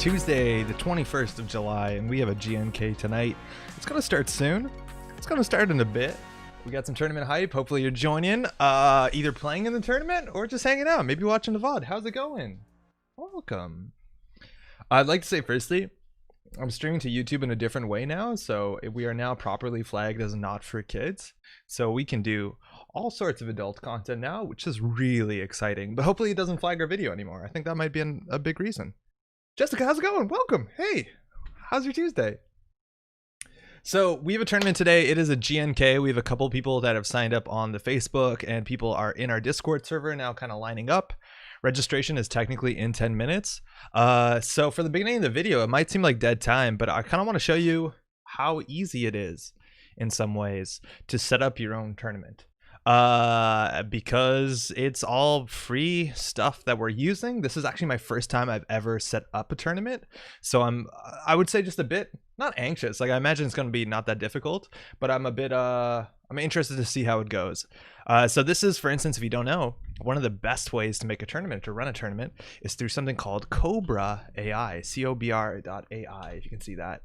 Tuesday, the 21st of July, and we have a GNK tonight. It's going to start soon. It's going to start in a bit. We got some tournament hype. Hopefully you're joining, either playing in the tournament or just hanging out, maybe watching the VOD. How's it going? Welcome. I'd like to say firstly, I'm streaming to YouTube in a different way now, so we are now properly flagged as not for kids. So we can do all sorts of adult content now, which is really exciting. But hopefully it doesn't flag our video anymore. I think that might be a big reason. Jessica, how's it going? Welcome. Hey, how's your Tuesday? So we have a tournament today. It is a GNK. We have a couple people that have signed up on the Facebook, and people are in our Discord server now kind of lining up. Registration is technically in 10 minutes. So for the beginning of the video, it might seem like dead time, but I kind of want to show you how easy it is in some ways to set up your own tournament. Because it's all free stuff that we're using. This is actually my first time I've ever set up a tournament, so I would say just a bit not anxious. Like, I imagine it's going to be not that difficult, but I'm a bit I'm interested to see how it goes. So this is, for instance, if you don't know, one of the best ways to make a tournament, to run a tournament, is through something called Cobra AI, COBR.ai, if you can see that.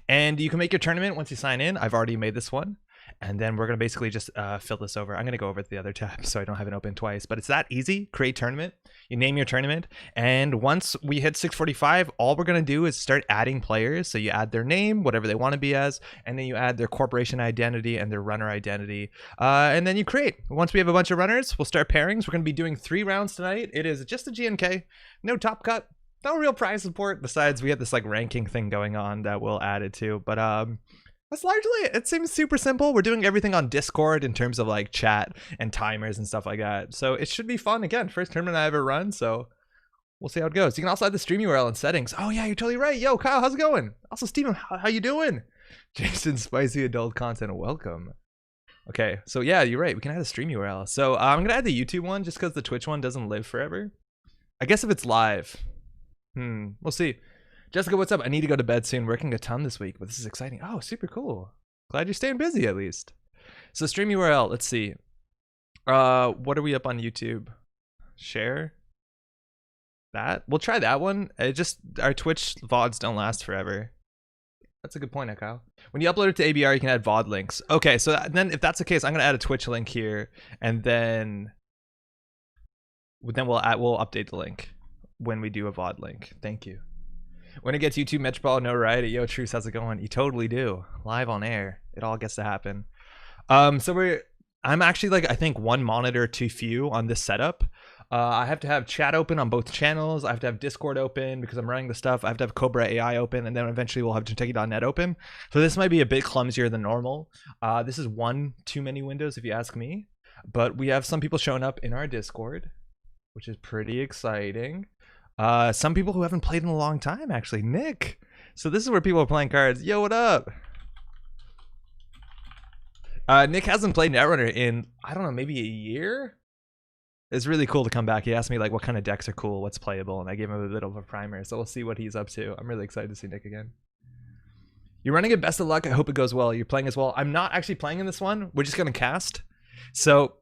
And you can make your tournament once you sign in. I've already made this one. And then we're going to basically just fill this over. I'm going to go over to the other tab so I don't have it open twice. But it's that easy. Create tournament. You name your tournament. And once we hit 645, all we're going to do is start adding players. So you add their name, whatever they want to be as. And then you add their corporation identity and their runner identity. And then you create. Once we have a bunch of runners, we'll start pairings. We're going to be doing 3 rounds tonight. It is just a GNK. No top cut. No real prize support. Besides, we have this like ranking thing going on that we'll add it to. But that's largely it. It seems super simple. We're doing everything on Discord in terms of like chat and timers and stuff like that. So it should be fun. Again, first tournament I ever run, so we'll see how it goes. You can also add the stream URL in settings. Oh yeah, you're totally right. Yo, Kyle, how's it going? Also, Steven, how you doing? Jason, spicy adult content, welcome. Okay, so yeah, you're right. We can add a stream URL. So I'm gonna add the YouTube one just because the Twitch one doesn't live forever. I guess if it's live, we'll see. Jessica, what's up? I need to go to bed soon. Working a ton this week, but this is exciting. Oh, super cool. Glad you're staying busy at least. So stream URL, let's see. What are we up on YouTube? Share that. We'll try that one. Our Twitch VODs don't last forever. That's a good point, Kyle. When you upload it to ABR, you can add VOD links. Okay, so then if that's the case, I'm gonna add a Twitch link here, and then we'll update the link when we do a VOD link. Thank you. When it gets YouTube Metropole, no right? Yo, Truce, how's it going? You totally do. Live on air. It all gets to happen. So I'm actually like, I think 1 monitor too few on this setup. I have to have chat open on both channels. I have to have Discord open because I'm running the stuff. I have to have Cobra AI open, and then eventually we'll have GNK.net open. So this might be a bit clumsier than normal. This is one too many windows if you ask me. But we have some people showing up in our Discord, which is pretty exciting. Some people who haven't played in a long time, actually. Nick. So this is where people are playing cards. Yo, what up? Nick hasn't played Netrunner in, I don't know, maybe a year? It's really cool to come back. He asked me like what kind of decks are cool, what's playable, and I gave him a bit of a primer. So we'll see what he's up to. I'm really excited to see Nick again. You're running it. Best of luck. I hope it goes well. You're playing as well. I'm not actually playing in this one. We're just going to cast. So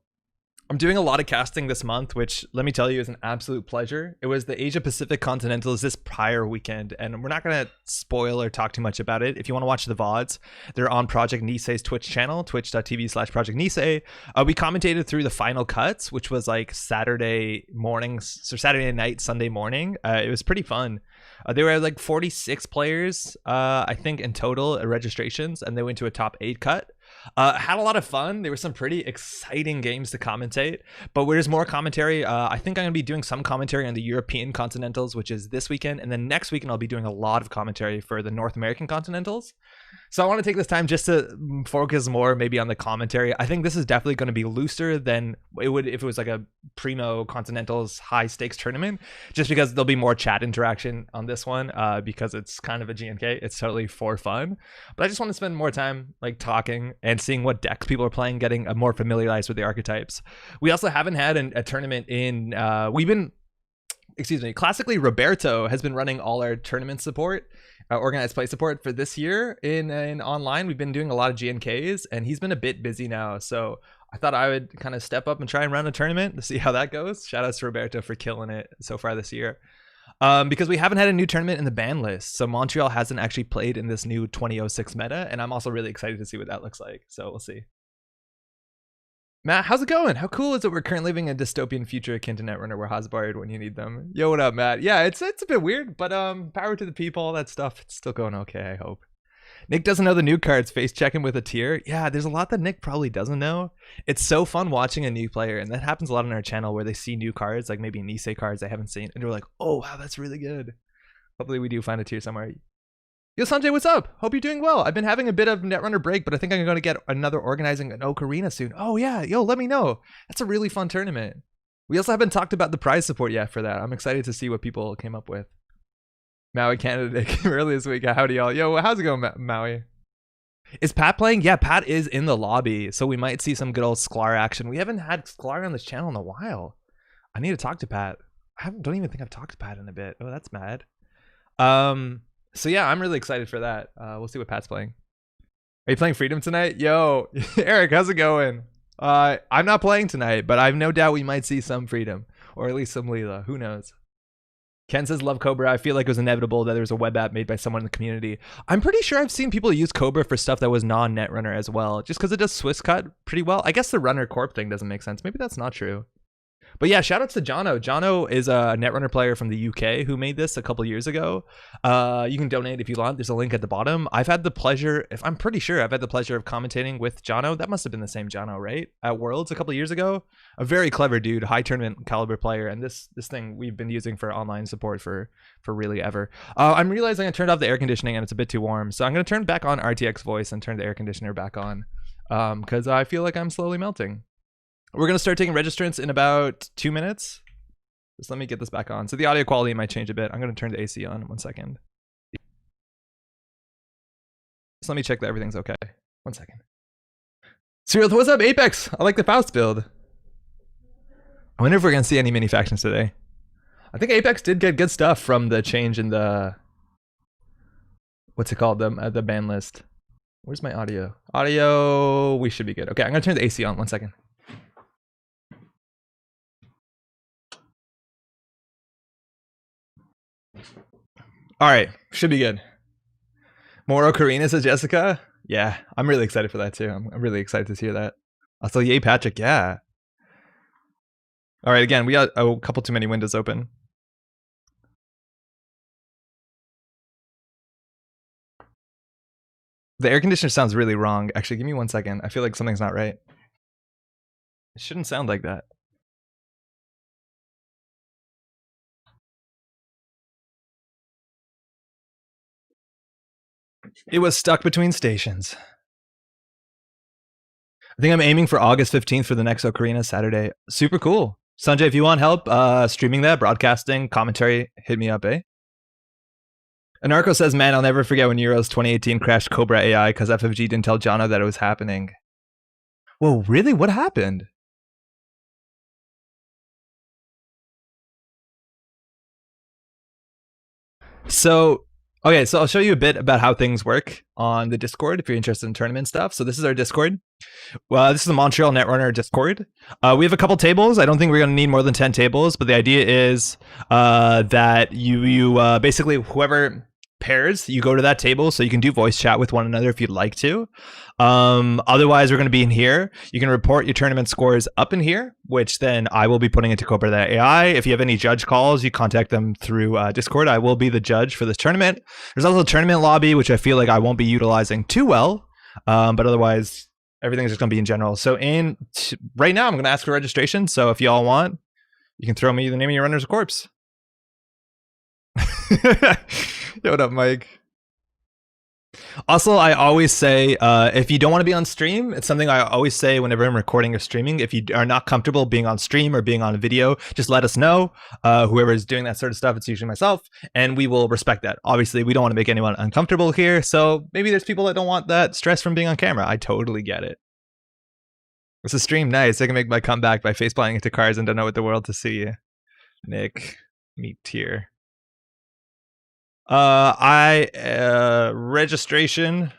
I'm doing a lot of casting this month, which let me tell you is an absolute pleasure. It was the Asia Pacific Continentals this prior weekend, and we're not going to spoil or talk too much about it. If you want to watch the VODs, they're on Project Nisei's Twitch channel, twitch.tv/Project Nisei. We commentated through the final cuts, which was like Saturday mornings, so Saturday night, Sunday morning. It was pretty fun. There were like 46 players, I think, in total registrations, and they went to a top 8 cut. Had a lot of fun. There were some pretty exciting games to commentate, but there's more commentary. I think I'm going to be doing some commentary on the European Continentals, which is this weekend, and then next weekend I'll be doing a lot of commentary for the North American Continentals. So I want to take this time just to focus more maybe on the commentary. I think this is definitely going to be looser than it would if it was like a Primo Continentals high stakes tournament, just because there'll be more chat interaction on this one, because it's kind of a GNK. It's totally for fun, but I just want to spend more time like talking and seeing what decks people are playing, getting more familiarized with the archetypes. We also haven't had a tournament in, classically Roberto has been running all our tournament support, organized play support for this year in online. We've been doing a lot of GNKs, and he's been a bit busy now, so I thought I would kind of step up and try and run a tournament to see how that goes. Shout out to Roberto for killing it so far this year. Because we haven't had a new tournament in the ban list. So Montreal hasn't actually played in this new 2006 meta. And I'm also really excited to see what that looks like. So we'll see. Matt, how's it going? How cool is it we're currently living in a dystopian future akin to Netrunner where Hosbard when you need them? Yo, what up, Matt? Yeah, it's a bit weird, but power to the people, all that stuff. It's still going okay, I hope. Nick doesn't know the new cards, face checking with a tier. Yeah, there's a lot that Nick probably doesn't know. It's so fun watching a new player, and that happens a lot on our channel where they see new cards, like maybe Nisei cards they haven't seen, and they're like, oh, wow, that's really good. Hopefully we do find a tier somewhere. Yo, Sanjay, what's up? Hope you're doing well. I've been having a bit of Netrunner break, but I think I'm going to get another organizing an Ocarina soon. Oh, yeah. Yo, let me know. That's a really fun tournament. We also haven't talked about the prize support yet for that. I'm excited to see what people came up with. Maui Canada came early this week. Howdy, y'all. Yo, how's it going, Maui? Is Pat playing? Yeah, Pat is in the lobby, so we might see some good old Sklar action. We haven't had Sklar on this channel in a while. I need to talk to Pat. Don't even think I've talked to Pat in a bit. Oh, that's mad. So yeah, I'm really excited for that. We'll see what Pat's playing. Are you playing Freedom tonight? Yo, Eric, how's it going? I'm not playing tonight, but I've no doubt we might see some Freedom, or at least some Leela. Who knows? Ken says, love Cobra. I feel like it was inevitable that there was a web app made by someone in the community. I'm pretty sure I've seen people use Cobra for stuff that was non-Netrunner as well, just because it does Swiss cut pretty well. I guess the Runner Corp thing doesn't make sense. Maybe that's not true. But yeah, shout outs to Jono. Jono is a Netrunner player from the UK who made this a couple years ago. You can donate if you want. There's a link at the bottom. I've had the pleasure, I'm pretty sure I've had the pleasure of commentating with Jono. That must have been the same Jono, right? At Worlds a couple years ago. A very clever dude, high tournament caliber player. And this thing we've been using for online support for really ever. I'm realizing I turned off the air conditioning and it's a bit too warm. So I'm going to turn back on RTX voice and turn the air conditioner back on because I feel like I'm slowly melting. We're going to start taking registrants in about 2 minutes. Just let me get this back on. So the audio quality might change a bit. I'm going to turn the AC on 1 second. Just let me check that everything's okay. 1 second. Cyril, what's up, Apex? I like the Faust build. I wonder if we're going to see any mini factions today. I think Apex did get good stuff from the change in the... What's it called? The ban list. Where's my audio? Audio, we should be good. Okay, I'm going to turn the AC on 1 second. All right, should be good. More Ocarina, says Jessica. Yeah, I'm really excited for that too. I'm really excited to hear that. Also, yay, Patrick. Yeah. All right, again, we got a couple too many windows open. The air conditioner sounds really wrong. Actually, give me 1 second. I feel like something's not right. It shouldn't sound like that. It was stuck between stations. I think I'm aiming for August 15th for the next Ocarina Saturday. Super cool. Sanjay, if you want help streaming that, broadcasting, commentary, hit me up, eh? Anarcho says, man, I'll never forget when Euros 2018 crashed Cobra AI because FFG didn't tell Jono that it was happening. Whoa, really? What happened? So, okay, so I'll show you a bit about how things work on the Discord if you're interested in tournament stuff. So this is our Discord. Well, this is the Montreal Netrunner Discord. We have a couple tables. I don't think we're going to need more than 10 tables, but the idea is that you basically, whoever pairs, you go to that table so you can do voice chat with one another if you'd like to. Otherwise, we're going to be in here. You can report your tournament scores up in here, which then I will be putting into Cobra the AI. If you have any judge calls, you contact them through Discord. I will be the judge for this tournament. There's also a tournament lobby, which I feel like I won't be utilizing too well, but otherwise everything's just going to be in general. So right now, I'm going to ask for registration. So if y'all want, you can throw me the name of your runner's corpse. Yo, what up, Mike? Also, I always say, if you don't want to be on stream, it's something I always say whenever I'm recording or streaming. If you are not comfortable being on stream or being on video, just let us know. Whoever is doing that sort of stuff, it's usually myself, and we will respect that. Obviously, we don't want to make anyone uncomfortable here, so maybe there's people that don't want that stress from being on camera. I totally get it. It's a stream, nice. I can make my comeback by faceplanting into cars and don't know what the world to see. Nick, meet tier. Registration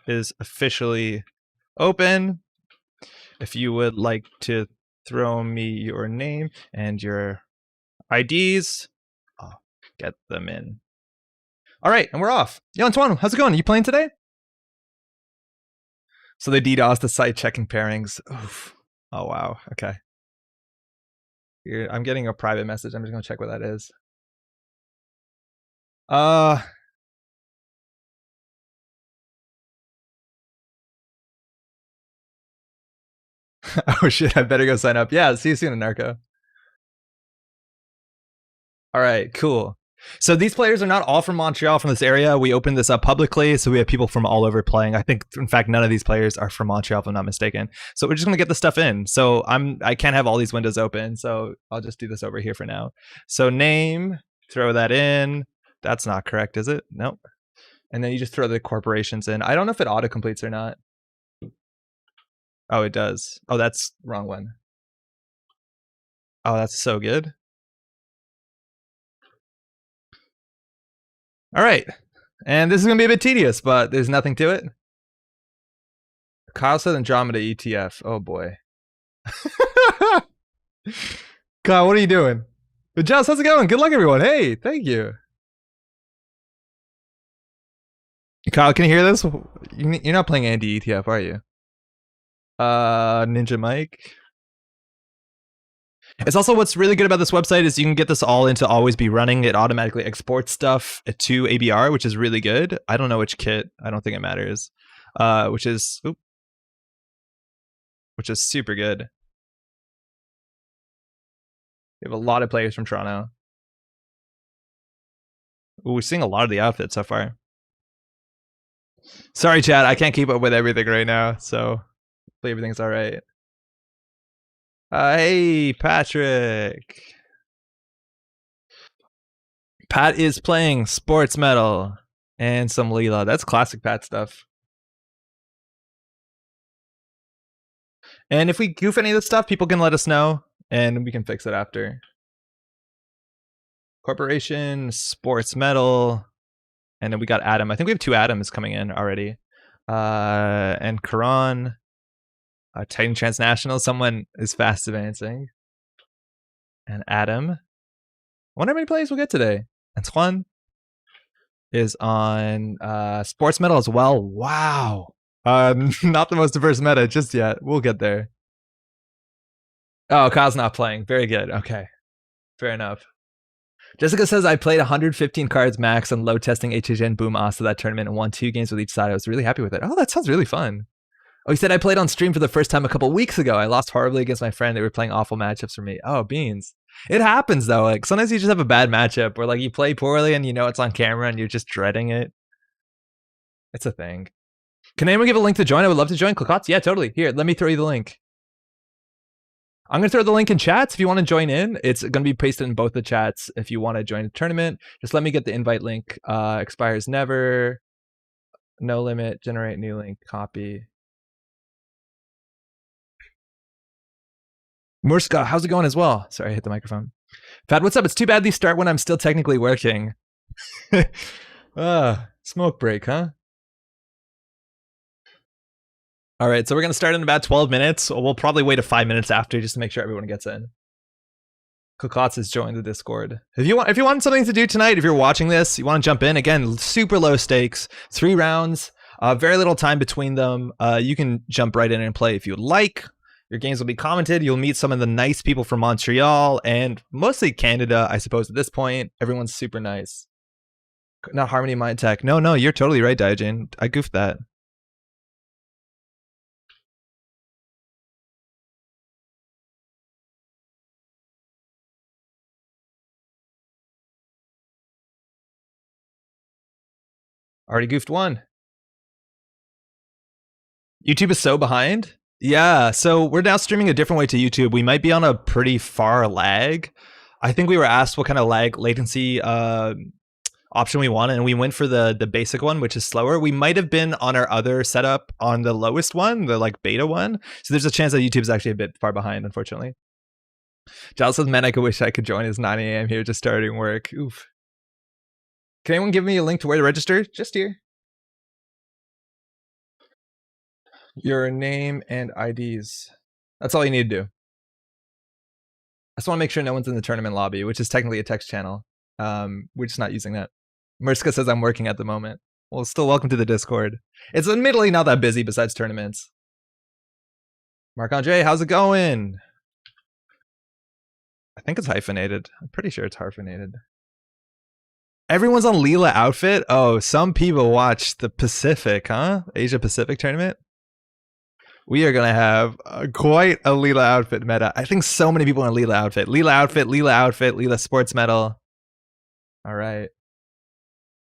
is officially open. If you would like to throw me your name and your IDs. get them in. All right, and we're off. Yo, Antoine, how's it going? Are you playing today? So they DDoS the site checking pairings. Oof. Oh, wow. Okay. Here, I'm getting a private message. I'm just going to check what that is. Oh, shit. I better go sign up. Yeah, see you soon, Narco. All right, cool. So these players are not all from Montreal, from this area. We opened this up publicly, so we have people from all over playing. I think, in fact, none of these players are from Montreal, if I'm not mistaken. So we're just gonna get the stuff in. So I can't have all these windows open, so I'll just do this over here for now. So name, throw that in. That's not correct, is it? Nope. And then you just throw the corporations in. I don't know if it auto completes or not. Oh, it does. Oh, that's wrong one. Oh, that's so good. All right. And this is going to be a bit tedious, but there's nothing to it. Kyle said Andromeda ETF. Oh, boy. Kyle, what are you doing? But Joss, how's it going? Good luck, everyone. Hey, thank you. Kyle, can you hear this? You're not playing Andy ETF, are you? Ninja Mike. It's also, what's really good about this website is you can get this all into always be running. It automatically exports stuff to ABR, which is really good. I don't know which kit. I don't think it matters. Which is super good. We have a lot of players from Toronto. Ooh, we're seeing a lot of the outfits so far. Sorry, chat. I can't keep up with everything right now, so hopefully everything's all right. Hey, Patrick. Pat is playing Sportsmetal and some Leela. That's classic Pat stuff. And if we goof any of this stuff, people can let us know, and we can fix it after. Corporation, Sportsmetal, and then we got Adam. I think we have 2 Adams coming in already. And Karan. Titan Transnational, someone is fast advancing. And Adam. I wonder how many plays we'll get today. Antoine is on Sportsmetal as well. Wow. Not the most diverse meta just yet. We'll get there. Oh, Kyle's not playing. Very good. Okay. Fair enough. Jessica says, I played 115 cards max on load testing HHN Boom Asta that tournament and won 2 games with each side. I was really happy with it. Oh, that sounds really fun. Oh, he said, I played on stream for the first time a couple weeks ago. I lost horribly against my friend. They were playing awful matchups for me. Oh, beans. It happens, though. Like, sometimes you just have a bad matchup where, like, you play poorly and you know it's on camera and you're just dreading it. It's a thing. Can anyone give a link to join? I would love to join. Click yeah, totally. Here, let me throw you the link. I'm going to throw the link in chats if you want to join in. It's going to be pasted in both the chats if you want to join the tournament. Just let me get the invite link. Expires never. No limit. Generate new link. Copy. Murska, how's it going as well? Sorry, I hit the microphone. Fad, what's up? It's too bad these start when I'm still technically working. Smoke break, huh? All right, so we're going to start in about 12 minutes. We'll probably wait 5 minutes after just to make sure everyone gets in. Kokotz has joined the Discord. If you want something to do tonight, if you're watching this, you want to jump in, again, super low stakes, 3 rounds, very little time between them. You can jump right in and play if you would like. Your games will be commented. You'll meet some of the nice people from Montreal and mostly Canada, I suppose, at this point. Everyone's super nice. Not Harmony Mind Tech. No, you're totally right, Diogen. I goofed that. Already goofed one. YouTube is so behind. Yeah, so we're now streaming a different way to YouTube. We might be on a pretty far lag. I think we were asked what kind of latency option we want, and we went for the basic one, which is slower. We might have been on our other setup on the lowest one, the like beta one. So there's a chance that YouTube's actually a bit far behind, unfortunately. Giles says, man, I could wish I could join. It's 9 a.m. here, just starting work. Oof. Can anyone give me a link to where to register? Just here. Your name and IDs. That's all you need to do. I just want to make sure no one's in the tournament lobby, which is technically a text channel. We're just not using that. Murska says I'm working at the moment. Well, still welcome to the Discord. It's admittedly not that busy besides tournaments. Marc-Andre, how's it going? I think it's hyphenated. I'm pretty sure it's hyphenated. Everyone's on Leela outfit? Oh, some people watch the Pacific, huh? Asia Pacific tournament? We are going to have quite a Leela outfit meta. I think so many people in Leela outfit. Leela outfit, Leela outfit, Leela Sportsmetal. All right.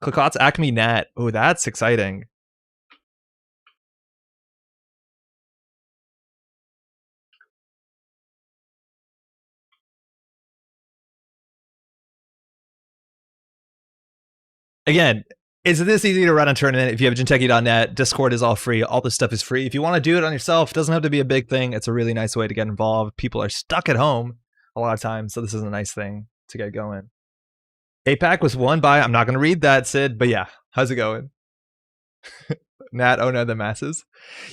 Clicot's ACME Gnat. Oh, that's exciting. Again, it's this easy to run a tournament. If you have GNK.net, Discord is all free. All this stuff is free. If you want to do it on yourself, it doesn't have to be a big thing. It's a really nice way to get involved. People are stuck at home a lot of times, so this is a nice thing to get going. APAC was won by, I'm not going to read that, Sid, but yeah, how's it going? Nat, oh no, the masses.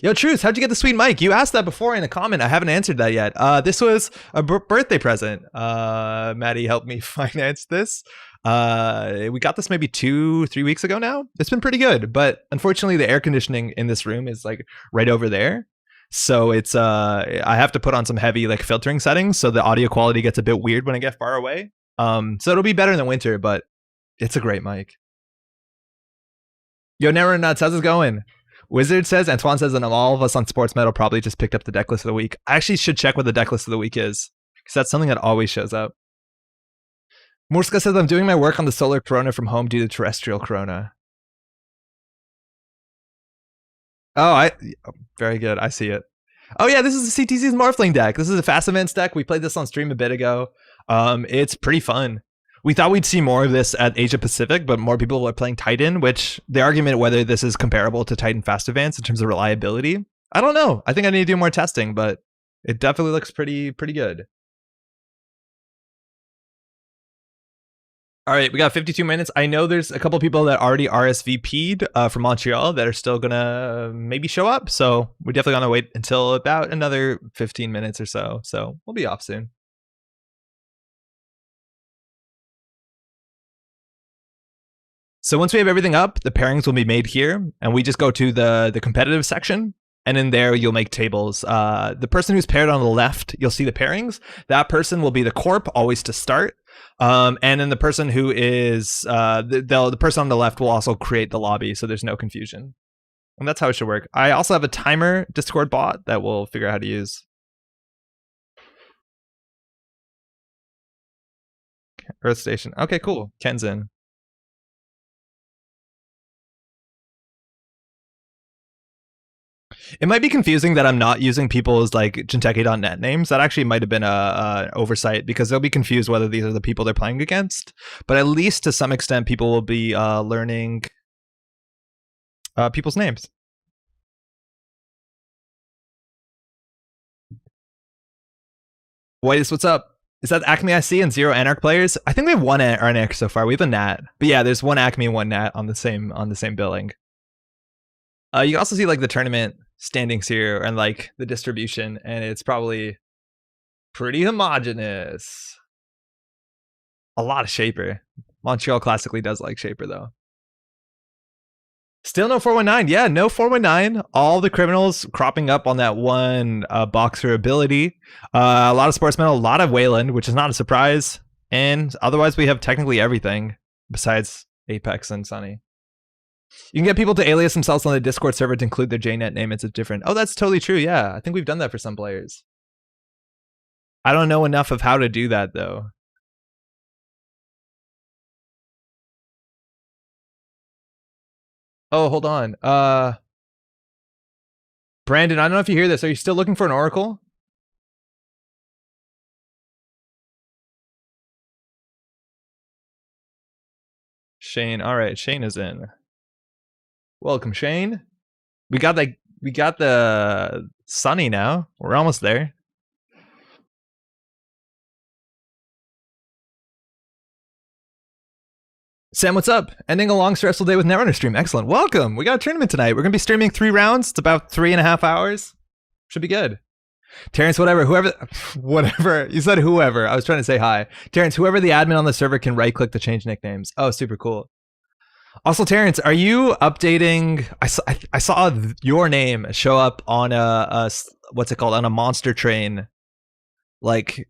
Yo, Truth, how'd you get the sweet mic? You asked that before in a comment. I haven't answered that yet. This was a birthday present. Maddie helped me finance this. We got this maybe 2-3 weeks ago now. It's been pretty good, but unfortunately the air conditioning in this room is like right over there. So it's I have to put on some heavy like filtering settings so the audio quality gets a bit weird when I get far away. So it'll be better in the winter, but it's a great mic. Yo, Netrunner Nuts, how's it going? Wizard says, Antoine says, and all of us on Sportsmetal probably just picked up the deck list of the week. I actually should check what the deck list of the week is, because that's something that always shows up. Murska says, I'm doing my work on the solar corona from home due to terrestrial corona. Oh, very good. I see it. Oh yeah, this is the CTC's Morphling deck. This is a Fast Events deck. We played this on stream a bit ago. It's pretty fun. We thought we'd see more of this at Asia Pacific, but more people are playing Titan, which the argument whether this is comparable to Titan Fast Advance in terms of reliability, I don't know. I think I need to do more testing, but it definitely looks pretty good. All right, we got 52 minutes. I know there's a couple people that already RSVP'd from Montreal that are still gonna maybe show up. So we're definitely gonna wait until about another 15 minutes or so. So we'll be off soon. So once we have everything up, the pairings will be made here, and we just go to the competitive section, and in there you'll make tables. The person who's paired on the left, you'll see the pairings. That person will be the corp, always to start. And then the person who is the person on the left will also create the lobby, so there's no confusion. And that's how it should work. I also have a timer Discord bot that we'll figure out how to use. Earth Station. Okay, cool. Ken's in. It might be confusing that I'm not using people's like Genteki.net names. That actually might have been a oversight, because they'll be confused whether these are the people they're playing against. But at least to some extent, people will be learning people's names. Whiteys, what's up? Is that ACME I see and 0 Anarch players? I think we have 1 Anarch so far. We have a Gnat. But yeah, there's 1 ACME and 1 Gnat on the same billing. You can also see like the tournament standings here and like the distribution, and it's probably pretty homogenous. A lot of Shaper. Montreal classically does like Shaper though. Still no 419. Yeah, no 419. All the criminals cropping up on that one boxer ability. A lot of Sportsmetal, a lot of Wayland, which is not a surprise. And otherwise we have technically everything besides Apex and Sunny. You can get people to alias themselves on the Discord server to include their GameNet name. It's different. Oh, that's totally true. Yeah, I think we've done that for some players. I don't know enough of how to do that, though. Oh, hold on. Brandon, I don't know if you hear this. Are you still looking for an Oracle? Shane. All right, Shane is in. Welcome, Shane. We got the Sunny now. We're almost there. Sam, what's up? Ending a long stressful day with Netrunner stream. Excellent. Welcome. We got a tournament tonight. We're gonna be streaming 3 rounds. It's about 3.5 hours. Should be good. Terrence, whatever. You said whoever. I was trying to say hi. Terrence, whoever the admin on the server can right click to change nicknames. Oh, super cool. Also, Terrence, are you updating? I saw your name show up on a what's it called, on a monster train like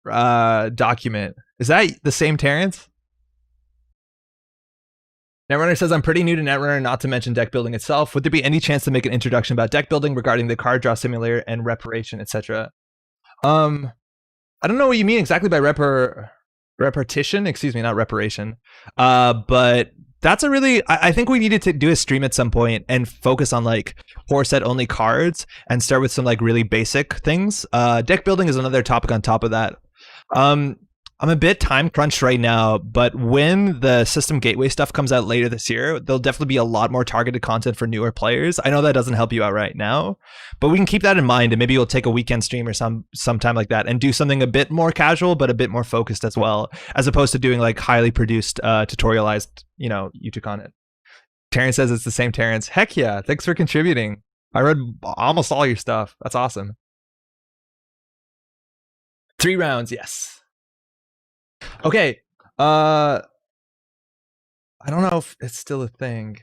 document. Is that the same Terrence? Netrunner says, I'm pretty new to Netrunner, not to mention deck building itself. Would there be any chance to make an introduction about deck building regarding the card draw simulator and reparation, etc.? I don't know what you mean exactly by repartition. Excuse me, not reparation. But that's a really, I think we needed to do a stream at some point and focus on like core set only cards and start with some like really basic things. Deck building is another topic on top of that. I'm a bit time crunched right now, but when the system gateway stuff comes out later this year, there'll definitely be a lot more targeted content for newer players. I know that doesn't help you out right now, but we can keep that in mind, and maybe we'll take a weekend stream or sometime like that and do something a bit more casual, but a bit more focused as well, as opposed to doing like highly produced, tutorialized, YouTube content. Terrence says it's the same Terrence. Heck yeah, thanks for contributing. I read almost all your stuff. That's awesome. 3 rounds, yes. Okay, I don't know if it's still a thing.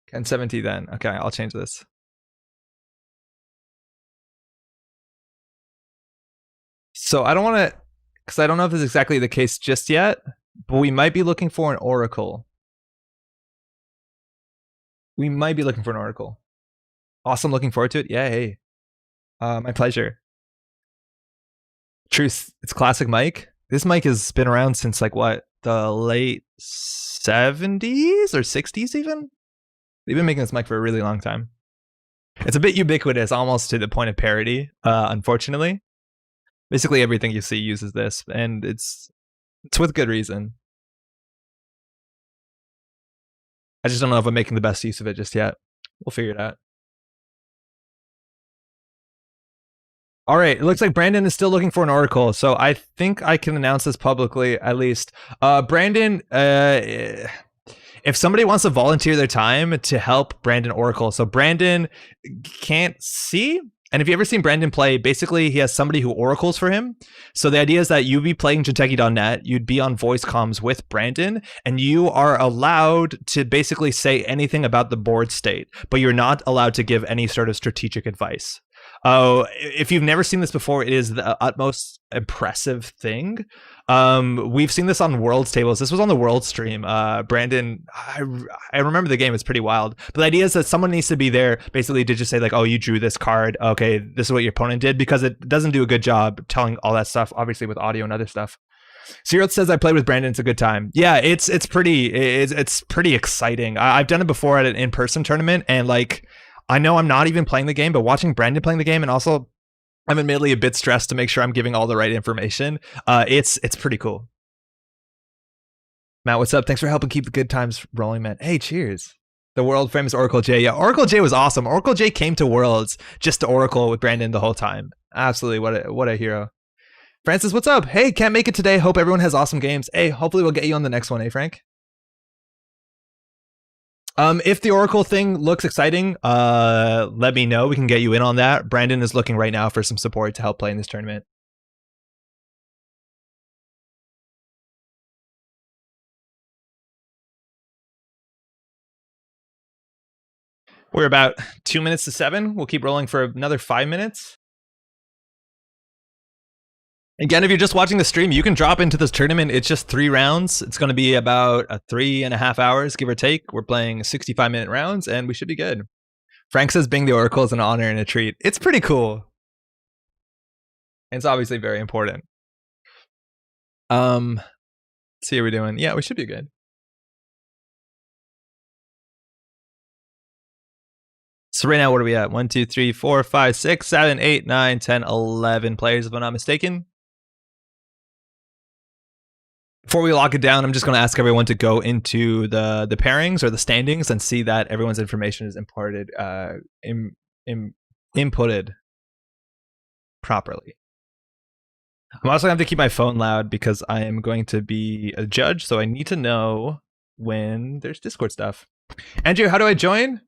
Ken 70 then. Okay, I'll change this. So I don't want to, because I don't know if this is exactly the case just yet, but we might be looking for an oracle. Awesome, looking forward to it. Yeah, hey. My pleasure. Truth, it's classic mic. This mic has been around since like what, the late 70s or 60s even? They've been making this mic for a really long time. It's a bit ubiquitous, almost to the point of parody, unfortunately. Basically everything you see uses this, and it's with good reason. I just don't know if I'm making the best use of it just yet. We'll figure it out. All right, it looks like Brandon is still looking for an oracle, so I think I can announce this publicly at least. Brandon, if somebody wants to volunteer their time to help Brandon oracle, so Brandon can't see, and if you ever seen Brandon play, basically he has somebody who oracles for him. So the idea is that you'd be playing Jinteki.net, you'd be on voice comms with Brandon, and you are allowed to basically say anything about the board state, but you're not allowed to give any sort of strategic advice. If you've never seen this before, it is the utmost impressive thing. We've seen this on Worlds tables. This was on the Worlds stream. Brandon, I remember the game. It's pretty wild. But the idea is that someone needs to be there basically to just say like, oh, you drew this card. Okay, this is what your opponent did, because it doesn't do a good job telling all that stuff, obviously with audio and other stuff. Zero says I played with Brandon. It's a good time. Yeah, it's pretty exciting. I've done it before at an in-person tournament, and like, I know I'm not even playing the game, but watching Brandon playing the game, and also I'm admittedly a bit stressed to make sure I'm giving all the right information. It's pretty cool. Matt, what's up? Thanks for helping keep the good times rolling, man. Hey, cheers. The world famous Oracle J. Yeah, Oracle J was awesome. Oracle J came to Worlds just to Oracle with Brandon the whole time. Absolutely, what a hero. Francis, what's up? Hey, can't make it today. Hope everyone has awesome games. Hey, hopefully we'll get you on the next one, eh, Frank? If the Oracle thing looks exciting, let me know. We can get you in on that. Brandon is looking right now for some support to help play in this tournament. We're about 2 minutes to 7. We'll keep rolling for another 5 minutes. Again, if you're just watching the stream, you can drop into this tournament. It's just 3 rounds. It's going to be about 3.5 hours, give or take. We're playing 65-minute rounds, and we should be good. Frank says being the Oracle is an honor and a treat. It's pretty cool. And it's obviously very important. Let's see how we're doing. Yeah, we should be good. So right now, what are we at? 1, 2, 3, 4, 5, 6, 7, 8, 9, 10, 11 players, if I'm not mistaken. Before we lock it down, I'm just going to ask everyone to go into the pairings or the standings and see that everyone's information is imported, inputted properly. I'm also going to have to keep my phone loud because I am going to be a judge, so I need to know when there's Discord stuff. Andrew, how do I join?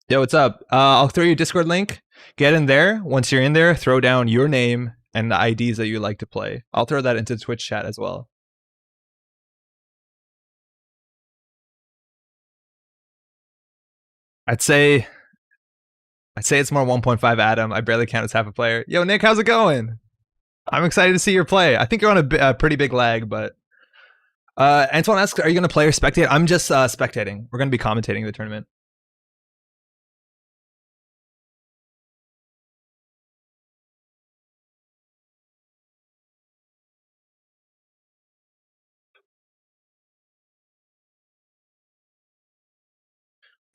Yo, what's up? I'll throw you a Discord link. Get in there. Once you're in there, throw down your name and the IDs that you like to play. I'll throw that into Twitch chat as well. I'd say it's more 1.5 Adam. I barely count as half a player. Yo, Nick, how's it going? I'm excited to see your play. I think you're on a pretty big lag, but Antoine asks, are you going to play or spectate? I'm just spectating. We're going to be commentating the tournament.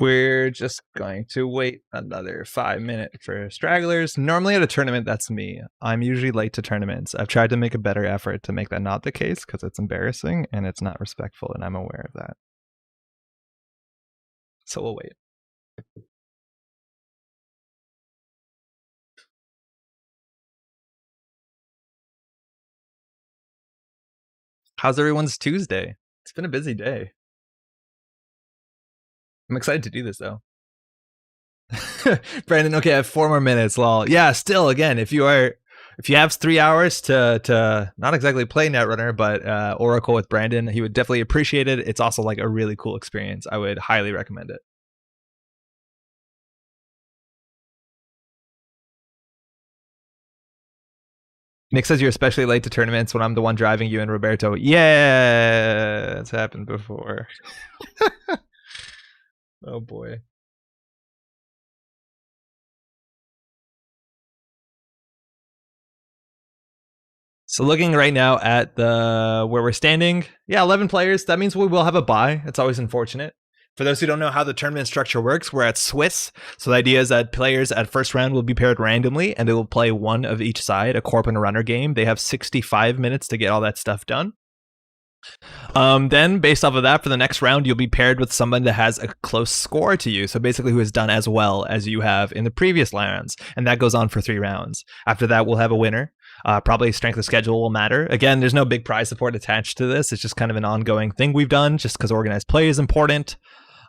We're just going to wait another 5 minutes for stragglers. Normally at a tournament, that's me. I'm usually late to tournaments. I've tried to make a better effort to make that not the case because it's embarrassing and it's not respectful, and I'm aware of that. So we'll wait. How's everyone's Tuesday? It's been a busy day. I'm excited to do this though. Brandon, okay, I have 4 more minutes. Lol. Yeah, still, again, if you have 3 hours to not exactly play Netrunner, but Oracle with Brandon, he would definitely appreciate it. It's also like a really cool experience. I would highly recommend it. Nick says you're especially late to tournaments when I'm the one driving you and Roberto. Yeah, it's happened before. Oh boy. So looking right now at the where we're standing, yeah, 11 players. That means we will have a bye. It's always unfortunate. For those who don't know how the tournament structure works, we're at Swiss. So the idea is that players at first round will be paired randomly, and they will play one of each side, a corp and a runner game. They have 65 minutes to get all that stuff done. Then, based off of that, for the next round, you'll be paired with someone that has a close score to you. So basically, who has done as well as you have in the previous rounds, and that goes on for 3 rounds. After that, we'll have a winner. Probably strength of schedule will matter. Again, there's no big prize support attached to this. It's just kind of an ongoing thing we've done, just because organized play is important.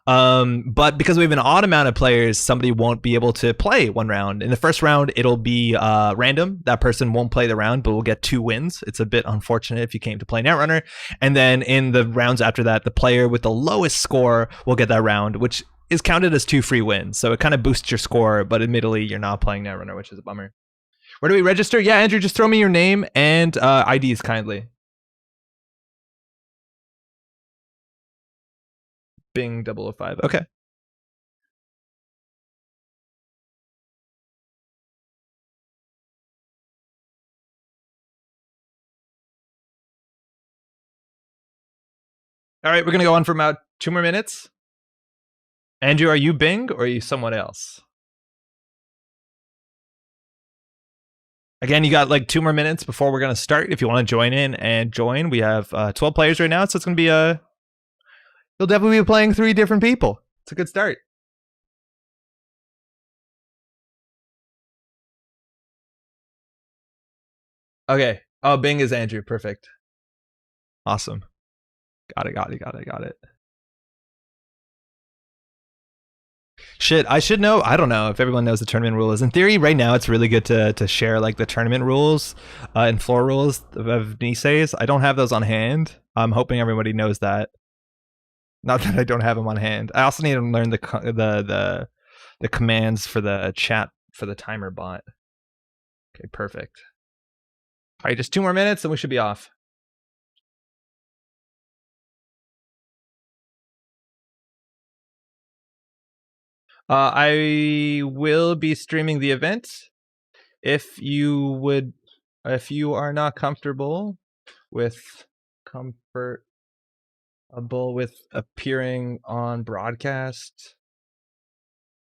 But because we have an odd amount of players, somebody won't be able to play 1 round. In the first round, it'll be random. That person won't play the round, but will get 2 wins. It's a bit unfortunate if you came to play Netrunner. And then in the rounds after that, the player with the lowest score will get that round, which is counted as 2 free wins. So it kind of boosts your score, but admittedly, you're not playing Netrunner, which is a bummer. Where do we register? Yeah, Andrew, just throw me your name and IDs kindly. Bing 005. Okay. All right, we're going to go on for about 2 more minutes. Andrew, are you Bing or are you someone else? Again, you got like 2 more minutes before we're going to start. If you want to join in and join, we have 12 players right now, so it's going to be you'll definitely be playing 3 different people. It's a good start. Okay. Oh, Bing is Andrew. Perfect. Awesome. Got it. Shit, I should know. I don't know if everyone knows the tournament rules. In theory, right now, it's really good to share like the tournament rules and floor rules of Nise's. I don't have those on hand. I'm hoping everybody knows that. Not that I don't have them on hand. I also need to learn the commands for the chat for the timer bot. Okay, perfect. All right, just 2 more minutes and we should be off. I will be streaming the event. If you are not comfortable with appearing on broadcast,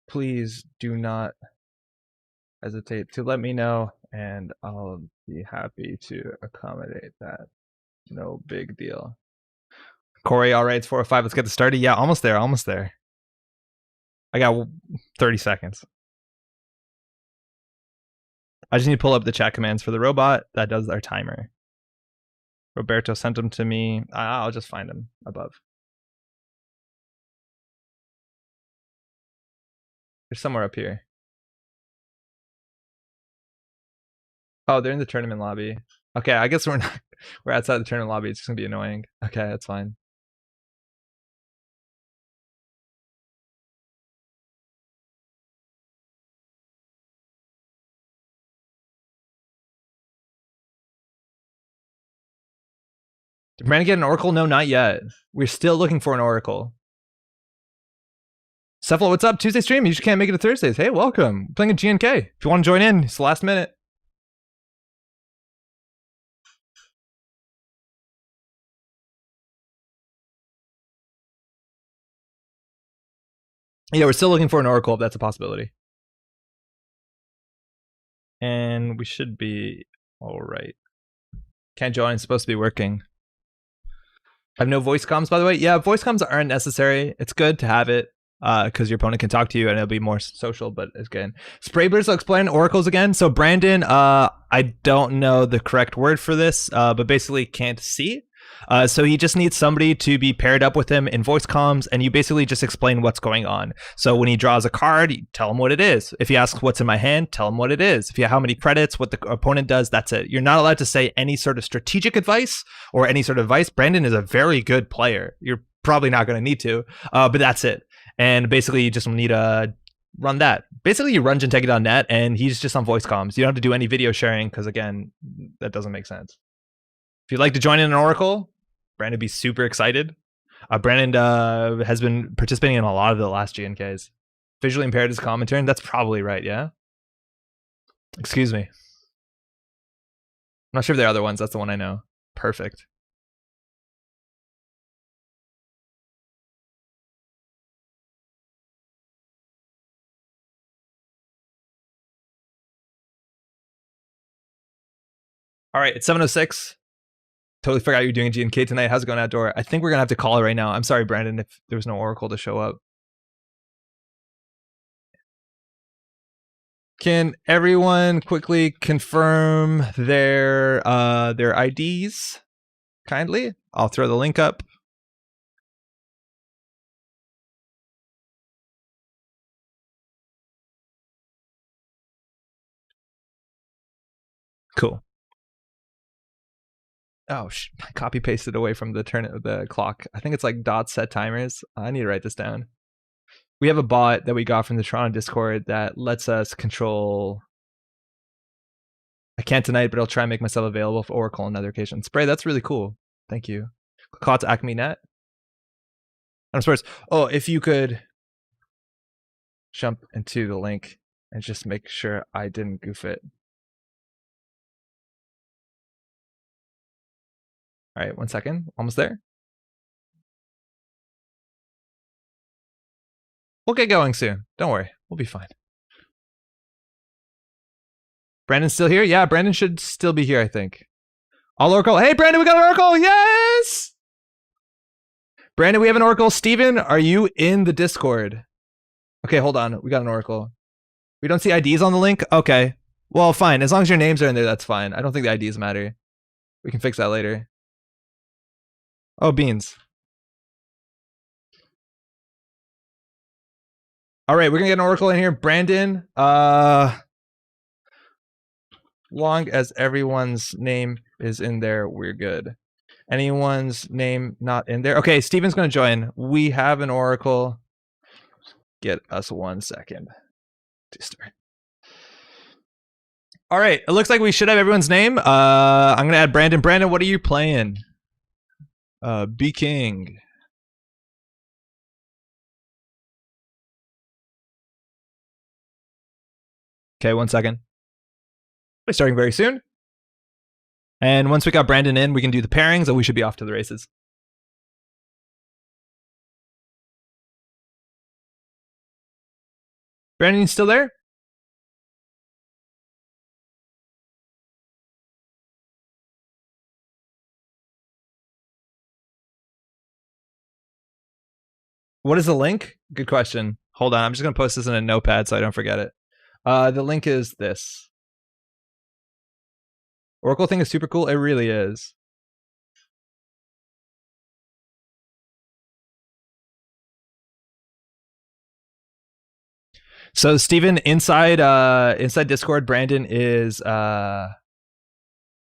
please do not hesitate to let me know, and I'll be happy to accommodate that. No big deal. Corey, all right, it's 4:05. Let's get this started. Yeah, almost there. I got 30 seconds. I just need to pull up the chat commands for the robot that does our timer. Roberto sent them to me. I'll just find them above. They're somewhere up here. Oh, they're in the tournament lobby. Okay, I guess we're not. We're outside the tournament lobby. It's just gonna be annoying. Okay, that's fine. Did Brandon get an oracle? No, not yet. We're still looking for an oracle. Cephala, what's up? Tuesday stream. You just can't make it to Thursdays. Hey, welcome. We're playing a GNK. If you want to join in, it's the last minute. Yeah, we're still looking for an oracle if that's a possibility. And we should be all right. Can't join. It's supposed to be working. I have no voice comms, by the way. Yeah, voice comms aren't necessary. It's good to have it because your opponent can talk to you and it'll be more social, but again. Spraybirds will explain oracles again. So Brandon, I don't know the correct word for this, but basically can't see. So he just needs somebody to be paired up with him in voice comms, and you basically just explain what's going on. So when he draws a card, you tell him what it is. If he asks what's in my hand, tell him what it is. If you how many credits, what the opponent does, that's it. You're not allowed to say any sort of strategic advice or any sort of advice. Brandon is a very good player. You're probably not going to need to, but that's it. And basically, you just need to run that. Basically, you run GNK.net, and he's just on voice comms. You don't have to do any video sharing because, again, that doesn't make sense. If you'd like to join in an oracle, Brandon would be super excited. Brandon has been participating in a lot of the last GNKs. Visually impaired is common turn. That's probably right, yeah? Excuse me. I'm not sure if there are other ones. That's the one I know. Perfect. All right, it's 7:06. Totally forgot you were doing GNK tonight. How's it going outdoor? I think we're going to have to call it right now. I'm sorry, Brandon, if there was no oracle to show up. Can everyone quickly confirm their IDs? Kindly. I'll throw the link up. Cool. Oh, copy pasted away from the clock. I think it's like dot set timers. I need to write this down. We have a bot that we got from the Toronto Discord that lets us control. I can't tonight, but I'll try and make myself available for Oracle on another occasion. Spray, that's really cool. Thank you. Call it to ACME Net. I'm sorry. Oh, if you could jump into the link and just make sure I didn't goof it. All right, 1 second. Almost there. We'll get going soon. Don't worry. We'll be fine. Brandon's still here? Yeah, Brandon should still be here, I think. All Oracle. Hey, Brandon, we got an Oracle. Yes! Brandon, we have an Oracle. Steven, are you in the Discord? Okay, hold on. We got an Oracle. We don't see IDs on the link? Okay. Well, fine. As long as your names are in there, that's fine. I don't think the IDs matter. We can fix that later. Oh, beans. All right, we're going to get an Oracle in here. Brandon, long as everyone's name is in there, we're good. Anyone's name not in there? Okay, Steven's going to join. We have an Oracle. Get us 1 second to start. All right, it looks like we should have everyone's name. I'm going to add Brandon. Brandon, what are you playing? B King. Okay, 1 second. We're starting very soon. And once we got Brandon in, we can do the pairings and we should be off to the races. Brandon, you still there? What is the link? Good question. Hold on, I'm just going to post this in a notepad so I don't forget it. The link is this. Oracle thing is super cool. It really is. So Steven, inside Discord, Brandon is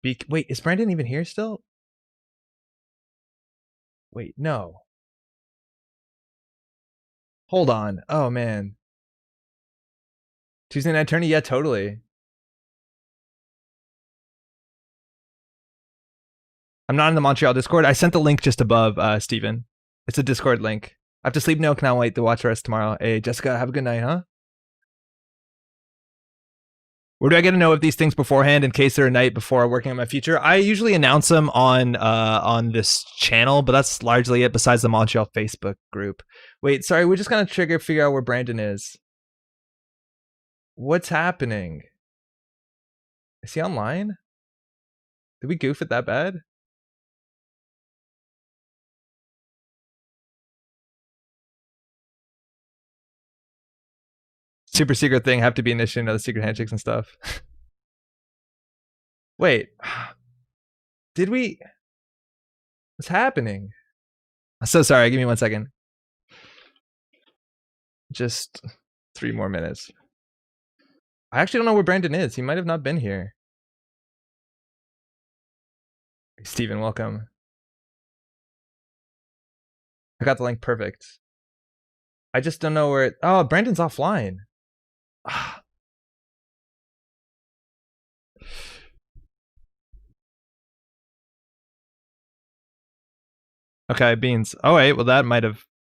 wait, is Brandon even here still? Wait, no. Hold on. Oh man. Tuesday night tourney? Yeah, totally. I'm not in the Montreal Discord. I sent the link just above, Steven. It's a Discord link. I have to sleep now. Cannot wait to watch the rest tomorrow. Hey, Jessica, have a good night, huh? Where do I get to know of these things beforehand in case they're a night before working on my future? I usually announce them on this channel, but that's largely it besides the Montreal Facebook group. Wait, sorry, we're just gonna figure out where Brandon is. What's happening? Is he online? Did we goof it that bad? Super secret thing, have to be initiating other secret handshakes and stuff. Wait. Did we? What's happening? I'm so sorry. Give me 1 second. Just 3 more minutes. I actually don't know where Brandon is. He might have not been here. Steven, welcome. I got the link perfect. I just don't know where it... Oh, Brandon's offline. Okay, Beans. Oh wait, well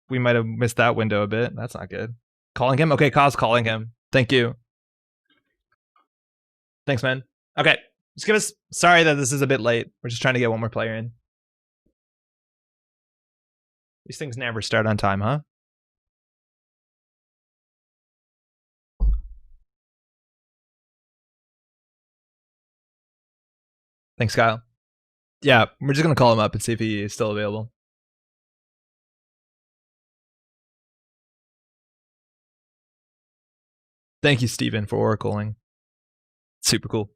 we might have missed that window a bit. That's not good. Calling him? Okay, Kyle's calling him. Thank you. Thanks, man. Okay, just give us... Sorry that this is a bit late. We're just trying to get one more player in. These things never start on time, huh? Thanks, Kyle. Yeah, we're just gonna call him up and see if he is still available. Thank you, Steven, for oracling. Super cool.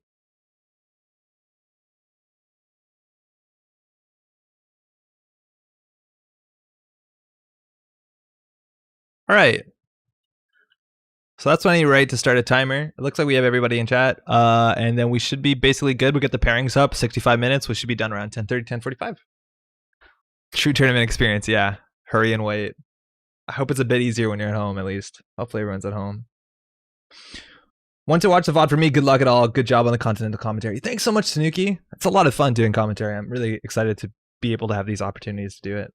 All right. So that's when I need right to start a timer. It looks like we have everybody in chat. And then we should be basically good. We get the pairings up, 65 minutes. We should be done around 10:30, 10:45. True tournament experience, yeah. Hurry and wait. I hope it's a bit easier when you're at home, at least. Hopefully everyone's at home. Want to watch the VOD for me? Good luck at all. Good job on the Continental commentary. Thanks so much, Tanuki. It's a lot of fun doing commentary. I'm really excited to be able to have these opportunities to do it.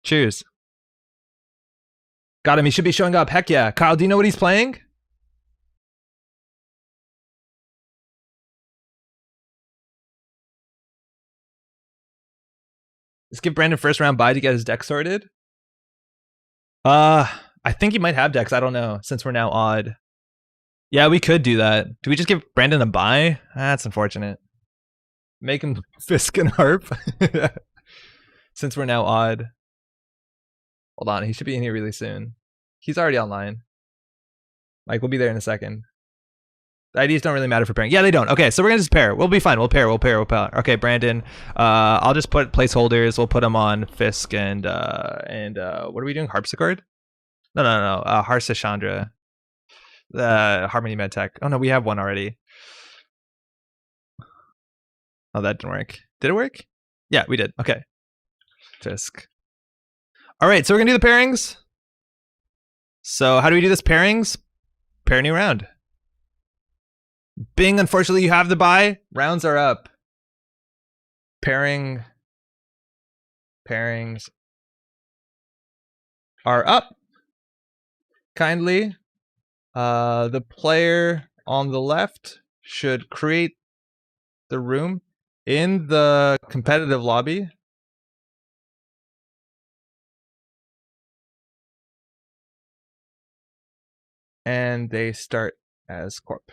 Cheers. Got him. He should be showing up. Heck yeah. Kyle, do you know what he's playing? Let's give Brandon first round bye to get his deck sorted. I think he might have decks. I don't know, since we're now odd. Yeah, we could do that. Do we just give Brandon a bye? That's unfortunate. Make him Fisk and Harp. Since we're now odd. Hold on, he should be in here really soon. He's already online. Like, we'll be there in a second. The IDs don't really matter for pairing. Yeah, they don't. Okay, so we're gonna just pair. We'll be fine. We'll pair. Okay, Brandon. I'll just put placeholders. We'll put them on Fisk and what are we doing? Harpsichord? No. Harsashandra. The Harmony Medtech. Oh no, we have one already. Oh, that didn't work. Did it work? Yeah, we did. Okay. Fisk. All right, so we're gonna do the pairings. So how do we do this? Pairings. Pair new round. Bing, unfortunately you have the bye. Rounds are up. Pairings are up. Kindly. The player on the left should create the room in the competitive lobby. And they start as Corp.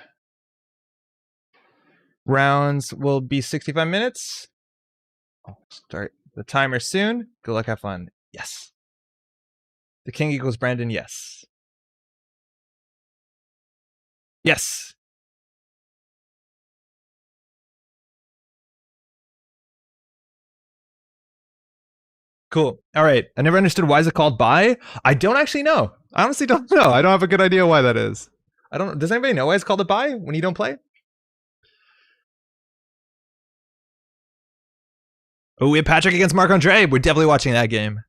Rounds will be 65 minutes. I'll start the timer soon. Good luck, have fun. Yes. The king equals Brandon, yes. Yes. Cool. All right. I never understood why is it called bye. I don't actually know. I honestly don't know. I don't have a good idea why that is. I don't. Does anybody know why it's called a bye when you don't play? Oh, we have Patrick against Marc-Andre. We're definitely watching that game.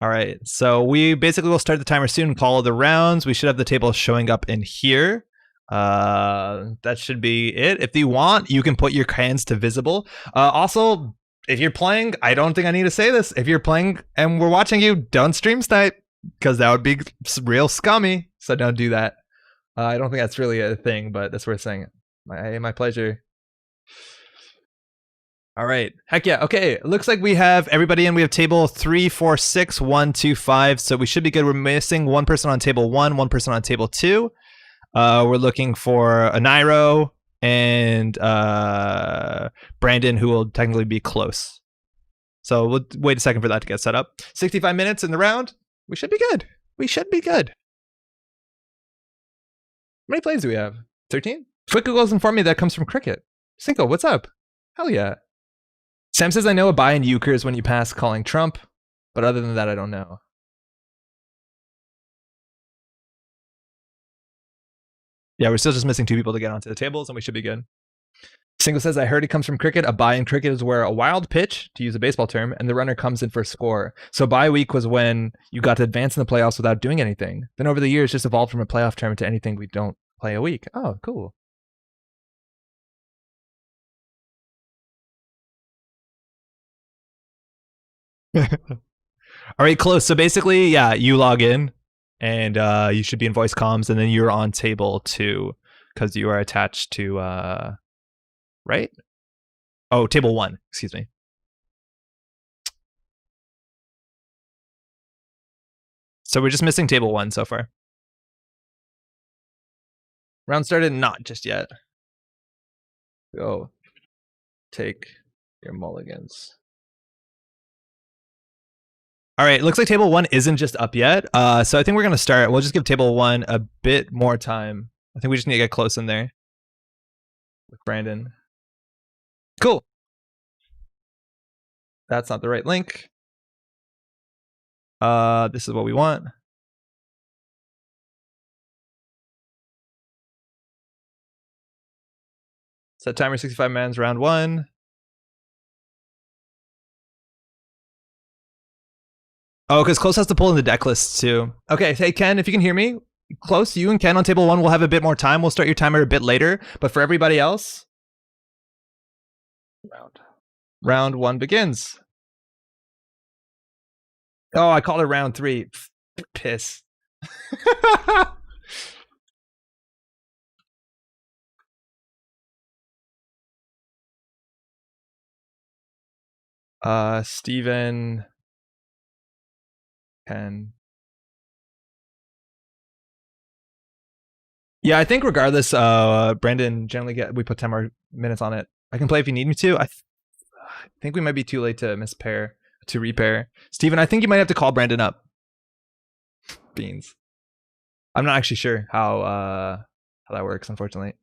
All right, so we basically will start the timer soon, call the rounds. We should have the table showing up in here. That should be it. If you want, you can put your hands to visible. Also, if you're playing, I don't think I need to say this. If you're playing and we're watching you, don't stream snipe, because that would be real scummy. So don't do that. I don't think that's really a thing, but that's worth saying. My pleasure. All right. Heck yeah. Okay. It looks like we have everybody in. We have table 3, 4, 6, 1, 2, 5. So we should be good. We're missing one person on table 1, one person on table 2. We're looking for a Nairo and Brandon, who will technically be close. So we'll wait a second for that to get set up. 65 minutes in the round. We should be good. We should be good. How many plays do we have? 13? Quick Google's informed me that comes from cricket. Cinco, what's up? Hell yeah. Sam says, I know a buy in euchre is when you pass calling Trump, but other than that, I don't know. Yeah, we're still just missing 2 people to get onto the tables, and we should be good. Single says, I heard it comes from cricket. A buy in cricket is where a wild pitch, to use a baseball term, and the runner comes in for a score. So bye week was when you got to advance in the playoffs without doing anything. Then over the years, just evolved from a playoff term to anything we don't play a week. Oh, cool. All right, close. So basically, yeah, you log in and you should be in voice comms, and then you're on table 2 because you are attached to right? Oh, table 1, excuse me. So we're just missing table 1 so far. Round started? Not just yet. Go. Take your mulligans. All right, looks like table 1 isn't just up yet. So I think we're going to start. We'll just give table 1 a bit more time. I think we just need to get close in there with Brandon. Cool. That's not the right link. This is what we want. Set timer 65 mans, round 1. Oh, because Close has to pull in the deck lists too. Okay, hey Ken, if you can hear me, Close, you and Ken on table 1 will have a bit more time. We'll start your timer a bit later, but for everybody else, round 1 begins. Oh, I called it round 3. Piss. Steven, Ken. Yeah, I think regardless, Brandon generally we put 10 more minutes on it. I can play if you need me to. I think we might be too late to repair. Steven, I think you might have to call Brandon up. Beans. I'm not actually sure how that works, unfortunately.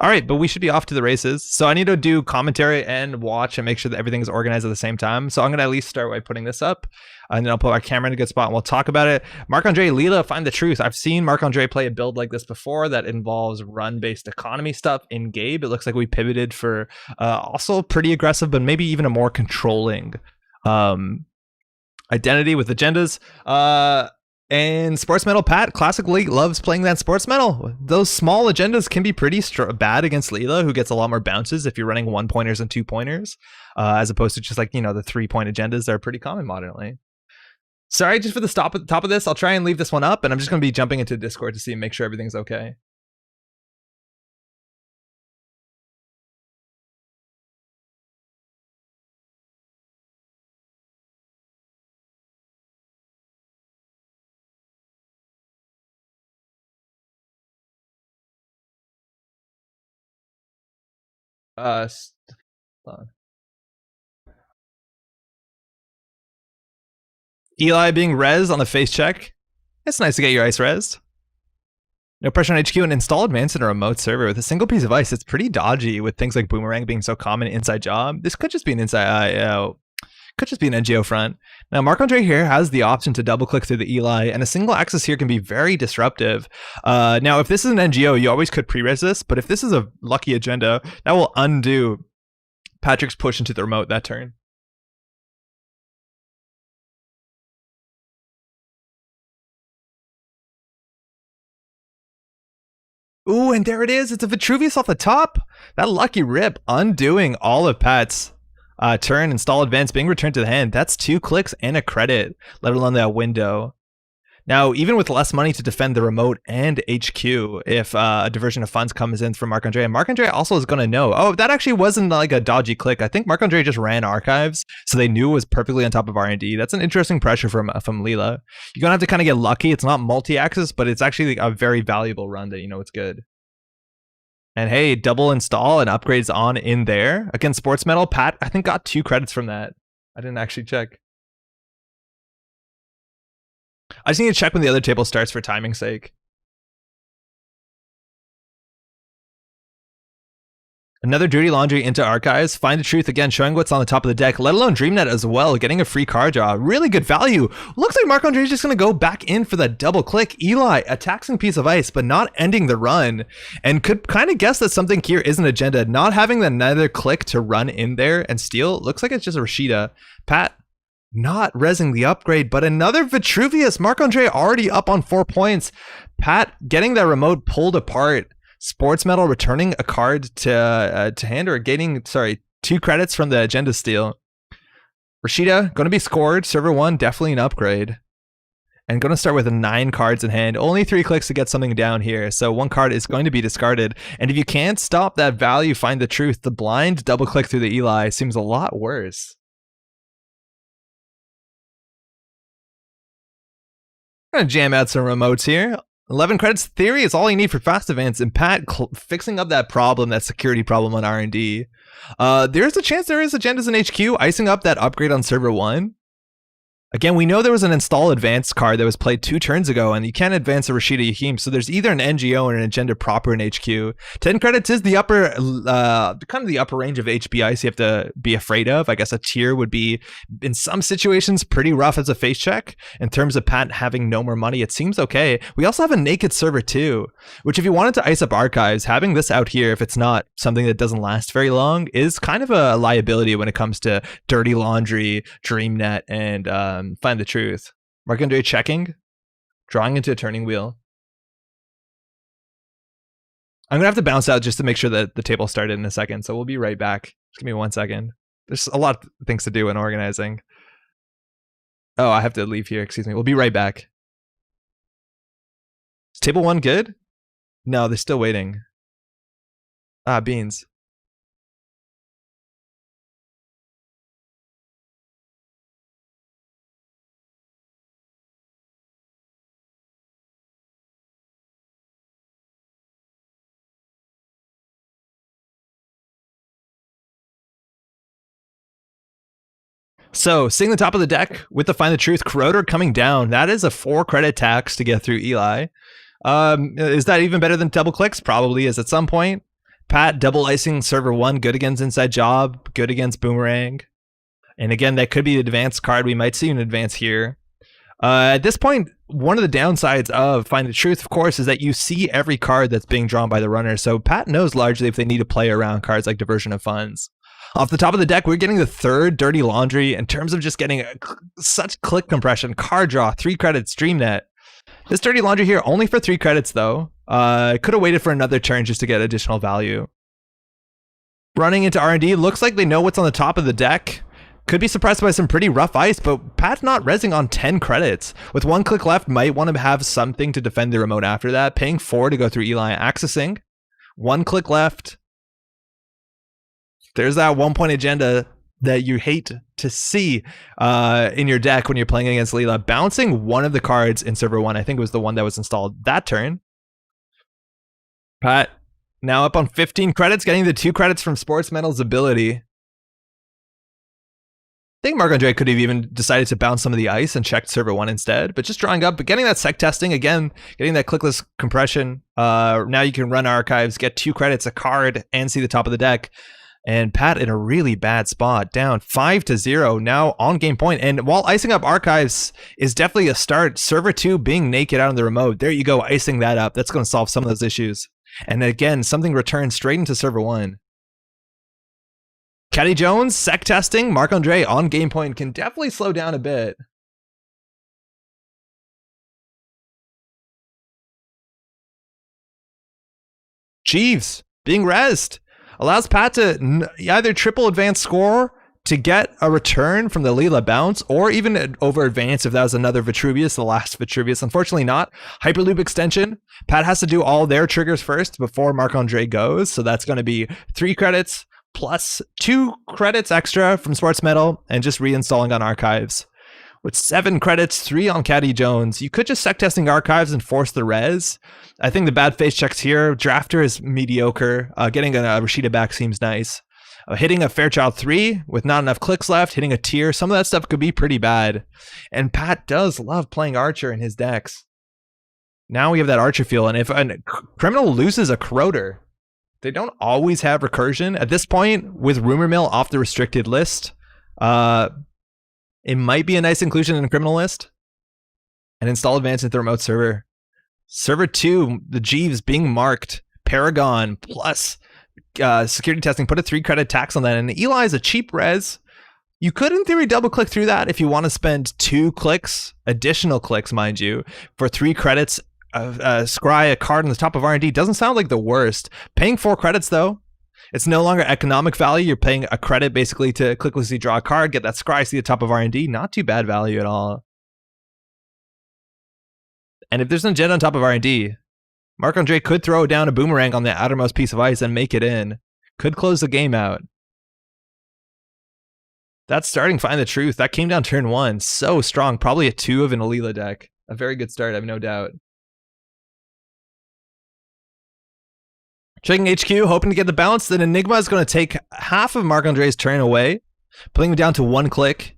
All right, but we should be off to the races. So I need to do commentary and watch and make sure that everything is organized at the same time. So I'm going to at least start by putting this up. And then I'll put our camera in a good spot and we'll talk about it. Marc-Andre, Leela, find the truth. I've seen Marc-Andre play a build like this before that involves run-based economy stuff in Gabe. It looks like we pivoted for also pretty aggressive, but maybe even a more controlling identity with agendas. And Sportsmetal Pat, Classic League, loves playing that Sportsmetal. Those small agendas can be pretty bad against Leela, who gets a lot more bounces if you're running 1-pointers and 2-pointers, as opposed to just like, the 3-point agendas that are pretty common modernly. Sorry, just for the top of this, I'll try and leave this one up, and I'm just going to be jumping into Discord to see and make sure everything's okay. Hold on. Eli being res on the face check. It's nice to get your ice resed. No pressure on HQ and install advanced in a remote server with a single piece of ice. It's pretty dodgy with things like Boomerang being so common inside job. This could just be an inside Could just be an NGO front. Now, Marc-Andre here has the option to double click through the Eli, and a single axis here can be very disruptive. Now, if this is an NGO, you always could pre-res this, but if this is a lucky agenda, that will undo Patrick's push into the remote that turn. Ooh, and there it is. It's a Vitruvius off the top. That lucky rip undoing all of Pat's turn, install advance being returned to the hand. That's 2 clicks and a credit, let alone that window. Now, even with less money to defend the remote and HQ, if a diversion of funds comes in from Marc-Andre, and Marc-Andre also is going to know, oh, that actually wasn't like a dodgy click. I think Marc-Andre just ran archives, so they knew it was perfectly on top of R&D. That's an interesting pressure from Leela. You're going to have to kind of get lucky. It's not multi-axis, but it's actually a very valuable run that you know it's good. And hey, double install and upgrades on in there. Again, Sportsmetal, Pat, I think got 2 credits from that. I didn't actually check. I just need to check when the other table starts for timing's sake. Another dirty laundry into archives. Find the truth again, showing what's on the top of the deck, let alone GameNET as well, getting a free card draw. Really good value. Looks like Marc-Andre is just going to go back in for that double click. Eli, a taxing piece of ice, but not ending the run. And could kind of guess that something here is an agenda. Not having another click to run in there and steal. Looks like it's just a Rashida. Pat, not resing the upgrade, but another Vitruvius. Marc-Andre already up on 4 points. Pat getting that remote pulled apart. Sportsmetal returning a card to hand, or getting 2 credits from the agenda steal. Rashida going to be scored. Server 1 definitely an upgrade, and going to start with 9 cards in hand. Only 3 clicks to get something down here, so 1 card is going to be discarded. And if you can't stop that value, find the truth. The blind double click through the Eli seems a lot worse. Gonna jam out some remotes here. 11 credits theory is all you need for fast advance, and Pat fixing up that problem, that security problem on R&D. There's a chance there is agendas in HQ, icing up that upgrade on server 1. Again, we know there was an install advance card that was played 2 turns ago, and you can't advance a Rashida Yahim, so there's either an NGO or an agenda proper in HQ. 10 credits is the upper, kind of the upper range of HBIs you have to be afraid of. I guess a tier would be, in some situations, pretty rough as a face check. In terms of Pat having no more money, it seems okay. We also have a naked server too, which if you wanted to ice up archives, having this out here, if it's not something that doesn't last very long, is kind of a liability when it comes to dirty laundry, GameNET, and find the truth. Marc-Andre checking, drawing into a turning wheel. I'm gonna have to bounce out just to make sure that the table started in a second, so we'll be right back. Just give me 1 second. There's a lot of things to do in organizing. Oh, I have to leave here, excuse me. We'll be right back. Is table 1 good? No, they're still waiting. Ah, beans. So, seeing the top of the deck with the Find the Truth, Corroder coming down. That is a 4 credit tax to get through Eli. Is that even better than double clicks? Probably is at some point. Pat double icing server 1, good against Inside Job, good against Boomerang. And again, that could be the advanced card. We might see an advance here. At this point, one of the downsides of Find the Truth, of course, is that you see every card that's being drawn by the runner. So Pat knows largely if they need to play around cards like Diversion of Funds. Off the top of the deck, we're getting the 3rd Dirty Laundry in terms of just getting such click compression. Card draw, 3 credits, GameNET. This Dirty Laundry here, only for 3 credits though. Could have waited for another turn just to get additional value. Running into R&D, looks like they know what's on the top of the deck. Could be surprised by some pretty rough ice, but Pat's not resing on 10 credits. With 1 click left, might want to have something to defend the remote after that. Paying 4 to go through Eli, accessing. 1 click left. There's that 1-point agenda that you hate to see in your deck when you're playing against Leela. Bouncing one of the cards in server 1, I think it was the one that was installed that turn. Pat now up on 15 credits, getting the 2 credits from Sportsmetal's ability. I think Marc-Andre could have even decided to bounce some of the ice and checked server 1 instead, but just drawing up, but getting that sec testing again, getting that clickless compression. Now you can run archives, get 2 credits, a card, and see the top of the deck. And Pat in a really bad spot, down 5-0 now on game point. And while icing up archives is definitely a start, server 2 being naked out on the remote, there you go, icing that up. That's going to solve some of those issues. And again, something returns straight into server 1. Caddy Jones, sec testing, Marc-Andre on game point can definitely slow down a bit. Jeeves being rezzed. Allows Pat to either triple advance score to get a return from the Leela bounce, or even over advance if that was another Vitruvius, the last Vitruvius. Unfortunately not. Hyperloop extension. Pat has to do all their triggers first before Marc-Andre goes, so that's going to be 3 credits plus 2 credits extra from Sportsmetal and just reinstalling on archives. With 7 credits, 3 on Caddy Jones. You could just sec testing archives and force the res. I think the bad face checks here. Drafter is mediocre. Getting a Rashida back seems nice. Hitting a Fairchild 3 with not enough clicks left. Hitting a tier. Some of that stuff could be pretty bad. And Pat does love playing Archer in his decks. Now we have that Archer feel. And if a criminal loses a Corroder, they don't always have recursion. At this point, with Rumor Mill off the restricted list, it might be a nice inclusion in the criminal list. And install advance into the remote server. Server 2, the Jeeves being marked. Paragon plus security testing. Put a 3 credit tax on that. And Eli is a cheap res. You could, in theory, double click through that if you want to spend 2 clicks, additional clicks, mind you, for 3 credits. Scry a card on the top of R&D doesn't sound like the worst. Paying 4 credits, though. It's no longer economic value. You're paying a credit basically to clicklessly draw a card, get that scry, see the top of R&D. Not too bad value at all. And if there's an agenda on top of R&D, Marc-Andre could throw down a boomerang on the outermost piece of ice and make it in. Could close the game out. That's starting Find the Truth. That came down turn 1. So strong. Probably a 2 of an Leela deck. A very good start, I have no doubt. Checking HQ, hoping to get the bounce. Then Enigma is going to take half of Marc-Andre's turn away, putting him down to 1 click.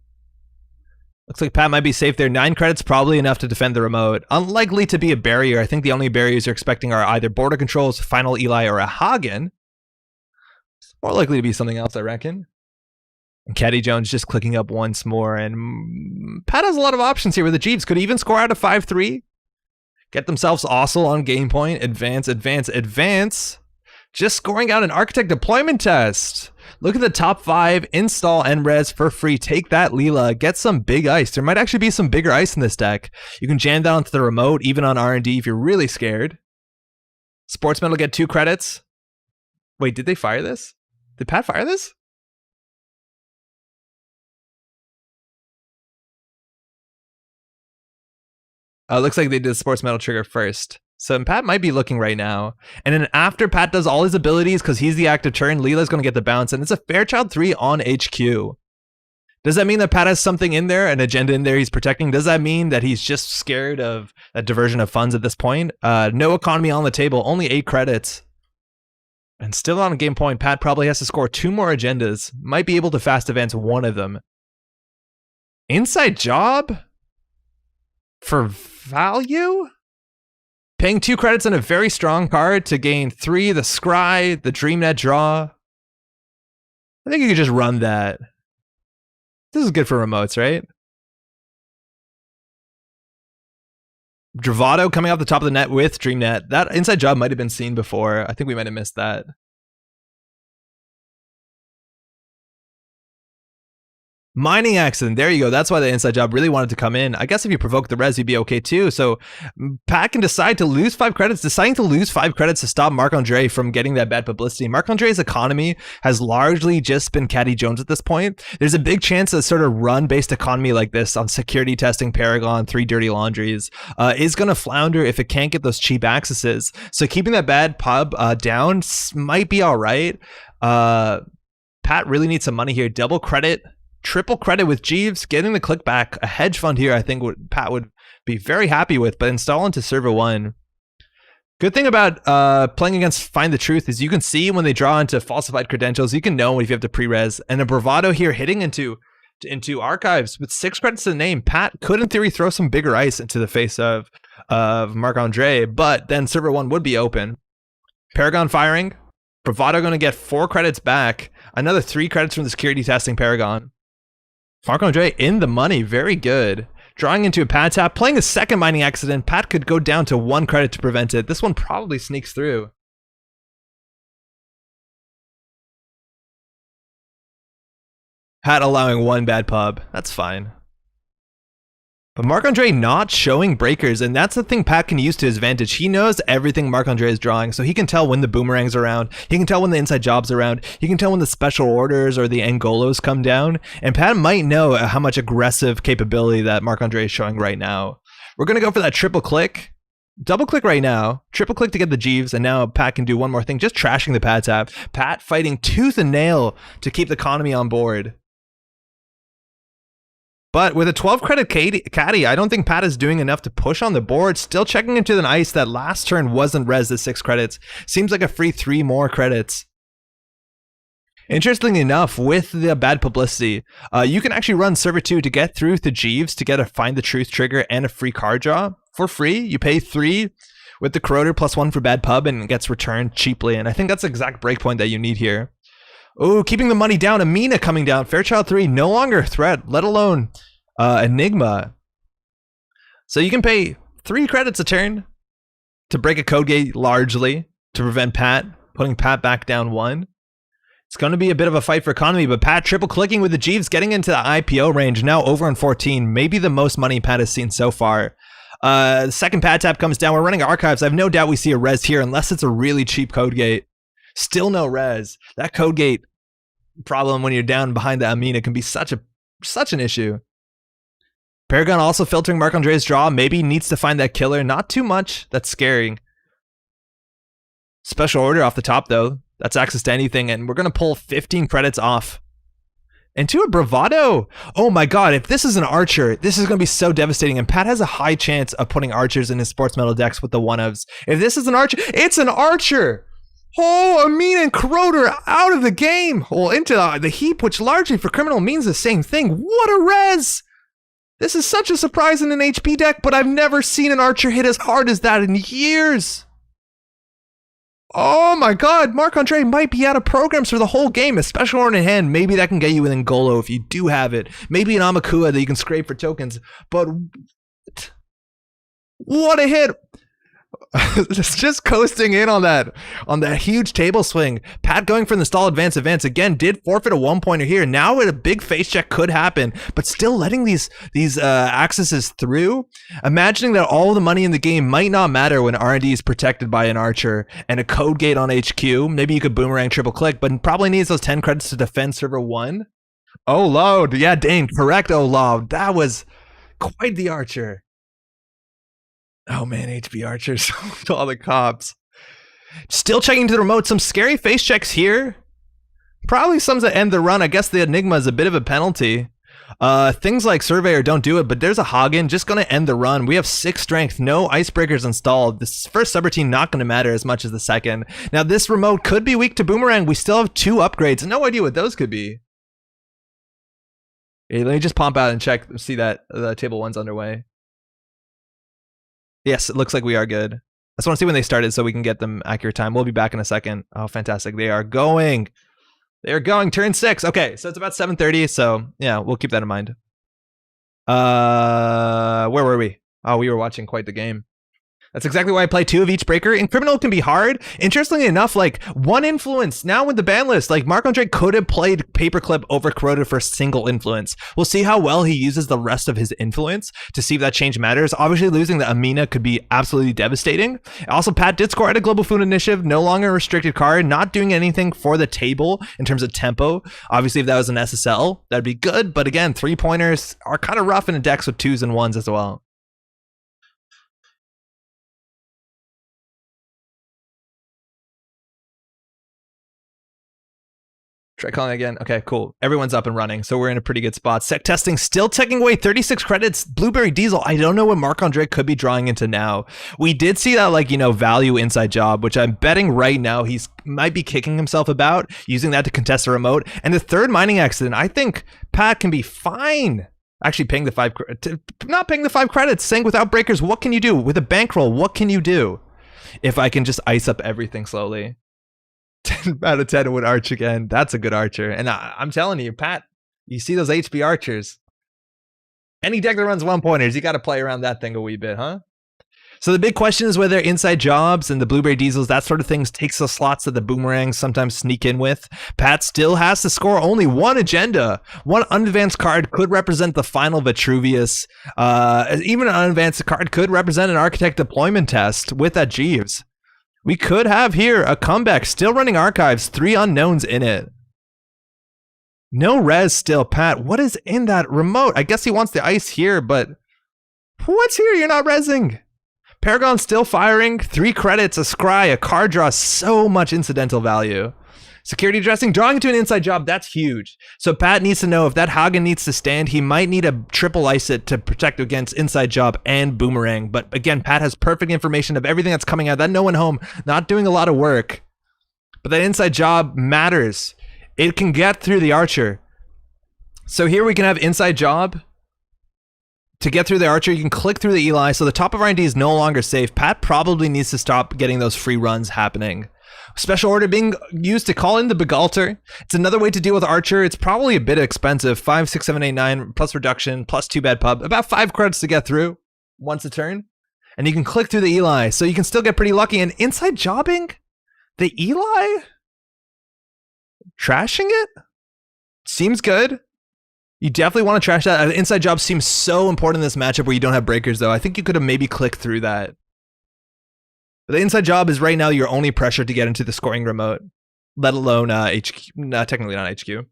Looks like Pat might be safe there. 9 credits, probably enough to defend the remote. Unlikely to be a barrier. I think the only barriers you're expecting are either border controls, Final Eli, or a Hagen. It's more likely to be something else, I reckon. And Caddy Jones just clicking up once more. And Pat has a lot of options here with the Jeeves. Could even score out a 5-3. Get themselves Ossel on game point. Advance, advance, advance. Just scoring out an Architect deployment test. Look at the top 5, install and res for free. Take that, Leela. Get some big ice. There might actually be some bigger ice in this deck. You can jam that onto the remote, even on R&D if you're really scared. Sportsmetal get 2 credits. Wait, did they fire this? Did Pat fire this? Looks like they did Sportsmetal trigger first. So Pat might be looking right now. And then after Pat does all his abilities, because he's the active turn, Leela's going to get the bounce. And it's a Fairchild 3 on HQ. Does that mean that Pat has something in there, an agenda in there he's protecting? Does that mean that he's just scared of a diversion of funds at this point? No economy on the table, only 8 credits. And still on a game point, Pat probably has to score 2 more agendas. Might be able to fast advance 1 of them. Inside job? For value? Paying 2 credits on a very strong card to gain 3, the scry, the GameNET draw. I think you could just run that. This is good for remotes, right? Dravado coming off the top of the net with GameNET. That inside job might have been seen before. I think we might have missed that. Mining accident. There you go. That's why the inside job really wanted to come in. I guess if you provoke the res, you'd be okay too. So Pat can decide to lose 5 credits, deciding to lose 5 credits to stop Marc-Andre from getting that bad publicity. Marc-Andre's economy has largely just been Caddy Jones at this point. There's a big chance a sort of run-based economy like this on security testing, Paragon, 3 dirty laundries is going to flounder if it can't get those cheap accesses. So keeping that bad pub down might be all right. Pat really needs some money here. Double credit. Triple credit with Jeeves, getting the click back. A hedge fund here, I think Pat would be very happy with, but install into server 1. Good thing about playing against Find the Truth is you can see when they draw into falsified credentials. You can know if you have to pre-res. And a Bravado here hitting into archives with 6 credits to the name. Pat could, in theory, throw some bigger ice into the face of Marc-Andre, but then server 1 would be open. Paragon firing. Bravado going to get 4 credits back. Another 3 credits from the security testing Paragon. Marc-Andre in the money. Very good. Drawing into a pad tap. Playing a second mining accident. Pat could go down to 1 credit to prevent it. This one probably sneaks through. Pat allowing 1 bad pub. That's fine. But Marc-Andre not showing breakers, and that's the thing Pat can use to his advantage. He knows everything Marc-Andre is drawing, so he can tell when the boomerang's around, he can tell when the inside job's around, he can tell when the special orders or the Angolos come down, and Pat might know how much aggressive capability that Marc-Andre is showing right now. We're going to go for that triple click. Double click right now, triple click to get the Jeeves, and now Pat can do one more thing, just trashing the pad tap. Pat fighting tooth and nail to keep the economy on board. But with a 12 credit caddy, I don't think Pat is doing enough to push on the board. Still checking into the ice. That last turn wasn't res the 6 credits. Seems like a free 3 more credits. Interestingly enough, with the bad publicity, you can actually run server 2 to get through to Jeeves to get a Find the Truth trigger and a free card draw for free. You pay 3 with the Corroder plus 1 for bad pub, and it gets returned cheaply. And I think that's the exact breakpoint that you need here. Oh, keeping the money down. Amina coming down. Fairchild 3, no longer a threat, let alone Enigma. So you can pay 3 credits a turn to break a code gate largely to prevent Pat, putting Pat back down 1. It's going to be a bit of a fight for economy, but Pat triple clicking with the Jeeves, getting into the IPO range, now over on 14. Maybe the most money Pat has seen so far. The second pad tap comes down. We're running archives. I have no doubt we see a res here, unless it's a really cheap code gate. Still no res. That code gate problem when you're down behind the Amina can be such an issue. Paragon also filtering Marc-Andre's draw. Maybe needs to find that killer. Not too much. That's scaring. Special order off the top though. That's access to anything, and we're gonna pull 15 credits off. Into a Bravado. Oh my god, if this is an archer, this is gonna be so devastating, and Pat has a high chance of putting archers in his Sportsmetal decks with the one-ofs. If this is an archer, it's an archer! Oh, Amin and Corroder out of the game. Well, into the heap, which largely for criminal means the same thing. What a res! This is such a surprise in an HP deck, but I've never seen an archer hit as hard as that in years. Oh my god, Marc-Andre might be out of programs for the whole game. A special order in hand, maybe that can get you an Angolo if you do have it. Maybe an Amakua that you can scrape for tokens. But what a hit! Just coasting in on that huge table swing. Pat going for the stall advance again, did forfeit a 1-pointer here. Now a big face check could happen, but still letting these accesses through, imagining that all the money in the game might not matter when R&D is protected by an archer and a code gate on HQ. Maybe you could boomerang triple click, but probably needs those 10 credits to defend server 1. Oh load, yeah, Dane, correct. Oh load, that was quite the archer. Oh man, HP archers to all the cops. Still checking to the remote. Some scary face checks here. Probably some that end the run. I guess the Enigma is a bit of a penalty. Things like Surveyor don't do it, but there's a Hagen just going to end the run. We have 6 strength, no icebreakers installed. This first subroutine not going to matter as much as the second. Now this remote could be weak to Boomerang. We still have 2 upgrades. No idea what those could be. Hey, let me just pump out and check, see that the table 1's underway. Yes, it looks like we are good. I just want to see when they started so we can get them accurate time. We'll be back in a second. Oh, fantastic. They are going. They are going. Turn 6. Okay, so it's about 7:30. So, yeah, we'll keep that in mind. Where were we? Oh, we were watching quite the game. That's exactly why I play 2 of each breaker. In Criminal, it can be hard. Interestingly enough, like 1 influence now with the ban list, like Marc-Andre could have played Paperclip over Corroded for a single influence. We'll see how well he uses the rest of his influence to see if that change matters. Obviously, losing the Amina could be absolutely devastating. Also, Pat did score at a Global Food Initiative, no longer a restricted card, not doing anything for the table in terms of tempo. Obviously, if that was an SSL, that'd be good. But again, 3-pointers are kind of rough in a decks with 2s and 1s as well. Try calling again. Okay, cool. Everyone's up and running, so we're in a pretty good spot. Sec testing, still taking away 36 credits. Blueberry Diesel, I don't know what Marc-Andre could be drawing into now. We did see that, like, you know, value inside job, which I'm betting right now he's might be kicking himself about, using that to contest a remote. And the 3rd mining accident, I think Pat can be fine. Actually paying the 5, not paying the 5 credits, saying without breakers, what can you do? With a bankroll, what can you do? If I can just ice up everything slowly. 10 out of 10 would arch again. That's a good archer. And I'm telling you, Pat, you see those HB archers. Any deck that runs 1-pointers, you got to play around that thing a wee bit, huh? So the big question is whether inside jobs and the blueberry diesels, that sort of things, takes the slots that the boomerangs sometimes sneak in with. Pat still has to score only one agenda. One unadvanced card could represent the final Vitruvius. Even an unadvanced card could represent an architect deployment test with that Jeeves. We could have here a comeback, still running archives, 3 unknowns in it. No res still, Pat. What is in that remote? I guess he wants the ice here, but what's here? You're not resing. Paragon still firing, 3 credits, a scry, a card draw, so much incidental value. Security dressing, drawing into an inside job, that's huge. So Pat needs to know if that Hagen needs to stand, he might need a triple ice it to protect against inside job and boomerang. But again, Pat has perfect information of everything that's coming out. That no one home, not doing a lot of work. But that inside job matters. It can get through the archer. So here we can have inside job. To get through the archer, you can click through the Eli, so the top of R&D is no longer safe. Pat probably needs to stop getting those free runs happening. Special order being used to call in the Begalter. It's another way to deal with archer. It's probably a bit expensive. 5, 6, 7, 8, 9, plus reduction, plus 2 bad pub. About 5 credits to get through once a turn. And you can click through the Eli, so you can still get pretty lucky. And inside jobbing, the Eli? Trashing it? Seems good. You definitely want to trash that. Inside job seems so important in this matchup where you don't have breakers, though. I think you could have maybe clicked through that. But the inside job is right now your only pressure to get into the scoring remote, let alone HQ. No, technically not HQ.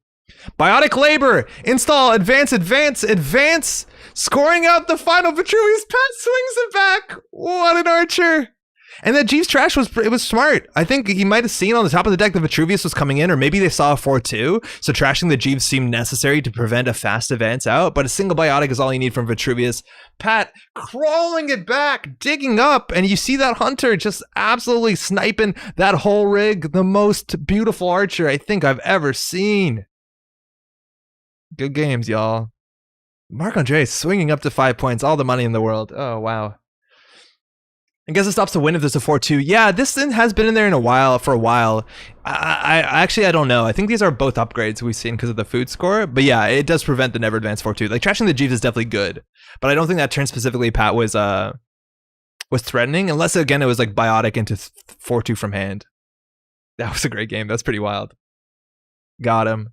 Biotic labor. Install. Advance. Advance. Advance. Scoring out the final Vitruvius. Pat swings it back. What an archer. And that Jeeves trash was smart. I think he might have seen on the top of the deck that Vitruvius was coming in, or maybe they saw a 4-2, so trashing the Jeeves seemed necessary to prevent a fast advance out, but a single biotic is all you need from Vitruvius. Pat crawling it back, digging up, and you see that Hunter just absolutely sniping that whole rig. The most beautiful archer I think I've ever seen. Good games, y'all. Marc-Andre swinging up to 5 points, all the money in the world. Oh, wow. I guess it stops the win if there's a 4-2. Yeah, this thing has been in there for a while. I actually, I don't know. I think these are both upgrades we've seen because of the food score. But yeah, it does prevent the never advance 4-2. Like, trashing the Jeeves is definitely good. But I don't think that turn specifically Pat was threatening. Unless, again, it was like biotic into 4-2 from hand. That was a great game. That's pretty wild. Got him.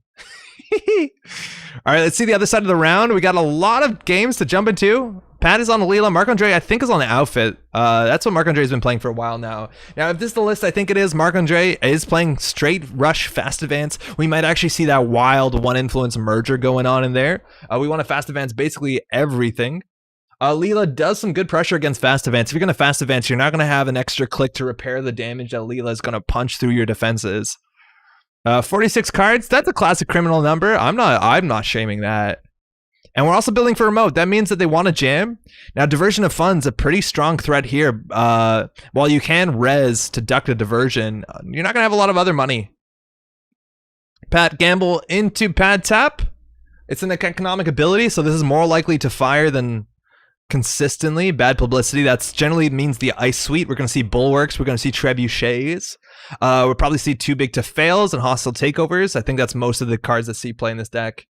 All right, let's see the other side of the round. We got a lot of games to jump into. Pat is on the Leela. Marc-Andre, I think, is on the outfit. That's what Marc-Andre has been playing for a while now. Now, if this is the list, I think it is. Marc-Andre is playing straight rush fast advance. We might actually see that wild one influence merger going on in there. We want to fast advance basically everything. Leela does some good pressure against fast advance. If you're going to fast advance, you're not going to have an extra click to repair the damage that Leela is going to punch through your defenses. 46 cards, that's a classic criminal number. I'm not shaming that. And we're also building for remote. That means that they want to jam. Now, diversion of funds, a pretty strong threat here. While you can res to duck a diversion, you're not going to have a lot of other money. Pat gamble into pad tap. It's an economic ability, so this is more likely to fire than consistently. Bad publicity, that's generally means the ice suite. We're going to see bulwarks. We're going to see trebuchets. We'll probably see too big to fails and hostile takeovers. I think that's most of the cards that see play in this deck.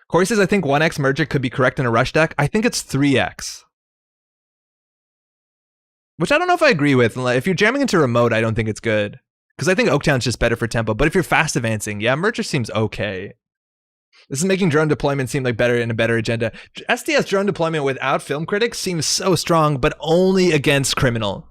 Corey says, I think 1x merger could be correct in a rush deck. I think it's 3x. Which I don't know if I agree with. If you're jamming into remote, I don't think it's good. Because I think Oaktown's just better for tempo. But if you're fast advancing, yeah, merger seems okay. This is making drone deployment seem like better in a better agenda. SDS drone deployment without film critics seems so strong, but only against criminal.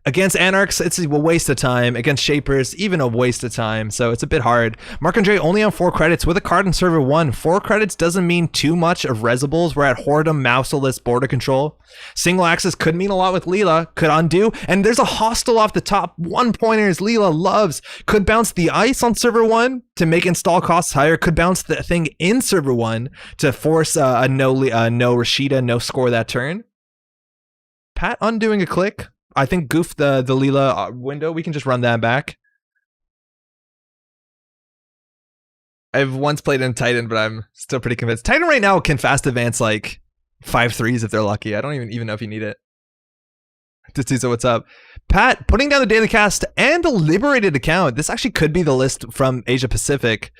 Against Anarchs, it's a waste of time. Against Shapers, even a waste of time. So it's a bit hard. Marc-Andre only on 4 credits with a card in server 1. 4 credits doesn't mean too much of resibles. We're at Whoredom, Mouseless, Border Control. Single access could mean a lot with Leela. Could undo. And there's a hostile off the top. 1-pointers Leela loves. Could bounce the ice on server 1 to make install costs higher. Could bounce the thing in server 1 to force a no Rashida, no score that turn. Pat undoing a click. I think goof the Leela window. We can just run that back. I've once played in Titan, but I'm still pretty convinced. Titan right now can fast advance like 5-3s if they're lucky. I don't even know if you need it. So what's up? Pat putting down the daily cast and a liberated account. This actually could be the list from Asia Pacific,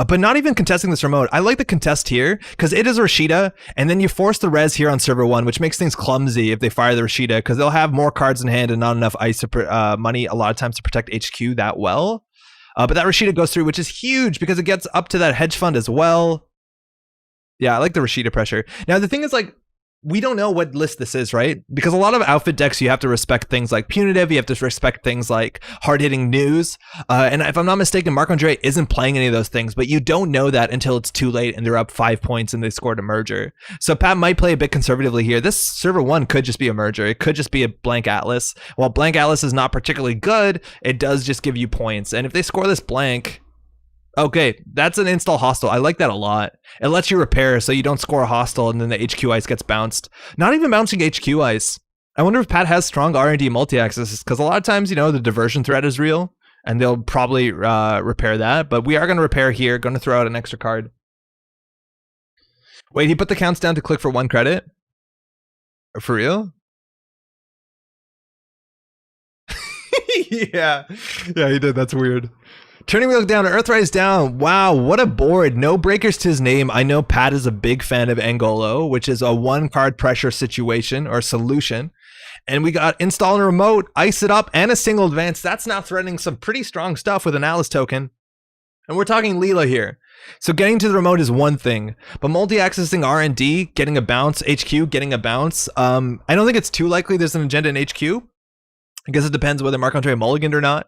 but not even contesting this remote. I like the contest here because it is Rashida, and then you force the res here on server 1, which makes things clumsy if they fire the Rashida because they'll have more cards in hand and not enough ice money a lot of times to protect HQ that well. But that Rashida goes through, which is huge because it gets up to that hedge fund as well. Yeah, I like the Rashida pressure. Now, the thing is, like, we don't know what list this is, right? Because a lot of outfit decks, you have to respect things like punitive, you have to respect things like hard-hitting news. And if I'm not mistaken, Marc-Andre isn't playing any of those things, but you don't know that until it's too late and they're up 5 points and they scored a merger. So Pat might play a bit conservatively here. This server 1 could just be a merger. It could just be a blank Atlas. While blank Atlas is not particularly good, it does just give you points. And if they score this blank... Okay, that's an install hostile. I like that a lot. It lets you repair so you don't score a hostile and then the HQ ice gets bounced. Not even bouncing HQ ice. I wonder if Pat has strong R&D multi-axis because a lot of times, you know, the diversion threat is real and they'll probably repair that. But we are going to repair here. Going to throw out an extra card. Wait, he put the counts down to click for 1 credit? For real? Yeah, he did. That's weird. Turning wheel down, Earthrise down. Wow, what a board. No breakers to his name. I know Pat is a big fan of Angolo, which is a 1-card pressure situation or solution. And we got install and remote, ice it up, and a single advance. That's now threatening some pretty strong stuff with an Alice token. And we're talking Leela here. So getting to the remote is one thing, but multi-accessing R&D, getting a bounce, HQ, getting a bounce. I don't think it's too likely there's an agenda in HQ. I guess it depends whether Marc-Andre mulliganed or not.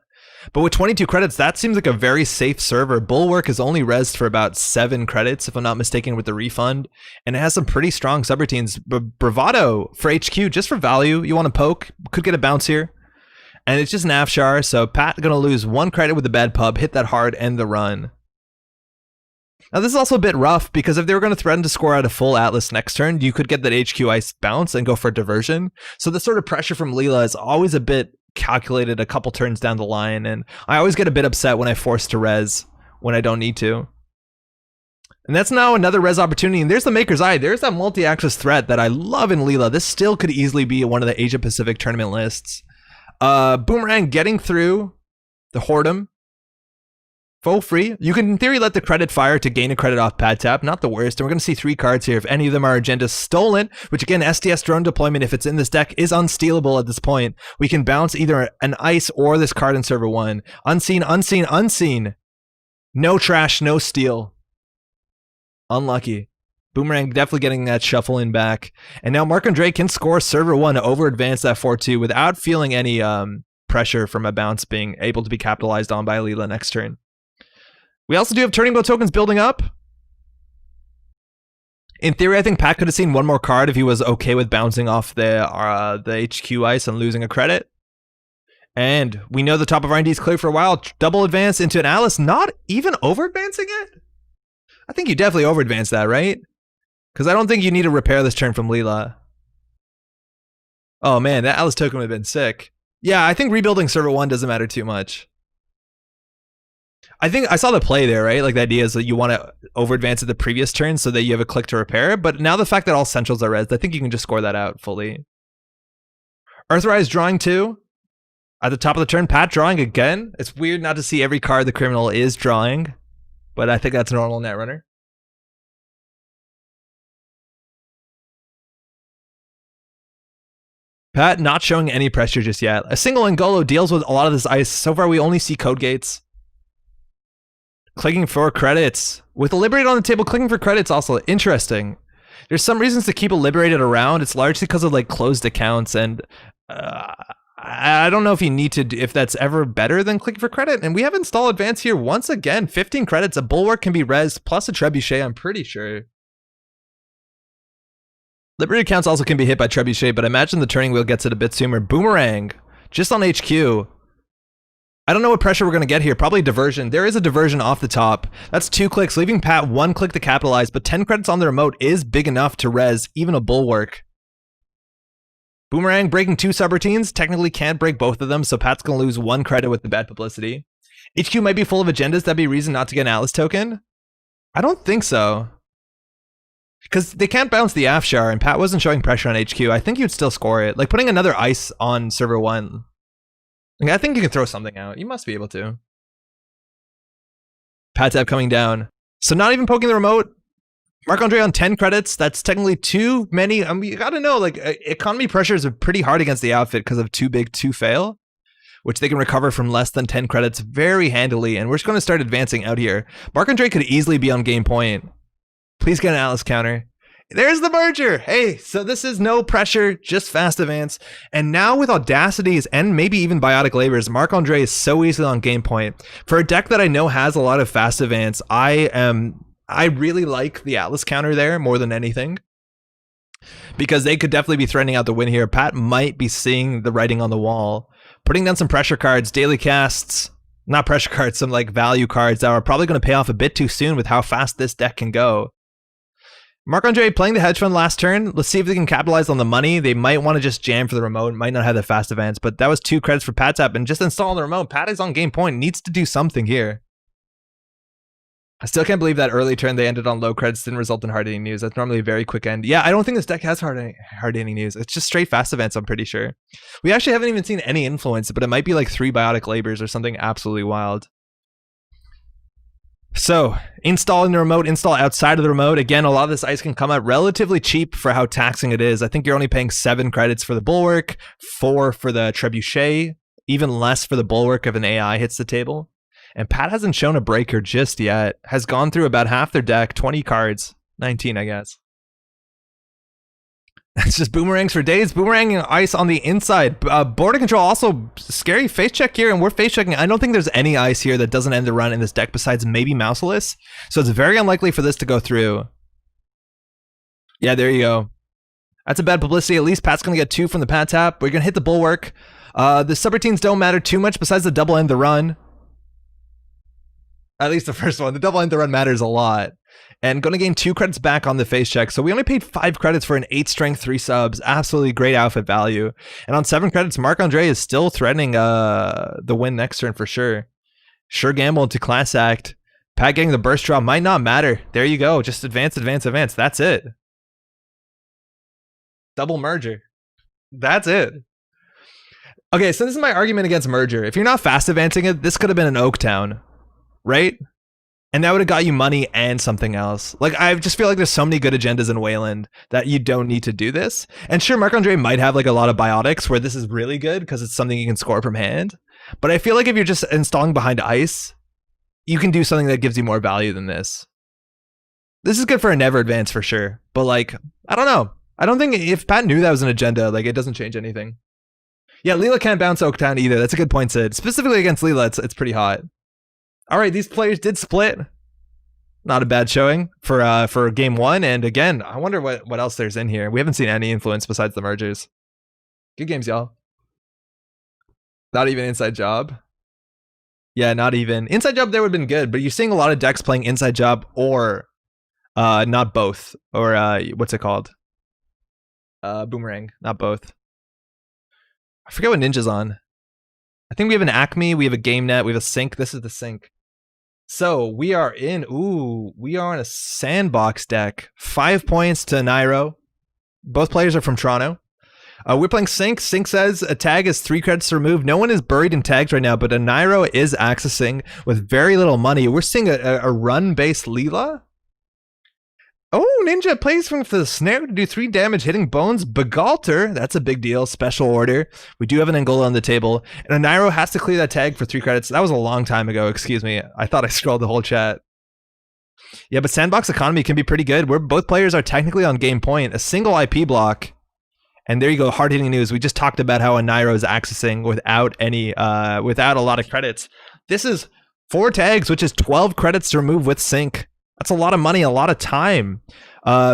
But with 22 credits, that seems like a very safe server. Bulwark is only rezzed for about 7 credits, if I'm not mistaken, with the refund. And it has some pretty strong subroutines. Bravado for HQ, just for value. You want to poke, could get a bounce here. And it's just an Afshar, so Pat going to lose 1 credit with the bad pub, hit that hard, end the run. Now this is also a bit rough, because if they were going to threaten to score out a full Atlas next turn, you could get that HQ ice bounce and go for a diversion. So the sort of pressure from Leela is always a bit calculated a couple turns down the line, and I always get a bit upset when I force to res when I don't need to. And that's now another res opportunity, and there's the Maker's Eye. There's that multi-access threat that I love in Leela. This still could easily be one of the Asia Pacific tournament lists. Boomerang getting through the Whoredom. Faux free. You can in theory let the credit fire to gain a credit off pad tap. Not the worst. And we're going to see 3 cards here. If any of them are agendas stolen, which again, SDS drone deployment, if it's in this deck, is unstealable at this point. We can bounce either an ice or this card in server 1. Unseen, unseen, unseen. No trash, no steal. Unlucky. Boomerang definitely getting that shuffle in back. And now Marc-Andre can score server 1 to over advance that 4-2 without feeling any pressure from a bounce being able to be capitalized on by Leela next turn. We also do have turning bow tokens building up. In theory, I think Pat could have seen 1 more card if he was okay with bouncing off the HQ ice and losing a credit. And we know the top of R&D is clear for a while. Double advance into an Alice, not even over advancing it? I think you definitely over advance that, right? Because I don't think you need to repair this turn from Leela. Oh man, that Alice token would have been sick. Yeah, I think rebuilding server 1 doesn't matter too much. I think I saw the play there, right? Like the idea is that you want to over advance at the previous turn so that you have a click to repair. But now the fact that all centrals are rezzed, I think you can just score that out fully. Earthrise drawing 2. At the top of the turn, Pat drawing again. It's weird not to see every card the criminal is drawing, but I think that's normal Netrunner. Pat not showing any pressure just yet. A single Angolo deals with a lot of this ice. So far, we only see code gates. Clicking for credits. With a Liberated on the table, clicking for credits also interesting. There's some reasons to keep a Liberated around. It's largely because of like closed accounts, and I don't know if you need to, if that's ever better than clicking for credit. And we have install advance here once again. 15 credits. A Bulwark can be rezzed plus a Trebuchet, I'm pretty sure. Liberated counts also can be hit by Trebuchet, but I imagine the turning wheel gets it a bit sooner. Boomerang, just on HQ. I don't know what pressure we're going to get here. Probably diversion. There is a diversion off the top. That's 2 clicks, leaving Pat 1 click to capitalize, but 10 credits on the remote is big enough to res even a Bulwark. Boomerang breaking 2 subroutines. Technically can't break both of them, so Pat's going to lose 1 credit with the bad publicity. HQ might be full of agendas. That'd be reason not to get an Atlas token. I don't think so. Because they can't bounce the Afshar, and Pat wasn't showing pressure on HQ. I think you'd still score it. Like putting another ice on server 1. Like, I think you can throw something out. You must be able to. Pat tap coming down. So not even poking the remote. Marc-Andre on 10 credits. That's technically too many. I mean, you gotta know, like, economy pressures are pretty hard against the outfit because of too big to fail, which they can recover from less than 10 credits very handily. And we're just going to start advancing out here. Marc-Andre could easily be on game point. Please get an Atlas counter. There's the merger. Hey, so this is no pressure, just fast advance. And now with Audacities and maybe even Biotic Labors, Marc-Andre is so easily on game point. For a deck that I know has a lot of fast advance, I really like the Atlas counter there more than anything, because they could definitely be threatening out the win here. Pat might be seeing the writing on the wall. Putting down some pressure cards, daily casts, not pressure cards, some like value cards that are probably going to pay off a bit too soon with how fast this deck can go. Marc-Andre playing the hedge fund last turn. Let's see if they can capitalize on the money. They might want to just jam for the remote, might not have the fast advance, but that was 2 credits for Pat tap and just installing the remote. Pat is on game point, needs to do something here. I still can't believe that early turn they ended on low credits didn't result in hard-hitting news. That's normally a very quick end. Yeah, I don't think this deck has hard-hitting news. It's just straight fast events, I'm pretty sure. We actually haven't even seen any influence, but it might be like 3 Biotic Labors or something absolutely wild. So, installing the remote, install outside of the remote. Again, a lot of this ice can come out relatively cheap for how taxing it is. I think you're only paying 7 credits for the Bulwark, 4 for the Trebuchet, even less for the Bulwark if an AI hits the table. And Pat hasn't shown a breaker just yet. Has gone through about half their deck, 20 cards, 19, I guess. It's just boomerangs for days. Boomeranging ice on the inside. Border control also scary face check here, and we're face checking. I don't think there's any ice here that doesn't end the run in this deck besides maybe Mouseless. So it's very unlikely for this to go through. Yeah, there you go. That's a bad publicity. At least Pat's going to get 2 from the Pat tap. We're going to hit the Bulwark. The subroutines don't matter too much besides the double end the run. At least the first one. The double end the run matters a lot. And going to gain 2 credits back on the face check. So we only paid 5 credits for an 8 strength, 3 subs. Absolutely great outfit value. And on 7 credits, Marc-Andre is still threatening the win next turn for sure. Sure gamble into class act. Pat getting the burst draw might not matter. There you go. Just advance, advance, advance. That's it. Double merger. That's it. Okay, so this is my argument against merger. If you're not fast advancing it, this could have been an Oaktown, right? And that would have got you money and something else. Like, I just feel like there's so many good agendas in Wayland that you don't need to do this. And sure, Marc-Andre might have like a lot of biotics where this is really good because it's something you can score from hand. But I feel like if you're just installing behind ice, you can do something that gives you more value than this. This is good for a never advance for sure. But like, I don't know. I don't think if Pat knew that was an agenda, like it doesn't change anything. Yeah, Leela can't bounce Oaktown either. That's a good point, Sid. Specifically against Leela, it's pretty hot. All right, these players did split. Not a bad showing for game 1. And again, I wonder what else there's in here. We haven't seen any influence besides the mergers. Good games, y'all. Not even inside job. Yeah, not even. Inside job there would have been good, but you're seeing a lot of decks playing inside job or not both. Or what's it called? Boomerang, not both. I forget what Ninja's on. I think we have an ACME, we have a GameNet, we have a sync. This is the sync. So we are in, we are in a sandbox deck. 5 points to Nairo. Both players are from Toronto. We're playing Sync. Sync says a tag is 3 credits to remove. No one is buried in tags right now, but a Nairo is accessing with very little money. We're seeing a run-based Leela. Oh, Ninja plays for the snare to do 3 damage, hitting Bones. Begalter, that's a big deal. Special order. We do have an Angola on the table. And a Nairo has to clear that tag for 3 credits. That was a long time ago, excuse me. I thought I scrolled the whole chat. Yeah, but Sandbox Economy can be pretty good. Where both players are technically on game point. A single IP block. And there you go, hard-hitting news. We just talked about how a Nairo is accessing without a lot of credits. This is 4 tags, which is 12 credits to remove with Sync. That's a lot of money, a lot of time.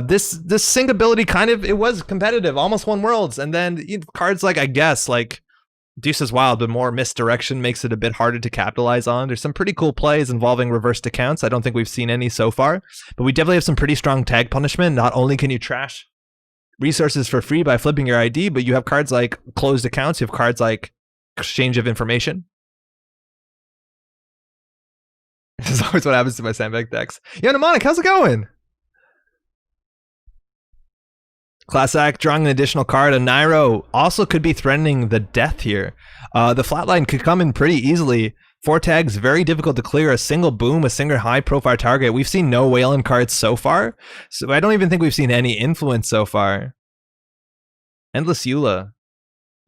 This sync ability it was competitive, almost won worlds, and then cards like, I guess, like Deuce is Wild, but more misdirection makes it a bit harder to capitalize on. There's some pretty cool plays involving reversed accounts. I don't think we've seen any so far, but we definitely have some pretty strong tag punishment. Not only can you trash resources for free by flipping your ID, but you have cards like closed accounts, you have cards like exchange of information. This is always what happens to my sandbag decks. Yo, Mnemonic, how's it going? Classic drawing an additional card. A Nairo also could be threatening the death here. The flatline could come in pretty easily. 4 tags, very difficult to clear. A single boom, a single high profile target. We've seen no Whalen cards so far, so I don't even think we've seen any influence so far. Endless Eula.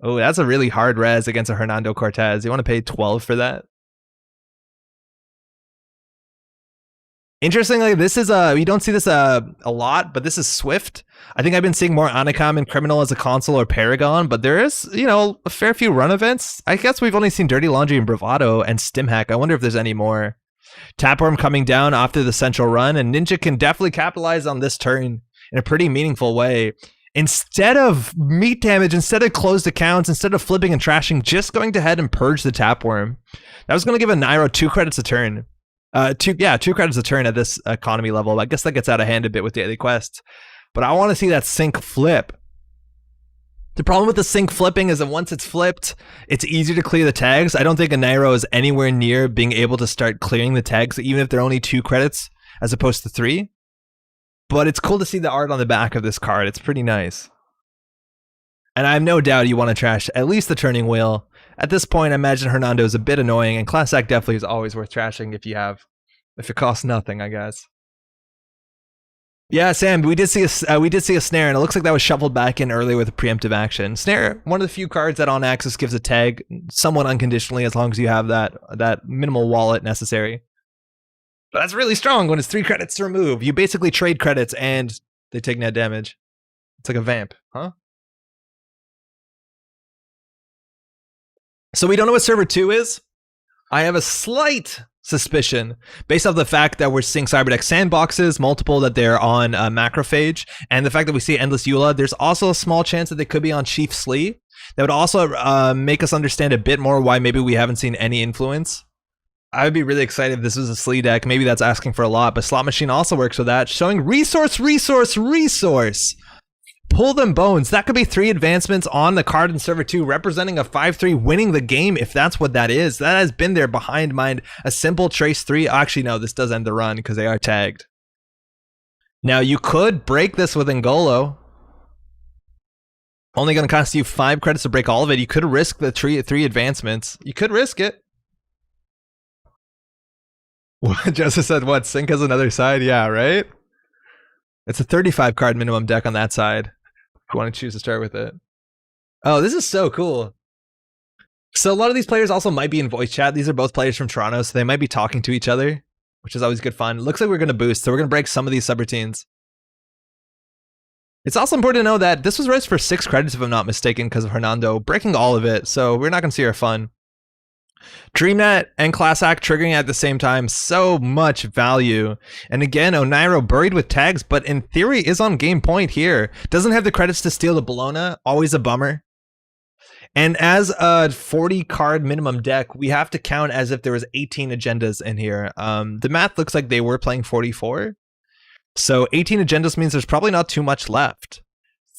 Oh, that's a really hard res against a Hernando Cortez. You want to pay 12 for that? Interestingly, this is we don't see this a lot, but this is Swift. I think I've been seeing more Anacom and Criminal as a console or Paragon, but there is, you know, a fair few run events. I guess we've only seen Dirty Laundry and Bravado and Stimhack. I wonder if there's any more. Tapeworm coming down after the central run, and Ninja can definitely capitalize on this turn in a pretty meaningful way. Instead of meat damage, instead of closed accounts, instead of flipping and trashing, just going to head and purge the Tapeworm. That was going to give a Nairo 2 credits a turn. 2 credits a turn at this economy level. I guess that gets out of hand a bit with daily quest, but I want to see that sync flip. The problem with the sync flipping is that once it's flipped, it's easier to clear the tags. I don't think a Nairo is anywhere near being able to start clearing the tags, even if they're only 2 credits as opposed to 3. But it's cool to see the art on the back of this card. It's pretty nice. And I have no doubt you want to trash at least the turning wheel. At this point, I imagine Hernando is a bit annoying, and Class Act definitely is always worth trashing if it costs nothing, I guess. Yeah, Sam, we did see a snare, and it looks like that was shuffled back in earlier with a preemptive action. Snare, one of the few cards that on Axis gives a tag somewhat unconditionally, as long as you have that minimal wallet necessary. But that's really strong when it's 3 credits to remove. You basically trade credits, and they take net damage. It's like a vamp, huh? So we don't know what server 2 is. I have a slight suspicion based off the fact that we're seeing Cyberdeck sandboxes, multiple that they're on Macrophage, and the fact that we see Endless Eula. There's also a small chance that they could be on Chief Slee. That would also make us understand a bit more why maybe we haven't seen any influence. I would be really excited if this was a Slee deck. Maybe that's asking for a lot, but Slot Machine also works with that, showing resource. Pull them bones. That could be 3 advancements on the card in server 2, representing a 5-3, winning the game, if that's what that is. That has been there behind mind. A simple trace 3. Actually, no, this does end the run because they are tagged. Now, you could break this with Ngolo. Only going to cost you 5 credits to break all of it. You could risk the 3 advancements. You could risk it. Joseph said, what? Sync has another side? Yeah, right? It's a 35 card minimum deck on that side. If you want to choose to start with it. Oh, this is so cool. So a lot of these players also might be in voice chat. These are both players from Toronto, so they might be talking to each other, which is always good fun. It looks like we're going to boost, so we're going to break some of these subroutines. It's also important to know that this was raised for 6 credits, if I'm not mistaken, because of Hernando breaking all of it, so we're not going to see our fun. DreamNet and Class Act triggering at the same time, so much value. And again, Onairo buried with tags, but in theory is on game point here. Doesn't have the credits to steal the Bologna, always a bummer. And as a 40 card minimum deck, we have to count as if there was 18 agendas in here. The math looks like they were playing 44. So 18 agendas means there's probably not too much left.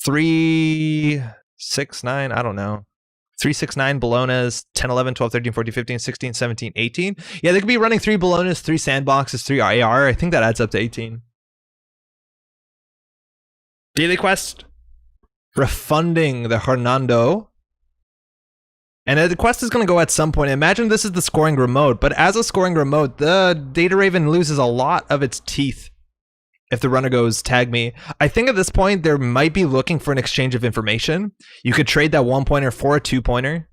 3, 6, 9, I don't know. 3, 6, 9 Bolognas, 10, 11, 12, 13, 14, 15, 16, 17, 18. Yeah, they could be running 3 Bolognas, 3 sandboxes, 3 AR. I think that adds up to 18. Daily quest. Refunding the Hernando. And the quest is going to go at some point. Imagine this is the scoring remote, but as a scoring remote, the Data Raven loses a lot of its teeth if the runner goes tag me. I think at this point, they might be looking for an exchange of information. You could trade that 1-pointer for a 2-pointer.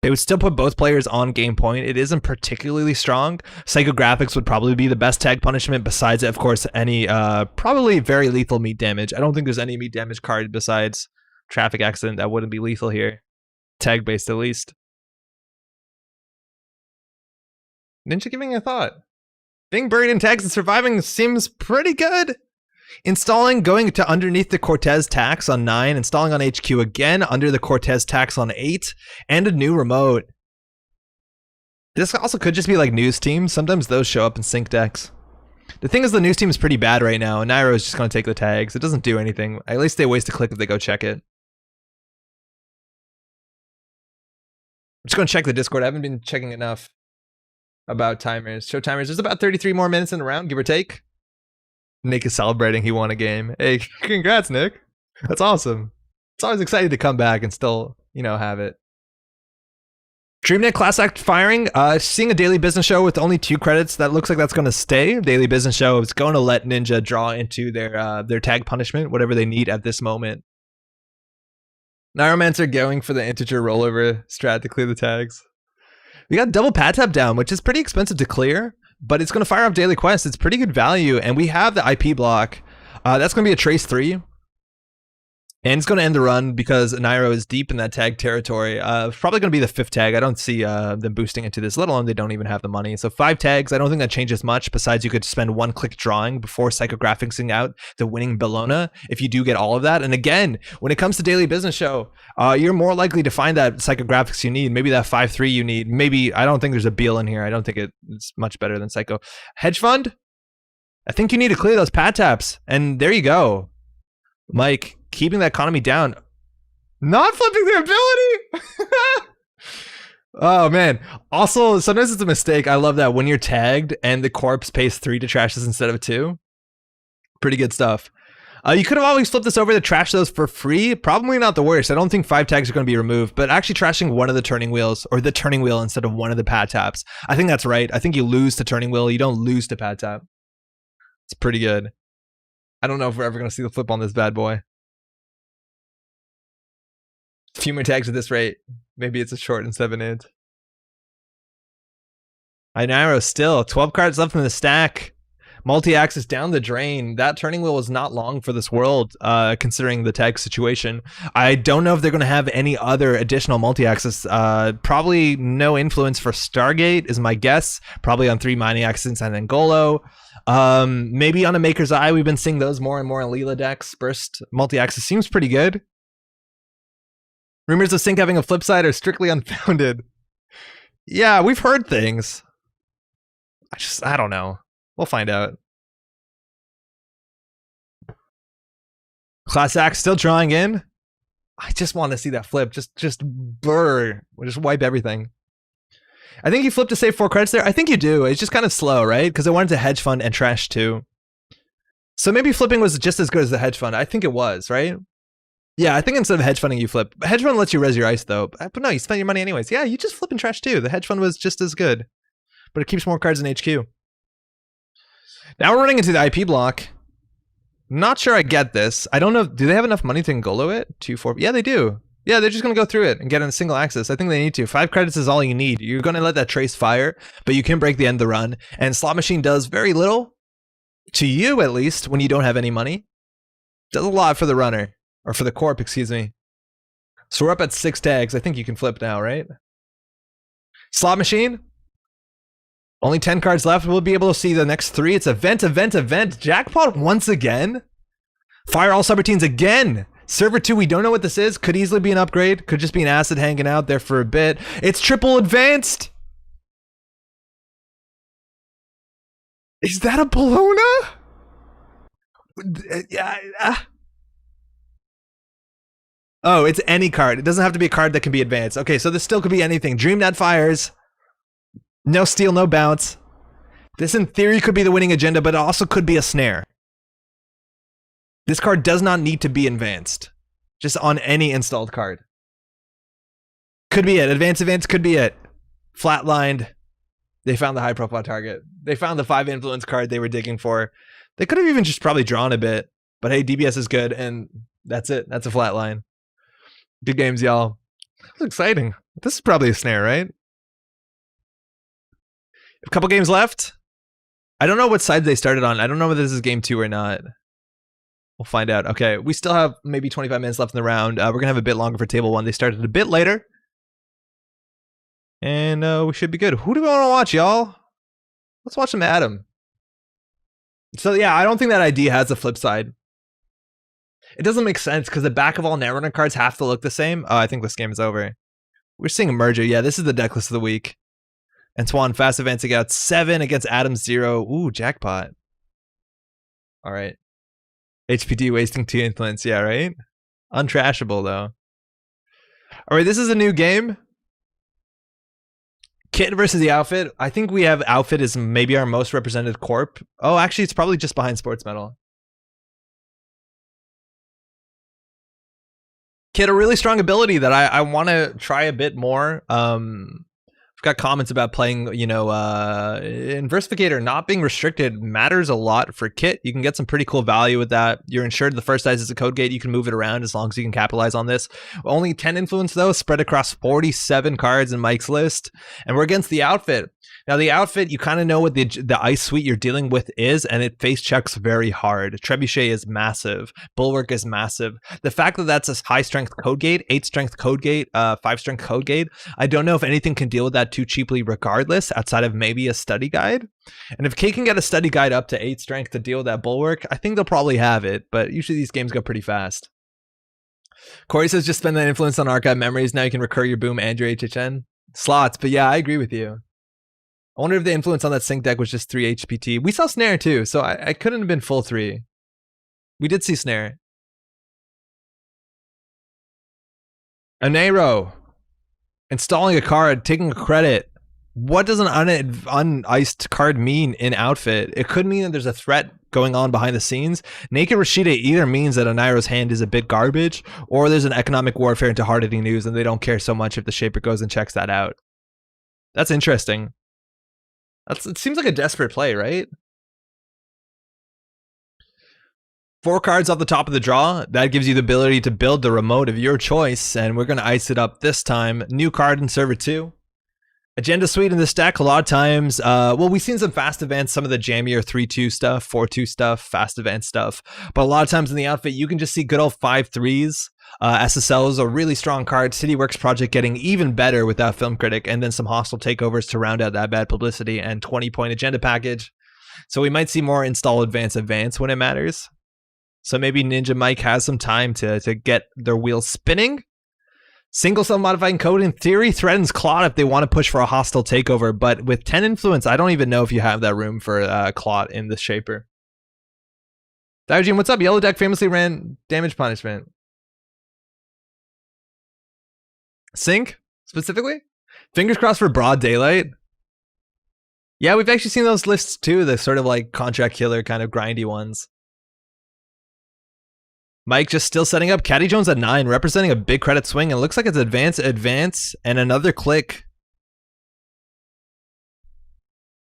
They would still put both players on game point. It isn't particularly strong. Psychographics would probably be the best tag punishment besides, of course, any probably very lethal meat damage. I don't think there's any meat damage card besides Traffic Accident that wouldn't be lethal here. Tag based at least. Ninja giving it a thought. Being buried in tags and surviving seems pretty good. Installing, going to underneath the Cortez tax on 9, installing on HQ again under the Cortez tax on 8, and a new remote. This also could just be like news teams. Sometimes those show up in sync decks. The thing is, the news team is pretty bad right now, and Nairo is just going to take the tags. It doesn't do anything. At least they waste a click if they go check it. I'm just going to check the Discord. I haven't been checking enough about timers. Show timers. There's about 33 more minutes in the round, give or take. Nick is celebrating he won a game. Hey, congrats, Nick. That's awesome. It's always exciting to come back and still, you know, have it. DreamNet Class Act firing. Seeing a daily business show with only 2 credits. That looks like that's going to stay. Daily business show is going to let Ninja draw into their tag punishment, whatever they need at this moment. Neuromancer going for the integer rollover strat to clear the tags. We got double pad tap down, which is pretty expensive to clear, but it's going to fire off daily quest. It's pretty good value, and we have the IP block. That's going to be a trace 3. And it's going to end the run because Nairo is deep in that tag territory. It's probably going to be the 5th tag. I don't see them boosting into this, let alone they don't even have the money. So 5 tags, I don't think that changes much, besides you could spend 1 click drawing before psychographicing out the winning Bellona if you do get all of that. And again, when it comes to daily business show, you're more likely to find that psychographics you need, maybe that 5-3 you need. Maybe, I don't think there's a Beal in here. I don't think it's much better than Psycho. Hedge Fund? I think you need to clear those pad taps. And there you go. Mike, keeping that economy down, not flipping their ability. Oh man. Also, sometimes it's a mistake. I love that when you're tagged and the corpse pays 3 to trash this instead of 2. Pretty good stuff. You could have always flipped this over to trash those for free. Probably not the worst. I don't think 5 tags are going to be removed, but actually trashing one of the turning wheels, or the turning wheel instead of one of the pad taps, I think that's right. I think you lose to turning wheel. You don't lose to pad tap. It's pretty good. I don't know if we're ever going to see the flip on this bad boy. A few more tags at this rate. Maybe it's a short and 7-int. Nairo still. 12 cards left in the stack. Multi-axis down the drain. That turning wheel was not long for this world, considering the tag situation. I don't know if they're going to have any other additional multi-axis. Probably no influence for Stargate is my guess. Probably on 3 mining axes and then Golo. Maybe on a Maker's Eye. We've been seeing those more and more in Leela decks. Burst multi-axis seems pretty good. Rumors of Sync having a flip side are strictly unfounded. Yeah, we've heard things. I don't know. We'll find out. Class Act still drawing in. I just want to see that flip. Just blur. We'll just wipe everything. I think you flip to save 4 credits there. I think you do. It's just kind of slow, right? Because I wanted to hedge fund and trash too. So maybe flipping was just as good as the hedge fund. I think it was, right? Yeah, I think instead of hedge funding, you flip. Hedge fund lets you res your ice though. But no, you spend your money anyways. Yeah, you just flip and trash too. The hedge fund was just as good, but it keeps more cards in HQ. Now we're running into the IP block. Not sure I get this. I don't know. Do they have enough money to Ngolo it? 2, 4. Yeah, they do. Yeah, they're just going to go through it and get in a single axis. I think they need to. 5 credits is all you need. You're going to let that trace fire, but you can break the end of the run. And Slot Machine does very little, to you at least, when you don't have any money. Does a lot for the runner. Or for the corp, excuse me. So we're up at 6 tags. I think you can flip now, right? Slot Machine. Only 10 cards left. We'll be able to see the next 3. It's event, event, event. Jackpot once again. Fire all subroutines again. Server 2, we don't know what this is. Could easily be an upgrade. Could just be an acid hanging out there for a bit. It's triple advanced. Is that a Bellona? Oh, it's any card. It doesn't have to be a card that can be advanced. Okay, so this still could be anything. DreamNet fires. No steal, no bounce. This in theory could be the winning agenda, but it also could be a snare. This card does not need to be advanced. Just on any installed card. Could be it. Advanced events could be it. Flatlined. They found the high profile target. They found the 5 influence card they were digging for. They could have even just probably drawn a bit. But hey, DBS is good, and that's it. That's a flatline. Good games, y'all. That's exciting. This is probably a snare, right? A couple games left. I don't know what side they started on. I don't know whether this is game 2 or not. We'll find out. Okay, we still have maybe 25 minutes left in the round. We're going to have a bit longer for table 1. They started a bit later. And we should be good. Who do we want to watch, y'all? Let's watch some Adam. So yeah, I don't think that ID has a flip side. It doesn't make sense because the back of all Netrunner cards have to look the same. Oh, I think this game is over. We're seeing a merger. Yeah, this is the deck list of the week. And Swan fast advancing out 7 against Adam 0. Ooh, jackpot. All right. HPD wasting 2 influence. Yeah, right? Untrashable, though. All right, this is a new game. Kit versus the Outfit. I think we have Outfit as maybe our most represented corp. Oh, actually, it's probably just behind Sportsmetal. Kid, a really strong ability that I want to try a bit more. Got comments about playing, you know, Inversificator not being restricted matters a lot for Kit. You can get some pretty cool value with that. You're ensured the first size is a code gate. You can move it around as long as you can capitalize on this. Only 10 influence though, spread across 47 cards in Mike's list. And we're against the outfit. Now the outfit, you kind of know what the ice suite you're dealing with is, and it face checks very hard. Trebuchet is massive. Bulwark is massive. The fact that that's a high strength code gate, 8 strength code gate, 5 strength code gate, I don't know if anything can deal with that too cheaply regardless, outside of maybe a study guide. And if K can get a study guide up to 8 strength to deal with that Bulwark, I think they'll probably have it, but usually these games go pretty fast. Corey says just spend that influence on archive memories. Now you can recur your boom and your HHN slots, but yeah, I agree with you. I wonder if the influence on that sync deck was just 3 HPT. We saw snare too, so I couldn't have been full 3. We did see snare. Anero. Installing a card, taking a credit. What does an uniced card mean in outfit? It could mean that there's a threat going on behind the scenes. Naked Rashida either means that Aniro's hand is a bit garbage, or there's an economic warfare into hard-hitting news and they don't care so much if the Shaper goes and checks that out. That's interesting. It seems like a desperate play, right? 4 cards off the top of the draw. That gives you the ability to build the remote of your choice, and we're going to ice it up this time. New card in server 2. Agenda suite in this deck, a lot of times, well, we've seen some fast events, some of the jammier 3-2 stuff, 4-2 stuff, fast event stuff, but a lot of times in the outfit, you can just see good old 5-3s. SSL is a really strong card. Cityworks Project getting even better with that Film Critic, and then some hostile takeovers to round out that bad publicity and 20-point agenda package. So we might see more install advance when it matters. So maybe Ninja Mike has some time to get their wheels spinning. Single self-modifying code in theory threatens Clot if they want to push for a hostile takeover, but with 10 influence, I don't even know if you have that room for Clot in the Shaper. Diogen, what's up? Yellow deck famously ran damage punishment. Sync, specifically? Fingers crossed for broad daylight. Yeah, we've actually seen those lists too, the sort of like contract killer kind of grindy ones. Mike just still setting up. Caddy Jones at 9, representing a big credit swing. It looks like it's advance, and another click.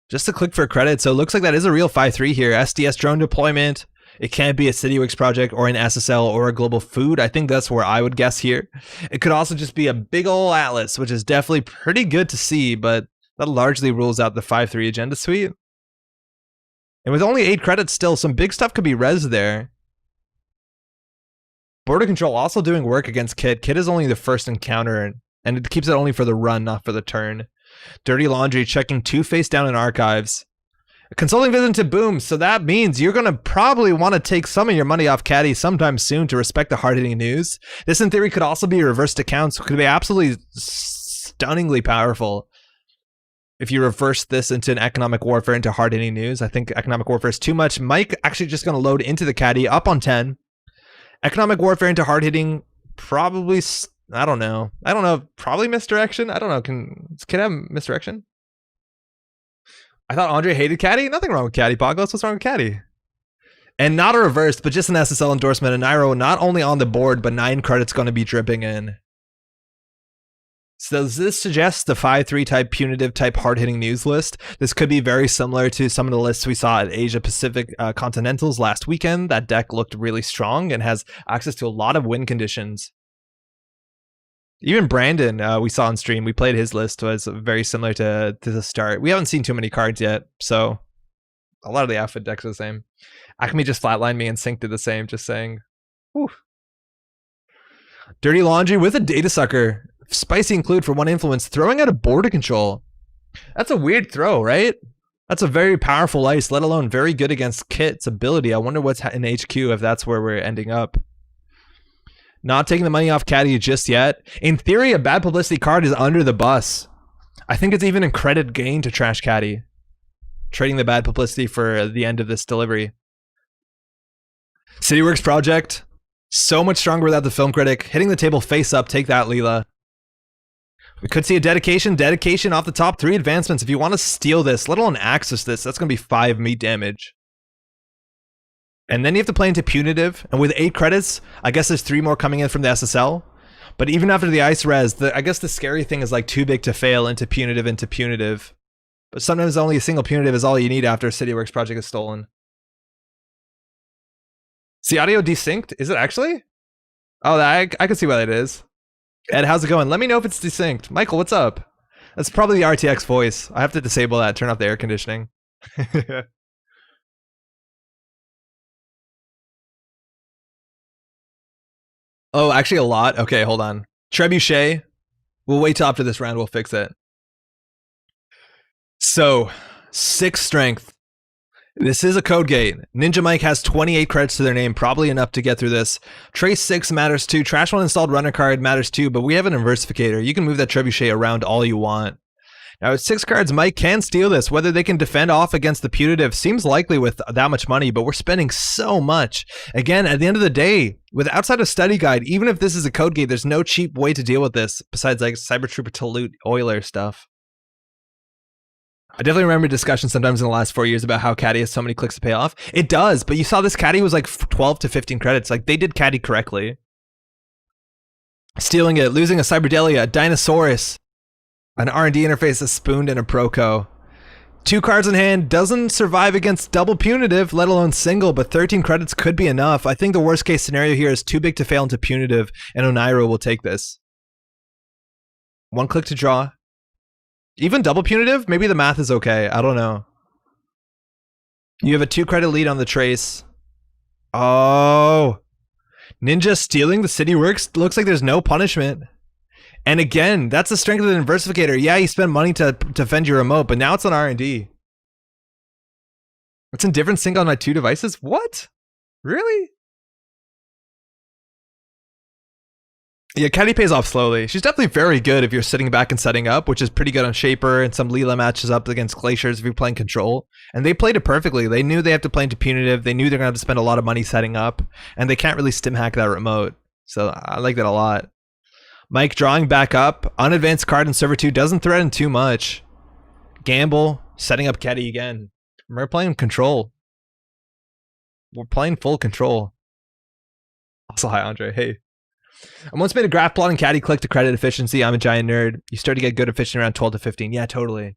Just a click for credit, so it looks like that is a real 5-3 here. SDS drone deployment. It can't be a Cityworks project or an SSL or a global food. I think that's where I would guess here. It could also just be a big ol' Atlas, which is definitely pretty good to see, but that largely rules out the 5-3 agenda suite. And with only 8 credits still, some big stuff could be res there. Border Control also doing work against Kid. Kid is only the first encounter, and it keeps it only for the run, not for the turn. Dirty Laundry checking 2 face down in archives. Consulting visit to Boom, so that means you're going to probably want to take some of your money off Caddy sometime soon to respect the hard-hitting news. This, in theory, could also be reversed accounts. Could be absolutely stunningly powerful if you reverse this into an economic warfare into hard-hitting news. I think economic warfare is too much. Mike actually just going to load into the Caddy, up on 10. Economic warfare into hard-hitting, probably, I don't know, probably misdirection. I don't know, can have misdirection? I thought Andre hated Caddy. Nothing wrong with Caddy, Poglos. What's wrong with Caddy? And not a reverse, but just an SSL endorsement. And Nairo not only on the board, but 9 credits going to be dripping in. So does this suggest the 5-3 type punitive type hard-hitting news list? This could be very similar to some of the lists we saw at Asia Pacific Continentals last weekend. That deck looked really strong and has access to a lot of win conditions. Even Brandon, we saw on stream, we played his list, was very similar to the start. We haven't seen too many cards yet, so a lot of the outfit decks are the same. Acme just flatlined me and Sync did the same, just saying. Whew. Dirty Laundry with a Data Sucker. Spicy include for 1 influence, throwing out a Border Control. That's a weird throw, right? That's a very powerful ice, let alone very good against Kit's ability. I wonder what's in HQ if that's where we're ending up. Not taking the money off Caddy just yet. In theory, a bad publicity card is under the bus. I think it's even a credit gain to trash Caddy. Trading the bad publicity for the end of this delivery. Cityworks Project. So much stronger without the Film Critic. Hitting the table face up. Take that, Leela. We could see a dedication. Dedication off the top. 3 advancements. If you want to steal this, let alone access this, that's going to be 5 meat damage. And then you have to play into punitive, and with 8 credits, I guess there's 3 more coming in from the SSL. But even after the ice res, I guess the scary thing is like too big to fail into punitive into punitive. But sometimes only a single punitive is all you need after a CityWorks project is stolen. See, audio desynced? Is it actually? Oh, I can see why that is. Ed, how's it going? Let me know if it's desynced. Michael, what's up? That's probably the RTX voice. I have to disable that, turn off the air conditioning. Oh, actually a lot? Okay, hold on. Trebuchet. We'll wait till after this round, we'll fix it. So, 6 strength. This is a code gate. Ninja Mike has 28 credits to their name, probably enough to get through this. Trace 6 matters too. Trash 1 installed runner card matters too, but we have an Inversificator. You can move that Trebuchet around all you want. Now with 6 cards, Mike can steal this. Whether they can defend off against the punitive seems likely with that much money, but we're spending so much. Again, at the end of the day, with outside of study guide, even if this is a code gate, there's no cheap way to deal with this besides like Cyber Trooper to loot Euler stuff. I definitely remember discussions sometimes in the last 4 years about how Caddy has so many clicks to pay off. It does, but you saw this Caddy was like 12 to 15 credits. Like they did Caddy correctly. Stealing it, losing a Cyberdelia, a Dinosaurus, an R&D interface, a Spooned, and a Proco. 2 cards in hand, doesn't survive against double punitive, let alone single, but 13 credits could be enough. I think the worst case scenario here is too big to fail into punitive, and Onairo will take this. 1 click to draw. Even double punitive? Maybe the math is okay. I don't know. You have a 2 credit lead on the trace. Oh. Ninja stealing the CityWorks. Looks like there's no punishment. And again, that's the strength of the Inversificator. Yeah, you spend money to defend your remote, but now it's on R&D. It's in different sync on my 2 devices? What? Really? Yeah, Caddy pays off slowly. She's definitely very good if you're sitting back and setting up, which is pretty good on Shaper, and some Leela matches up against Glaciers if you're playing Control. And they played it perfectly. They knew they have to play into punitive. They knew they're going to have to spend a lot of money setting up, and they can't really stim hack that remote. So I like that a lot. Mike drawing back up. Unadvanced card in server 2 doesn't threaten too much. Gamble, setting up Caddy again. We're playing Control. We're playing full Control. Also, hi, Andre. Hey. I once made a graph plot in Caddy click to credit efficiency. I'm a giant nerd. You start to get good efficiency around 12 to 15. Yeah, totally.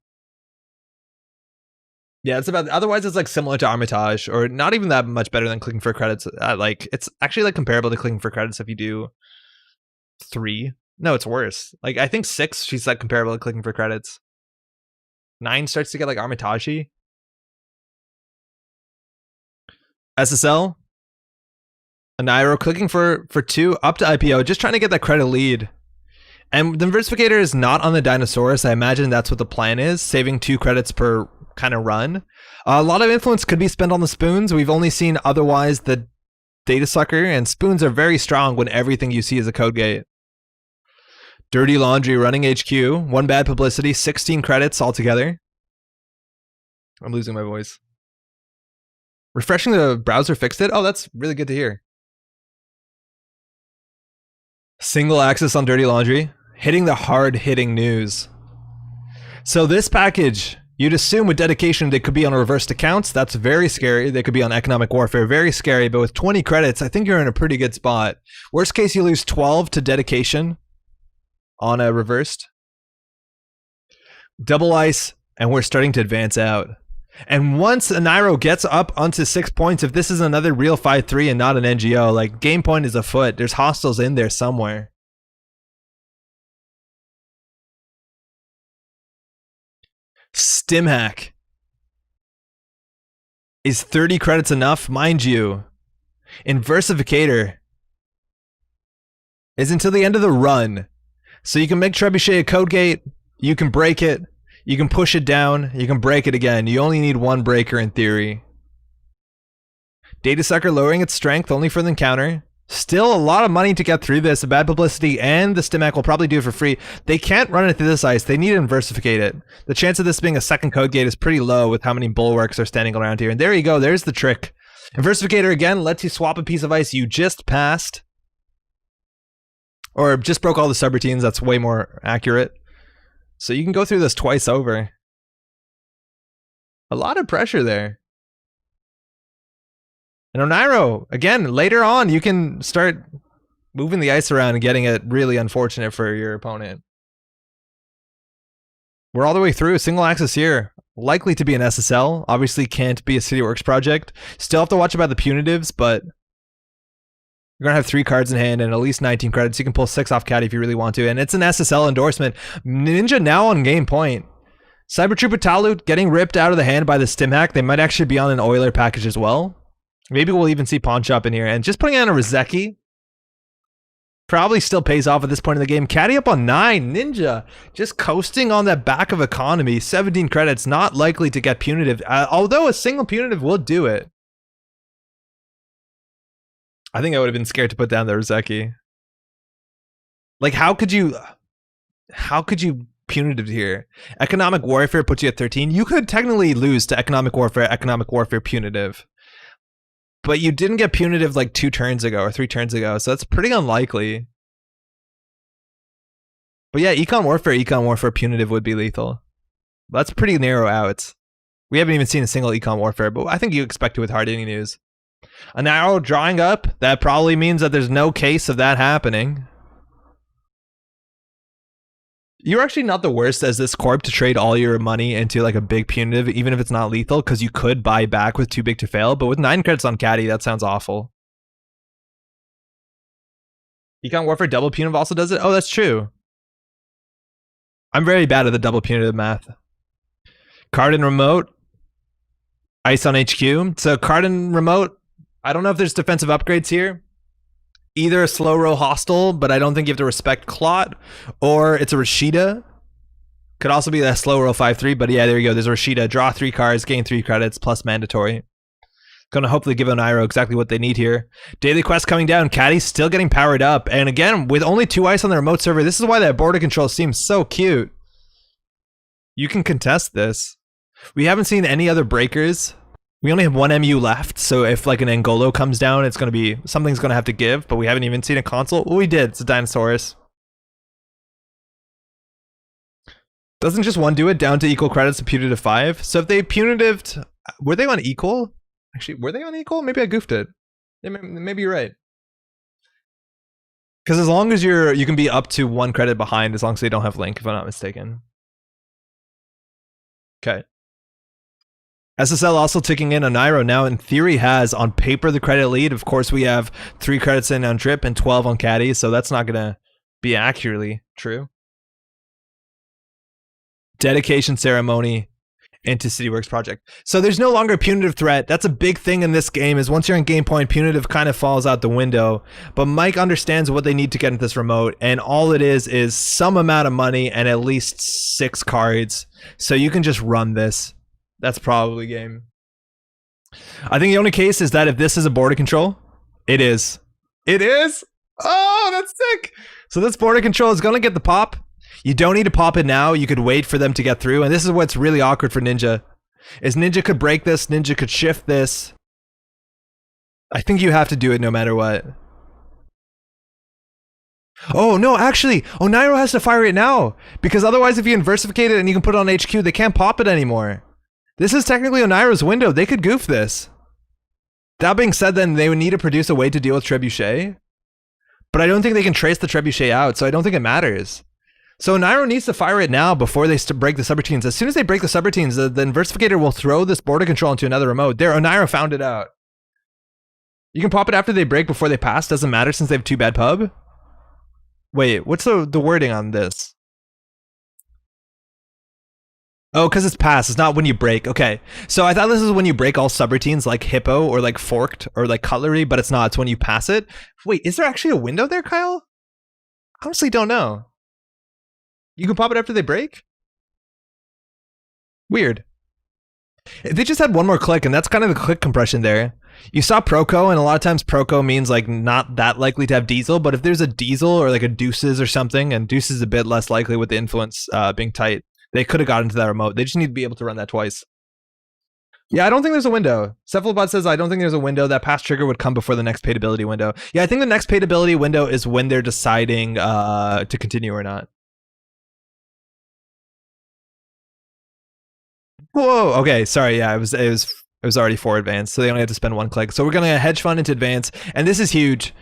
Yeah, it's about, otherwise it's like similar to Armitage, or not even that much better than clicking for credits. Like it's actually like comparable to clicking for credits if you do 3. No, it's worse. Like I think 6, she's like comparable to clicking for credits. 9 starts to get like Armitage-y. SSL. Nairo clicking for 2 up to IPO, just trying to get that credit lead. And the Inversificator is not on the Dinosaurus. I imagine that's what the plan is, saving 2 credits per kind of run. A lot of influence could be spent on the Spoons. We've only seen otherwise the Data Sucker, and Spoons are very strong when everything you see is a code gate. Dirty Laundry running HQ, 1 bad publicity, 16 credits altogether. I'm losing my voice. Refreshing the browser fixed it? Oh, that's really good to hear. Single access on Dirty Laundry, hitting the hard-hitting news. So this package, you'd assume with dedication they could be on reversed accounts. That's very scary. They could be on economic warfare, very scary. But with 20 credits, I think you're in a pretty good spot. Worst case, you lose 12 to dedication on a reversed. Double ice, and we're starting to advance out. And once Nairo gets up onto 6 points, if this is another real 5-3 and not an NGO, like game point is afoot. There's hostiles in there somewhere. Stim hack. Is 30 credits enough? Mind you, Inversificator is until the end of the run. So you can make Trebuchet a code gate, you can break it, you can push it down, you can break it again. You only need 1 breaker in theory. Data Sucker lowering its strength only for the encounter. Still a lot of money to get through this. A bad publicity and the Stimac will probably do it for free. They can't run it through this ice. They need to Inversificate it. The chance of this being a second code gate is pretty low with how many bulwarks are standing around here. And there you go. There's the trick. Inversificator again lets you swap a piece of ice you just passed. Or just broke all the subroutines. That's way more accurate. So you can go through this twice over. A lot of pressure there. And Onairo, again, later on, you can start Moving the ice around and getting it really unfortunate for your opponent. We're all the way through. Single axis here. Likely to be an SSL. Obviously can't be a CityWorks project. Still have to watch about the punitives, but you're going to have 3 cards in hand and at least 19 credits. You can pull 6 off caddy if you really want to. And it's an SSL endorsement. Ninja now on game point. Cyber Trooper Talut getting ripped out of the hand by the stim hack. They might actually be on an Euler package as well. Maybe we'll even see Pawn Shop in here. And just putting on a Rozeki probably still pays off at this point in the game. Caddy up on 9. Ninja just coasting on that back of economy. 17 credits. Not likely to get punitive. Although a single punitive will do it. I think I would have been scared to put down the Rozeki. Like, how could you punitive here? Economic warfare puts you at 13. You could technically lose to economic warfare punitive. But you didn't get punitive like 2 turns ago or 3 turns ago, so that's pretty unlikely. But yeah, econ warfare punitive would be lethal. That's pretty narrow outs. We haven't even seen a single econ warfare, but I think you expect it with hard hitting news. A narrow drawing up, that probably means that there's no case of that happening. You're actually not the worst as this corp to trade all your money into like a big punitive, even if it's not lethal, because you could buy back with too big to fail. But with 9 credits on caddy, that sounds awful. Econ Warfare double punitive also does it? Oh, that's true. I'm very bad at the double punitive math. Card and remote. Ice on HQ. So card and remote. I don't know if there's defensive upgrades here. Either a slow row hostile, but I don't think you have to respect Clot, or it's a Rashida. Could also be that slow row 5-3, but yeah, there you go. There's a Rashida. Draw 3 cards, gain 3 credits, plus mandatory. Gonna hopefully give Onairo exactly what they need here. Daily quest coming down. Caddy's still getting powered up. And again, with only 2 ice on the remote server, this is why that border control seems so cute. You can contest this. We haven't seen any other breakers. We only have 1 MU left, so if like an Angolo comes down, it's gonna be something's gonna have to give. But we haven't even seen a console. Well, we did. It's a Dinosaurus. Doesn't just 1 do it down to equal credits to punitive 5? So if they punitived, were they on equal? Actually, were they on equal? Maybe I goofed it. Maybe you're right. Because as long as you can be up to 1 credit behind, as long as they don't have link, if I'm not mistaken. Okay. SSL also ticking in. Onairo now in theory has on paper the credit lead. Of course, we have 3 credits in on Drip and 12 on Caddy, so that's not gonna be accurately true. Dedication ceremony into CityWorks project. So there's no longer a punitive threat. That's a big thing in this game, is once you're in game point, punitive kind of falls out the window. But Mike understands what they need to get into this remote, and all it is some amount of money and at least 6 cards. So you can just run this. That's probably game. I think the only case is that if this is a border control, it is. It is? Oh, that's sick. So this border control is going to get the pop. You don't need to pop it now. You could wait for them to get through. And this is what's really awkward for Ninja. Is Ninja could break this. Ninja could shift this. I think you have to do it no matter what. Oh, no, actually, Onairo has to fire it now. Because otherwise, if you inversificate it and you can put it on HQ, they can't pop it anymore. This is technically Onairo's window. They could goof this. That being said, then they would need to produce a way to deal with Trebuchet. But I don't think they can trace the Trebuchet out, so I don't think it matters. So Onairo needs to fire it now before they break the subroutines. As soon as they break the subroutines, the inversificator will throw this border control into another remote. There, Onairo found it out. You can pop it after they break, before they pass. Doesn't matter since they have 2 bad pub. Wait, what's the wording on this? Oh, because it's pass. It's not when you break. Okay. So I thought this is when you break all subroutines like Hippo or like Forked or like Cutlery, but it's not. It's when you pass it. Wait, is there actually a window there, Kyle? I honestly don't know. You can pop it after they break? Weird. They just had 1 more click, and that's kind of the click compression there. You saw Proco, and a lot of times Proco means like not that likely to have Diesel, but if there's a Diesel or like a Deuces or something, and Deuces is a bit less likely with the influence being tight, they could have got into that remote. They just need to be able to run that twice. Yeah, I don't think there's a window. Cephalopod says, I don't think there's a window. That pass trigger would come before the next paid ability window. Yeah, I think the next paid ability window is when they're deciding to continue or not. Whoa, okay, sorry, yeah, it was already 4 advance, so they only have to spend 1 click. So we're gonna hedge fund into advance, and this is huge.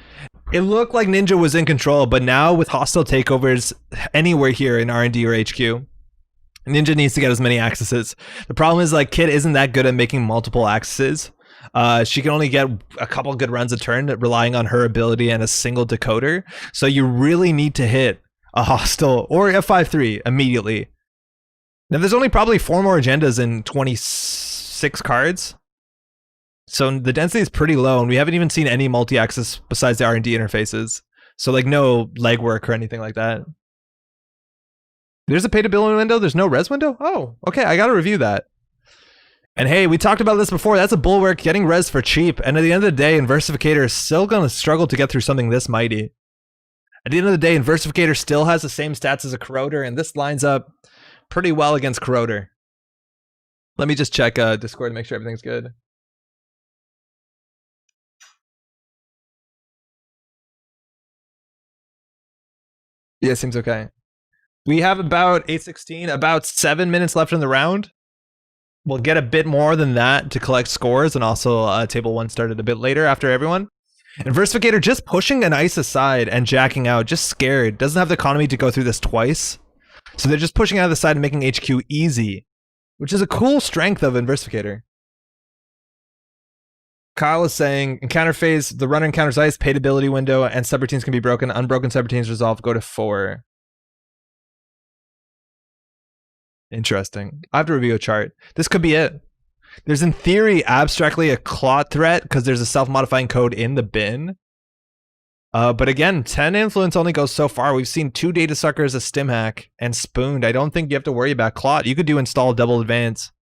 It looked like Ninja was in control, but now with hostile takeovers anywhere here in R&D or HQ, Ninja needs to get as many accesses. The problem is like Kid isn't that good at making multiple accesses. She can only get a couple good runs a turn, relying on her ability and a single decoder. So you really need to hit a hostile or a 5-3 immediately. Now there's only probably 4 more agendas in 26 cards. So the density is pretty low, and we haven't even seen any multi-axis besides the R&D interfaces. So like no legwork or anything like that. There's a pay to build window. There's no res window. Oh, okay. I gotta review that. And hey, we talked about this before. That's a bulwark, getting res for cheap. And at the end of the day, Inversificator is still gonna struggle to get through something this mighty. At the end of the day, Inversificator still has the same stats as a Corroder, and this lines up pretty well against Corroder. Let me just check Discord to make sure everything's good. Yeah, seems okay. We have about 8:16, about 7 minutes left in the round. We'll get a bit more than that to collect scores, and also table 1 started a bit later after everyone. And Versificator just pushing an ice aside and jacking out, just scared. Doesn't have the economy to go through this twice. So they're just pushing out of the side and making HQ easy, which is a cool strength of Inversificator. Kyle is saying, encounter phase, the runner encounters ice, paid ability window, and subroutines can be broken. Unbroken subroutines resolve, go to 4. Interesting. I have to review a chart. This could be it. There's in theory abstractly a clot threat because there's a self-modifying code in the bin. But again, 10 influence only goes so far. We've seen 2 data suckers, a stim hack, and spooned. I don't think you have to worry about clot. You could do install double advance.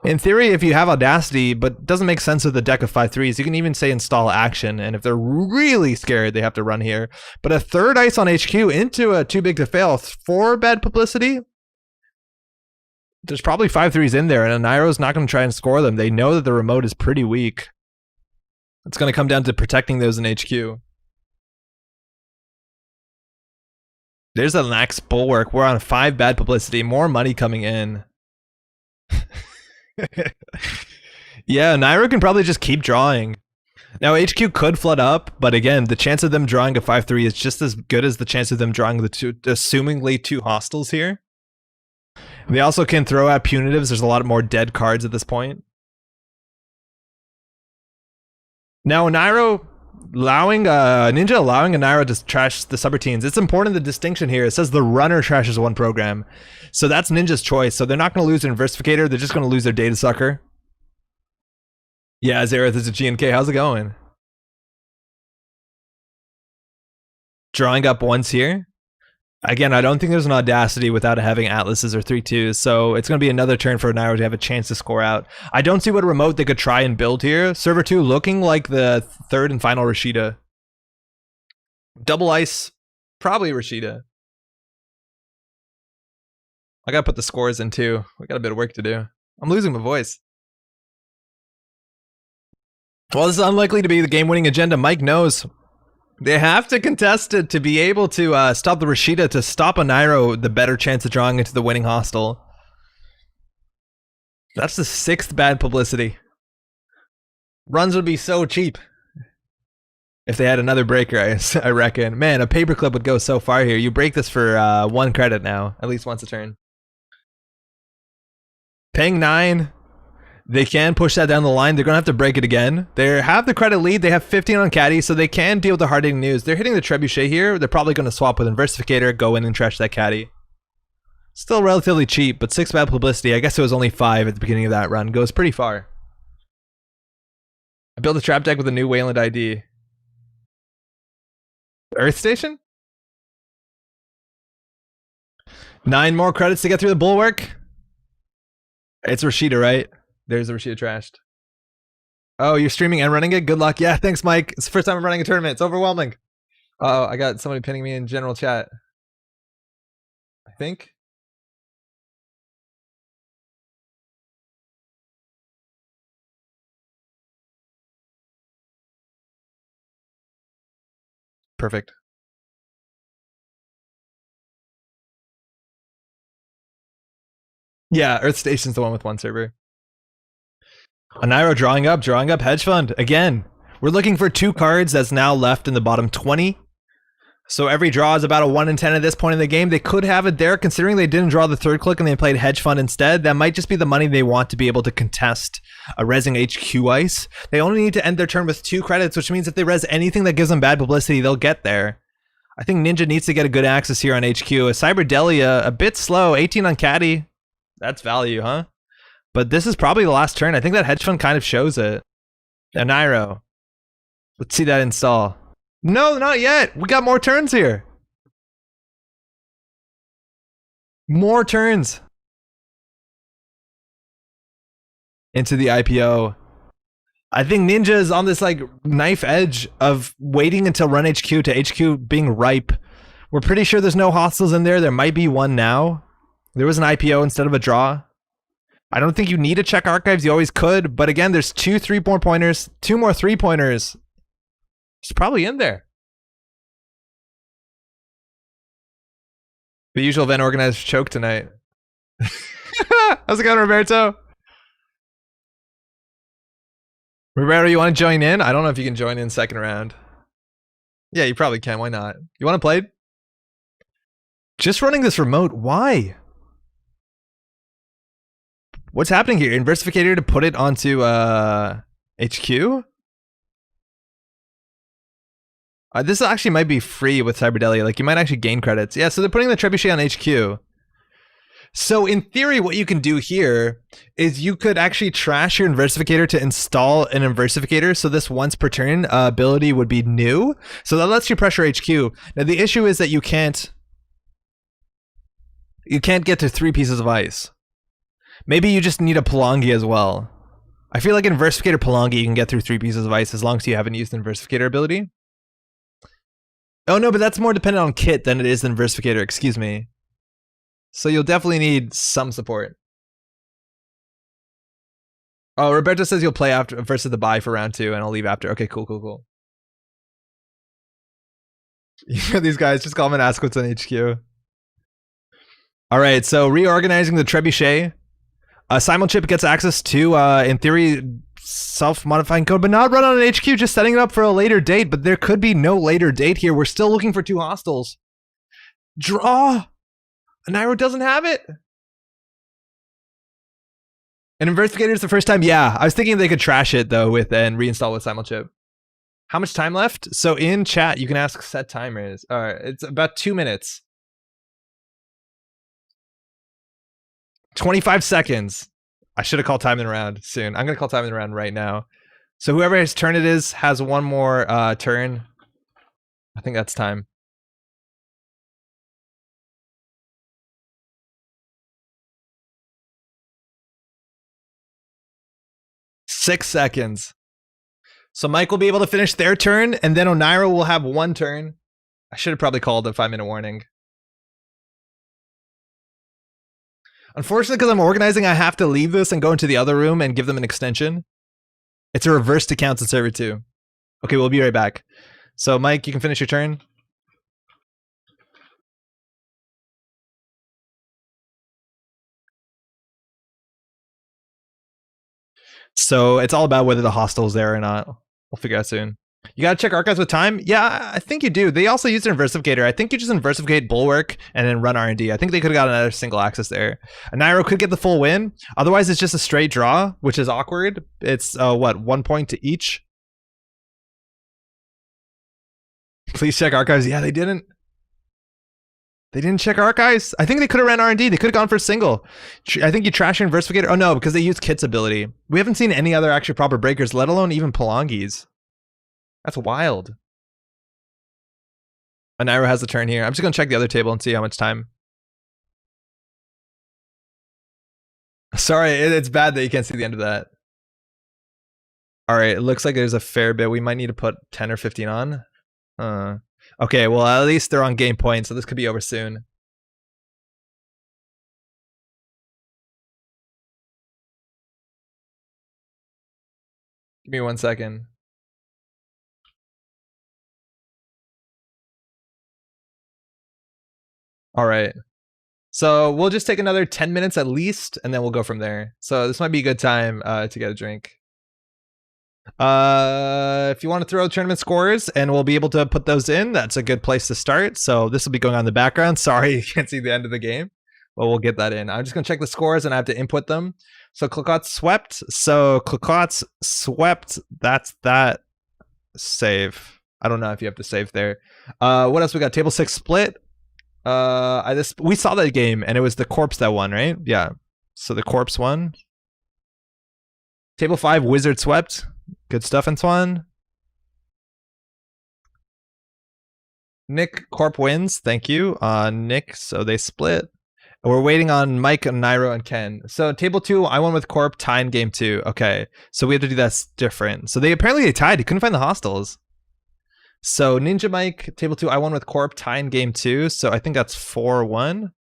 In theory, if you have Audacity, but it doesn't make sense with a deck of 5-3s, you can even say install action, and if they're really scared, they have to run here. But a 3rd ice on HQ into a too big to fail, 4 bad publicity? There's probably 5-3s in there, and Nairo's not going to try and score them. They know that the remote is pretty weak. It's going to come down to protecting those in HQ. There's a lax bulwark. We're on 5 bad publicity. More money coming in. Yeah, Nairo can probably just keep drawing. Now HQ could flood up, but again, the chance of them drawing a 5-3 is just as good as the chance of them drawing the assumingly 2 hostiles here. They also can throw out punitives. There's a lot more dead cards at this point. Now Nairo Ninja allowing a Nairo to trash the subroutines. It's important, the distinction here. It says the runner trashes 1 program. So that's Ninja's choice. So they're not going to lose their Inversificator. They're just going to lose their data sucker. Yeah, Zareth is a GNK. How's it going? Drawing up once here. Again, I don't think there's an Audacity without having Atlases or 3-2s, so it's going to be another turn for Nairo to have a chance to score out. I don't see what remote they could try and build here. Server 2 looking like the 3rd and final Rashida. Double ice, probably Rashida. I gotta put the scores in too. We got a bit of work to do. I'm losing my voice. Well, this is unlikely to be the game-winning agenda. Mike knows. They have to contest it to be able to stop the Rashida, to stop a Nairo, the better chance of drawing into the winning hostile. That's the 6th bad publicity. Runs would be so cheap if they had another breaker, I reckon. Man, a paperclip would go so far here. You break this for 1 credit now, at least once a turn. Paying 9. They can push that down the line. They're going to have to break it again. They have the credit lead. They have 15 on caddy, so they can deal with the hard-hitting news. They're hitting the trebuchet here. They're probably going to swap with Inversificator, go in and trash that caddy. Still relatively cheap, but 6 bad publicity. I guess it was only 5 at the beginning of that run. Goes pretty far. I built a trap deck with a new Wayland ID. Earth Station? 9 more credits to get through the bulwark. It's Rashida, right? There's the Rashida trashed. Oh, you're streaming and running it? Good luck. Yeah, thanks, Mike. It's the first time I'm running a tournament. It's overwhelming. Oh, I got somebody pinning me in general chat. I think. Perfect. Yeah, Earth Station's the one with 1 server. A Nairo drawing up hedge fund again. We're looking for 2 cards that's now left in the bottom 20. So every draw is about a 1 in 10 at this point in the game. They could have it there, considering they didn't draw the 3rd click and they played Hedge Fund instead. That might just be the money they want to be able to contest a Rezzing HQ Ice. They only need to end their turn with 2 credits, which means if they res anything that gives them bad publicity, they'll get there. I think Ninja needs to get a good access here on HQ. A Cyberdelia, a bit slow, 18 on Caddy. That's value, huh? But this is probably the last turn. I think that Hedge Fund kind of shows it. And Nairo. Let's see that install. No, not yet. We got more turns here. More turns. Into the IPO. I think Ninja is on this like knife edge of waiting until run HQ to HQ being ripe. We're pretty sure there's no hostiles in there. There might be one now. There was an IPO instead of a draw. I don't think you need to check archives. You always could. But again, there's 2 3-point pointers, 2 more 3-pointers. It's probably in there. The usual event organized choke tonight. How's it going, Roberto? Roberto, you want to join in? I don't know if you can join in second round. Yeah, you probably can. Why not? You want to play? Just running this remote. Why? What's happening here? Inversificator to put it onto HQ? This actually might be free with Cyberdelia. Like, you might actually gain credits. Yeah, so they're putting the Trebuchet on HQ. So in theory, what you can do here is you could actually trash your Inversificator to install an Inversificator. So this once per turn ability would be new. So that lets you pressure HQ. Now the issue is that you can't get to 3 pieces of ice. Maybe you just need a Palangi as well. I feel like Inversificator Palangi you can get through 3 pieces of ice as long as you haven't used the Inversificator ability. Oh no, but that's more dependent on kit than it is the Inversificator, excuse me. So you'll definitely need some support. Oh, Roberto says you'll play after versus the bye for round 2 and I'll leave after. Okay, cool. You know these guys, just call them and ask what's on HQ. Alright, so reorganizing the Trebuchet. Simulchip gets access to, in theory, self-modifying code, but not run on an HQ, just setting it up for a later date, but there could be no later date here. We're still looking for 2 hostiles. Draw! Nairo doesn't have it? An Inversificator is the first time? Yeah, I was thinking they could trash it, though, with and reinstall with Simulchip. How much time left? So in chat, you can ask set timers. Alright, it's about 2 minutes. 25 seconds. I should have called time in round soon. I'm going to call time in round right now. So whoever his turn it is has one more turn. I think that's time. Six seconds. So Mike will be able to finish their turn, and then Onaira will have 1 turn. I should have probably called a 5-minute warning. Unfortunately, because I'm organizing, I have to leave this and go into the other room and give them an extension. It's a reverse to counts in server 2. Okay, we'll be right back. So, Mike, you can finish your turn. So, it's all about whether the hostel's there or not. We'll figure out soon. You gotta check archives with time? Yeah, I think you do. They also use an Inversificator. I think you just Inversificate Bulwark and then run R&D. I think they could have got another single access there. Nairo could get the full win. Otherwise, it's just a straight draw, which is awkward. It's, what, 1 point to each? Please check archives. Yeah, they didn't. They didn't check archives? I think they could have ran R&D. They could have gone for a single. I think you trash your Inversificator. Oh, no, because they use Kit's ability. We haven't seen any other actually proper breakers, let alone even Palangis. That's wild. Nairo has the turn here. I'm just going to check the other table and see how much time. Sorry, it's bad that you can't see the end of that. Alright, it looks like there's a fair bit. We might need to put 10 or 15 on. Okay, well, at least they're on game point, so this could be over soon. Give me 1 second. All right. So we'll just take another 10 minutes at least, and then we'll go from there. So this might be a good time to get a drink. If you want to throw tournament scores and we'll be able to put those in, that's a good place to start. So this will be going on in the background. Sorry, you can't see the end of the game, but we'll get that in. I'm just going to check the scores and I have to input them. So Clicot swept. So Clicot's swept. That's that. Save. I don't know if you have to save there. What else we got? Table 6 split. We saw that game and it was the corpse that won, right? Yeah. So the corpse won. Table 5 wizard swept. Good stuff, Antoine. Nick Corp wins. Thank you, Nick. So they split. We're waiting on Mike, Nairo, and Ken. So table 2, I won with Corp, tie in game 2. Okay, so we have to do that different. So they tied. He couldn't find the hostiles. So Ninja Mike, table 2, I won with Corp, tie in game 2. So I think that's 4-1.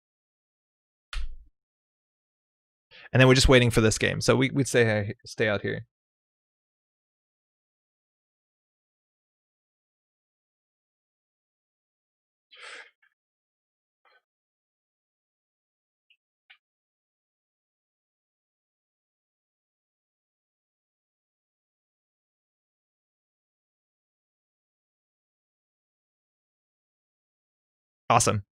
And then we're just waiting for this game. So we'd say, hey, stay out here. Awesome.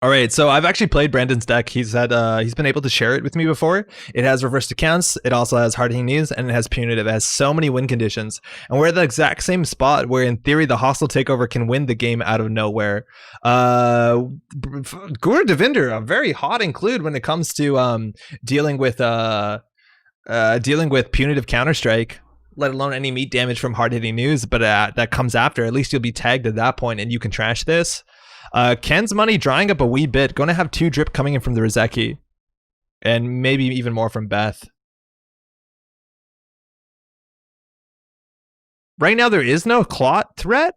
All right, so I've actually played Brandon's deck. He's been able to share it with me before. It has reversed accounts. It also has hard-hitting news, and it has punitive. It has so many win conditions, and we're at the exact same spot where, in theory, the hostile takeover can win the game out of nowhere. Guru Devinder, a very hot include when it comes to dealing with punitive Counter-Strike, let alone any meat damage from hard-hitting news. But that comes after. At least you'll be tagged at that point, and you can trash this. Ken's money drying up a wee bit. Going to have 2 drip coming in from the Rizeki. And maybe even more from Beth. Right now, there is no clot threat.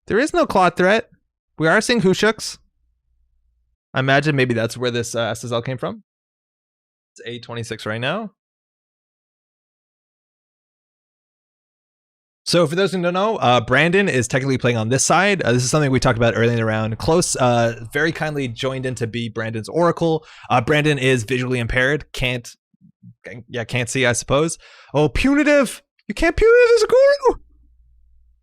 There is no clot threat. We are seeing Hushuks. I imagine maybe that's where this SSL came from. It's 8:26 right now. So for those who don't know, Brandon is technically playing on this side. This is something we talked about earlier in the round. Close very kindly joined in to be Brandon's Oracle. Brandon is visually impaired. Can't see, I suppose. Oh, punitive! You can't punitive as a guru!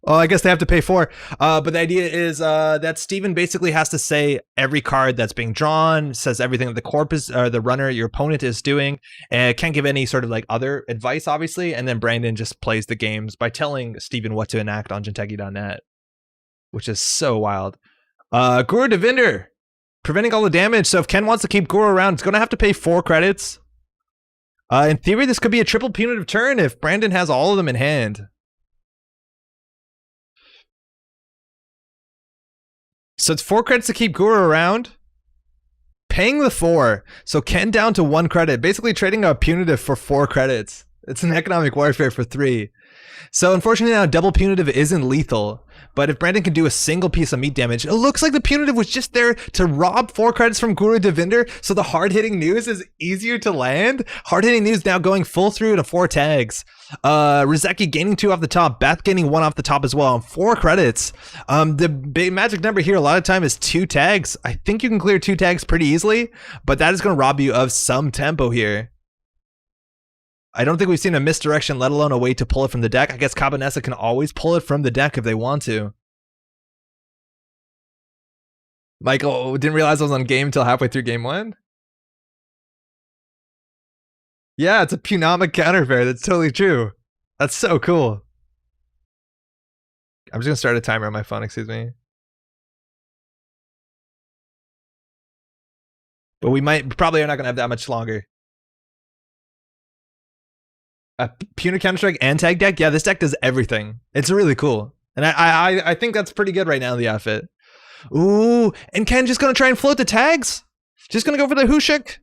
Oh, I guess they have to pay 4. But the idea is that Steven basically has to say every card that's being drawn, says everything that the corp is, or the runner, your opponent is doing, and can't give any sort of like other advice, obviously. And then Brandon just plays the games by telling Steven what to enact on Jinteki.net, which is so wild. Guru Devinder, preventing all the damage. So if Ken wants to keep Guru around, it's going to have to pay 4 credits. In theory, this could be a triple punitive turn if Brandon has all of them in hand. So it's 4 credits to keep Guru around. Paying the 4. So Ken down to 1 credit. Basically trading a punitive for 4 credits. It's an economic warfare for 3. So unfortunately now double punitive isn't lethal. But if Brandon can do a single piece of meat damage, it looks like the punitive was just there to rob 4 credits from Guru Devinder. So the hard-hitting news is easier to land. Hard-hitting news now going full through to 4 tags. Rizeki gaining 2 off the top. Beth gaining 1 off the top as well. 4 credits. The big magic number here a lot of time is 2 tags. I think you can clear 2 tags pretty easily. But that is going to rob you of some tempo here. I don't think we've seen a misdirection, let alone a way to pull it from the deck. I guess Kabonesa can always pull it from the deck if they want to. Michael, didn't realize I was on game until halfway through game 1. Yeah, it's a Punomic counterfeit. That's totally true. That's so cool. I'm just going to start a timer on my phone, excuse me. But we probably are not going to have that much longer. A Puna Counter-Strike and tag deck? Yeah, this deck does everything. It's really cool. And I think that's pretty good right now, the outfit. Ooh, and Ken just going to try and float the tags? Just going to go for the Hushuk?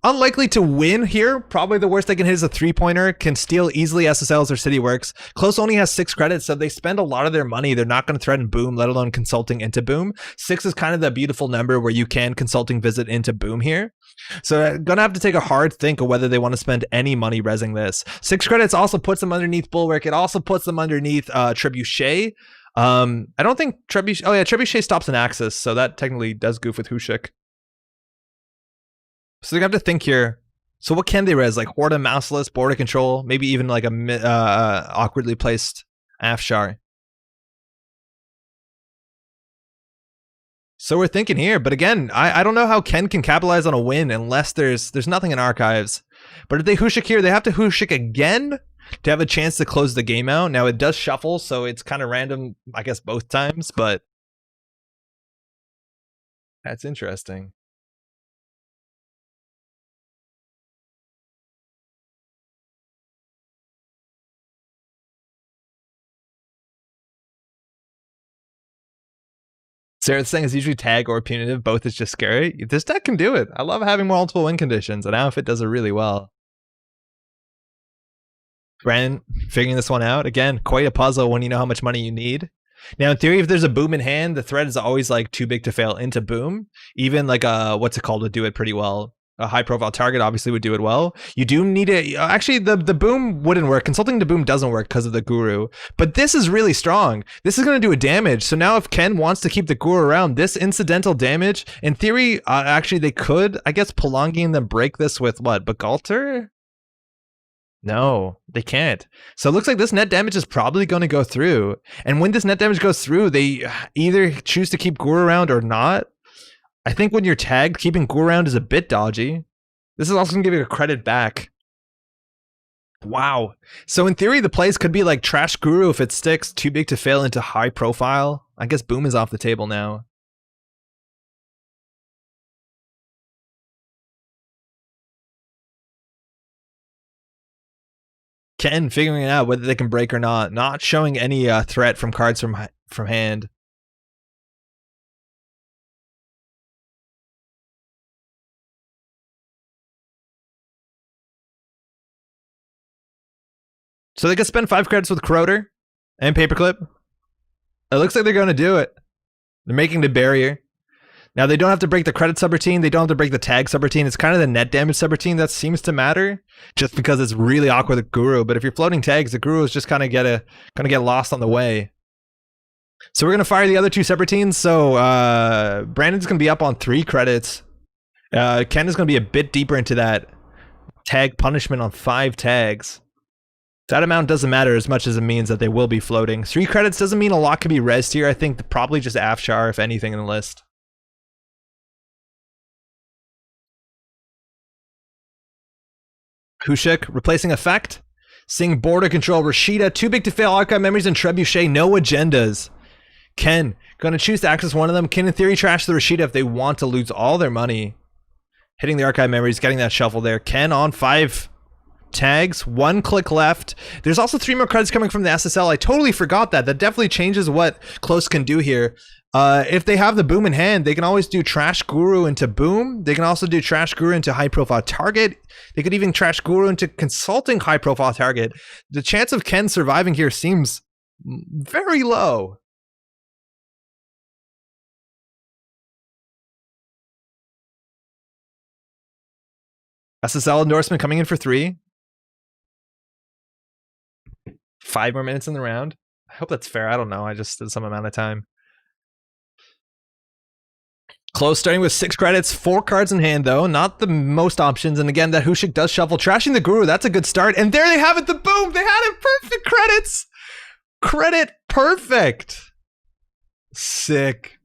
Unlikely to win here. Probably the worst they can hit is a 3-pointer. Can steal easily SSLs or City Works. Close only has 6 credits, so they spend a lot of their money. They're not going to threaten Boom, let alone consulting into Boom. 6 is kind of the beautiful number where you can consulting visit into Boom here. So gonna have to take a hard think of whether they want to spend any money resing this. 6 credits also puts them underneath Bulwark. It also puts them underneath Trebuchet. I don't think Trebuchet... Oh yeah, Trebuchet stops an Axis, so that technically does goof with Hushuk. So they're gonna have to think here. So what can they res? Like Horda, Mouseless, Border Control, maybe even like a awkwardly placed Afshar. So we're thinking here, but again, I don't know how Ken can capitalize on a win unless there's nothing in archives. But if they Hushik here, they have to Hushik again to have a chance to close the game out. Now it does shuffle, so it's kind of random, I guess, both times, but that's interesting. Sarah's saying is usually tag or punitive, both is just scary. This deck can do it. I love having multiple win conditions, and outfit does it really well. Brandon figuring this one out. Again, quite a puzzle when you know how much money you need. Now, in theory, if there's a boom in hand, the threat is always like too big to fail into boom. Even like what's it called would do it pretty well. A high profile target obviously would do it well. You do need it. Actually, the boom wouldn't work. Consulting to boom doesn't work because of the guru. But this is really strong. This is going to do a damage. So now if Ken wants to keep the guru around, this incidental damage, in theory, actually they could, I guess, Palangi and then break this with what? Bagalter? No, they can't. So it looks like this net damage is probably going to go through. And when this net damage goes through, they either choose to keep Guru around or not. I think when you're tagged, keeping Guru around is a bit dodgy. This is also going to give you a credit back. Wow. So in theory, the plays could be like Trash Guru if it sticks, too big to fail into high profile. I guess Boom is off the table now. Ken figuring out whether they can break or not. Not showing any threat from cards from hand. So they can spend 5 credits with Croter and Paperclip. It looks like they're going to do it. They're making the barrier. Now they don't have to break the credit subroutine. They don't have to break the tag subroutine. It's kind of the net damage subroutine that seems to matter, just because it's really awkward with Guru. But if you're floating tags, the Guru is just kind of gonna get lost on the way. So we're gonna fire the other 2 subroutines. So Brandon's gonna be up on 3 credits. Ken is gonna be a bit deeper into that tag punishment on 5 tags. That amount doesn't matter as much as it means that they will be floating. 3 credits doesn't mean a lot could be rezzed here. I think probably just Afshar, if anything, in the list. Hushik, replacing effect. Seeing Border Control, Rashida, too big to fail, Archive Memories, and Trebuchet, no agendas. Ken, gonna choose to access one of them. Can in theory trash the Rashida if they want to lose all their money. Hitting the Archive Memories, getting that shuffle there. Ken on 5 tags, 1 click left. There's also 3 more credits coming from the SSL. I totally forgot that. That definitely changes what Close can do here. If they have the boom in hand, they can always do Trash Guru into boom. They can also do Trash Guru into high profile target. They could even Trash Guru into consulting high profile target. The chance of Ken surviving here seems very low. SSL endorsement coming in for 3. 5 more minutes in the round. I hope that's fair. I don't know. I just did some amount of time. Close starting with 6 credits, 4 cards in hand though, not the most options. And again, that Hushik does shuffle, trashing the Guru. That's a good start. And there they have it, the boom. They had it perfect credits. Credit perfect. Sick.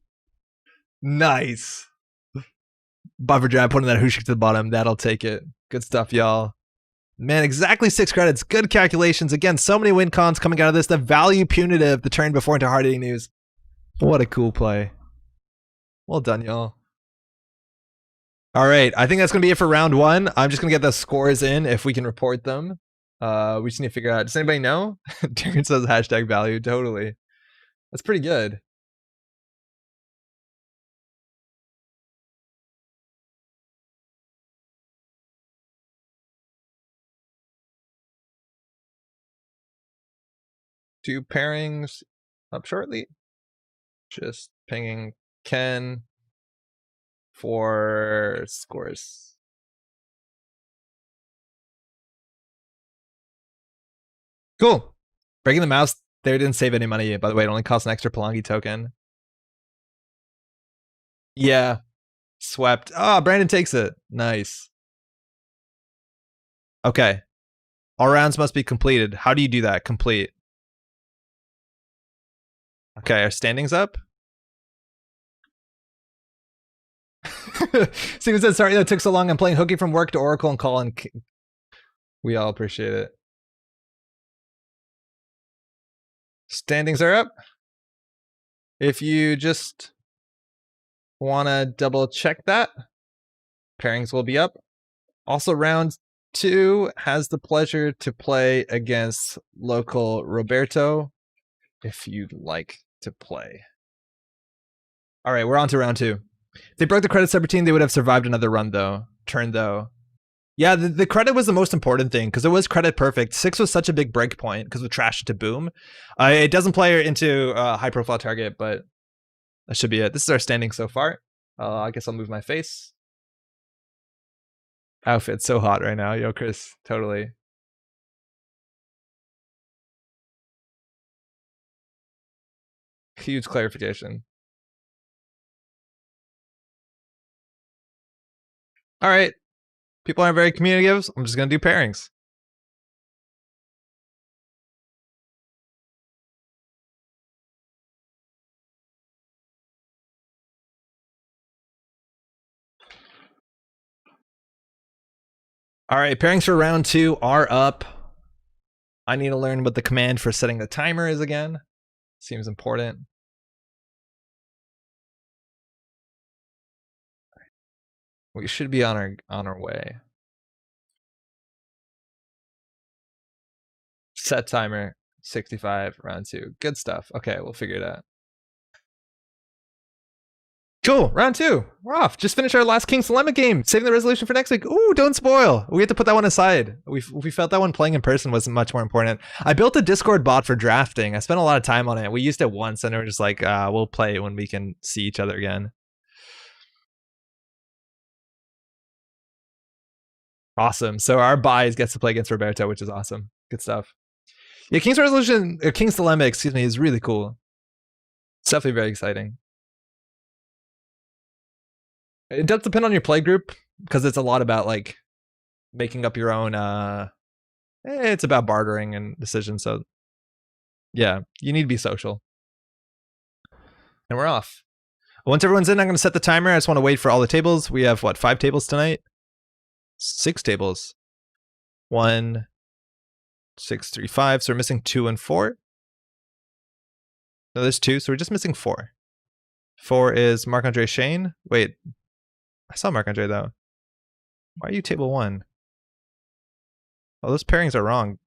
Nice. Buffer jab, putting that Hushik to the bottom. That'll take it. Good stuff, y'all. Man, exactly 6 credits. Good calculations. Again, so many win cons coming out of this. The value punitive, the turn before into hard hitting news. What a cool play. Well done, y'all. All right, I think that's going to be it for round 1. I'm just going to get the scores in if we can report them. We just need to figure out. Does anybody know? Darren says hashtag value. Totally. That's pretty good. Two pairings up shortly. Just pinging Ken for scores. Cool. Breaking the mouse there didn't save any money, by the way. It only cost an extra Palangi token. Yeah. Swept. Ah, Brandon takes it. Nice. Okay. All rounds must be completed. How do you do that? Complete. Okay, our standings up. Steven said, sorry that it took so long. I'm playing hooky from work to Oracle and calling. We all appreciate it. Standings are up. If you just want to double check that, pairings will be up. Also, round 2 has the pleasure to play against local Roberto if you'd like to play. All right, we're on to round 2. If they broke the credit subroutine, they would have survived another turn though. Yeah, the credit was the most important thing because it was credit perfect. 6 was such a big break point because of trash to boom. It doesn't play into a high profile target, but that should be it. This is our standing so far. I guess I'll move my face. Outfit's so hot right now. Yo, Chris, totally. Huge clarification. All right. People aren't very communicative. I'm just going to do pairings. All right, pairings for round 2 are up. I need to learn what the command for setting the timer is again. Seems important. We should be on our way. Set timer 65 round 2. Good stuff. Okay, we'll figure it out. Cool, round 2. We're off. Just finished our last King's Dilemma game. Saving the resolution for next week. Ooh, don't spoil. We have to put that one aside. We felt that one playing in person was much more important. I built a Discord bot for drafting. I spent a lot of time on it. We used it once and we were just like, we'll play when we can see each other again. Awesome. So our buys gets to play against Roberto, which is awesome. Good stuff. Yeah, King's Dilemma, excuse me, is really cool. It's definitely very exciting. It does depend on your play group because it's a lot about like making up your own. It's about bartering and decisions. So yeah, you need to be social. And we're off. Once everyone's in, I'm going to set the timer. I just want to wait for all the tables. We have what, 5 tables tonight? 6 tables. 1, 6, 3, 5. So we're missing 2 and 4. No, there's 2. So we're just missing 4. 4 is Marc-Andre Shane. Wait, I saw Marc-Andre though. Why are you table 1? Oh, those pairings are wrong.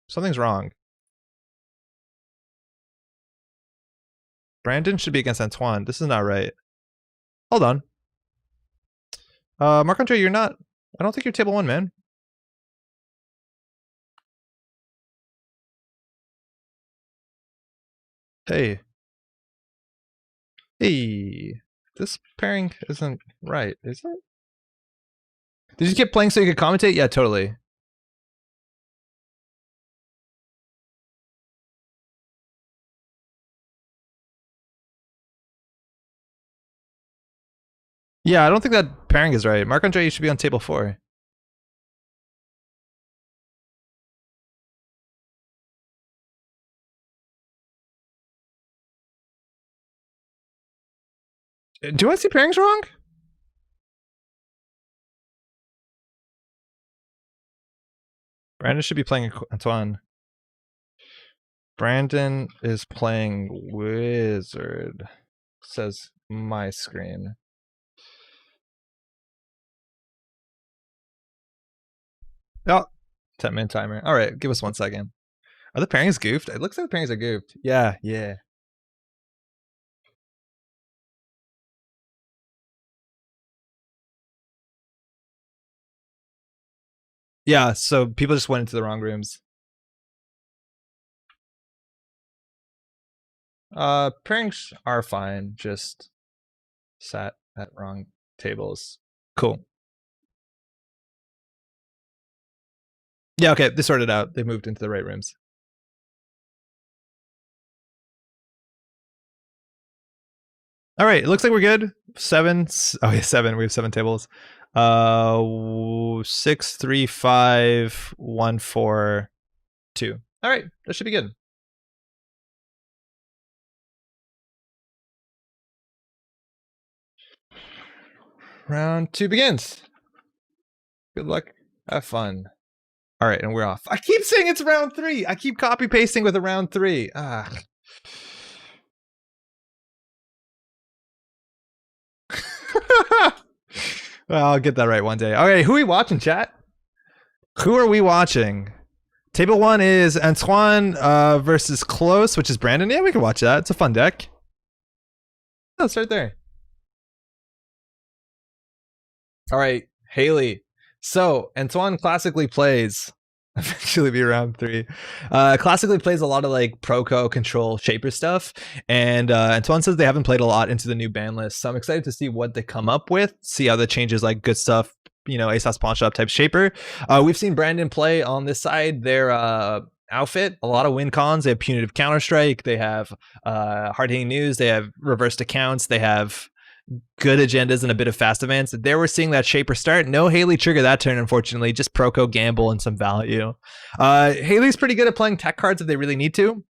Something's wrong. Brandon should be against Antoine. This is not right. Hold on. Marc-Andre, you're not. I don't think you're table 1, man. Hey. Hey. This pairing isn't right, is it? Did you keep playing so you could commentate? Yeah, totally. Yeah, I don't think that pairing is right. Marc-Andre, you should be on table 4. Do I see pairings wrong? Brandon should be playing Antoine. Brandon is playing Wizard. Says my screen. Oh, 10-minute timer. All right, give us 1 second. Are the pairings goofed? It looks like the pairings are goofed. Yeah, yeah. Yeah, so people just went into the wrong rooms. Pairings are fine, just sat at wrong tables. Cool. Yeah, okay, they sorted out. They moved into the right rooms. All right, it looks like we're good. 7. Oh yeah, 7. We have 7 tables. 63514 All right, that should be good. Round 2 begins. Good luck. Have fun. All right, and we're off. I keep saying it's round 3. I keep copy pasting with a round 3. Ah. Well, I'll get that right one day. Okay, who are we watching, chat? Who are we watching? Table 1 is Antoine versus Close, which is Brandon. Yeah, we can watch that. It's a fun deck. Oh, it's right there. All right, Hayley. So, Antoine classically plays. Eventually be round 3. Classically plays a lot of like Proco control shaper stuff, and Antoine says they haven't played a lot into the new ban list, so I'm excited to see what they come up with, see how that changes like good stuff, you know, ASOS pawn shop type shaper. We've seen Brandon play on this side their outfit, a lot of win cons. They have punitive counter strike, they have hard hitting news, they have reversed accounts, they have good agendas and a bit of fast events. There we're seeing that shaper start. No Hayley trigger that turn, unfortunately. Just Proco gamble and some value. Hayley's pretty good at playing tech cards if they really need to.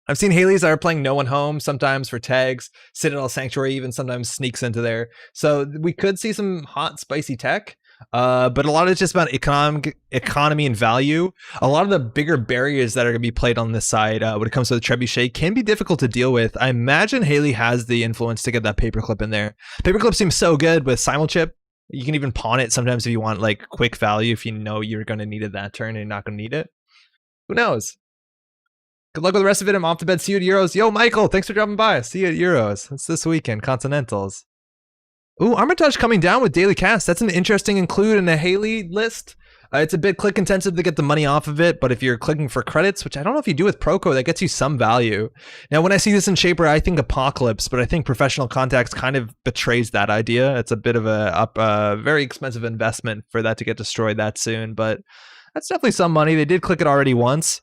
I've seen Hayley's that are playing No One Home sometimes for tags. Citadel Sanctuary even sometimes sneaks into there. So we could see some hot, spicy tech. But a lot of it's just about economy and value. A lot of the bigger barriers that are going to be played on this side when it comes to the trebuchet can be difficult to deal with. I imagine Hayley has the influence to get that paperclip in there. Paperclip seems so good with Simulchip. You can even pawn it sometimes if you want like quick value, if you know you're going to need it that turn and you're not going to need it. Who knows? Good luck with the rest of it. I'm off to bed. See you at Euros. Yo, Michael, thanks for dropping by. See you at Euros. It's this weekend, Continentals. Ooh, Armitage coming down with daily cast. That's an interesting include in a Hayley list. It's a bit click intensive to get the money off of it, but if you're clicking for credits, which I don't know if you do with Proco, that gets you some value. Now, when I see this in Shaper, I think Apocalypse, but I think Professional Contacts kind of betrays that idea. It's a bit of a very expensive investment for that to get destroyed that soon, but that's definitely some money. They did click it already once.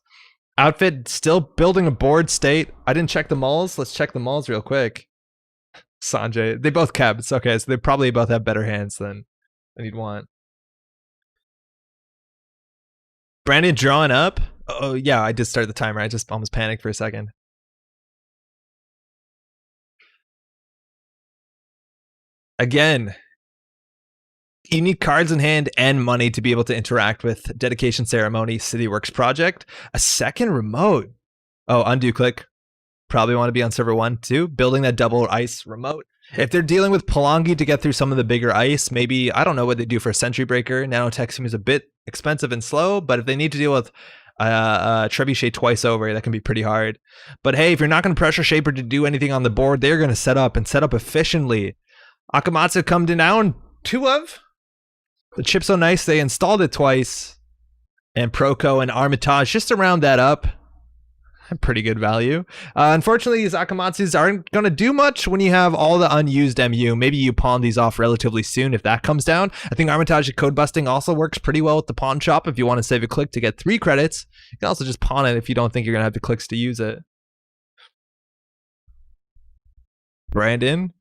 Outfit still building a board state. I didn't check the mulls. Let's check the mulls real quick. Sanjay, they both kept. It's okay, so they probably both have better hands than you'd want. Brandon drawing up. Oh yeah, I did start the timer. I just almost panicked for a second. Again, you need cards in hand and money to be able to interact with Dedication Ceremony, CityWorks Project. A second remote. Oh, undo click. Probably want to be on server 1 too. Building that double ice remote. If they're dealing with Palangi to get through some of the bigger ice, maybe, I don't know what they do for a Sentry Breaker. Nanotech seems a bit expensive and slow, but if they need to deal with Trebuchet twice over, that can be pretty hard. But hey, if you're not going to pressure Shaper to do anything on the board, they're going to set up and set up efficiently. Akamatsu come down 2 of. The chip's so nice, they installed it twice. And Proco and Armitage just to round that up. Pretty good value. Unfortunately, these Akamatsus aren't going to do much when you have all the unused MU. Maybe you pawn these off relatively soon if that comes down. I think Armitage code busting also works pretty well with the pawn shop if you want to save a click to get 3 credits. You can also just pawn it if you don't think you're going to have the clicks to use it. Brandon.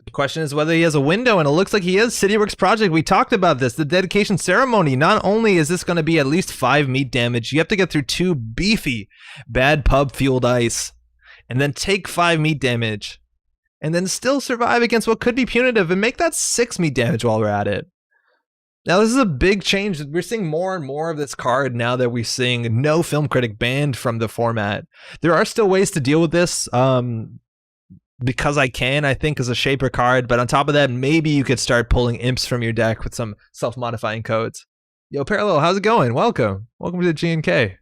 The question is whether he has a window, and it looks like he is. CityWorks Project, we talked about this. The dedication ceremony, not only is this going to be at least 5 meat damage, you have to get through 2 beefy bad pub fueled ice, and then take 5 meat damage, and then still survive against what could be punitive, and make that 6 meat damage while we're at it. Now, this is a big change. We're seeing more and more of this card now that we're seeing no film critic banned from the format. There are still ways to deal with this. Because I can, I think, as a Shaper card. But on top of that, maybe you could start pulling imps from your deck with some self-modifying codes. Yo, Parallel, how's it going? Welcome. Welcome to the GNK.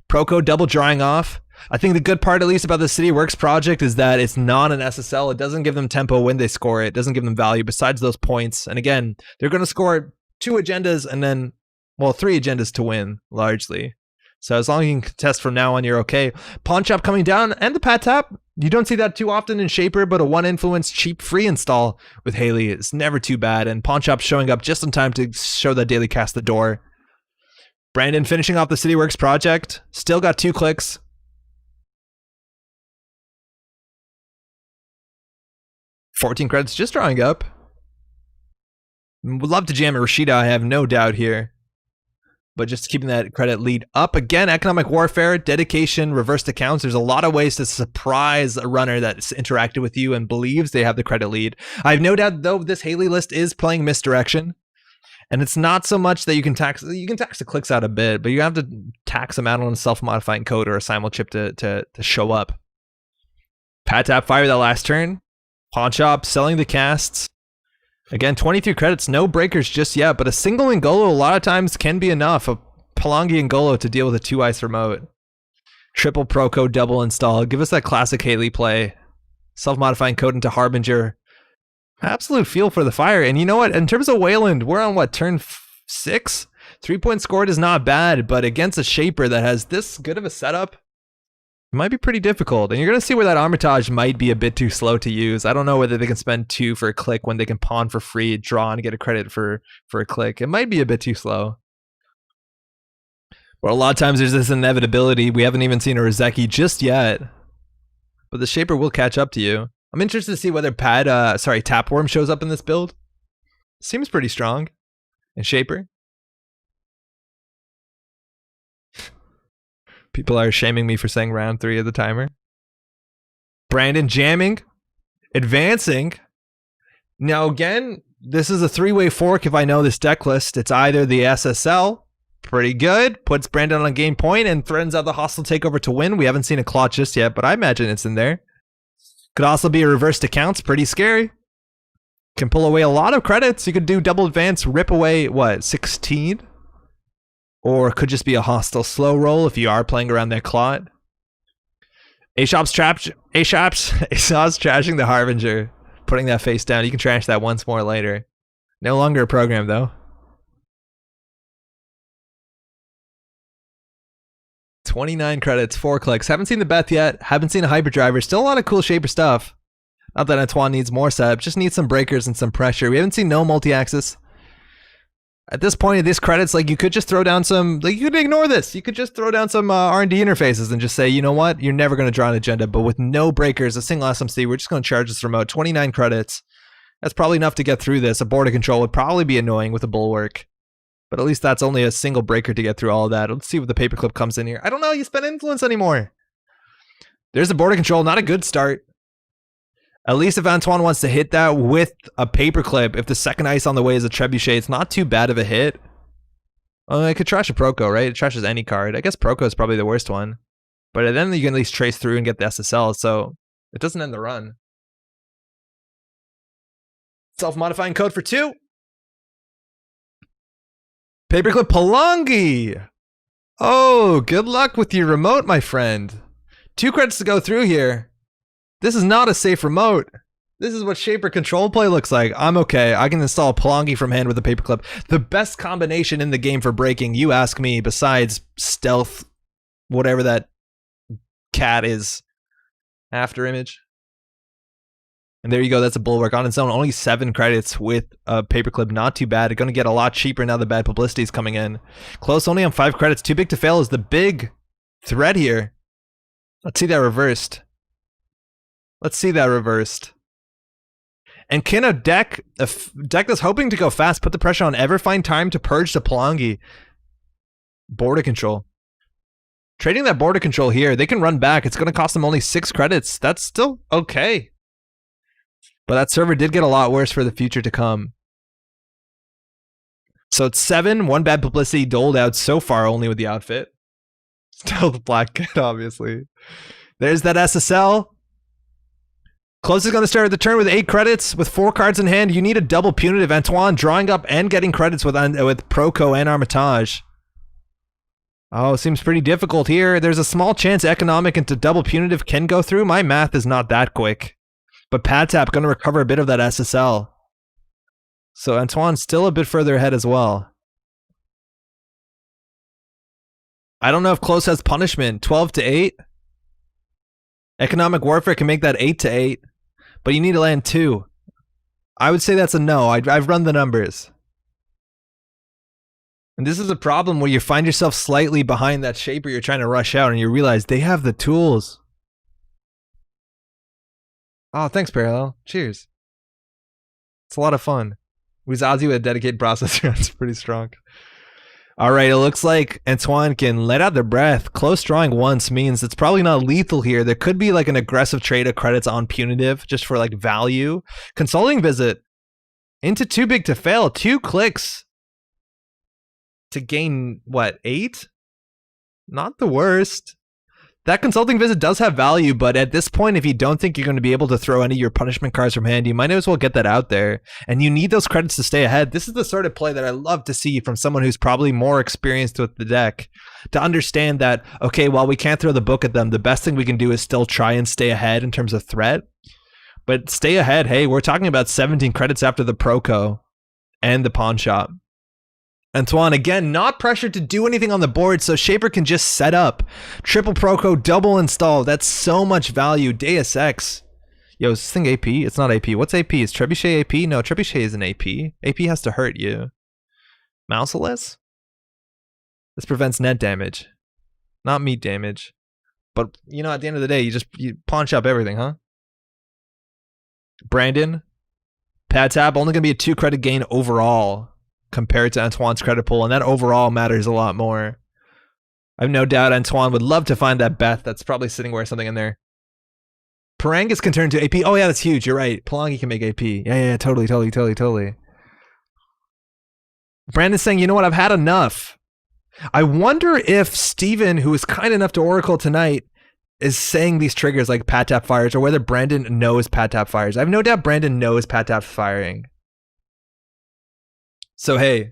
Proco double drawing off. I think the good part, at least, about the CityWorks project is that it's not an SSL. It doesn't give them tempo when they score it. It doesn't give them value besides those points. And again, they're going to score 2 agendas and then, well, 3 agendas to win, largely. So as long as you can contest from now on, you're okay. Pawn Shop coming down and the Pat Tap. You don't see that too often in Shaper, but a 1 influence cheap free install with Hayley is never too bad. And Pawn Shop showing up just in time to show that daily cast the door. Brandon finishing off the CityWorks project. Still got 2 clicks. 14 credits just drawing up. Would love to jam a Rashida, I have no doubt here. But just keeping that credit lead up. Again, economic warfare, dedication, reversed accounts. There's a lot of ways to surprise a runner that's interacted with you and believes they have the credit lead. I have no doubt, though, this Hayley list is playing misdirection. And it's not so much that you can tax the clicks out a bit, but you have to tax them out on a self-modifying code or a simul chip to show up. Pat tap fire that last turn. Pawn shop, selling the casts. Again, 23 credits, no breakers just yet, but a single Ngolo a lot of times can be enough. A Palangi Ngolo to deal with a 2-ice remote. Triple Proco, double install. Give us that classic Hayley play. Self-modifying code into Harbinger. Absolute feel for the fire. And you know what? In terms of Wayland, we're on what, turn 6? 3-point scored is not bad, but against a Shaper that has this good of a setup, it might be pretty difficult. And you're going to see where that Armitage might be a bit too slow to use. I don't know whether they can spend 2 for a click when they can pawn for free, draw, and get a credit for a click. It might be a bit too slow. But a lot of times there's this inevitability. We haven't even seen a Rozeki just yet. But the Shaper will catch up to you. I'm interested to see whether Tapworm shows up in this build. Seems pretty strong. And Shaper. People are shaming me for saying round 3 of the timer. Brandon jamming. Advancing. Now again, this is a 3-way fork if I know this deck list. It's either the SSL, pretty good, puts Brandon on game point and threatens out the hostile takeover to win. We haven't seen a clot just yet, but I imagine it's in there. Could also be a reversed accounts, pretty scary. Can pull away a lot of credits. You could do double advance, rip away, what, 16? Or it could just be a hostile slow roll if you are playing around that clot. A-Shop's trashing the Harbinger, putting that face down. You can trash that once more later. No longer a program, though. 29 credits, 4 clicks. Haven't seen the Beth yet. Haven't seen a Hyperdriver. Still a lot of cool Shaper stuff. Not that Antoine needs more setup. Just needs some breakers and some pressure. We haven't seen no multi-axis. At this point of these credits, like, you could just throw down some, like, you could ignore this. You could just throw down some R&D interfaces and just say, you know what? You're never going to draw an agenda, but with no breakers, a single SMC, we're just going to charge this remote. 29 credits. That's probably enough to get through this. A border control would probably be annoying with a bulwark. But at least that's only a single breaker to get through all of that. Let's see what the paperclip comes in here. I don't know. You spend influence anymore. There's a border control. Not a good start. At least if Antoine wants to hit that with a paperclip, if the second ice on the way is a trebuchet, it's not too bad of a hit. I could trash a Proco, right? It trashes any card. I guess Proco is probably the worst one. But then you can at least trace through and get the SSL, so it doesn't end the run. Self-modifying code for 2. Paperclip Palangi! Oh, good luck with your remote, my friend. 2 credits to go through here. This is not a safe remote. This is what Shaper control play looks like. I'm okay. I can install Palangi from hand with a paperclip. The best combination in the game for breaking, you ask me, besides stealth, whatever that cat is. After image. And there you go. That's a bulwark on its own. Only 7 credits with a paperclip. Not too bad. It's going to get a lot cheaper now the bad publicity is coming in. Close only on 5 credits. Too big to fail is the big threat here. Let's see that reversed. Let's see that reversed. And can a deck that's hoping to go fast put the pressure on ever find time to purge the Palangi? Border control. Trading that border control here, they can run back. It's going to cost them only 6 credits. That's still okay. But that server did get a lot worse for the future to come. So it's 7, 1 bad publicity doled out so far only with the outfit. Still the black kid, obviously. There's that SSL. Close is going to start the turn with 8 credits with 4 cards in hand. You need a double punitive. Antoine drawing up and getting credits with Proco and Armitage. Oh, seems pretty difficult here. There's a small chance economic into double punitive can go through. My math is not that quick. But Padtap going to recover a bit of that SSL. So Antoine's still a bit further ahead as well. I don't know if Close has punishment. 12 to 8. Economic warfare can make that 8 to 8. But you need to land 2. I would say that's a no. I've run the numbers. And this is a problem where you find yourself slightly behind that Shaper you're trying to rush out and you realize they have the tools. Oh, thanks, Parallel. Cheers. It's a lot of fun. Wizazi with a dedicated processor. That's pretty strong. All right, it looks like Antoine can let out their breath. Close drawing once means it's probably not lethal here. There could be like an aggressive trade of credits on punitive just for like value. Consulting visit into too big to fail. 2 clicks to gain, what, 8? Not the worst. That consulting visit does have value, but at this point, if you don't think you're going to be able to throw any of your punishment cards from hand, you might as well get that out there. And you need those credits to stay ahead. This is the sort of play that I love to see from someone who's probably more experienced with the deck, to understand that, okay, while we can't throw the book at them, the best thing we can do is still try and stay ahead in terms of threat. But stay ahead, hey, we're talking about 17 credits after the Proco and the pawn shop. Antoine, again, not pressured to do anything on the board, so Shaper can just set up. Triple Proco, double install. That's so much value. Deus Ex. Yo, is this thing AP? It's not AP. What's AP? Is Trebuchet AP? No, Trebuchet isn't AP. AP has to hurt you. Mouseless? This prevents net damage. Not meat damage. But, you know, at the end of the day, you pawn shop everything, huh? Brandon. Pad tap, only going to be a 2 credit gain overall compared to Antoine's credit pool, and that overall matters a lot more. I have no doubt Antoine would love to find that Beth that's probably sitting where something in there. Parangas can turn to AP. Oh yeah, that's huge. You're right. Palangi can make AP. Yeah, totally. Brandon's saying, you know what? I've had enough. I wonder if Steven, who was kind enough to Oracle tonight, is saying these triggers like Pat Tap fires, or whether Brandon knows Pat Tap fires. I have no doubt Brandon knows Pat Tap firing. So hey,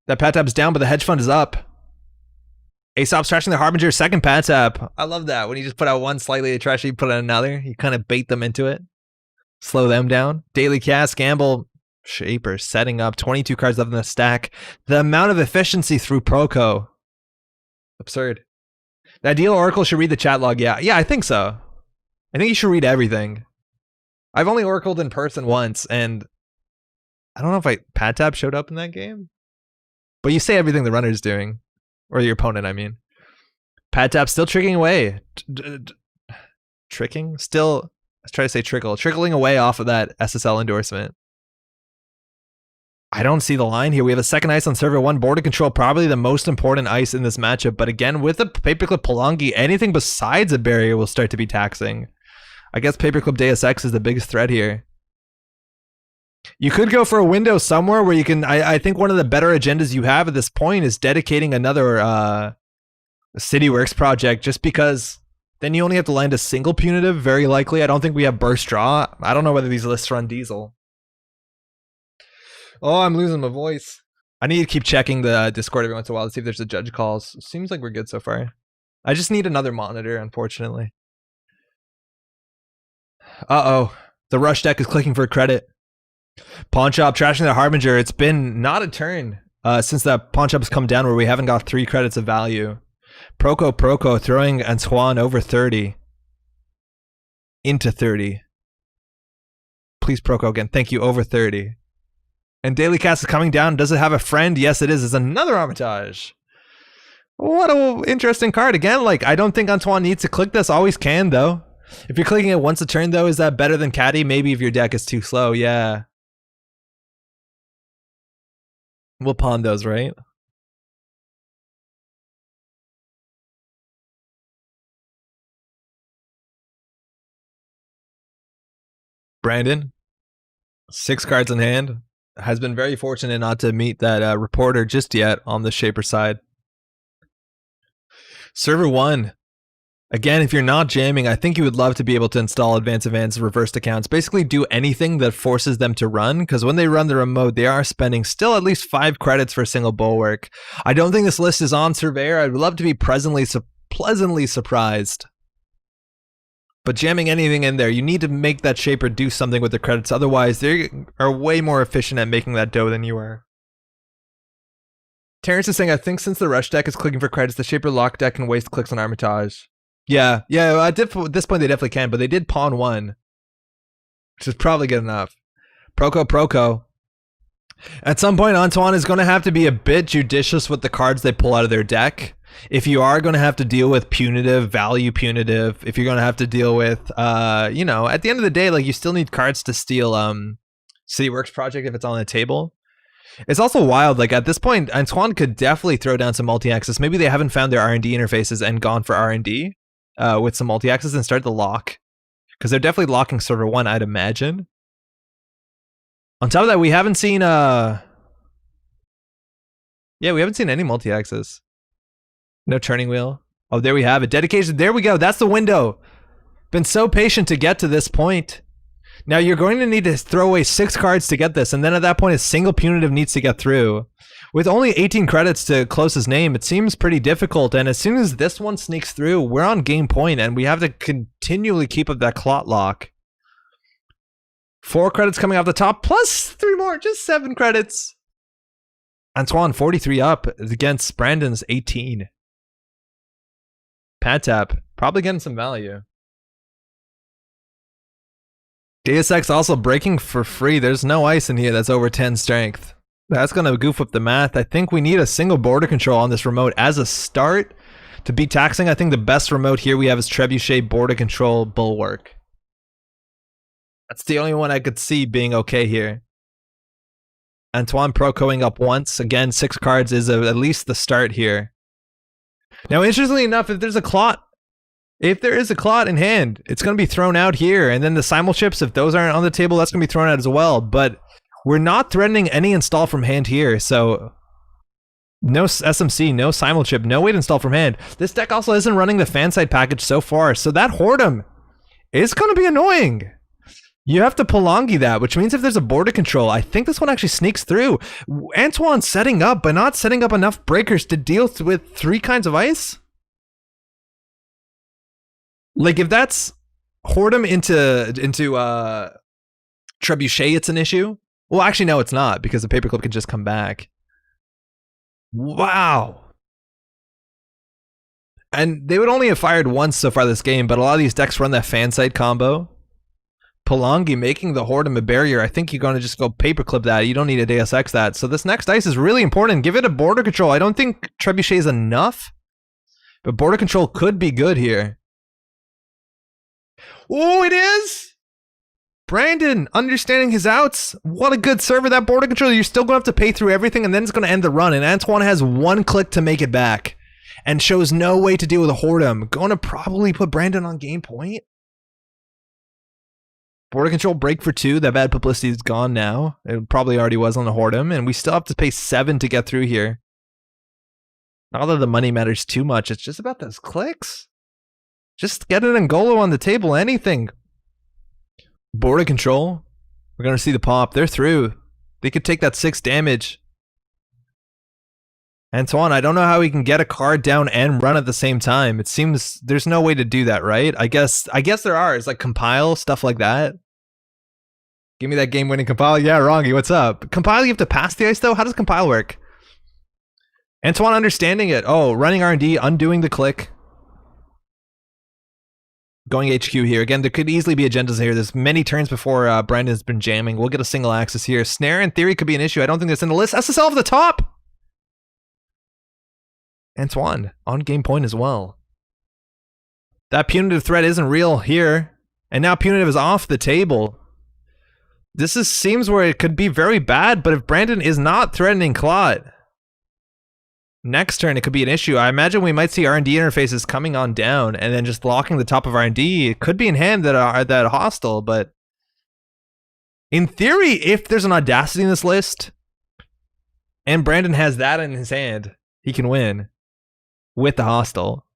that Pat Tap's down, but the hedge fund is up. Aesop's trashing the Harbinger, second Pat Tap. I love that. When you just put out one slightly trashy, you put out another. You kind of bait them into it. Slow them down. Daily cast, gamble, Shaper setting up. 22 cards left in the stack. The amount of efficiency through Proco. Absurd. The ideal Oracle should read the chat log. Yeah, I think so. I think you should read everything. I've only Oracled in person once, and I don't know if Pad Tap showed up in that game. But you say everything the runner's doing. Or your opponent, I mean. Pad Tap still tricking away. Tricking? Still, let's try to say trickle. Trickling away off of that SSL endorsement. I don't see the line here. We have a second ice on server 1. Border control, probably the most important ice in this matchup. But again, with a Paperclip Palangi, anything besides a barrier will start to be taxing. I guess Paperclip Deus Ex is the biggest threat here. You could go for a window somewhere where you can, I think one of the better agendas you have at this point is dedicating another CityWorks project, just because then you only have to land a single punitive, very likely. I don't think we have burst draw. I don't know whether these lists run diesel. Oh, I'm losing my voice. I need to keep checking the Discord every once in a while to see if there's a judge calls. Seems like we're good so far. I just need another monitor, unfortunately. Uh-oh. The rush deck is clicking for credit. Pawn shop trashing the Harbinger. It's been not a turn since that pawn shop has come down where we haven't got 3 credits of value. Proco throwing Antoine over 30. Into 30. Please Proco again. Thank you. Over 30. And Daily Cast is coming down. Does it have a friend? Yes, it is. It's another Armitage. What an interesting card. Again, like, I don't think Antoine needs to click this. Always can, though. If you're clicking it once a turn, though, is that better than Caddy? Maybe if your deck is too slow. Yeah. We'll pawn those, right? Brandon, 6 cards in hand, has been very fortunate not to meet that reporter just yet on the Shaper side. Server 1. Again, if you're not jamming, I think you would love to be able to install advanced reversed accounts. Basically do anything that forces them to run, because when they run the remote, they are spending still at least 5 credits for a single bulwark. I don't think this list is on Surveyor. I'd love to be pleasantly surprised. But jamming anything in there, you need to make that Shaper do something with the credits. Otherwise, they are way more efficient at making that dough than you are. Terrence is saying, I think since the rush deck is clicking for credits, the Shaper lock deck can waste clicks on Armitage. Yeah, at this point they definitely can, but they did pawn 1, which is probably good enough. Proco. At some point, Antoine is going to have to be a bit judicious with the cards they pull out of their deck. If you are going to have to deal with value punitive, if you're going to have to deal with, you know, at the end of the day, like, you still need cards to steal CityWorks project if it's on the table. It's also wild. Like at this point, Antoine could definitely throw down some multi-axis. Maybe they haven't found their R&D interfaces and gone for R&D with some multi-axis and start the lock. Because they're definitely locking server 1, I'd imagine. On top of that, we haven't seen yeah, we haven't seen any multi-axis. No turning wheel. Oh, there we have it. Dedication. There we go. That's the window. Been so patient to get to this point. Now you're going to need to throw away 6 cards to get this, and then at that point a single punitive needs to get through. With only 18 credits to close his name, it seems pretty difficult, and as soon as this one sneaks through, we're on game point, and we have to continually keep up that clot lock. 4 credits coming off the top, plus 3 more, just 7 credits. Antoine 43 up against Brandon's 18. Pad tap, probably getting some value. Deus Ex also breaking for free. There's no ice in here that's over 10 strength. That's going to goof up the math. I think we need a single border control on this remote as a start to be taxing. I think the best remote here we have is Trebuchet border control Bulwark. That's the only one I could see being okay here. Antoine Procoing up once. Again, 6 cards is at least the start here. Now, interestingly enough, if there is a clot in hand, it's going to be thrown out here. And then the simul chips, if those aren't on the table, that's going to be thrown out as well. But we're not threatening any install from hand here. So no SMC, no simul chip, no way to install from hand. This deck also isn't running the fan side package so far. So that Whoredom is going to be annoying. You have to Palangi that, which means if there's a border control, I think this one actually sneaks through. Antoine setting up, but not setting up enough breakers to deal with 3 kinds of ice. Like if that's Whoredom into Trebuchet, it's an issue. Well, actually, no, it's not because the paperclip can just come back. Wow. And they would only have fired once so far this game, but a lot of these decks run that fan side combo. Palangi making the Whoredom a barrier. I think you're going to just go paperclip that. You don't need a Deus Ex that. So this next ice is really important. Give it a border control. I don't think Trebuchet is enough, but border control could be good here. Oh, it is! Brandon, understanding his outs. What a good server, that border control. You're still going to have to pay through everything, and then it's going to end the run. And Antoine has 1 click to make it back and shows no way to deal with a Whoredom. Going to probably put Brandon on game point. Border control break for 2. That bad publicity is gone now. It probably already was on the Whoredom, and we still have to pay 7 to get through here. Not that the money matters too much. It's just about those clicks. Just get an Angolo on the table, anything. Border control. We're going to see the pop. They're through. They could take that 6 damage. Antoine, I don't know how he can get a card down and run at the same time. It seems there's no way to do that, right? I guess there are. It's like compile, stuff like that. Give me that game-winning compile. Yeah, Rongi, what's up? Compile, you have to pass the ice, though? How does compile work? Antoine understanding it. Oh, running R&D, undoing the click. Going HQ here. Again, there could easily be agendas here. There's many turns before Brandon's been jamming. We'll get a single axis here. Snare, in theory, could be an issue. I don't think that's in the list. SSL over the top! Antoine, on game point as well. That punitive threat isn't real here. And now punitive is off the table. This seems where it could be very bad, but if Brandon is not threatening Clot, next turn it could be an issue. I imagine we might see R&D interfaces coming on down and then just locking the top of R&D. It could be in hand that are that hostile, but in theory, if there's an Audacity in this list and Brandon has that in his hand, he can win with the hostile.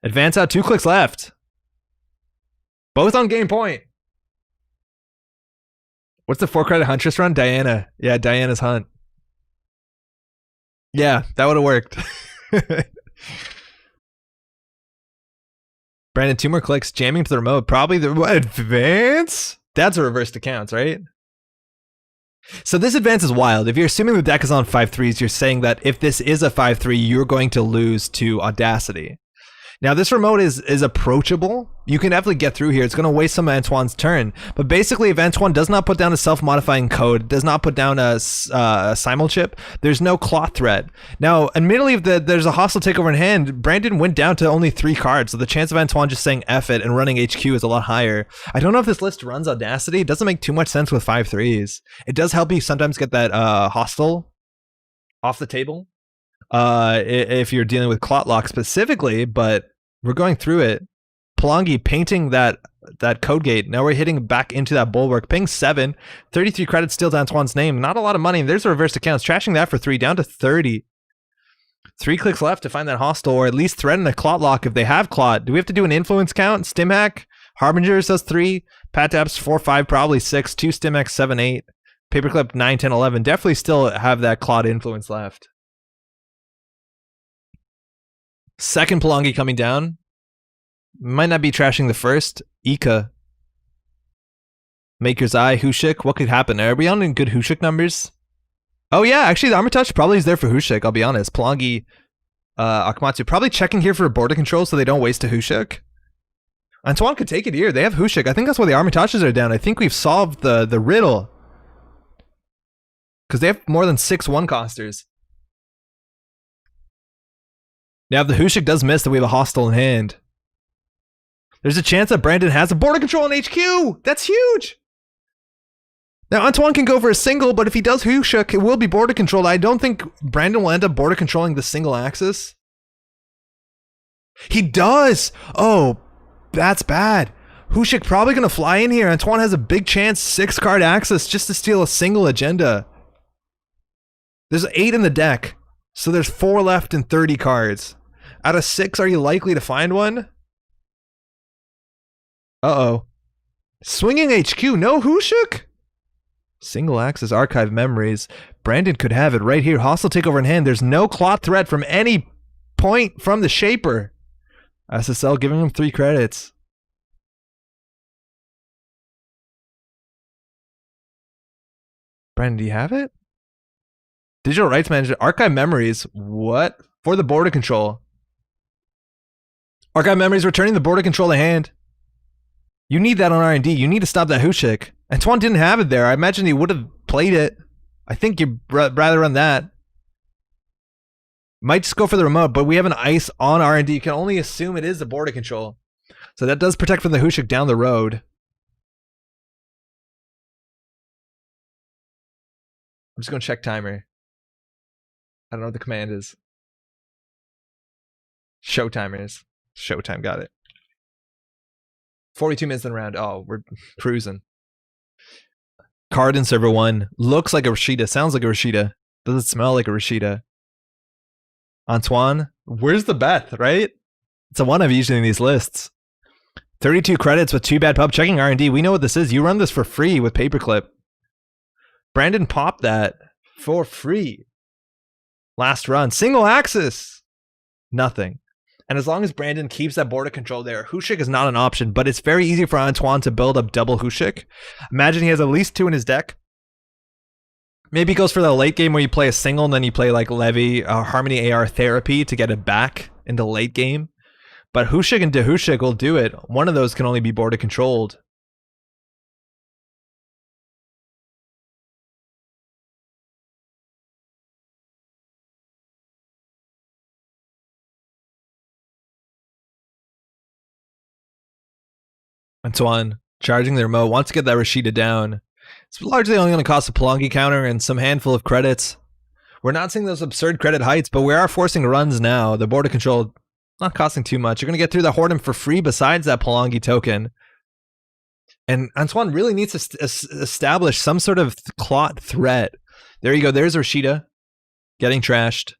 Advance out, 2 clicks left. Both on game point. What's the 4-credit Huntress run? Diana. Yeah, Diana's Hunt. Yeah, that would have worked. Brandon, 2 more clicks, jamming to the remote. Probably the advance? That's a reverse to counts, right? So this advance is wild. If you're assuming the deck is on 5-3s, you're saying that if this is a 5-3, you're going to lose to Audacity. Now this remote is approachable. You can definitely get through here. It's going to waste some of Antoine's turn. But basically, if Antoine does not put down a self-modifying code, does not put down a simul chip, there's no cloth threat. Now, admittedly, if there's a hostile takeover in hand, Brandon went down to only 3 cards. So the chance of Antoine just saying F it and running HQ is a lot higher. I don't know if this list runs Audacity. It doesn't make too much sense with 5-3s. It does help you sometimes get that hostile off the table. If you're dealing with clot lock specifically, but we're going through it. Palangi painting that code gate. Now we're hitting back into that bulwark. Ping 7, 33 credits still to Antoine's name. Not a lot of money. There's a reversed accounts. Trashing that for 3, down to 30. 3 clicks left to find that hostile, or at least threaten a clot lock if they have clot. Do we have to do an influence count? Stim hack. Harbingers does 3. Pat taps 4, 5, probably 6. 2 stim hacks 7, 8. Paperclip 9, 10, 11. Definitely still have that clot influence left. Second Palangi coming down. Might not be trashing the first. Ika. Maker's Eye. Hushik. What could happen? Are we on good Hushik numbers? Oh yeah, actually the armor touch probably is there for Hushik, I'll be honest. Palangi, Akamatsu probably checking here for border control so they don't waste a Hushik. Antoine could take it here. They have Hushik. I think that's why the armor touches are down. I think we've solved the riddle. Because they have more than 6 1-costers. Now if the Hushik does miss, then we have a hostile in hand. There's a chance that Brandon has a border control on HQ! That's huge! Now Antoine can go for a single, but if he does Hushik, it will be border controlled. I don't think Brandon will end up border controlling the single axis. He does! Oh, that's bad. Hushik probably going to fly in here. Antoine has a big chance, 6-card axis, just to steal a single agenda. There's 8 in the deck, so there's 4 left in 30 cards. Out of 6, are you likely to find one? Uh-oh. Swinging HQ, no Hushik? Single axis archive memories. Brandon could have it right here. Hostile takeover in hand. There's no clot threat from any point from the Shaper. SSL giving him 3 credits. Brandon, do you have it? Digital rights manager. Archive memories. What? For the border control. Archive memories returning the border control to hand. You need that on R&D. You need to stop that Hushik. Antoine didn't have it there. I imagine he would have played it. I think you'd rather run that. Might just go for the remote, but we have an ice on R&D. You can only assume it is the border control. So that does protect from the Hushik down the road. I'm just going to check timer. I don't know what the command is. Show timers. Showtime, got it. 42 minutes in the round. Oh, we're cruising. Card in server 1. Looks like a Rashida. Sounds like a Rashida. Does it smell like a Rashida? Antoine, where's the Beth, right? It's a one of usually in these lists. 32 credits with 2 bad pub. Checking R&D. We know what this is. You run this for free with Paperclip. Brandon popped that for free. Last run. Single axis. Nothing. And as long as Brandon keeps that border control there, Hushik is not an option, but it's very easy for Antoine to build up double Hushik. Imagine he has at least 2 in his deck. Maybe he goes for the late game where you play a single and then you play like Levy, Harmony AR Therapy to get it back into late game. But Hushik and DeHushik will do it. One of those can only be border controlled. Antoine, charging the remote, wants to get that Rashida down. It's largely only going to cost a Palangi counter and some handful of credits. We're not seeing those absurd credit heights, but we are forcing runs now. The border control not costing too much. You're going to get through the Hordem for free besides that Palangi token. And Antoine really needs to establish some sort of clot threat. There you go. There's Rashida getting trashed.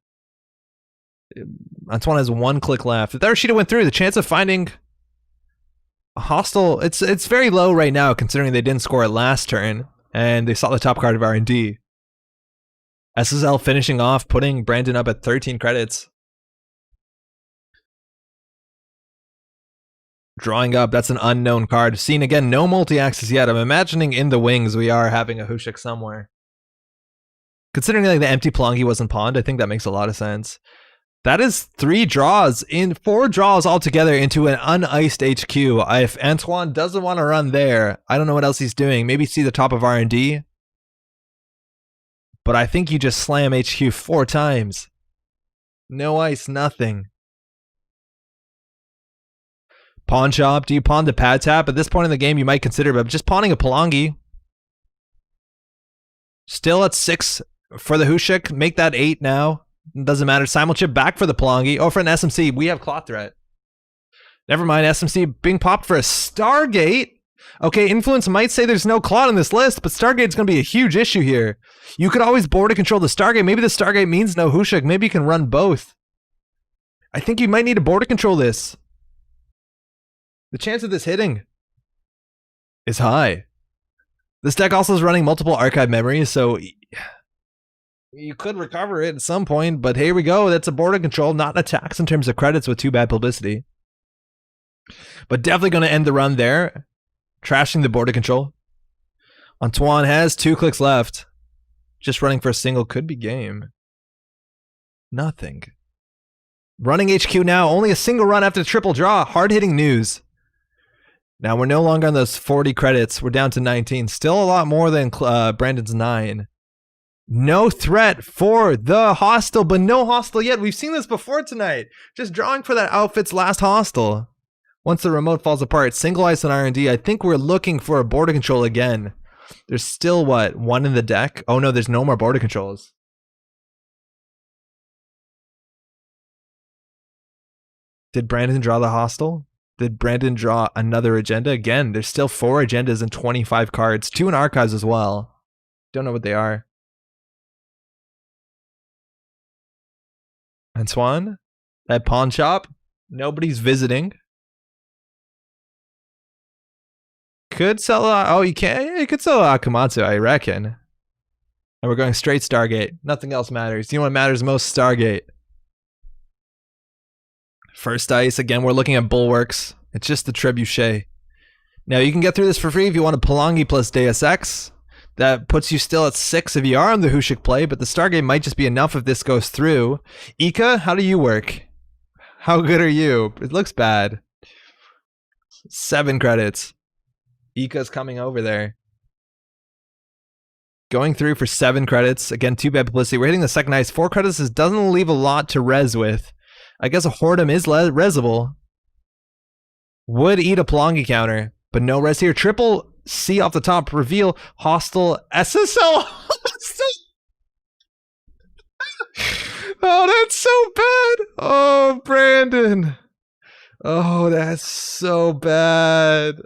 Antoine has 1 click left. If that Rashida went through, the chance of finding a hostile, it's very low right now considering they didn't score it last turn and they saw the top card of R&D. SSL finishing off, putting Brandon up at 13 credits. Drawing up, that's an unknown card. Seen again, no multi-axis yet. I'm imagining in the wings we are having a Hushik somewhere. Considering like the empty Palangi wasn't pawned, I think that makes a lot of sense. That is 4 draws altogether into an uniced HQ. If Antoine doesn't want to run there, I don't know what else he's doing. Maybe see the top of R&D. But I think you just slam HQ 4 times. No ice, nothing. Pawn shop. Do you pawn the pad tap? At this point in the game, you might consider, but just pawning a Palangi. Still at 6 for the Hushik. Make that 8 now. Doesn't matter. Simulchip back for the Pelongi. Oh, for an SMC. We have Clot Threat. Never mind. SMC being popped for a Stargate. Okay, Influence might say there's no Clot on this list, but Stargate's going to be a huge issue here. You could always border control the Stargate. Maybe the Stargate means no Hushik. Maybe you can run both. I think you might need to border control this. The chance of this hitting is high. This deck also is running multiple archive memories, so you could recover it at some point, but here we go. That's a border control, not attacks in terms of credits with too bad publicity. But definitely going to end the run there. Trashing the border control. Antoine has 2 clicks left. Just running for a single could be game. Nothing. Running HQ now. Only a single run after the triple draw. Hard-hitting news. Now we're no longer on those 40 credits. We're down to 19. Still a lot more than Brandon's 9. No threat for the hostile, but no hostile yet. We've seen this before tonight. Just drawing for that outfit's last hostile. Once the remote falls apart, single ice on R&D, I think we're looking for a border control again. There's still, what, 1 in the deck? Oh no, there's no more border controls. Did Brandon draw the hostile? Did Brandon draw another agenda? Again, there's still 4 agendas and 25 cards. 2 in archives as well. Don't know what they are. Antoine? That pawn shop? Nobody's visiting. Could sell oh, you can't. Yeah, you could sell Akamatsu, I reckon. And we're going straight Stargate. Nothing else matters. You know what matters most? Stargate. First dice. Again, we're looking at Bulwarks. It's just the Trebuchet. Now, you can get through this for free if you want a Pelongi plus Deus Ex. That puts you still at 6 if you are on the Hushik play, but the Stargate might just be enough if this goes through. Ika, how do you work? How good are you? It looks bad. 7 credits. Ika's coming over there. Going through for 7 credits. Again, too bad publicity. We're hitting the second ice. 4 credits doesn't leave a lot to res with. I guess a Whoredom is resable. Would eat a Pelongi counter, but no res here. Triple C off the top. Reveal hostile SSL. Oh, that's so bad. Oh, Brandon. Oh, that's so bad.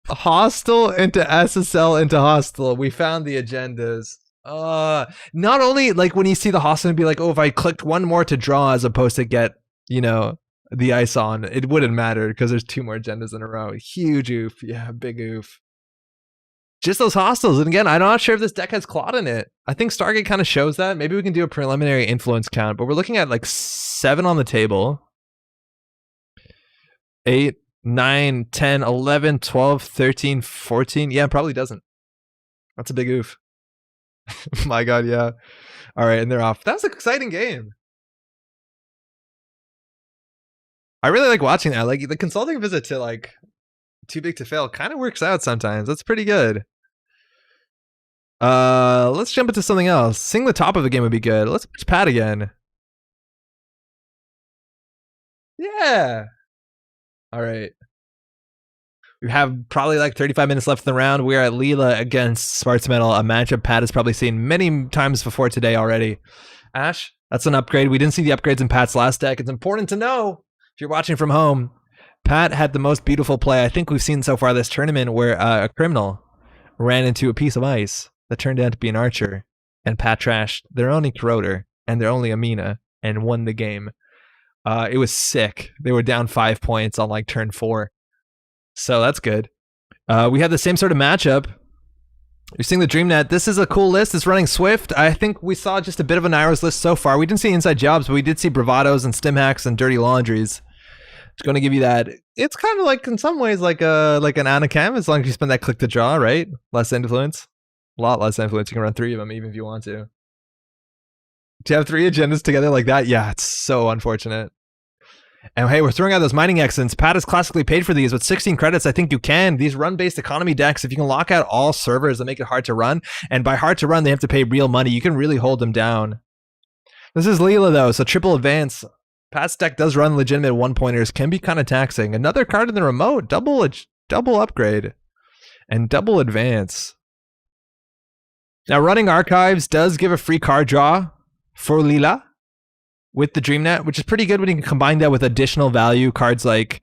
Hostile into SSL into hostile. We found the agendas. Not only like when you see the hostile and be like, oh, if I clicked 1 more to draw as opposed to get, you know, the ice on, it wouldn't matter because there's 2 more agendas in a row. Huge oof. Yeah, big oof. Just those hostiles. And again, I'm not sure if this deck has Clot in it. I think Stargate kind of shows that. Maybe we can do a preliminary influence count, but we're looking at like 7 on the table. 8, 9, 10, 11, 12, 13, 14. Yeah, probably doesn't. That's a big oof. My God, yeah. All right, and they're off. That was an exciting game. I really like watching that. Like the consulting visit to like Too Big to Fail kind of works out sometimes. That's pretty good. Let's jump into something else. Seeing the top of the game would be good. Let's watch Pat again. Yeah. All right. We have probably like 35 minutes left in the round. We are at Leela against Sportsmetal, a matchup Pat has probably seen many times before today already. Ash, that's an upgrade. We didn't see the upgrades in Pat's last deck. It's important to know, if you're watching from home, Pat had the most beautiful play I think we've seen so far this tournament, where a criminal ran into a piece of ice that turned out to be an archer, and Pat trashed their only corroder and their only Amina and won the game. It was sick. They were down 5 points on like turn 4. So that's good. We have the same sort of matchup. You're seeing the DreamNet. This is a cool list. It's running Swift. I think we saw just a bit of an Iris list so far. We didn't see inside jobs, but we did see bravados and stim hacks and dirty laundries. It's going to give you that. It's kind of like in some ways like an Anacam, as long as you spend that click to draw, right? Less influence. A lot less influence. You can run 3 of them even if you want to. To have 3 agendas together like that, yeah, it's so unfortunate. And hey, we're throwing out those mining accents. Pat is classically paid for these. With 16 credits, I think you can. These run-based economy decks, if you can lock out all servers that make it hard to run, and by hard to run, they have to pay real money, you can really hold them down. This is Leela, though, so triple advance. Pat's deck does run legitimate 1-pointers, can be kind of taxing. Another card in the remote, double upgrade, and double advance. Now, running archives does give a free card draw for Leela with the GameNET, which is pretty good when you can combine that with additional value cards like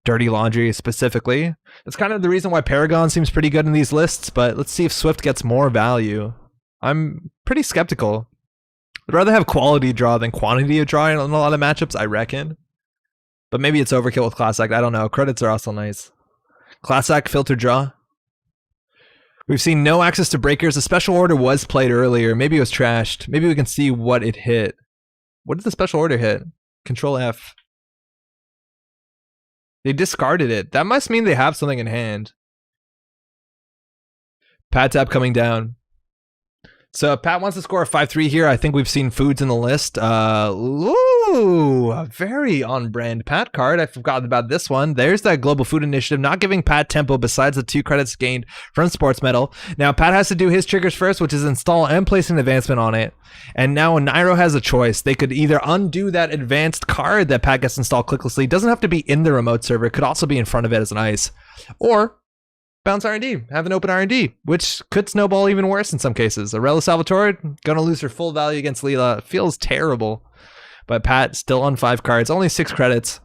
Dirty Laundry specifically. That's kind of the reason why Paragon seems pretty good in these lists, but let's see if Swift gets more value. I'm pretty skeptical. I'd rather have quality draw than quantity of draw in a lot of matchups, I reckon. But maybe it's overkill with Class Act. I don't know. Credits are also nice. Class Act, filter draw. We've seen no access to breakers. A special order was played earlier. Maybe it was trashed. Maybe we can see what it hit. What did the special order hit? Control F. They discarded it. That must mean they have something in hand. Pat tap coming down. So Pat wants to score a 5-3 here. I think we've seen foods in the list. Ooh, a very on-brand Pat card. I forgot about this one. There's that Global Food Initiative, not giving Pat tempo besides the 2 credits gained from Sportsmetal. Now Pat has to do his triggers first, which is install and place an advancement on it. And now Nairo has a choice. They could either undo that advanced card that Pat gets installed clicklessly. It doesn't have to be in the remote server. It could also be in front of it as an ice. Or bounce R&D, have an open R&D, which could snowball even worse in some cases. Arella Salvatore gonna lose her full value against Leela. Feels terrible. But Pat still on 5 cards, only 6 credits.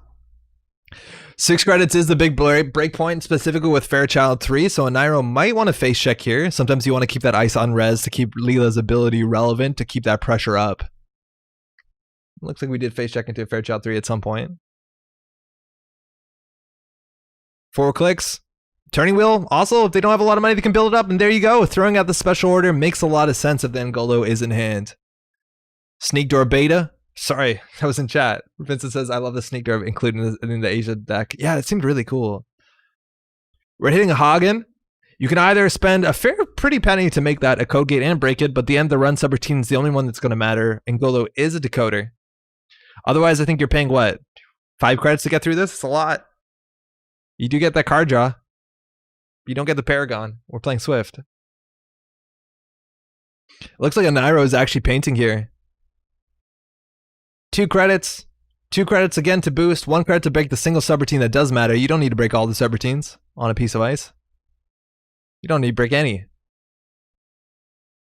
6 credits is the big break point, specifically with Fairchild 3, so a Nairo might want to face check here. Sometimes you want to keep that ice on res to keep Leela's ability relevant, to keep that pressure up. Looks like we did face check into Fairchild 3 at some point. 4 clicks. Turning wheel, also, if they don't have a lot of money, they can build it up, and there you go. Throwing out the special order makes a lot of sense if the Ngolo is in hand. Sneak Door Beta. Sorry, that was in chat. Vincent says, I love the Sneak Door included in the Asia deck. Yeah, it seemed really cool. We're hitting a Hagen. You can either spend a pretty penny to make that a code gate and break it, but the end of the run subroutine is the only one that's going to matter. Ngolo is a decoder. Otherwise, I think you're paying, what, 5 credits to get through this? It's a lot. You do get that card draw. You don't get the Paragon. We're playing Swift. It looks like a Nairo is actually painting here. 2 credits. 2 credits again to boost. 1 credit to break the single subroutine that does matter. You don't need to break all the subroutines on a piece of ice. You don't need to break any.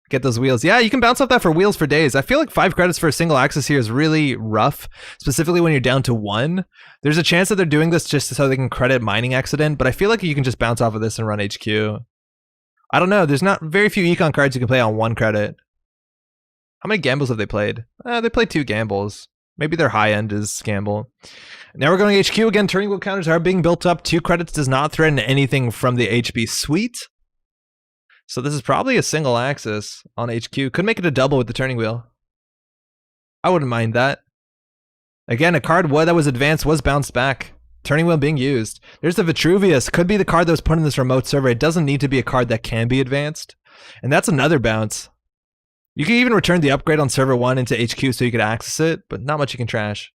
Get those wheels. Yeah, you can bounce off that for wheels for days. I feel like 5 credits for a single axis here is really rough, specifically when you're down to 1. There's a chance that they're doing this just so they can credit mining accident, but I feel like you can just bounce off of this and run HQ. I don't know. There's not very few econ cards you can play on 1 credit. How many gambles have they played? They played 2 gambles. Maybe their high end is gamble. Now we're going HQ again. Turning wheel counters are being built up. 2 credits does not threaten anything from the HB suite. So this is probably a single axis on HQ. Could make it a double with the turning wheel. I wouldn't mind that. Again, a card that was advanced was bounced back. Turning wheel being used. There's the Vitruvius. Could be the card that was put in this remote server. It doesn't need to be a card that can be advanced. And that's another bounce. You can even return the upgrade on server 1 into HQ so you could access it, but not much you can trash.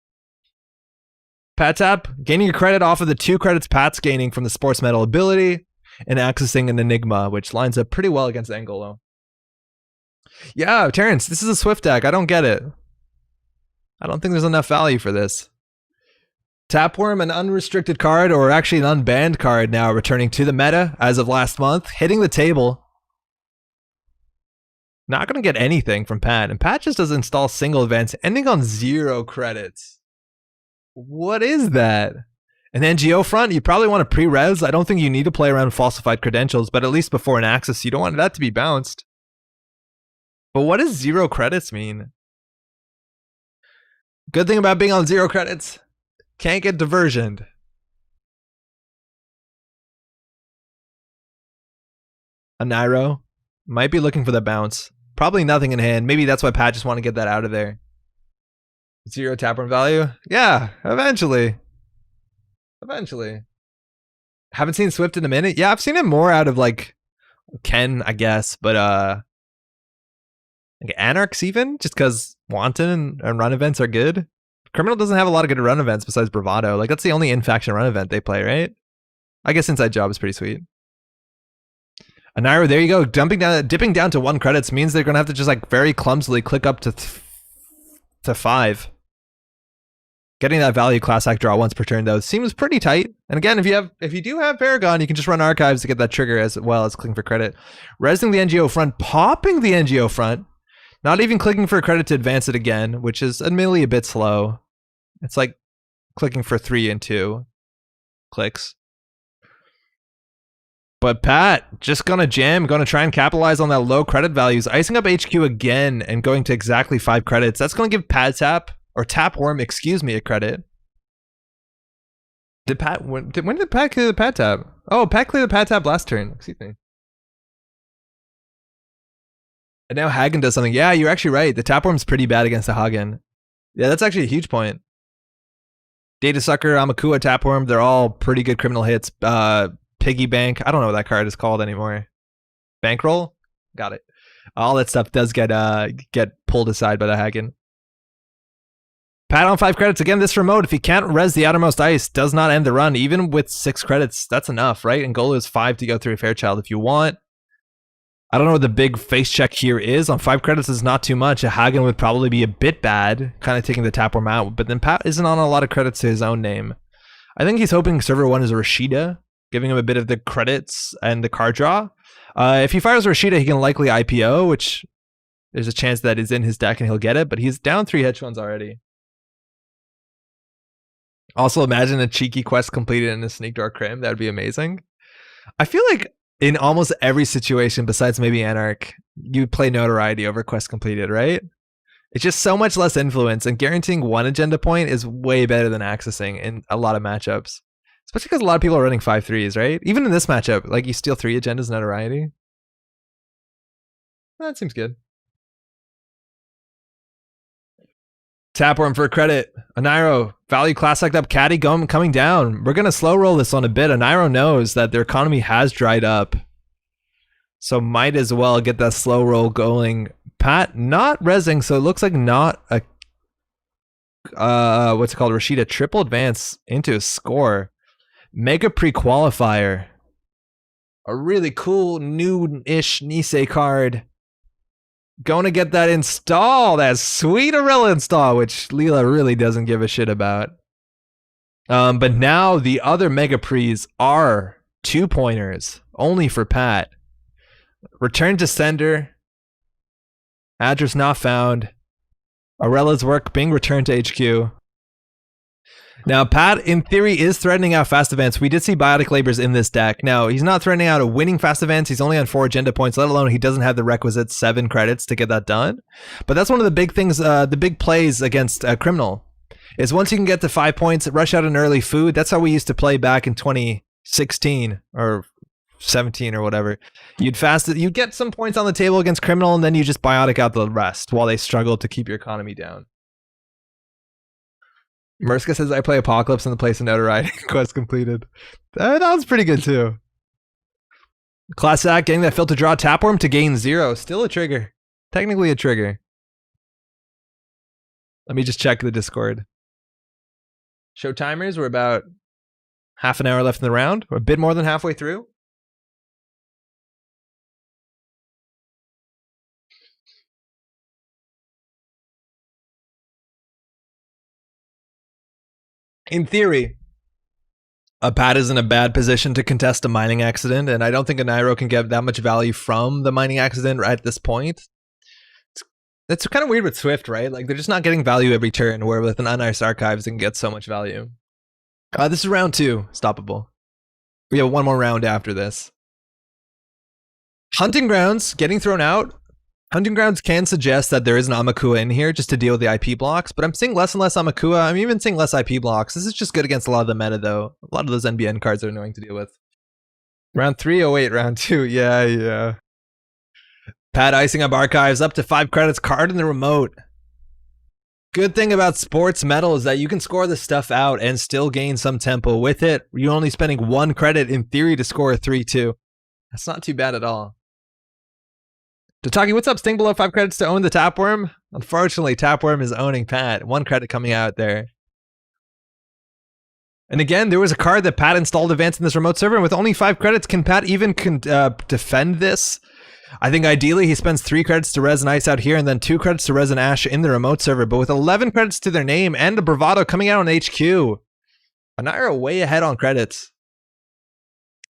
Pat tap. Gaining your credit off of the 2 credits Pat's gaining from the Sportsmetal ability. And accessing an Enigma, which lines up pretty well against Angolo. Yeah, Terrence, this is a Swift deck. I don't get it. I don't think there's enough value for this. Tapworm, an unrestricted card, or actually an unbanned card now, returning to the meta as of last month, hitting the table. Not going to get anything from Pat, and Pat just does install single events, ending on 0 credits. What is that? And then Geofront, you probably want to pre-res. I don't think you need to play around with falsified credentials, but at least before an access, you don't want that to be bounced. But what does 0 credits mean? Good thing about being on 0 credits, can't get diversioned. A Nairo might be looking for the bounce. Probably nothing in hand. Maybe that's why Pat just want to get that out of there. 0 taproom value? Yeah, eventually. Eventually. Haven't seen Swift in a minute. Yeah, I've seen him more out of like Ken, I guess, but like Anarchs even, just because Wanton and run events are good. Criminal doesn't have a lot of good run events besides Bravado. Like that's the only in-faction run event they play, right? I guess Inside Job is pretty sweet. Nairo, there you go. Dipping down to 1 credits means they're gonna have to just like very clumsily click up to 5. Getting that value class act draw once per turn though seems pretty tight. And again, if you do have Paragon, you can just run archives to get that trigger as well as clicking for credit. Resing the NGO front, popping the NGO front, not even clicking for credit to advance it again, which is admittedly a bit slow. It's like clicking for 3 and 2 clicks. But Pat just gonna jam, gonna try and capitalize on that low credit values, icing up HQ again and going to exactly 5 credits. That's gonna give Pat Tap, or Tapworm, excuse me, a credit. When did Pat clear the Pat Tap? Oh, Pat cleared the Pat Tap last turn. Excuse me. And now Hagen does something. Yeah, you're actually right. The Tapworm's pretty bad against the Hagen. Yeah, that's actually a huge point. Data Sucker, Amakua, Tapworm, they're all pretty good criminal hits. Piggy Bank, I don't know what that card is called anymore. Bankroll? Got it. All that stuff does get pulled aside by the Hagen. Pat on 5 credits. Again, this remote, if he can't res the outermost ice, does not end the run. Even with 6 credits, that's enough, right? And goal is 5 to go through a Fairchild if you want. I don't know what the big face check here is. On 5 credits is not too much. A Hagen would probably be a bit bad, kind of taking the Tapworm out. But then Pat isn't on a lot of credits to his own name. I think he's hoping server 1 is a Rashida, giving him a bit of the credits and the card draw. If he fires Rashida, he can likely IPO, which there's a chance that is in his deck and he'll get it. But he's down 3 hedge funds already. Also, imagine a cheeky quest completed in a Sneak Door Crim. That would be amazing. I feel like in almost every situation, besides maybe Anarch, you play notoriety over quest completed, right? It's just so much less influence, and guaranteeing 1 agenda point is way better than accessing in a lot of matchups. Especially because a lot of people are running 5-3s, right? Even in this matchup, like you steal 3 agendas notoriety. That seems good. Tapworm for credit. Anairo, value class act up, Caddy coming down. We're going to slow roll this on a bit. Anairo knows that their economy has dried up. So might as well get that slow roll going. Pat not resing, so it looks like not a what's it called? Rashida triple advance into a score. Mega pre-qualifier. A really cool new-ish Nisei card. Going to get that install, that sweet Arella install, which Leela really doesn't give a shit about. But now the other Mega Pre's are 2-pointers, only for Pat. Return to sender. Address not found. Arella's work being returned to HQ. Now, Pat, in theory, is threatening out fast events. We did see Biotic Labors in this deck. Now, he's not threatening out a winning fast events. He's only on 4 agenda points, let alone he doesn't have the requisite 7 credits to get that done. But that's one of the big things, the big plays against Criminal, is once you can get to 5 points, rush out an early food. That's how we used to play back in 2016 or 17 or whatever. You'd get some points on the table against Criminal, and then you just Biotic out the rest while they struggle to keep your economy down. Merska says, I play Apocalypse in the place of notoriety. Quest completed. That was pretty good too. Class act, getting that filter draw Tapworm to gain 0. Still a trigger. Technically a trigger. Let me just check the Discord. Show timers, we're about half an hour left in the round. We're a bit more than halfway through. In theory, Pat is in a bad position to contest a mining accident, and I don't think a Nairo can get that much value from the mining accident right at this point. It's kind of weird with Swift, right? Like, they're just not getting value every turn, where with an uniced archives, they can get so much value. This is round 2, stoppable. We have one more round after this. Hunting Grounds getting thrown out. Hunting Grounds can suggest that there is an Amakua in here just to deal with the IP blocks, but I'm seeing less and less Amakua. I'm even seeing less IP blocks. This is just good against a lot of the meta, though. A lot of those NBN cards are annoying to deal with. Round 3, oh wait, round 2. Yeah. Pat icing up archives, up to 5 credits, card in the remote. Good thing about Sportsmetal is that you can score this stuff out and still gain some tempo with it. You're only spending 1 credit in theory to score a 3-2. That's not too bad at all. Tataki, what's up? Sting below 5 credits to own the Tapworm? Unfortunately, Tapworm is owning Pat. 1 credit coming out there. And again, there was a card that Pat installed advanced in this remote server, and with only 5 credits, can Pat even defend this? I think ideally he spends 3 credits to res an ice out here and then 2 credits to res an ash in the remote server. But with 11 credits to their name and a bravado coming out on HQ, Anaira way ahead on credits.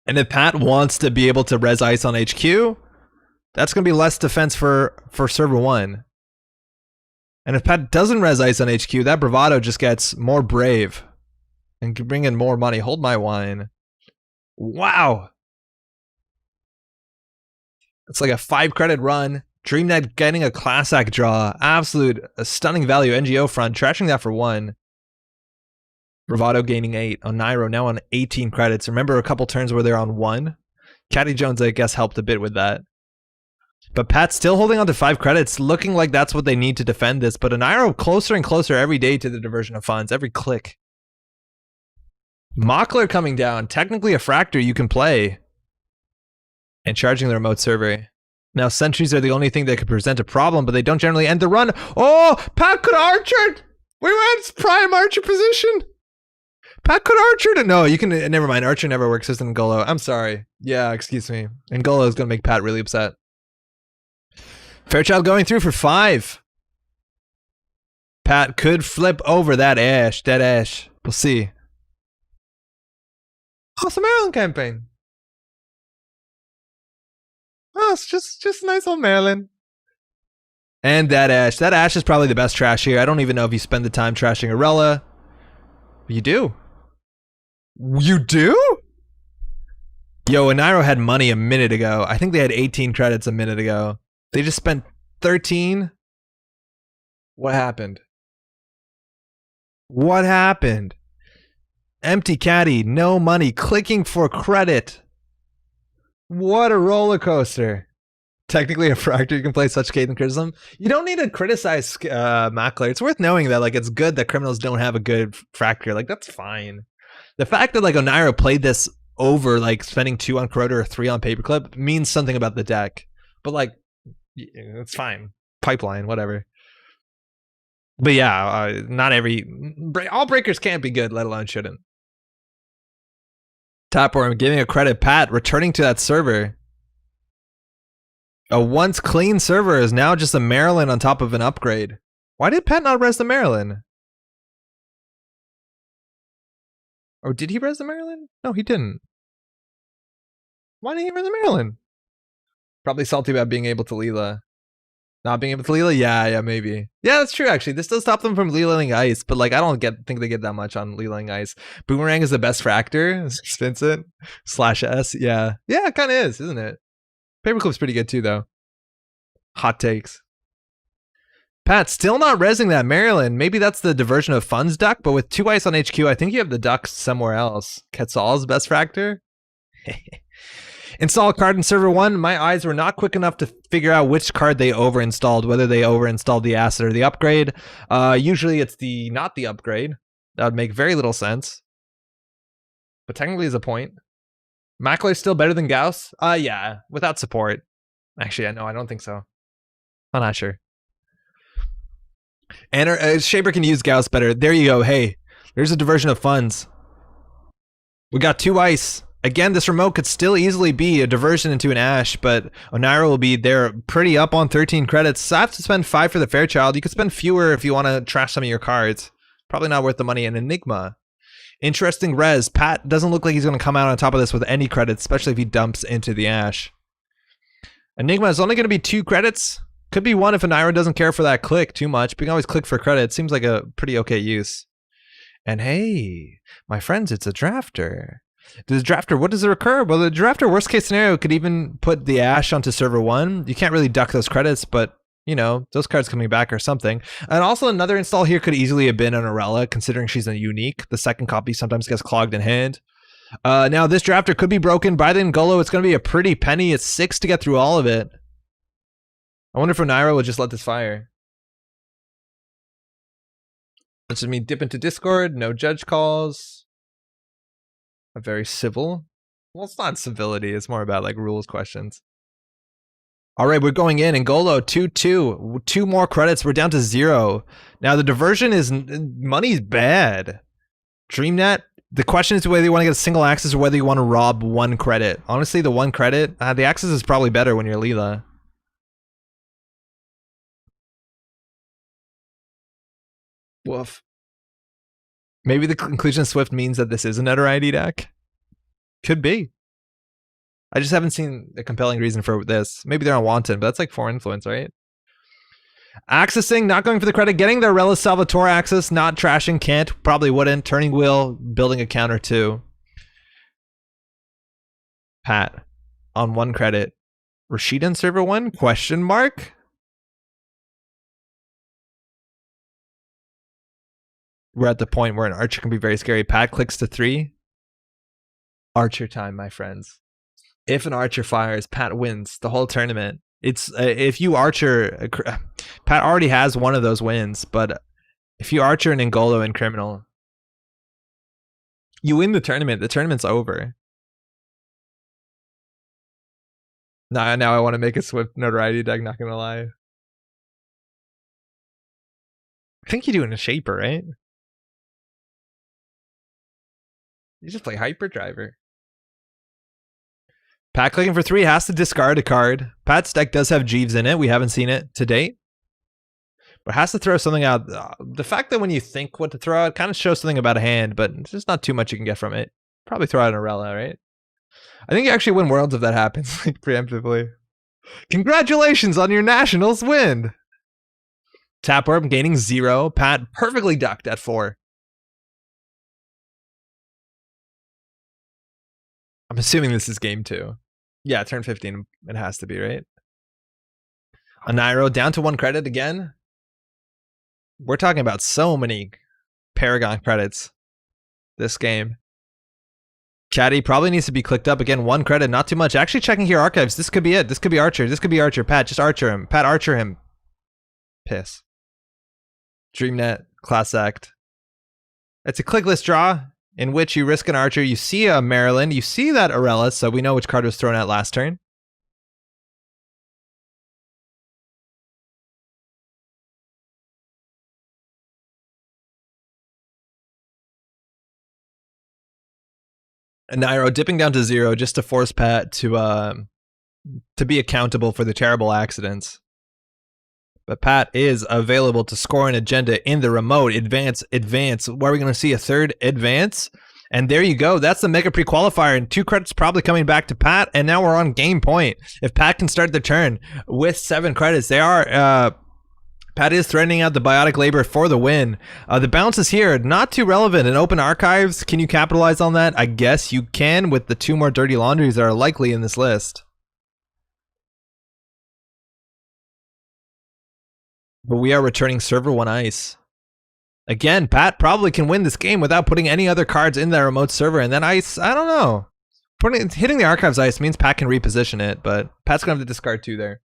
And if Pat wants to be able to res ice on HQ, that's going to be less defense for server 1. And if Pat doesn't res ice on HQ, that bravado just gets more brave and can bring in more money. Hold my wine. Wow. It's like a 5 credit run. DreamNet getting a class act draw. Absolute stunning value. NGO front. Trashing that for 1. Bravado gaining 8 on Nairo, now on 18 credits. Remember a couple turns where they're on 1? Caddy Jones, I guess, helped a bit with that. But Pat's still holding on to 5 credits, looking like that's what they need to defend this. But Nairo closer and closer every day to the diversion of funds, every click. Mockler coming down, technically a fractor you can play. And charging the remote server. Now sentries are the only thing that could present a problem, but they don't generally end the run. Oh, Pat could archer! We went prime archer position! Pat could archer to no, you can never mind. Archer never works as an Ngolo. I'm sorry. Yeah, excuse me. Ngolo is gonna make Pat really upset. Fairchild going through for 5. Pat could flip over that ash, dead ash. We'll see. Oh, it's a Maryland campaign. Oh, it's just nice old Maryland. And that ash. That ash is probably the best trash here. I don't even know if you spend the time trashing Arella. You do. You do? Yo, Anairo had money a minute ago. I think they had 18 credits a minute ago. They just spent 13. What happened? What happened? Empty caddy, no money, clicking for credit. What a roller coaster. Technically a fractor, you can play such Caden criticism. You don't need to criticize Mackler. It's worth knowing that like it's good that criminals don't have a good fractor. Like that's fine. The fact that like Onairo played this over like spending 2 on Corroder or 3 on Paperclip means something about the deck. But like it's fine. Pipeline, whatever. But yeah, not every all breakers can't be good, let alone shouldn't. Tapworm giving a credit. Pat returning to that server. A once clean server is now just a Maryland on top of an upgrade. Why did Pat not res the Maryland? Or did he res the Maryland? No, he didn't. Why didn't he res the Maryland? Probably salty about being able to Leela. Not being able to Leela? Yeah, maybe. Yeah, that's true actually. This does stop them from Leelaing ice, but like I don't think they get that much on Leelaing ice. Boomerang is the best fractor. Spins it. /S. Yeah. Yeah, it kinda is, isn't it? Paperclip's pretty good too though. Hot takes. Pat, still not resing that Maryland. Maybe that's the diversion of funds duck, but with 2 ice on HQ, I think you have the ducks somewhere else. Quetzal's best fractor? Install a card in server 1. My eyes were not quick enough to figure out which card they overinstalled, whether they overinstalled the asset or the upgrade. Usually it's not the upgrade. That would make very little sense. But technically is a point. Mackler's still better than Gauss? Yeah, without support. Actually, no, I don't think so. I'm not sure. And Shaber can use Gauss better. There you go. Hey, there's a diversion of funds. We got 2 ice. Again, this remote could still easily be a diversion into an Ash, but Onairo will be there pretty up on 13 credits. So I have to spend 5 for the Fairchild. You could spend fewer if you want to trash some of your cards. Probably not worth the money. And Enigma. Interesting res. Pat doesn't look like he's going to come out on top of this with any credits, especially if he dumps into the Ash. Enigma is only going to be 2 credits. Could be 1 if Onairo doesn't care for that click too much. But you can always click for credit. Seems like a pretty okay use. And hey, my friends, it's a drafter. Does drafter, what does it recur? Well, the drafter, worst case scenario, could even put the Ash onto server 1. You can't really duck those credits, but you know, those cards coming back or something. And also another install here could easily have been an Arella, considering she's a unique. The second copy sometimes gets clogged in hand. Now this drafter could be broken by the Ngolo. It's going to be a pretty penny. It's 6 to get through all of it. I wonder if Onairo will just let this fire. This just mean dip into Discord, no judge calls. A very civil. Well, it's not civility. It's more about like rules questions. All right, we're going in. Ngolo 2-2. 2 more credits. We're down to 0. Now the diversion is money's bad. DreamNet. The question is whether you want to get a single access or whether you want to rob 1 credit. Honestly, the 1 credit, the access is probably better when you're Leela. Woof. Maybe the conclusion of Swift means that this is a notoriety deck. Could be. I just haven't seen a compelling reason for this. Maybe they're on Wanton, but that's like 4 influence, right? Accessing, not going for the credit, getting their Relic Salvatore access, not trashing, can't, probably wouldn't, turning wheel, building a counter 2. Pat, on 1 credit. Rashid on server 1? Question mark? We're at the point where an archer can be very scary. Pat clicks to 3. Archer time, my friends. If an archer fires, Pat wins the whole tournament. It's if you archer, Pat already has one of those wins, but if you archer an Ngolo and criminal, you win the tournament. The tournament's over. Now I want to make a Swift notoriety deck, not gonna lie. I think you're doing a shaper, right? You just play Hyperdriver. Pat clicking for 3 has to discard a card. Pat's deck does have Jeeves in it. We haven't seen it to date. But has to throw something out. The fact that when you think what to throw out kind of shows something about a hand, but it's just not too much you can get from it. Probably throw out an Arella, right? I think you actually win Worlds if that happens, like preemptively. Congratulations on your Nationals win! Tap Orb gaining 0. Pat perfectly ducked at 4. I'm assuming this is game 2. Yeah, turn 15. It has to be, right? A Nairo down to 1 credit again. We're talking about so many Paragon credits this game. Caddy probably needs to be clicked up again. 1 credit, not too much. Actually checking here archives. This could be it. This could be Archer. This could be Archer. Pat, just Archer him. Pat, Archer him. Piss. GameNET, Class Act. It's a clickless draw in which you risk an Archer. You see a Maryland. You see that Arella, so we know which card was thrown out last turn. And Nairo dipping down to 0 just to force Pat to be accountable for the terrible accidents. But Pat is available to score an agenda in the remote. Advance. Where are we going to see a 3rd advance? And there you go. That's the mega pre-qualifier. And 2 credits probably coming back to Pat. And now we're on game point. If Pat can start the turn with 7 credits, they are... Pat is threatening out the Biotic Labor for the win. The bounce is here. Not too relevant. In open archives, can you capitalize on that? I guess you can with the 2 more Dirty Laundries that are likely in this list. But we are returning server 1 ice. Again, Pat probably can win this game without putting any other cards in that remote server. And then ice, I don't know. Hitting the archives ice means Pat can reposition it, but Pat's going to have to discard 2 there.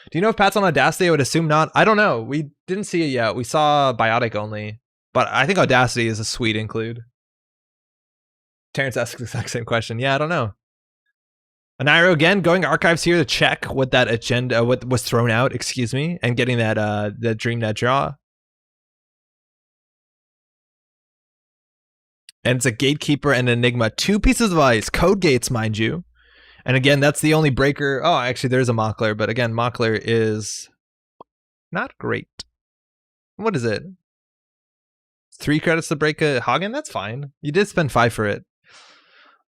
Do you know if Pat's on Audacity? I would assume not. I don't know. We didn't see it yet. We saw Biotic only. But I think Audacity is a sweet include. Terrence asks the exact same question. Yeah, I don't know. Nairo again going archives here to check what that agenda, what was thrown out, excuse me, and getting that the GameNET draw. And it's a Gatekeeper and Enigma. 2 pieces of ice. Code gates, mind you. And again, that's the only breaker. Oh, actually, there's a Mockler. But again, Mockler is not great. What is it? 3 credits to break a Hagen? That's fine. You did spend 5 for it.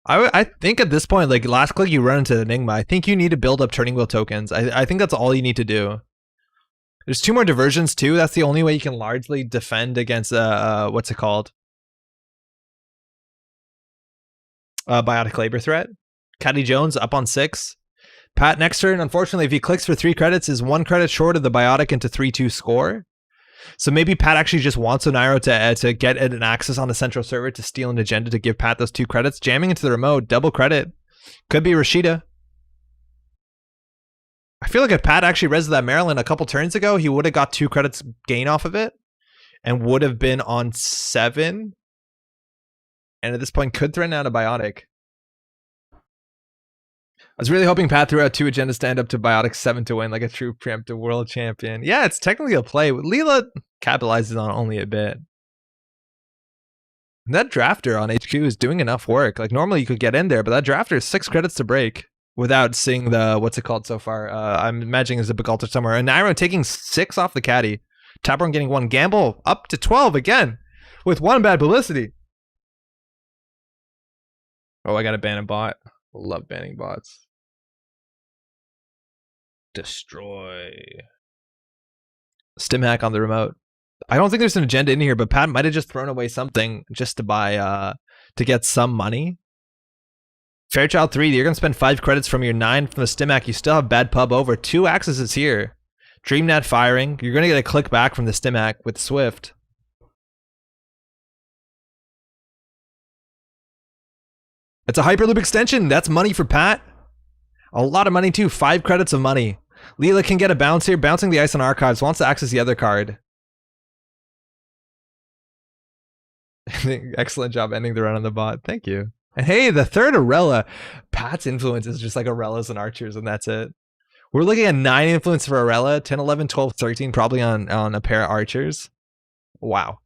I think at this point, like last click, you run into Enigma. I think you need to build up Turning Wheel tokens. I think that's all you need to do. There's 2 more diversions too. That's the only way you can largely defend against what's it called? Biotic Labor threat. Caddy Jones up on 6. Pat next turn, unfortunately, if he clicks for 3 credits, is 1 credit short of the Biotic into 3-2 score. So maybe Pat actually just wants Nairo to get an access on the central server to steal an agenda to give Pat those 2 credits. Jamming into the remote, double credit. Could be Rashida. I feel like if Pat actually rezzed that Maryland a couple turns ago, he would have got 2 credits gain off of it and would have been on 7. And at this point could threaten out a Biotic. I was really hoping Pat threw out 2 agendas to end up to Biotic 7 to win like a true preemptive world champion. Yeah, it's technically a play. Leela capitalizes on only a bit. And that drafter on HQ is doing enough work. Like normally you could get in there, but that drafter is 6 credits to break without seeing the, what's it called so far? I'm imagining there's a Begalter somewhere. And Nairo taking 6 off the caddy. Tapron getting 1 gamble, up to 12 again, with 1 bad publicity. Oh, I got to ban a bot. Love banning bots. Destroy. Stim hack on the remote. I don't think there's an agenda in here, but Pat might have just thrown away something just to buy, to get some money. Fairchild 3, you're going to spend 5 credits from your 9 from the stim hack. You still have bad pub over. 2 accesses here. DreamNet firing. You're going to get a click back from the stim hack with Swift. It's a Hyperloop extension. That's money for Pat. A lot of money too. 5 credits of money. Leela can get a bounce here. Bouncing the ice on archives. Wants to access the other card. Excellent job ending the run on the bot. Thank you. And hey, the third Arella. Pat's influence is just like Arellas and Archers, and that's it. We're looking at 9 influence for Arella. 10, 11, 12, 13 probably on a pair of Archers. Wow.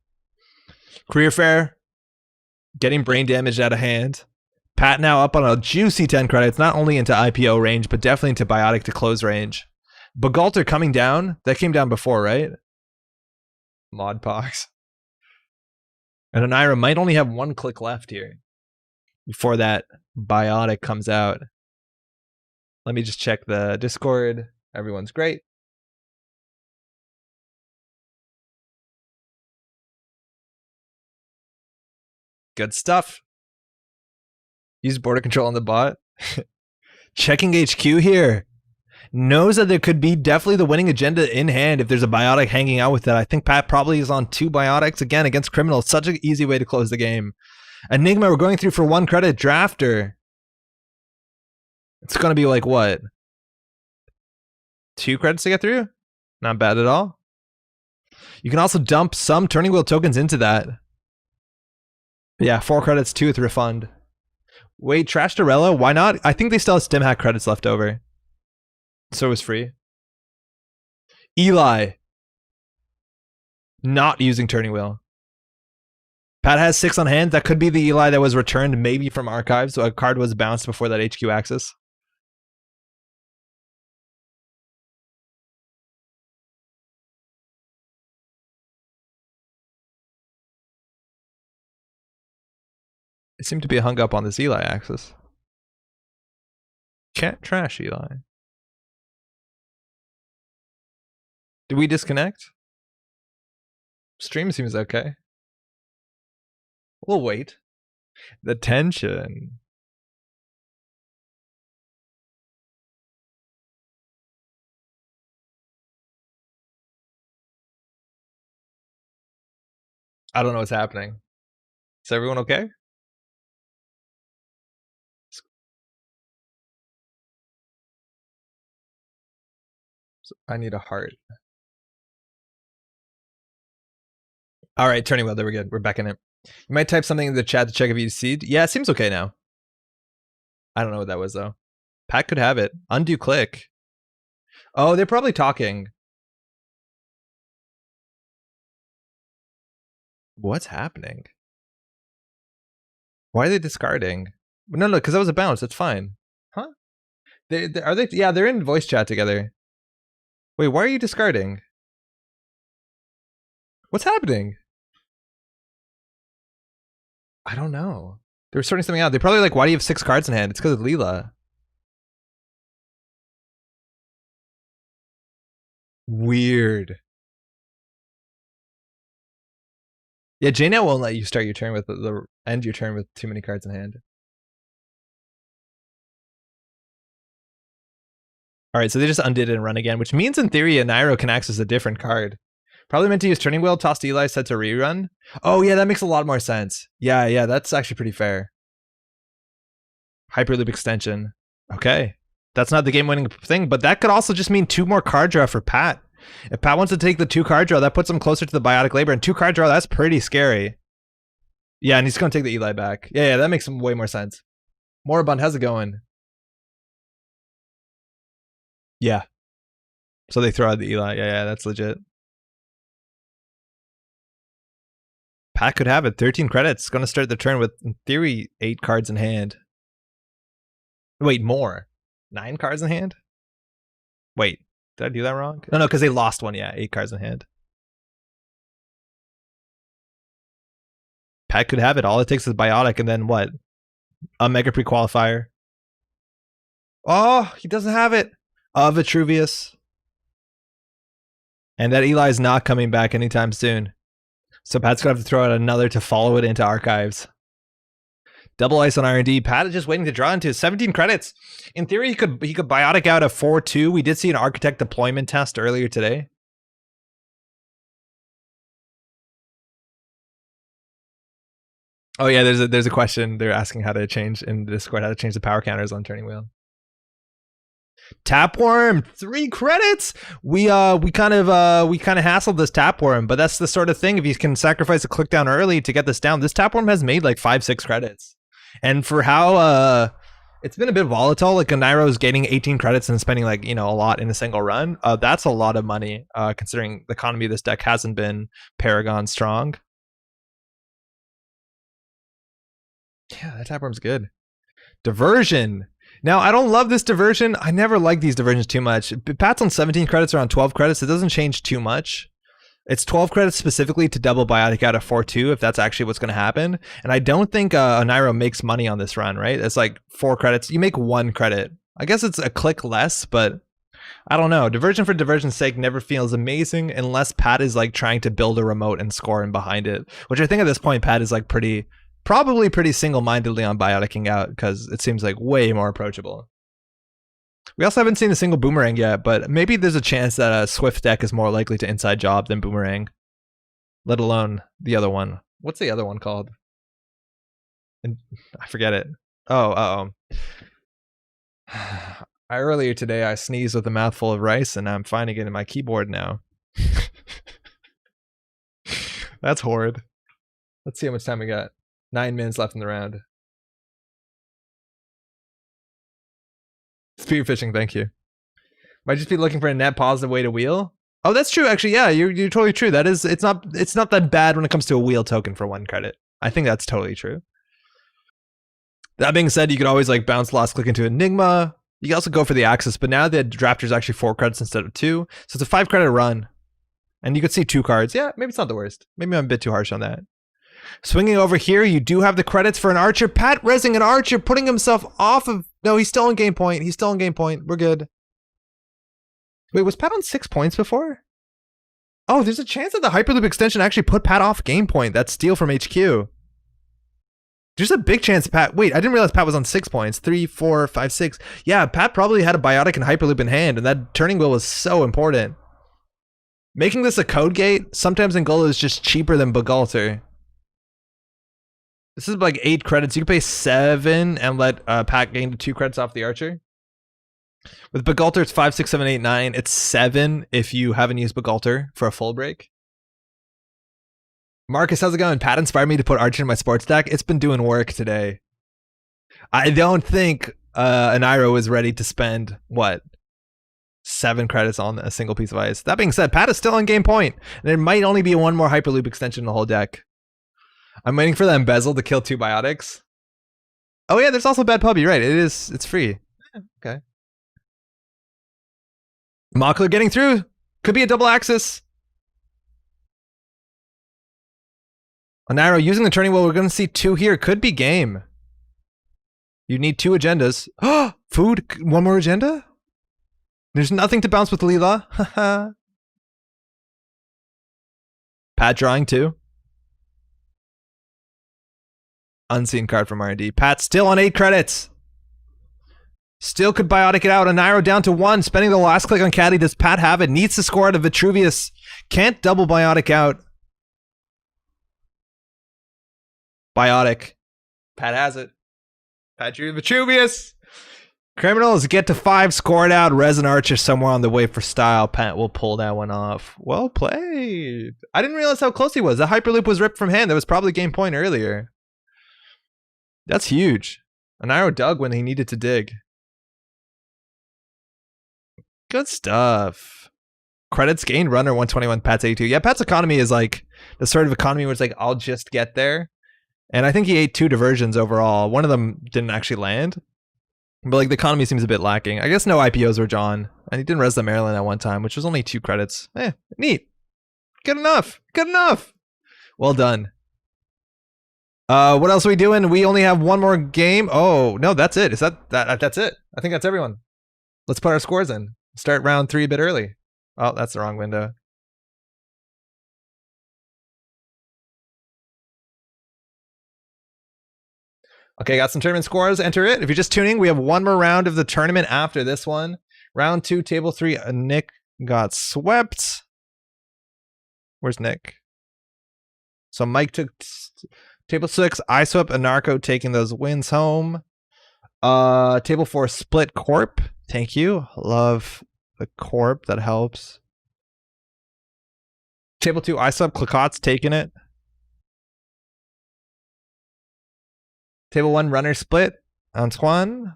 Career fair. Getting brain damaged out of hand. Pat now up on a juicy 10 credits, not only into IPO range, but definitely into biotic to close range. Bagalter coming down. That came down before, right? Modpox. And Anira might only have 1 click left here before that biotic comes out. Let me just check the Discord. Everyone's great. Good stuff. Use border control on the bot. Checking HQ here. Knows that there could be definitely the winning agenda in hand if there's a biotic hanging out with it. I think Pat probably is on 2 biotics again against Criminal. Such an easy way to close the game. Enigma, we're going through for 1 credit. Drafter. It's going to be like what? 2 credits to get through? Not bad at all. You can also dump some turning wheel tokens into that. Yeah, 4 credits, 2 with refund. Wait, Trash Dorella? Why not? I think they still have stim hack credits left over. So it was free. Eli. Not using turning wheel. Pat has 6 on hand. That could be the Eli that was returned maybe from archives. So a card was bounced before that HQ access. It seemed to be hung up on this Eli axis. Can't trash Eli. Did we disconnect? Stream seems okay. We'll wait. The tension. I don't know what's happening. Is everyone okay? I need a heart. All right, turning wheel. There we go. We're back in it. You might type something in the chat to check if you see. Yeah, it seems okay now. I don't know what that was though. Pat could have it. Undo click. Oh, they're probably talking. What's happening? Why are they discarding? No, because that was a bounce. That's fine. Huh? Are they? Yeah, they're in voice chat together. Wait, why are you discarding? What's happening? I don't know. They were sorting something out. They're probably like, why do you have 6 cards in hand? It's because of Leela. Weird. Yeah, GameNET won't let you start your turn with the end your turn with too many cards in hand. All right, so they just undid it and run again, which means in theory a Nairo can access a different card. Probably meant to use turning wheel, tossed Eli, set to rerun. Oh yeah, that makes a lot more sense. Yeah, that's actually pretty fair. Hyperloop extension. Okay. That's not the game-winning thing, but that could also just mean 2 more card draw for Pat. If Pat wants to take the 2 card draw, that puts him closer to the biotic labor, and 2 card draw, that's pretty scary. Yeah, and he's going to take the Eli back. Yeah, that makes way more sense. Moribund, how's it going? Yeah. So they throw out the Eli. Yeah, that's legit. Pat could have it. 13 credits. Going to start the turn with, in theory, 8 cards in hand. Wait, more. 9 cards in hand? Wait, did I do that wrong? No, because they lost 1. Yeah, 8 cards in hand. Pat could have it. All it takes is biotic and then what? A mega pre-qualifier. Oh, he doesn't have it. Vitruvius. And that Eli's not coming back anytime soon. So Pat's gonna have to throw out another to follow it into archives. Double ice on R&D. Pat is just waiting to draw into 17 credits. In theory, he could biotic out a 4-2. We did see an architect deployment test earlier today. Oh yeah, there's a question. They're asking how to change in Discord how to change the power counters on turning wheel. Tapworm, 3 credits. We kind of hassled this Tapworm, but that's the sort of thing. If you can sacrifice a click down early to get this down, this Tapworm has made like 5-6 credits. And for how it's been a bit volatile, like Nairo's gaining 18 credits and spending like, you know, a lot in a single run. That's a lot of money considering the economy of this deck hasn't been Paragon strong. Yeah, that Tapworm's good. Diversion. Now, I don't love this diversion. I never like these diversions too much. Pat's on 17 credits or on 12 credits. It doesn't change too much. It's 12 credits specifically to double biotic out of 4-2 if that's actually what's going to happen. And I don't think Nairo makes money on this run, right? It's like 4 credits. You make 1 credit. I guess it's a click less, but I don't know. Diversion for diversion's sake never feels amazing unless Pat is like trying to build a remote and score in behind it, which I think at this point Pat is like probably pretty single-mindedly on bioticking out because it seems like way more approachable. We also haven't seen a single Boomerang yet, but maybe there's a chance that a Swift deck is more likely to inside job than Boomerang, let alone the other one. What's the other one called? And I forget it. Earlier today, I sneezed with a mouthful of rice, and I'm finding it in my keyboard now. That's horrid. Let's see how much time we got. 9 minutes left in the round. Spearfishing, thank you. Might just be looking for a net positive way to wheel. Oh, that's true. Actually, yeah, you're totally true. That is, it's not that bad when it comes to a wheel token for 1 credit. I think that's totally true. That being said, you could always like bounce last click into Enigma. You can also go for the Axis, but now the drafter is actually 4 credits instead of 2, so it's a 5 credit run. And you could see 2 cards. Yeah, maybe it's not the worst. Maybe I'm a bit too harsh on that. Swinging over here, you do have the credits for an Archer. Pat resing an Archer, putting himself off of... No, he's still on game point. He's still on game point. We're good. Wait, was Pat on 6 points before? Oh, there's a chance that the Hyperloop extension actually put Pat off game point. That's steal from HQ. There's a big chance Pat... Wait, I didn't realize Pat was on 6 points. 3, 4, 5, 6. Yeah, Pat probably had a Biotic and Hyperloop in hand, and that turning wheel was so important. Making this a code gate, sometimes in Gola, is just cheaper than Bagalter. This is like 8 credits. You can pay 7 and let Pat gain 2 credits off the Archer. With Bagalter, it's 5, 6, 7, 8, 9. It's 7 if you haven't used Bagalter for a full break. Marcus, how's it going? Pat inspired me to put Archer in my sports deck. It's been doing work today. I don't think Anairo is ready to spend, what, 7 credits on a single piece of ice. That being said, Pat is still on game point. There might only be 1 more Hyperloop extension in the whole deck. I'm waiting for the Embezzle to kill 2 Biotics. Oh yeah, there's also Bad Pub. You're right. It's free. Okay. Mockler getting through. Could be a double axis. Anairo using the turning wheel. We're going to see 2 here. Could be game. You need 2 agendas. Oh, food. 1 more agenda? There's nothing to bounce with Leela. Pat drawing 2. Unseen card from R&D. Pat still on 8 credits. Still could biotic it out. Anairo down to 1. Spending the last click on Caddy. Does Pat have it? Needs to score out of Vitruvius. Can't double biotic out. Biotic. Pat has it. Pat drew Vitruvius. Criminals get to 5. Score it out. Resin Archer somewhere on the way for style. Pat will pull that one off. Well played. I didn't realize how close he was. The Hyperloop was ripped from hand. That was probably game point earlier. That's huge. Anairo dug when he needed to dig. Good stuff. Credits gained, runner 121, Pat's 82. Yeah, Pat's economy is like the sort of economy where it's like, I'll just get there. And I think he ate 2 diversions overall. One of them didn't actually land. But like the economy seems a bit lacking. I guess no IPOs were drawn. And he didn't res the Maryland at one time, which was only 2 credits. Neat. Good enough. Good enough. Well done. What else are we doing? We only have one more game. Oh no, that's it. Is that's it? I think that's everyone. Let's put our scores in. Start round 3 a bit early. Oh, that's the wrong window. Okay, got some tournament scores. Enter it. If you're just tuning, we have one more round of the tournament after this one. Round 2, table 3. Nick got swept. Where's Nick? So Mike took table 6. I swept. Anarcho taking those wins home. Table 4, split corp. Thank you. Love the corp. That helps. Table 2, I swept. Clicot's taking it. Table 1, runner split. Antoine.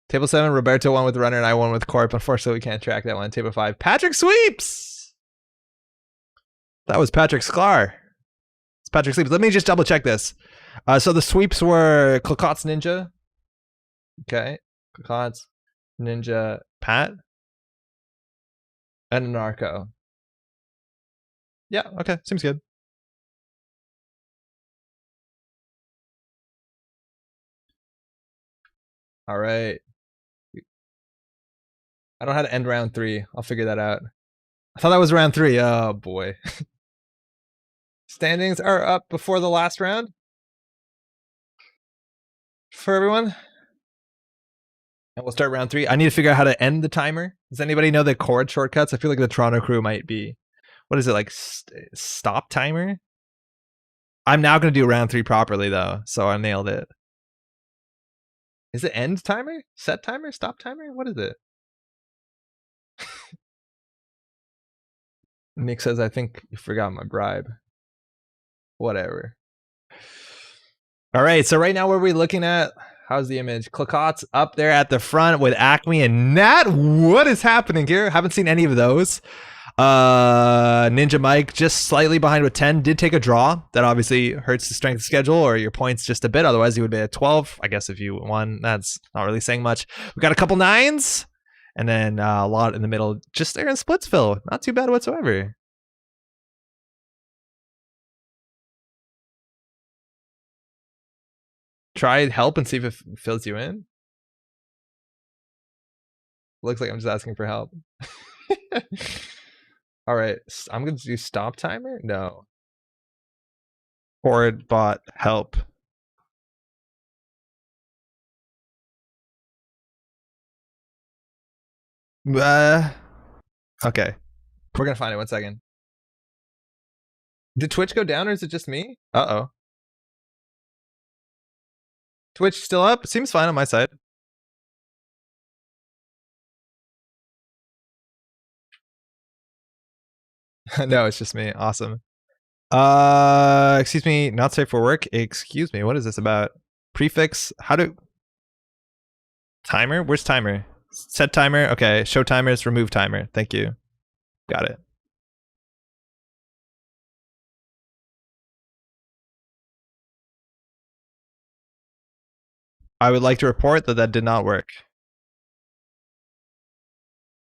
Table 7, Roberto won with runner and I won with corp. Unfortunately, we can't track that one. Table 5, Patrick sweeps. That was Patrick Sklar. It's Patrick sweeps. Let me just double check this. So the sweeps were Clicot's Ninja. Okay. Clicot's Ninja Pat. And Narco. Yeah, okay. Seems good. All right. I don't know how to end round 3. I'll figure that out. I thought that was round 3. Oh boy. Standings are up before the last round for everyone. And we'll start round 3. I need to figure out how to end the timer. Does anybody know the chord shortcuts? I feel like the Toronto crew might be. What is it, like stop timer? I'm now going to do round 3 properly though, so I nailed it. Is it end timer? Set timer? Stop timer? What is it? Nick says, I think you forgot my bribe. Whatever. All right, so right now what are we looking at? How's the image? Clicot's up there at the front with ACME and Gnat. What is happening here? Haven't seen any of those. Ninja Mike just slightly behind with 10. Did take a draw. That obviously hurts the strength of schedule or your points just a bit. Otherwise, you would be at 12. I guess if you won, that's not really saying much. We got a couple 9s. And then a lot in the middle. Just there in Splitsville. Not too bad whatsoever. Try help and see if it fills you in. Looks like I'm just asking for help. All right, I'm going to do stop timer. No. Forward bot help. Okay. We're going to find it. 1 second. Did Twitch go down or is it just me? Uh-oh. Twitch still up? Seems fine on my side. No, it's just me. Awesome. Excuse me, not safe for work. Excuse me, what is this about? Prefix, how do... Timer? Where's timer? Set timer, okay. Show timers, remove timer. Thank you. Got it. I would like to report that that did not work.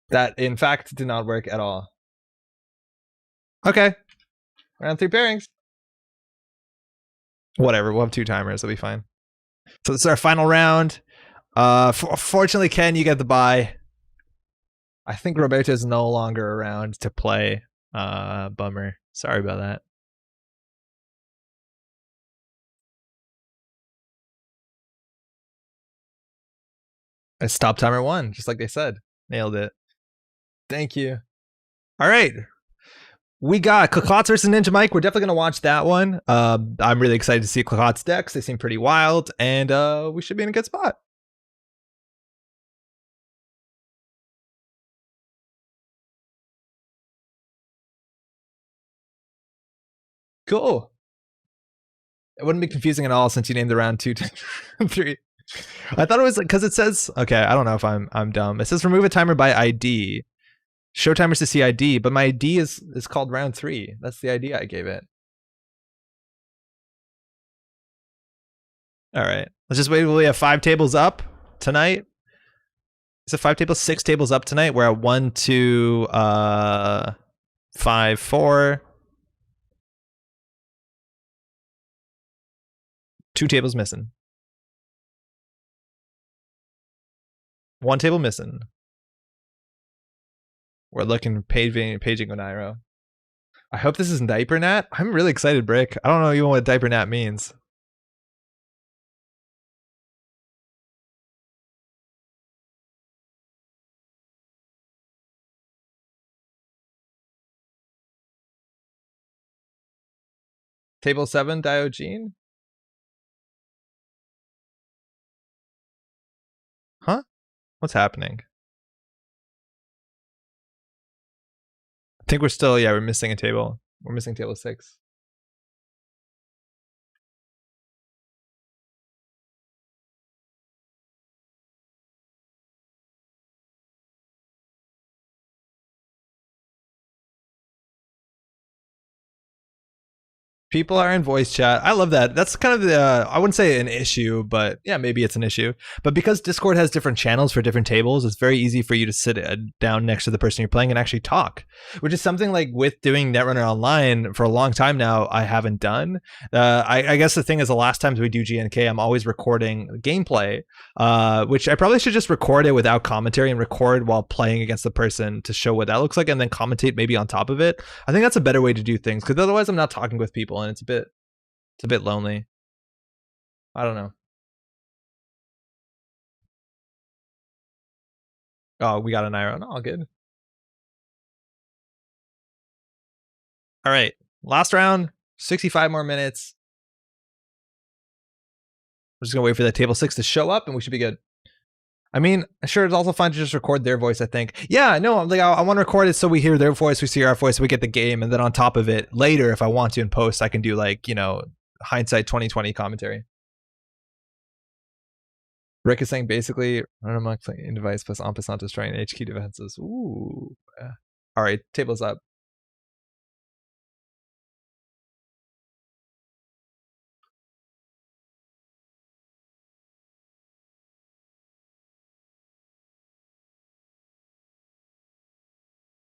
That, in fact, did not work at all. Okay. Round 3 pairings. Whatever, we'll have 2 timers, it'll be fine. So this is our final round. Fortunately, Ken, you get the bye. I think Roberto is no longer around to play. Bummer. Sorry about that. I stopped timer 1, just like they said. Nailed it. Thank you. All right. We got Clicot's versus Ninja Mike. We're definitely going to watch that one. I'm really excited to see Clicot's decks. They seem pretty wild, and we should be in a good spot. Cool. It wouldn't be confusing at all since you named the round 2 to 3. I thought it was because it says, okay, I don't know if I'm dumb. It says remove a timer by ID. Show timers to see ID, but my ID is called round 3. That's the ID I gave it. All right, let's just wait. We have 5 tables up tonight. Is it 5 tables? 6 tables up tonight. We're at 1, 2, 5, 4. 2 tables missing. 1 table missing. We're looking paging Onairo. I hope this isn't diaper Gnat. I'm really excited, Brick. I don't know even what diaper Gnat means. Table 7, Diogenes? Huh? What's happening? I think we're still, yeah, we're missing a table. We're missing table 6. People are in voice chat. I love that. That's kind of the, I wouldn't say an issue, but yeah, maybe it's an issue. But because Discord has different channels for different tables, it's very easy for you to sit down next to the person you're playing and actually talk, which is something like with doing Netrunner online for a long time now, I haven't done. I guess the thing is the last times we do GNK, I'm always recording gameplay, which I probably should just record it without commentary and record while playing against the person to show what that looks like and then commentate maybe on top of it. I think that's a better way to do things because otherwise I'm not talking with people and it's a bit lonely. I don't know. Oh, we got an iron. All good. All right. Last round, 65 more minutes. We're just gonna wait for that table 6 to show up and we should be good. I mean, sure, it's also fine to just record their voice, I think. Yeah, no, like I want to record it so we hear their voice, we see our voice, we get the game, and then on top of it, later, if I want to in post, I can do like, you know, hindsight 2020 commentary. Rick is saying basically run amok playing device plus en passant destroying HQ defenses. Ooh. All right, table's up.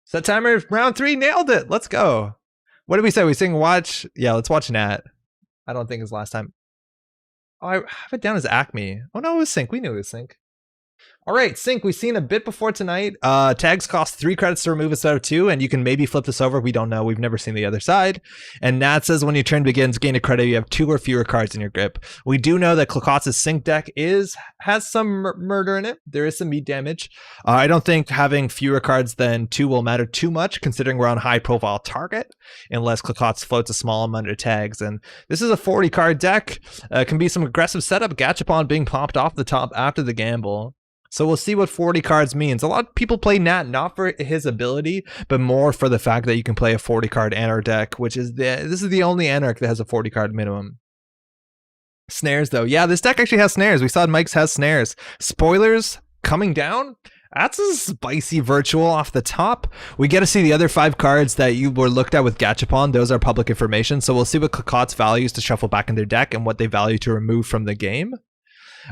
Set timer, round 3, nailed it. Let's go. What did we say? We sing watch. Yeah, let's watch Gnat. I don't think it's last time. Oh, I have it down as ACME. Oh no, it was Sync. We knew it was Sync. All right, Sync, we've seen a bit before tonight. Tags cost 3 credits to remove instead of 2, and you can maybe flip this over. We don't know. We've never seen the other side. And Gnat says when your turn begins, gain a credit, you have 2 or fewer cards in your grip. We do know that Klakot's Sync deck has some murder in it. There is some meat damage. I don't think having fewer cards than 2 will matter too much, considering we're on high-profile target, unless Klakot's floats a small amount of tags. And this is a 40-card deck. Can be some aggressive setup. Gachapon being popped off the top after the gamble. So we'll see what 40 cards means. A lot of people play Gnat not for his ability, but more for the fact that you can play a 40 card Anarch deck, which is this is the only Anarch that has a 40 card minimum. Snares though. Yeah, this deck actually has snares. We saw Mike's has snares. Spoilers coming down. That's a spicy virtual off the top. We get to see the other 5 cards that you were looked at with Gachapon. Those are public information. So we'll see what Klakot's values to shuffle back in their deck and what they value to remove from the game.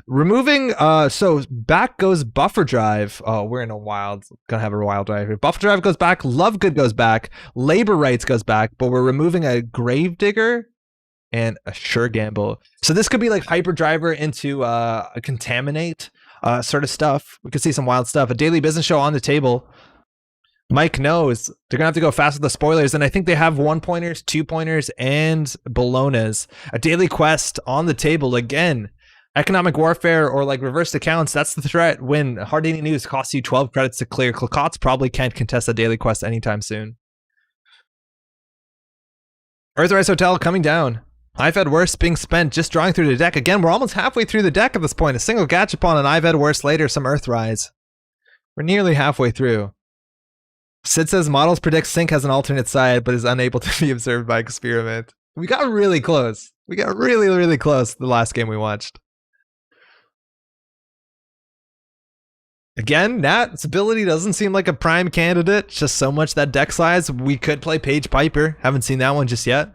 Removing, so back goes Buffer Drive. Oh, we're in a wild, gonna have a wild drive here. Buffer Drive goes back, Love Good goes back, Labor Rights goes back, but we're removing a Gravedigger and a Sure Gamble. So this could be like Hyperdriver into a Contaminate sort of stuff. We could see some wild stuff. A Daily Business Show on the table. Mike knows they're gonna have to go fast with the spoilers, and I think they have 1-pointers, 2-pointers, and Bolognas. A Daily Quest on the table again. Economic warfare or like reversed accounts, that's the threat. When Hard Eating News costs you 12 credits to clear, Klakot's probably can't contest a daily quest anytime soon. Earthrise Hotel coming down. I've had worse being spent just drawing through the deck. Again, we're almost halfway through the deck at this point. A single Gachapon and I've had worse later, some Earthrise. We're nearly halfway through. Sid says models predict Sync has an alternate side, but is unable to be observed by experiment. We got really close. We got really, really close the last game we watched. Again, Gnat's ability doesn't seem like a prime candidate. Just so much that deck size. We could play Page Piper. Haven't seen that one just yet.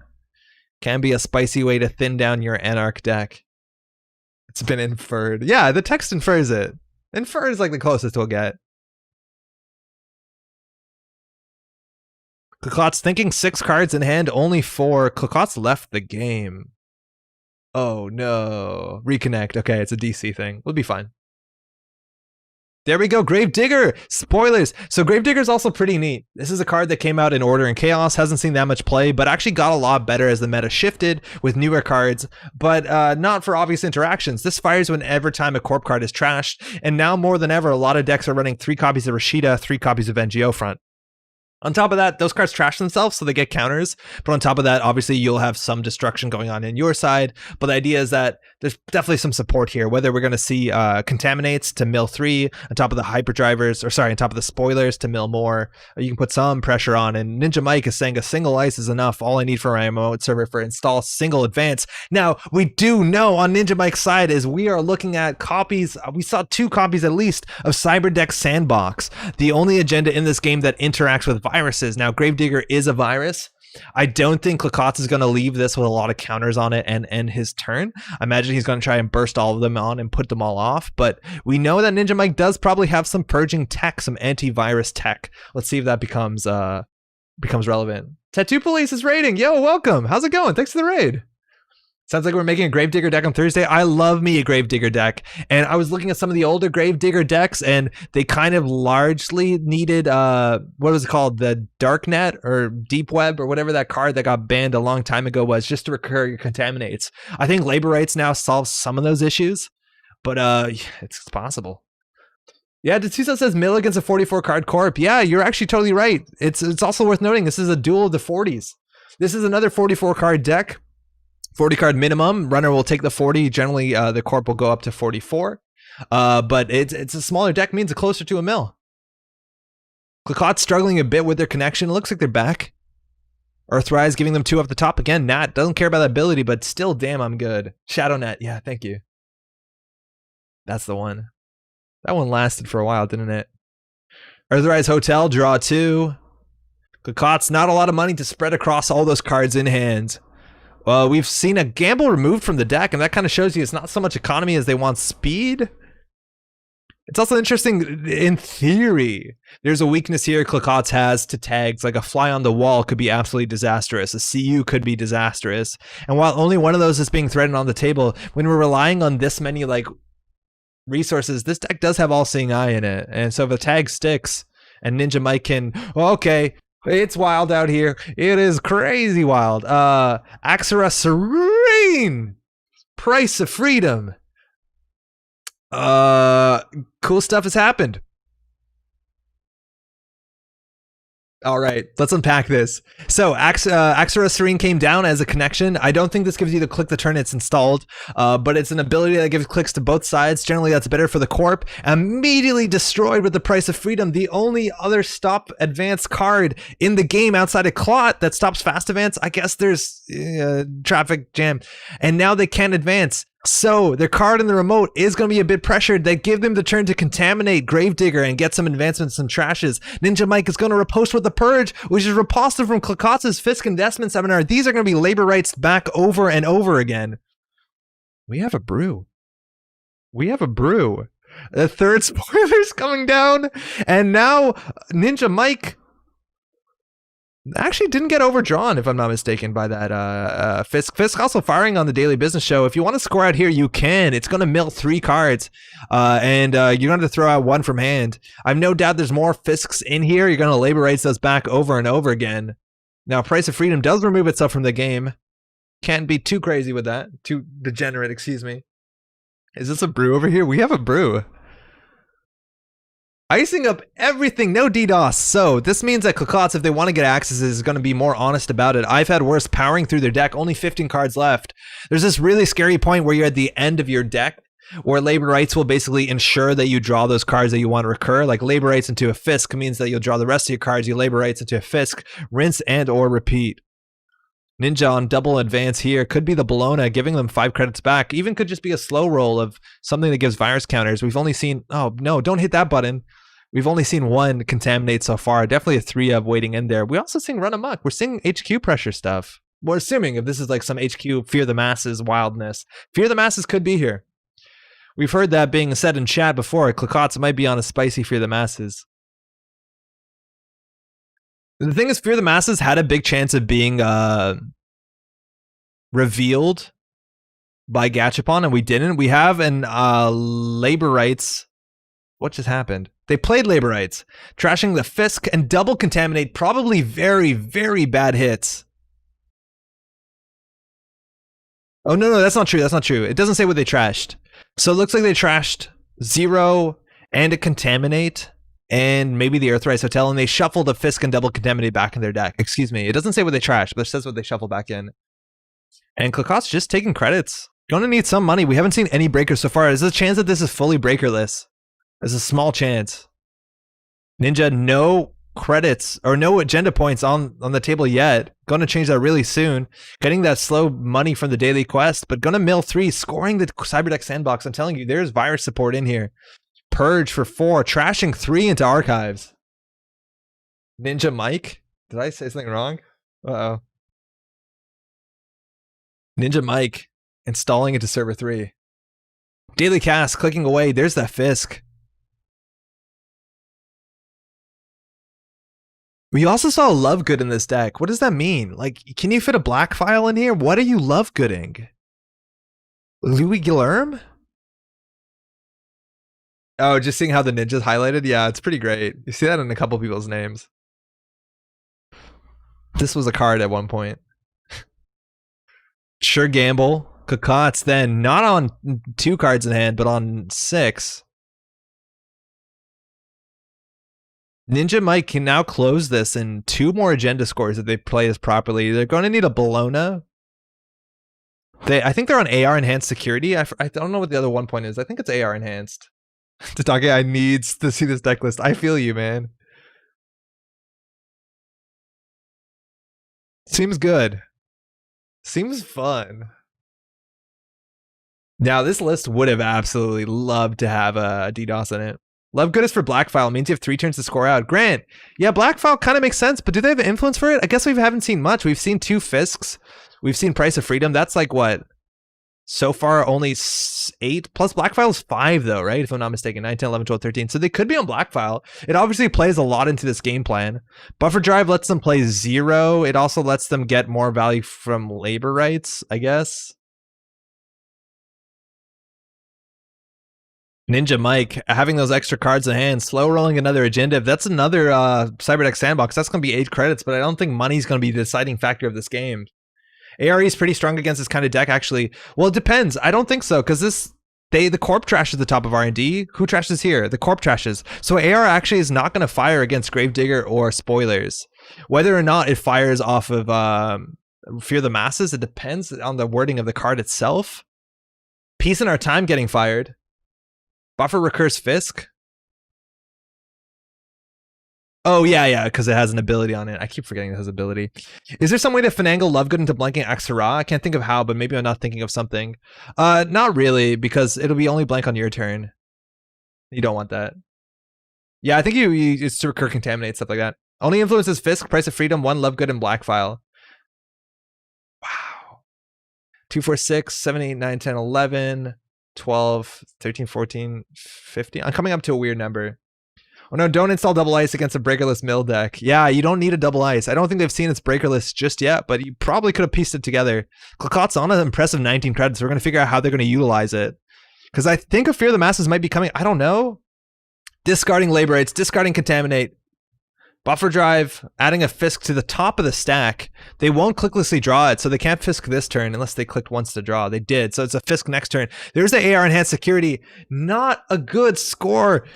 Can be a spicy way to thin down your Anarch deck. It's been inferred. Yeah, the text infers it. Infer is like the closest we'll get. Klakot's thinking 6 cards in hand, only 4. Klakot's left the game. Oh no. Reconnect. Okay, it's a DC thing. We'll be fine. There we go, Gravedigger! Spoilers! So Gravedigger is also pretty neat. This is a card that came out in Order and Chaos, hasn't seen that much play, but actually got a lot better as the meta shifted with newer cards, but not for obvious interactions. This fires whenever time a corp card is trashed, and now more than ever, a lot of decks are running 3 copies of Rashida, 3 copies of NGO front. On top of that, those cards trash themselves, so they get counters. But on top of that, obviously, you'll have some destruction going on in your side. But the idea is that there's definitely some support here, whether we're going to see Contaminates to mill 3, on top of the Hyperdrivers, or sorry, on top of the Spoilers to mill more. Or you can put some pressure on. And Ninja Mike is saying a single ice is enough. All I need for my remote server for install single advance. Now, we do know on Ninja Mike's side is we are looking at copies. We saw 2 copies at least of Cyberdeck Sandbox, the only agenda in this game that interacts with viruses. Now, Gravedigger is a virus. I don't think Klakotz is going to leave this with a lot of counters on it and end his turn. I imagine he's going to try and burst all of them on and put them all off, but we know that Ninja Mike does probably have some purging tech, some antivirus tech. Let's see if that becomes relevant. Tattoo Police is raiding. Yo, welcome. How's it going? Thanks for the raid. Sounds like we're making a Gravedigger deck on Thursday. I love me a Gravedigger deck. And I was looking at some of the older Gravedigger decks, and they kind of largely needed, what was it called? The Dark Net or Deep Web or whatever that card that got banned a long time ago was, just to recur your Contaminates. I think Labor Rights now solves some of those issues, but it's possible. Yeah, Detsusa says mill against a 44 card corp. Yeah, you're actually totally right. It's also worth noting this is a duel of the 40s. This is another 44 card deck. 40 card minimum. Runner will take the 40. Generally, the corp will go up to 44. But it's a smaller deck, means it's closer to a mill. Klakot's struggling a bit with their connection. It looks like they're back. Earthrise giving them 2 off the top. Again, Nat doesn't care about that ability, but still, damn, I'm good. Shadownet. Yeah, thank you. That's the one. That one lasted for a while, didn't it? Earthrise Hotel, draw 2. Klakot's not a lot of money to spread across all those cards in hand. We've seen a gamble removed from the deck, and that kind of shows you it's not so much economy as they want speed. It's also interesting, in theory, there's a weakness here Klakotz has to tags, like a fly on the wall could be absolutely disastrous, a CU could be disastrous, and while only one of those is being threatened on the table, when we're relying on this many like resources, this deck does have All-Seeing Eye in it, and so if a tag sticks, and Ninja Mike can, well, okay, it's wild out here. It is crazy wild. Axera Serene. Price of Freedom. Cool stuff has happened. All right, let's unpack this. So Axera Serene came down as a connection. I don't think this gives you the click the turn it's installed, but it's an ability that gives clicks to both sides. Generally, that's better for the corp. Immediately destroyed with the Price of Freedom, the only other stop advance card in the game outside of Clot that stops fast advance. I guess there's traffic jam, and now they can't advance. So their card in the remote is going to be a bit pressured. They give them the turn to contaminate Gravedigger and get some advancements, some trashes. Ninja Mike is going to riposte with the Purge, which is riposta from Klakotz's Fisk Investment Seminar. These are going to be labor rights back over and over again. We have a brew. We have a brew. The third spoiler's coming down, and now Ninja Mike actually didn't get overdrawn, if I'm not mistaken, by that Fisk. Fisk also firing on the Daily Business Show. If you want to score out here, you can. It's going to mill 3 cards, and you're going to throw out 1 from hand. I've no doubt there's more Fisks in here. You're going to labor rights those back over and over again. Now, Price of Freedom does remove itself from the game. Can't be too crazy with that. Too degenerate, excuse me. Is this a brew over here? We have a brew. Icing up everything, no DDoS. So this means that Klakotz, if they want to get access, is going to be more honest about it. I've had worse powering through their deck, only 15 cards left. There's this really scary point where you're at the end of your deck, where labor rights will basically ensure that you draw those cards that you want to recur. Like labor rights into a Fisk means that you'll draw the rest of your cards, you labor rights into a Fisk, rinse and or repeat. Ninja on double advance here. Could be the Bologna, giving them 5 credits back. Even could just be a slow roll of something that gives virus counters. We've only seen, oh no, don't hit that button. We've only seen 1 contaminate so far. Definitely a 3 of waiting in there. We also seen run amok. We're seeing HQ pressure stuff. We're assuming if this is like some HQ Fear the Masses wildness. Fear the Masses could be here. We've heard that being said in chat before. Klakotz might be on a spicy Fear the Masses. The thing is, Fear the Masses had a big chance of being revealed by Gachapon, and we didn't. We have an labor rights. What just happened? They played labor rights, trashing the Fisk and double contaminate. Probably very, very bad hits. Oh, no, that's not true. That's not true. It doesn't say what they trashed. So it looks like they trashed 0 and a contaminate and maybe the Earthrise Hotel, and they shuffled a Fisk and double contaminate back in their deck. Excuse me. It doesn't say what they trashed, but it says what they shuffled back in. And Klakot's just taking credits. Gonna need some money. We haven't seen any breakers so far. There's a chance that this is fully breakerless. There's a small chance. Ninja, no credits or no agenda points on the table yet. Gonna change that really soon. Getting that slow money from the daily quest, but gonna mill 3, scoring the Cyberdeck sandbox. I'm telling you, there's virus support in here. Purge for 4, trashing 3 into archives. Ninja Mike? Did I say something wrong? Uh-oh. Ninja Mike installing into server 3. Daily cast, clicking away. There's that Fisk. We also saw love good in this deck. What does that mean? Like, can you fit a black file in here? What are you love gooding? Louis Guilherme? Oh, just seeing how the ninja's highlighted? Yeah, it's pretty great. You see that in a couple people's names. This was a card at one point. Sure gamble. Kakot's then not on 2 cards in hand, but on 6. Ninja Mike can now close this in 2 more agenda scores if they play this properly. They're going to need a Bologna. I think they're on AR enhanced security. I don't know what the other 1 point is. I think it's AR enhanced. Tatake, I need to see this deck list. I feel you, man. Seems good. Seems fun. Now, this list would have absolutely loved to have a DDoS in it. Love good is for black file. Means you have 3 turns to score out. Grant, yeah, black file kind of makes sense, but do they have influence for it? I guess we haven't seen much. We've seen 2 Fisks. We've seen Price of Freedom. That's like what? So far, only 8. Plus black file is 5 though, right? If I'm not mistaken. 9, 10, 11, 12, 13. So they could be on black file. It obviously plays a lot into this game plan. Buffer drive lets them play 0. It also lets them get more value from labor rights, I guess. Ninja Mike having those extra cards in hand, slow rolling another agenda. If that's another Cyberdeck sandbox, that's going to be 8 credits, but I don't think money's going to be the deciding factor of this game. ARE is pretty strong against this kind of deck, actually. Well, it depends. I don't think so, because the Corp trash is the top of R&D. Who trashes here? The Corp trashes. So AR actually is not going to fire against Gravedigger or Spoilers. Whether or not it fires off of Fear the Masses, it depends on the wording of the card itself. Peace in Our Time getting fired. Buffer recurs Fisk. Oh, yeah, because it has an ability on it. I keep forgetting it has ability. Is there some way to finagle Lovegood into blanking Axara? I can't think of how, but maybe I'm not thinking of something. Not really, because it'll be only blank on your turn. You don't want that. Yeah, I think you just recur Contaminate, stuff like that. Only influences Fisk, Price of Freedom, 1 Lovegood, and black file. Wow. 2, 4, 6, 7, 8, 9, 10, 11... 12, 13, 14, 15. I'm coming up to a weird number. Oh no, don't install double ice against a breakerless mill deck. Yeah, you don't need a double ice. I don't think they've seen its breakerless just yet, but you probably could have pieced it together. Klakot's on an impressive 19 credits. We're going to figure out how they're going to utilize it. Because I think a Fear the Masses might be coming. I don't know. Discarding labor rights, discarding contaminate. Buffer drive, adding a Fisk to the top of the stack. They won't clicklessly draw it, so they can't Fisk this turn unless they clicked once to draw. They did, so it's a Fisk next turn. There's the AR enhanced security. Not a good score.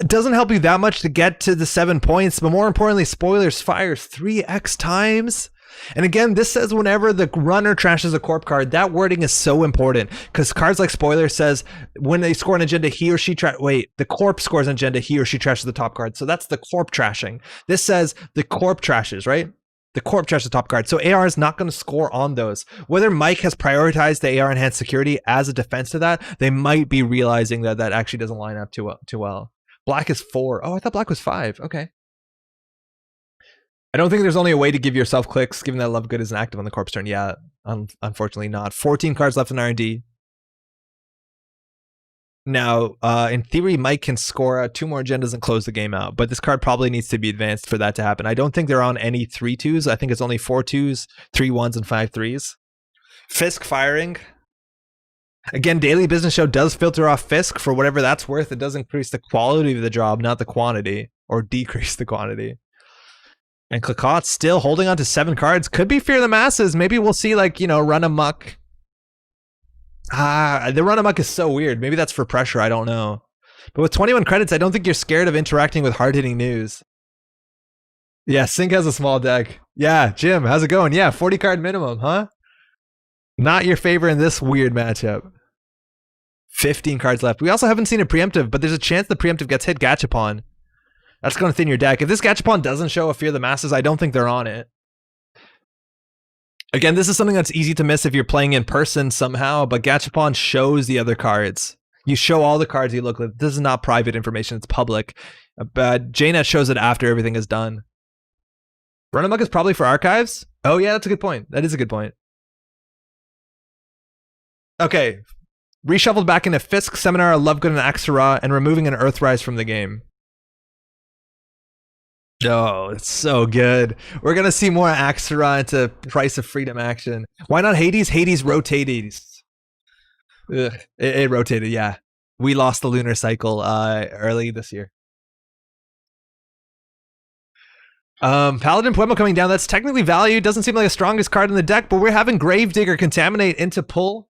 It doesn't help you that much to get to the 7 points, but more importantly, Spoilers fires 3x times. And again, this says whenever the runner trashes a Corp card, that wording is so important because cards like Spoiler says when they score an agenda, he or she the Corp scores an agenda, he or she trashes the top card. So that's the Corp trashing. This says the Corp trashes, right? The Corp trashes the top card. So AR is not going to score on those. Whether Mike has prioritized the AR enhanced security as a defense to that, they might be realizing that that actually doesn't line up too well. Black is 4. Oh, I thought black was 5. Okay. I don't think there's only a way to give yourself clicks, given that Lovegood isn't active on the Corpse turn. Yeah, unfortunately not. 14 cards left in R&D. Now, in theory, Mike can score out 2 more agendas and close the game out, but this card probably needs to be advanced for that to happen. I don't think they're on any 3-2s. I think it's only 4-2s, 3-1s, and 5-3s. Fisk firing. Again, Daily Business Show does filter off Fisk for whatever that's worth. It does increase the quality of the job, not the quantity, or decrease the quantity. And Clicot's still holding on to 7 cards. Could be Fear the Masses. Maybe we'll see, like, Run Amok. The Run Amok is so weird. Maybe that's for pressure. I don't know. But with 21 credits, I don't think you're scared of interacting with hard-hitting news. Yeah, Sync has a small deck. Yeah, Jim, how's it going? Yeah, 40 card minimum, huh? Not your favor in this weird matchup. 15 cards left. We also haven't seen a preemptive, but there's a chance the preemptive gets hit Gachapon. That's going to thin your deck. If this Gachapon doesn't show a Fear the Masses, I don't think they're on it. Again, this is something that's easy to miss if you're playing in person somehow, but Gachapon shows the other cards. You show all the cards you look at. This is not private information, it's public. But GameNET shows it after everything is done. Run Amok is probably for archives? Oh yeah, that's a good point. That is a good point. Okay. Reshuffled back into Fisk, Seminar, Lovegood, and Axara, and removing an Earthrise from the game. Oh, it's so good. We're going to see more Axara into Price of Freedom action. Why not Hades? Hades rotated. It rotated, yeah. We lost the lunar cycle early this year. Paladin Pueblo coming down. That's technically value. Doesn't seem like the strongest card in the deck, but we're having Gravedigger Contaminate into pull.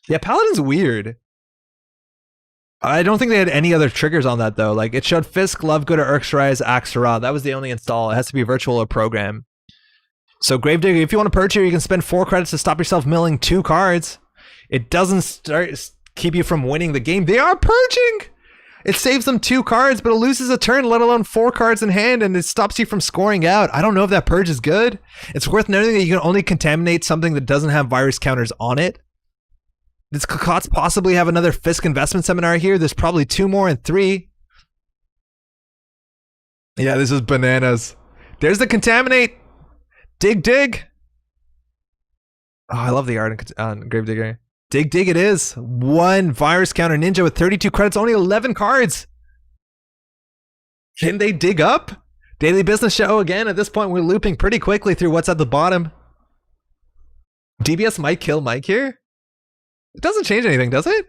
Yeah, Paladin's weird. I don't think they had any other triggers on that, though. Like, it showed Fisk, Lovegood, or Urksrise, Axara. That was the only install. It has to be virtual or program. So, Gravedigger, if you want to purge here, you can spend 4 credits to stop yourself milling 2 cards. It doesn't keep you from winning the game. They are purging! It saves them 2 cards, but it loses a turn, let alone 4 cards in hand, and it stops you from scoring out. I don't know if that purge is good. It's worth noting that you can only contaminate something that doesn't have virus counters on it. Does Clicot's possibly have another Fisk investment seminar here? There's probably 2 more and 3. Yeah, this is bananas. There's the contaminate. Dig, dig. Oh, I love the art on Gravedigger. Dig, dig it is. 1 virus counter ninja with 32 credits, only 11 cards. Can they dig up? Daily Business Show again. At this point, we're looping pretty quickly through what's at the bottom. DBS might kill Mike here. It doesn't change anything, does it?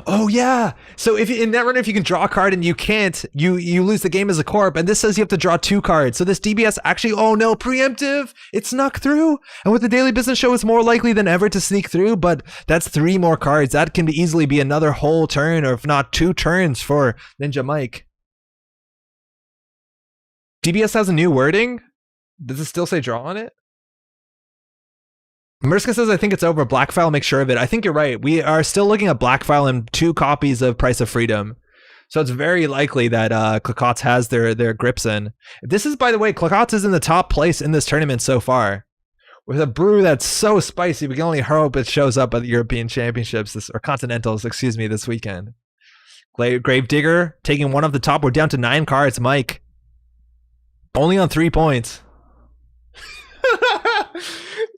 Oh yeah. So if in Netrunner, if you can draw a card and you can't, you lose the game as a corp. And this says you have to draw 2 cards. So this DBS actually, oh no, preemptive. It snuck through. And with the Daily Business Show, it's more likely than ever to sneak through. But that's 3 more cards. That can easily be another whole turn, or if not 2 turns for Ninja Mike. DBS has a new wording. Does it still say draw on it? Merska says, I think it's over. Blackfile, make sure of it. I think you're right. We are still looking at Blackfile and 2 copies of Price of Freedom. So it's very likely that Clicot's has their grips in. This is, by the way, Clicot's is in the top place in this tournament so far. With a brew that's so spicy, we can only hope it shows up at the European Championships, or Continentals, excuse me, this weekend. Gravedigger taking 1 off the top. We're down to 9 cards. Mike. Only on 3 points.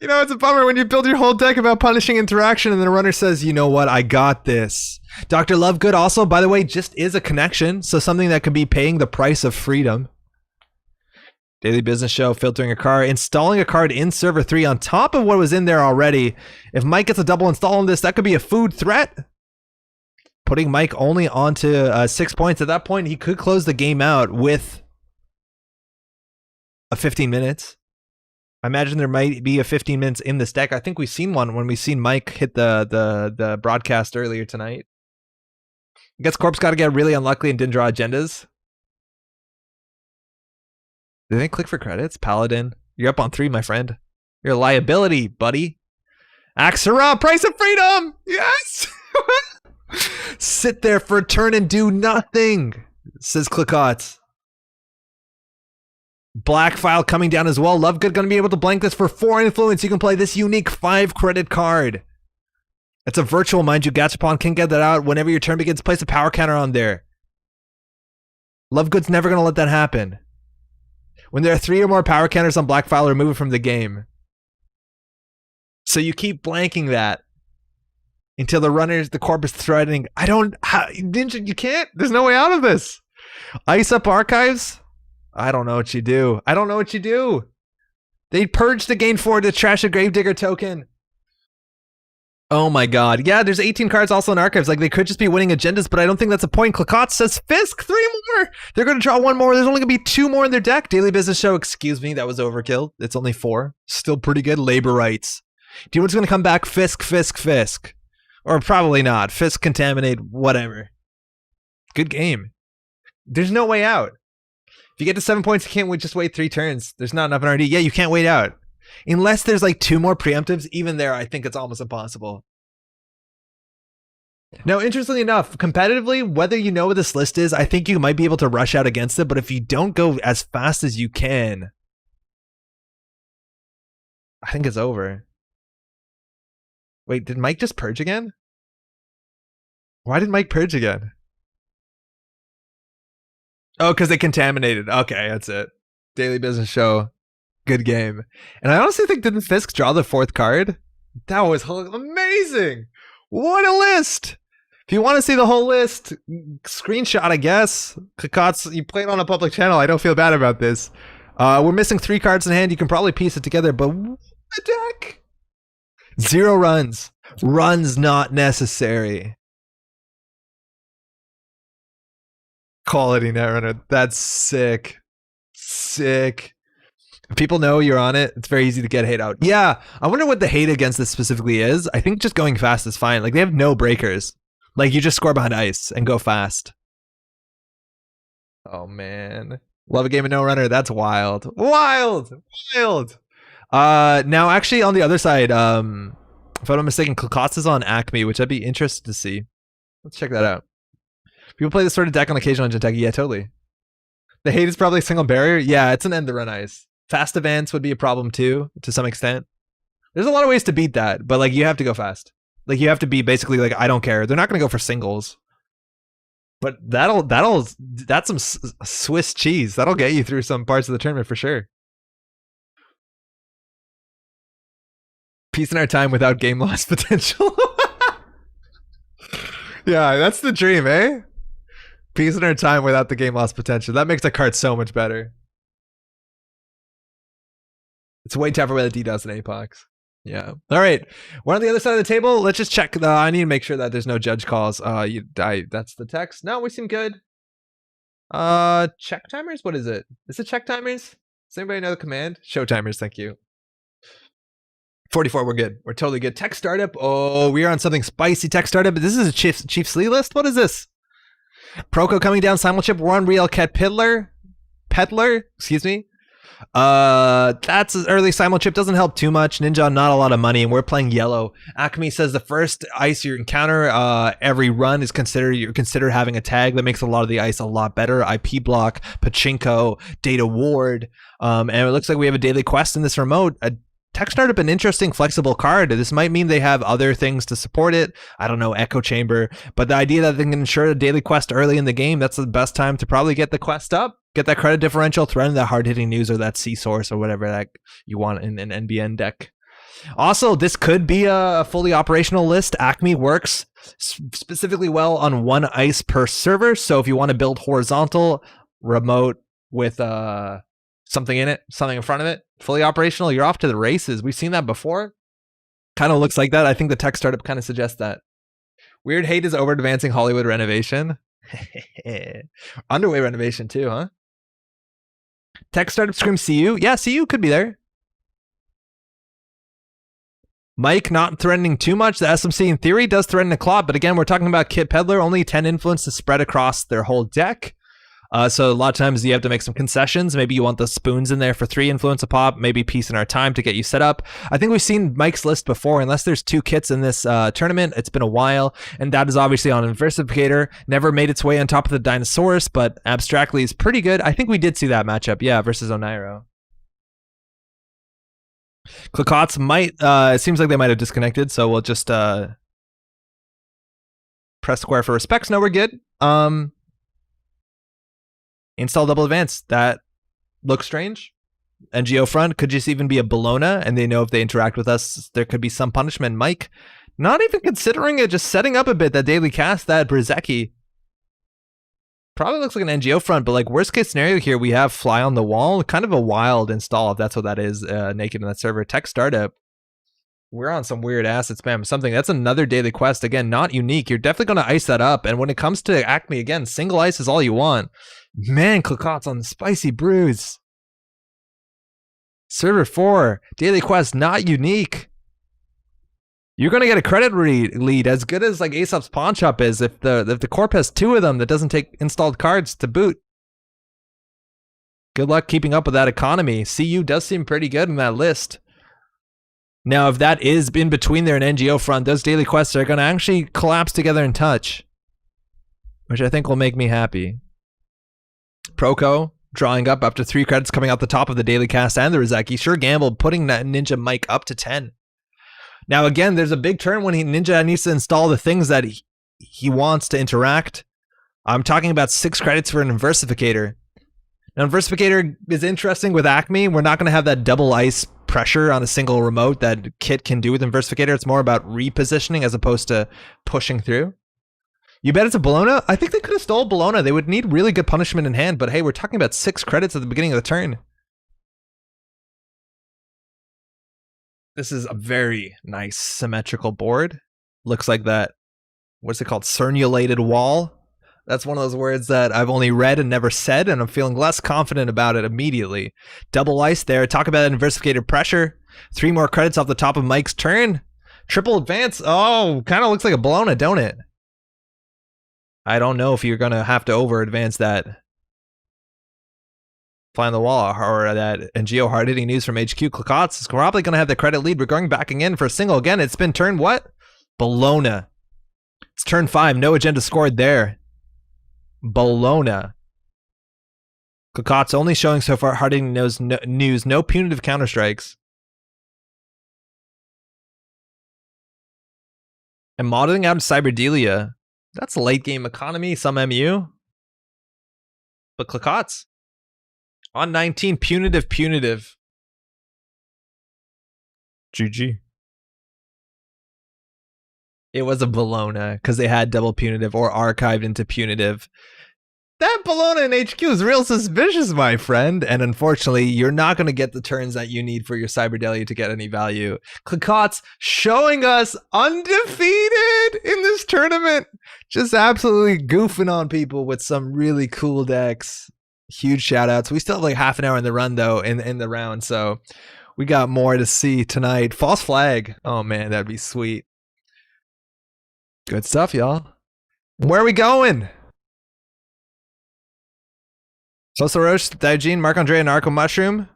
You know, it's a bummer when you build your whole deck about punishing interaction and then the runner says, you know what, I got this. Dr. Lovegood also, by the way, just is a connection, so something that could be paying the price of freedom. Daily Business Show, filtering a card, installing a card in server 3 on top of what was in there already. If Mike gets a double install on this, that could be a food threat. Putting Mike only onto 6 points. At that point, he could close the game out with a 15 minutes. I imagine there might be a 15 minutes in this deck. I think we've seen one when we've seen Mike hit the broadcast earlier tonight. I guess Corp's got to get really unlucky and didn't draw agendas. Did they click for credits? Paladin, you're up on 3, my friend. You're a liability, buddy. Axara, Price of Freedom! Yes! Sit there for a turn and do nothing, says Clicot. Blackfile coming down as well. Lovegood going to be able to blank this for 4 influence. You can play this unique 5 credit card. It's a virtual, mind you. Gachapon can get that out whenever your turn begins. Place a power counter on there. Lovegood's never going to let that happen. When there are 3 or more power counters on Blackfile, remove it from the game. So you keep blanking that until the corp is threatening. Ninja, you can't. There's no way out of this. Ice up archives. I don't know what you do. I don't know what you do. They purged the game for to trash a Gravedigger token. Oh my god. Yeah, there's 18 cards also in archives. Like, they could just be winning agendas, but I don't think that's a point. Klakot says Fisk, 3 more. They're going to draw 1 more. There's only going to be 2 more in their deck. Daily Business Show, excuse me, that was overkill. It's only 4. Still pretty good. Labor rights. Do you know what's going to come back? Fisk, Fisk, Fisk. Or probably not. Fisk, Contaminate, whatever. Good game. There's no way out. If you get to 7 points, you can't just wait 3 turns. There's not enough in RD. Yeah, you can't wait out. Unless there's like 2 more preemptives, even there, I think it's almost impossible. Now, interestingly enough, competitively, whether you know what this list is, I think you might be able to rush out against it, but if you don't go as fast as you can, I think it's over. Wait, did Mike just purge again? Why did Mike purge again? Oh, because they contaminated. Okay, that's it. Daily Business Show. Good game. And I honestly think, didn't Fisk draw the 4th card? That was amazing. What a list. If you want to see the whole list, screenshot, I guess. Kakot's, you played on a public channel. I don't feel bad about this. We're missing 3 cards in hand. You can probably piece it together, but what a deck. 0 runs. Runs not necessary. Quality Netrunner. That's sick. Sick. If people know you're on it, it's very easy to get hate out. Yeah, I wonder what the hate against this specifically is. I think just going fast is fine. Like, they have no breakers. Like, you just score behind ice and go fast. Oh, man. Love a game of No Runner. That's wild. Wild! Wild! Now, actually, on the other side, if I'm not mistaken, Klakotz is on ACME, which I'd be interested to see. Let's check that out. People play this sort of deck on occasion on Genteki. Yeah, totally. The hate is probably a single barrier. Yeah, it's an end to run ice. Fast events would be a problem too, to some extent. There's a lot of ways to beat that, but like, you have to go fast. Like, you have to be basically like, I don't care. They're not going to go for singles. But that's some Swiss cheese. That'll get you through some parts of the tournament for sure. Peace in our time without game loss potential. Yeah, that's the dream, eh? Peace in our time without the game loss potential. That makes the card so much better. It's way tougher with a DDoS and Apox. Yeah. All right. We're on the other side of the table. Let's just check. I need to make sure that there's no judge calls. That's the text. No, we seem good. Check timers? What is it? Is it check timers? Does anybody know the command? Show timers. Thank you. 44. We're good. We're totally good. Tech startup. Oh, we are on something spicy. Tech startup. This is a Chief Slee list. What is this? Proco coming down. Simulchip. We're on Real Cat Peddler. Excuse me. That's early Simulchip, doesn't help too much. Ninja, not a lot of money, and we're playing yellow. ACME says the first ice you encounter every run is consider having a tag that makes a lot of the ice a lot better. IP block, Pachinko, Data Ward, and it looks like we have a daily quest in this remote. Tech startup, an interesting flexible card. This might mean they have other things to support it. I don't know, Echo Chamber, but the idea that they can ensure a daily quest early in the game, that's the best time to probably get the quest up. Get that credit differential, throw in that hard-hitting news or that C-source or whatever that you want in an NBN deck. Also, this could be a fully operational list. ACME works specifically well on 1 ice per server, so if you want to build horizontal, remote with something in it, something in front of it, fully operational, you're off to the races. We've seen that before. Kind of looks like that. I think the tech startup kind of suggests that. Weird hate is over advancing Hollywood renovation. Underway renovation too, huh? Tech startup screams CU. Yeah, CU could be there. Mike not threatening too much. The SMC in theory does threaten a claw, but again, we're talking about Kit Peddler, only 10 influence to spread across their whole deck. So a lot of times you have to make some concessions. Maybe you want the spoons in there for 3 influence a pop, maybe Peace in Our Time to get you set up. I think we've seen Mike's list before. Unless there's 2 kits in this tournament, it's been a while, and that is obviously on Inversificator. Never made its way on top of the Dinosaurus, but abstractly is pretty good. I think we did see that matchup, yeah, versus Onairo. Klakotz might, it seems like they might have disconnected, so we'll just press square for respects. No, we're good. Install double advance. That looks strange. NGO front could just even be a Bologna, and they know if they interact with us, there could be some punishment. Mike, not even considering it, just setting up a bit that daily cast, that Brzezicki. Probably looks like an NGO front, but like worst case scenario here, we have Fly on the Wall. Kind of a wild install, if that's what that is, naked in that server. Tech startup. We're on some weird acid spam something. That's another daily quest. Again, not unique. You're definitely going to ice that up. And when it comes to ACME, again, single ice is all you want. Man, Clicot's on the spicy brews. Server 4, daily quest, not unique. You're going to get a credit lead as good as like Aesop's Pawn Shop is if the corp has 2 of them that doesn't take installed cards to boot. Good luck keeping up with that economy. CU does seem pretty good in that list. Now, if that is in between there and NGO front, those daily quests are going to actually collapse together in touch, which I think will make me happy. Proco, drawing up after 3 credits coming out the top of the daily cast and the Rizeki. Sure gambled, putting that Ninja Mike up to 10. Now, again, there's a big turn when Ninja needs to install the things that he wants to interact. I'm talking about 6 credits for an Inversificator. Now, Inversificator is interesting with ACME. We're not going to have that double ice pressure on a single remote that Kit can do with Inversificator. It's more about repositioning as opposed to pushing through. You bet it's a Bologna? I think they could have stole Bologna. They would need really good punishment in hand, but hey, we're talking about 6 credits at the beginning of the turn. This is a very nice symmetrical board. Looks like that, what's it called? Cernulated wall. That's one of those words that I've only read and never said, and I'm feeling less confident about it immediately. Double ice there. Talk about Inversificator pressure. 3 more credits off the top of Mike's turn. Triple advance. Oh, kind of looks like a Bologna, don't it? I don't know if you're going to have to over-advance that. Flying the wall, or that NGO hard-hitting news from HQ. Clicot's is probably going to have the credit lead. We're going back again for a single. Again, it's been turn what? Bologna. It's turn 5. No agenda scored there. Bologna. Clicot's only showing so far hard-hitting news. No punitive counter-strikes. And modeling out Cyberdelia. That's late-game economy, some MU. But Clicot's on 19, punitive. GG. It was a Bologna because they had double punitive or archived into punitive. That Bologna in HQ is real suspicious, my friend. And unfortunately, you're not going to get the turns that you need for your Cyberdelia to get any value. Clicot's showing us undefeated in this tournament. Just absolutely goofing on people with some really cool decks. Huge shout outs. We still have like half an hour in the run though in the round, so we got more to see tonight. False flag. Oh man, that'd be sweet. Good stuff, y'all. Where are we going? Sosa Roche, Daijin, Marc-Andre, Narco Mushroom,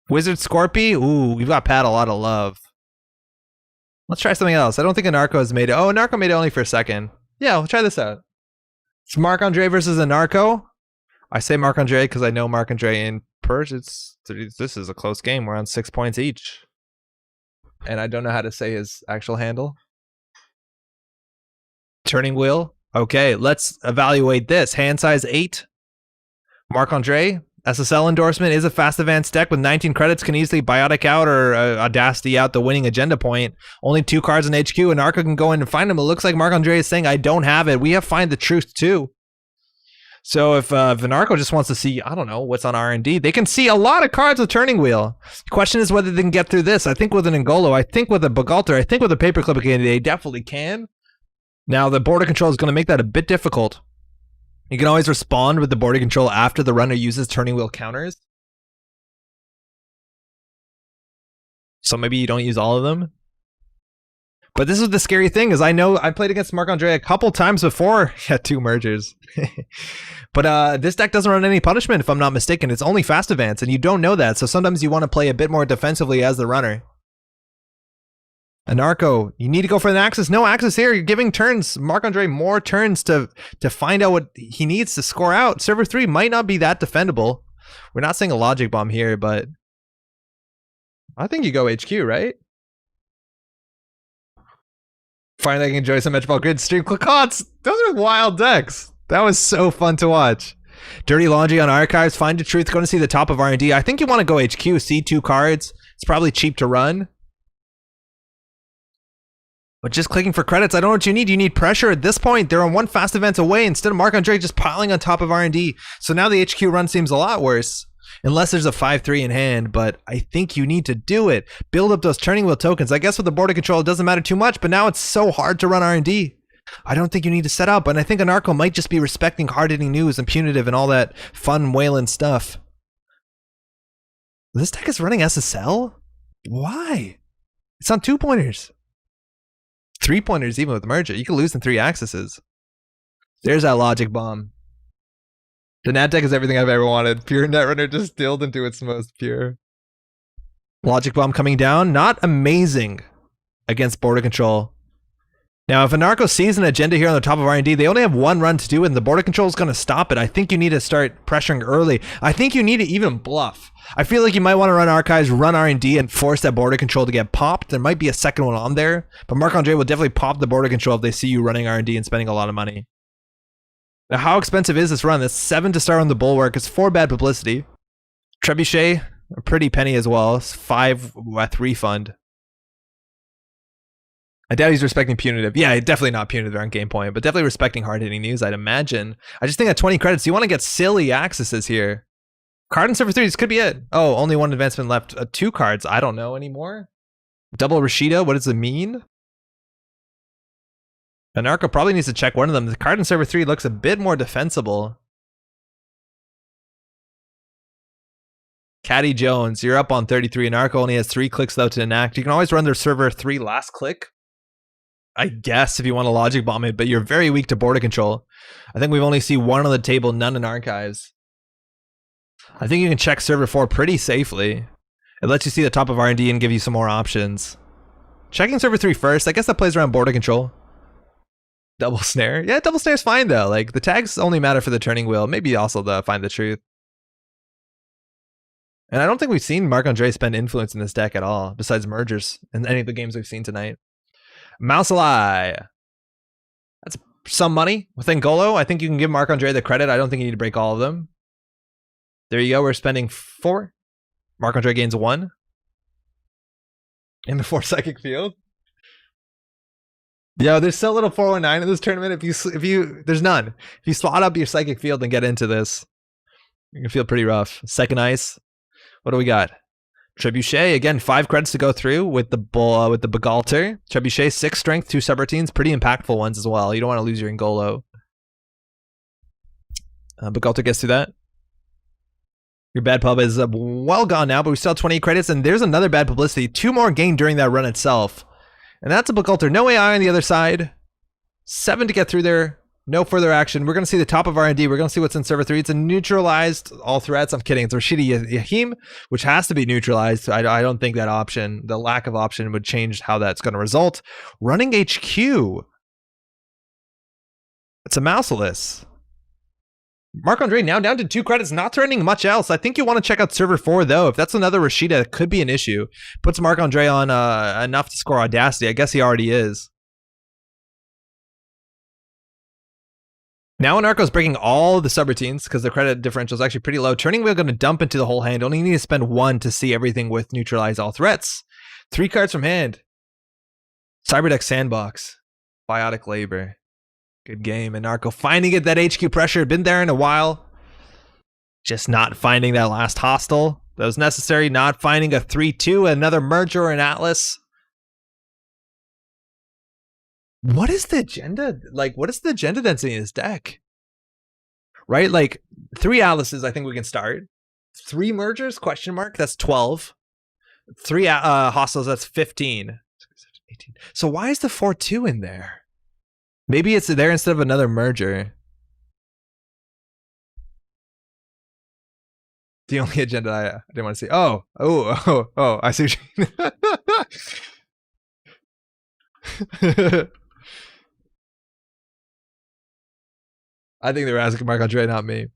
Wizard Scorpy. Ooh, we've got Pat a lot of love. Let's try something else. I don't think a Narco has made it. Oh, a Narco made it only for a second. Yeah, we'll try this out. It's Marc-Andre versus a Narco. I say Marc-Andre because I know Marc-Andre in Purge. This is a close game. We're on 6 points each. And I don't know how to say his actual handle. Turning wheel. Okay, let's evaluate this. Hand size 8. Marc-Andre. SSL endorsement is a fast advanced deck with 19 credits. Can easily Biotic out or Audacity out the winning agenda point. Only 2 cards in HQ. And Narco can go in and find them. It looks like Marc-Andre is saying, I don't have it. We have Find the Truth too. So if Vinarco just wants to see, I don't know, what's on R&D, they can see a lot of cards with Turning Wheel. The question is whether they can get through this. I think with an Ngolo, I think with a Bagalter, I think with a Paperclip again, they definitely can. Now, the border control is going to make that a bit difficult. You can always respond with the border control after the runner uses Turning Wheel counters. So maybe you don't use all of them. But this is the scary thing, is I know I played against Marc-Andre a couple times before. Yeah, 2 mergers. But this deck doesn't run any punishment, if I'm not mistaken. It's only fast advance, and you don't know that. So sometimes you want to play a bit more defensively as the runner. Anarcho, you need to go for an Axis. No Axis here. You're giving turns, Marc-Andre, more turns to find out what he needs to score out. Server 3 might not be that defendable. We're not saying a Logic Bomb here, but I think you go HQ, right? Finally, I can enjoy some Metroball Grid stream. Clicot's, those are wild decks. That was so fun to watch. Dirty Laundry on Archives. Find the Truth. Going to see the top of R&D. I think you want to go HQ. See 2 cards. It's probably cheap to run. But just clicking for credits, I don't know what you need. You need pressure at this point. They're on 1 fast event away instead of Marc-Andre just piling on top of R&D. So now the HQ run seems a lot worse. Unless there's a 5-3 in hand, but I think you need to do it. Build up those turning wheel tokens. I guess with the border control, it doesn't matter too much, but now it's so hard to run R&D. I don't think you need to set up, and I think Anarcho might just be respecting hard-hitting news and punitive and all that fun whaling stuff. This deck is running SSL? Why? It's on 2-pointers. 3-pointers even with merger. You can lose in 3 accesses. There's that logic bomb. The Gnat deck is everything I've ever wanted. Pure Netrunner distilled into its most pure. Logic bomb coming down. Not amazing against border control. Now, if Anarcho sees an agenda here on the top of R&D, they only have 1 run to do it, and the border control is going to stop it. I think you need to start pressuring early. I think you need to even bluff. I feel like you might want to run Archives, run R&D, and force that border control to get popped. There might be a second one on there, but Marc-Andre will definitely pop the border control if they see you running R&D and spending a lot of money. Now, how expensive is this run? It's 7 to start on the Bulwark. It's 4 bad publicity. Trebuchet, a pretty penny as well. It's 5 with refund. I doubt he's respecting punitive. Yeah, definitely not punitive on game point, but definitely respecting hard-hitting news, I'd imagine. I just think at 20 credits, you want to get silly accesses here. Card and server 3, this could be it. Oh, only 1 advancement left. 2 cards, I don't know anymore. Double Rashida, what does it mean? Anarcho probably needs to check one of them. The card in server 3 looks a bit more defensible. Caddy Jones, you're up on 33. Anarcho only has 3 clicks though to enact. You can always run their server 3 last click, I guess, if you want to logic bomb it, but you're very weak to border control. I think we've only seen 1 on the table, none in archives. I think you can check server 4 pretty safely. It lets you see the top of R&D and give you some more options. Checking server 3 first, I guess that plays around border control. Double snare. Yeah, double snare's fine though. Like, the tags only matter for the turning wheel, maybe also the find the truth. And I don't think we've seen Marc-Andre spend influence in this deck at all, besides mergers in any of the games we've seen tonight. Mouselie. That's some money within Golo. I think you can give Marc-Andre the credit. I don't think you need to break all of them. There you go. We're spending 4. Marc-Andre gains 1. In the 4 psychic field. Yo, there's so little 419 in this tournament. If you there's none. If you slot up your psychic field and get into this, you can feel pretty rough. Second ice. What do we got? Trebuchet, again, 5 credits to go through with the Begalter. Trebuchet, 6 strength, 2 subroutines, pretty impactful ones as well. You don't want to lose your Ngolo. Begalter gets through that. Your bad pub is well gone now, but we still have 28 credits, and there's another bad publicity. 2 more gained during that run itself. And that's a Begalter. No AI on the other side. 7 to get through there. No further action. We're going to see the top of R&D. We're going to see what's in server 3. It's a neutralized all threats. I'm kidding. It's Rashidi Yahim, which has to be neutralized. I don't think that option, the lack of option, would change how that's going to result. Running HQ. It's a mouseless. Marc-Andre now down to 2 credits, not threatening much else. I think you want to check out server 4 though. If that's another Rashida, it could be an issue. Puts Marc-Andre on enough to score Audacity. I guess he already is. Now Anarcho's breaking all the subroutines because the credit differential is actually pretty low. Turning wheel going to dump into the whole hand. Only need to spend 1 to see everything with neutralize all threats. 3 cards from hand. Cyberdeck Sandbox. Biotic Labor. Good game. Anarcho finding it, that HQ pressure. Been there in a while. Just not finding that last hostile that was necessary. Not finding a 3-2, another merger or an Atlas. What is the agenda? Like, what is the agenda density in this deck? Right? Like, 3 Atlases, I think we can start. 3 mergers, question mark, that's 12. 3 hostiles, that's 15. 18. So why is the 4-2 in there? Maybe it's there instead of another merger. The only agenda I didn't want to see. Oh, I see what you mean. I think they were asking Marc-Andre, not me.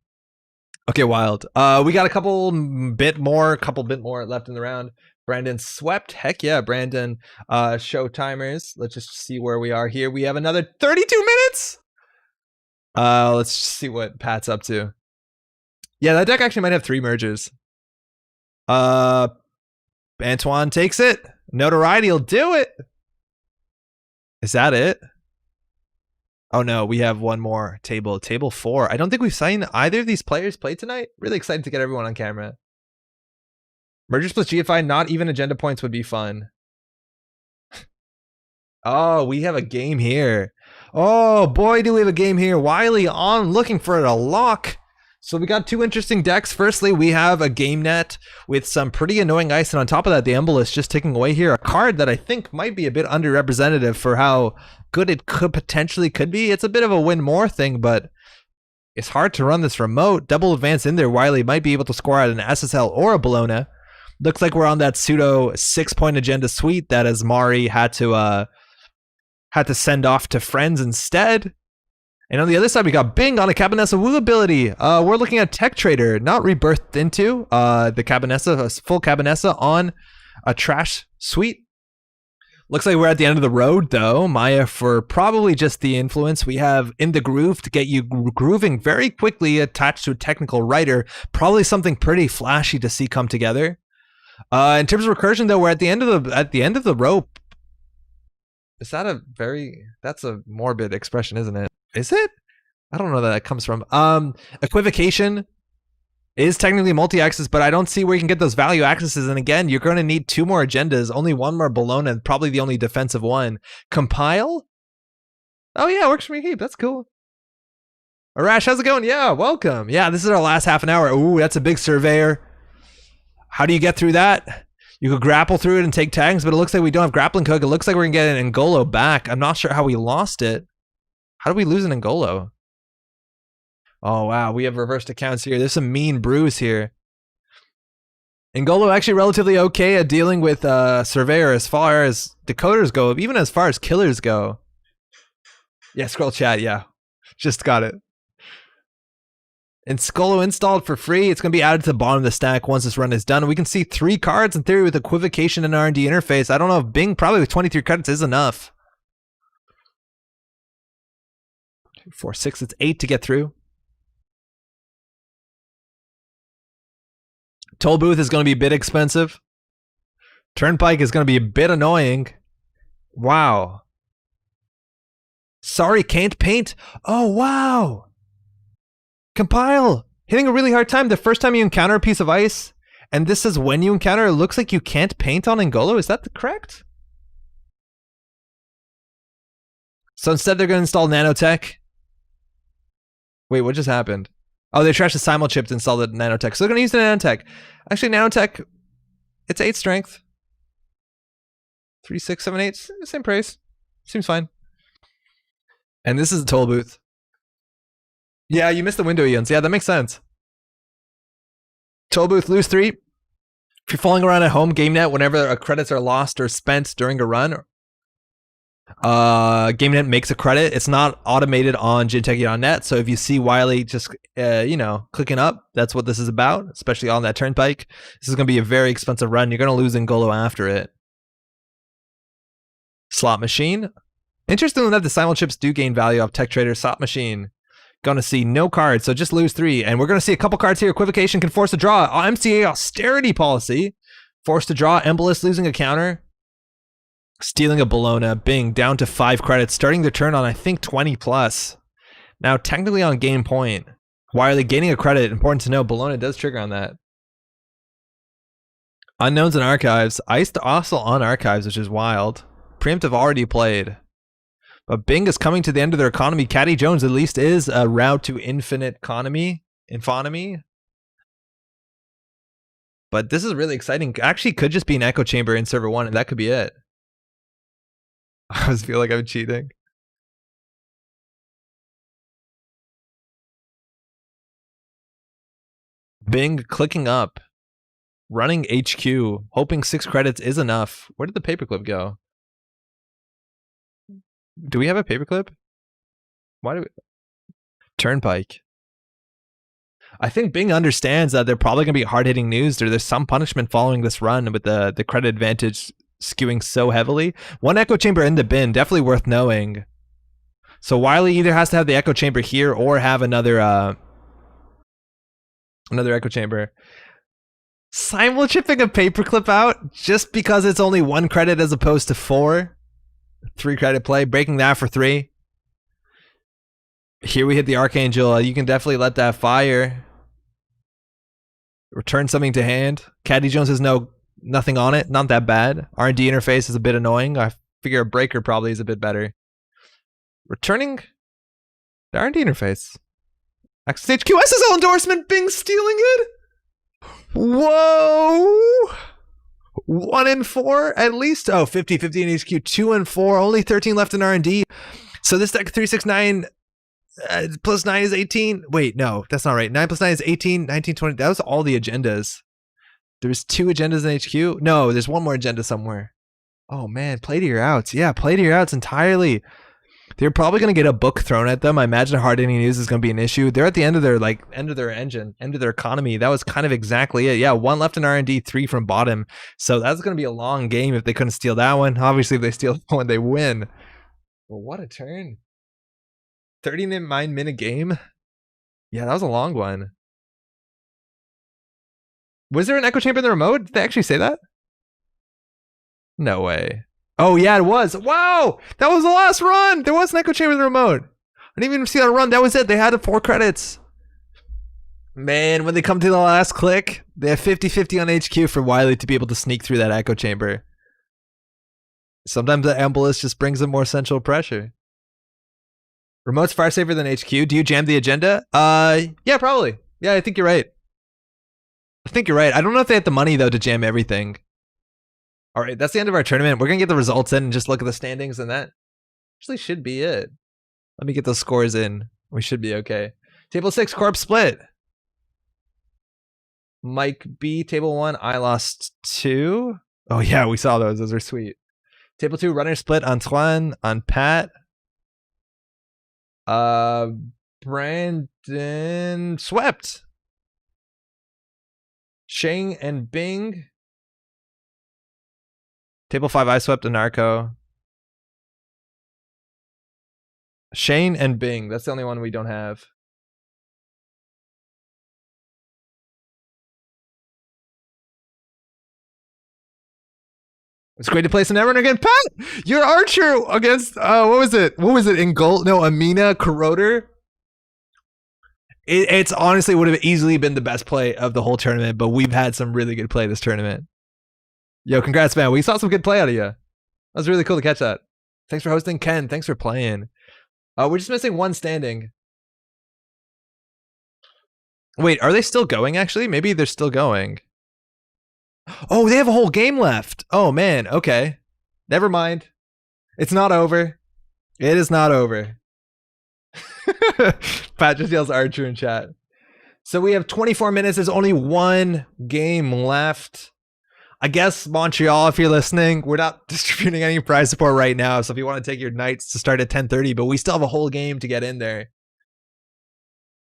Okay, wild. We got a couple bit more left in the round. Brandon swept. Heck yeah, Brandon. Show timers. Let's just see where we are here. We have another 32 minutes. Let's see what Pat's up to. Yeah, that deck actually might have 3 mergers. Antoine takes it. Notoriety will do it. Is that it? Oh no, we have one more table. Table 4. I don't think we've seen either of these players play tonight. Really excited to get everyone on camera. Mergers plus GFI, not even agenda points would be fun. Oh, we have a game here. Oh boy, do we have a game here. Wiley on, looking for a lock. So we got two interesting decks. Firstly, we have a GameNET with some pretty annoying ice, and on top of that, the Embolus just taking away here a card that I think might be a bit underrepresentative for how good it could be. It's a bit of a win more thing, but it's hard to run this remote. Double advance in there, Wiley might be able to score out an SSL or a Bologna. Looks like we're on that pseudo 6-point agenda suite that Asmari had to send off to friends instead. And on the other side, we got Bing on a Kabonesa Woo ability. We're looking at Tech Trader, not rebirthed into the Kabonesa, full Kabonesa on a trash suite. Looks like we're at the end of the road, though. Maya for probably just the influence. We have In the Groove to get you grooving very quickly, attached to a technical writer. Probably something pretty flashy to see come together. In terms of recursion, though, we're at the end of the rope. Is that that's a morbid expression, isn't it? Is it? I don't know that comes from. Equivocation is technically multi-axis, but I don't see where you can get those value accesses. And again, you're going to need 2 more agendas, only 1 more Bologna, and probably the only defensive one. Compile? Oh yeah, works for me heap. That's cool. Arash, how's it going? Yeah, welcome. Yeah, this is our last half an hour. Ooh, that's a big surveyor. How do you get through that? You could grapple through it and take tags, but it looks like we don't have grappling hook. It looks like we're going to get an Ngolo back. I'm not sure how we lost it. How did we lose an Ngolo? Oh, wow. We have reversed accounts here. There's some mean brews here. Ngolo actually relatively okay at dealing with Surveyor as far as decoders go, even as far as killers go. Yeah, scroll chat. Yeah. Just got it. And Skolo installed for free. It's going to be added to the bottom of the stack once this run is done. We can see 3 cards in theory with equivocation and R&D interface. I don't know if Bing probably with 23 credits is enough. 4, 6, it's 8 to get through. Toll booth is going to be a bit expensive. Turnpike is going to be a bit annoying. Wow. Sorry, can't paint. Oh, wow. Compile. Hitting a really hard time the first time you encounter a piece of ice. And this is when you encounter, it looks like you can't paint on Ngolo. Is that correct? So instead they're going to install nanotech. Wait, what just happened? Oh, they trashed the simul chip to install the nanotech. So they're going to use the nanotech. Actually, nanotech, it's 8 strength. 3, 6, 7, 8. Same price. Seems fine. And this is the toll booth. Yeah, you missed the window, Ians. Yeah, that makes sense. Toll booth, lose 3. If you're falling around at home, GameNet, whenever credits are lost or spent during a run, GameNet makes a credit. It's not automated on GNK.net. So if you see Wiley just, clicking up, that's what this is about, especially on that turnpike. This is going to be a very expensive run. You're going to lose Ngolo after it. Slot machine. Interesting enough, the simul chips do gain value off Tech Trader. Slot machine. Going to see no cards, so just lose 3. And we're going to see a couple cards here. Equivocation can force a draw. MCA austerity policy. Forced to draw. Embolus losing a counter. Stealing a Bologna. Bing, down to 5 credits. Starting their turn on, I think, 20 plus. Now, technically on game point. Wiley gaining a credit. Important to know, Bologna does trigger on that. Unknowns and archives. Iced also on archives, which is wild. Preemptive already played. But Bing is coming to the end of their economy. Caddy Jones at least is a route to infinite economy. Infonomy. But this is really exciting. Actually, could just be an echo chamber in server 1, and that could be it. I always feel like I'm cheating. Bing clicking up. Running HQ. Hoping 6 credits is enough. Where did the paperclip go? Do we have a paperclip? Why do we... Turnpike. I think Bing understands that they're probably going to be hard-hitting news. There's some punishment following this run with the credit advantage skewing so heavily. 1 echo chamber in the bin, definitely worth knowing. So Wiley either has to have the echo chamber here or have another echo chamber. Simul chipping a paperclip out just because it's only 1 credit as opposed to 4. 3 credit play, breaking that for 3. Here we hit the Archangel. You can definitely let that fire. Return something to hand. Caddy Jones has nothing on it. Not that bad. R&D interface is a bit annoying. I figure a breaker probably is a bit better. Returning the R&D interface. Stage QSSL endorsement. Bing stealing it. Whoa. 1 and 4 at least. Oh, 50-50 in HQ. 2 and 4. Only 13 left in R&D. So this deck 369 plus 9 is 18. Wait, no, that's not right. 9 plus 9 is 18, 19, 20. That was all the agendas. There's 2 agendas in HQ. No, there's one more agenda somewhere. Oh man, play to your outs. Yeah, play to your outs entirely. They're probably going to get a book thrown at them. I imagine hard inning news is going to be an issue. They're at the end of their engine, end of their economy. That was kind of exactly it. Yeah, 1 left in R&D, 3 from bottom. So that's going to be a long game if they couldn't steal that one. Obviously, if they steal that one, they win. Well, what a turn. 39-minute game? Yeah, that was a long one. Was there an echo chamber in the remote? Did they actually say that? No way. Oh, yeah, it was. Wow! That was the last run! There was an echo chamber in the remote. I didn't even see that run. That was it. They had 4 credits. Man, when they come to the last click, they have 50-50 on HQ for Wiley to be able to sneak through that echo chamber. Sometimes the Embolus just brings them more central pressure. Remote's far safer than HQ. Do you jam the agenda? Yeah, probably. Yeah, I think you're right. I think you're right. I don't know if they have the money, though, to jam everything. All right, that's the end of our tournament. We're going to get the results in and just look at the standings, and that actually should be it. Let me get those scores in. We should be okay. Table 6, Corp split. Mike B, Table 1, I lost 2. Oh, yeah, we saw those. Those are sweet. Table 2, Runner split, Antoine on Pat. Brandon swept. Shang and Bing. Table 5, I swept a Narco. Shane and Bing. That's the only one we don't have. It's great to play some Netrunner again. Pat, your Archer against, what was it? What was it in gold? No, Amina Corroder. It's honestly would have easily been the best play of the whole tournament, but we've had some really good play this tournament. Yo, congrats, man. We saw some good play out of you. That was really cool to catch that. Thanks for hosting, Ken. Thanks for playing. We're just missing 1 standing. Wait, are they still going, actually? Maybe they're still going. Oh, they have a whole game left. Oh, man. Okay. Never mind. It's not over. It is not over. Pat just yells Archer in chat. So we have 24 minutes. There's only 1 game left. I guess Montreal, if you're listening, we're not distributing any prize support right now. So if you want to take your nights to start at 10:30, but we still have a whole game to get in there.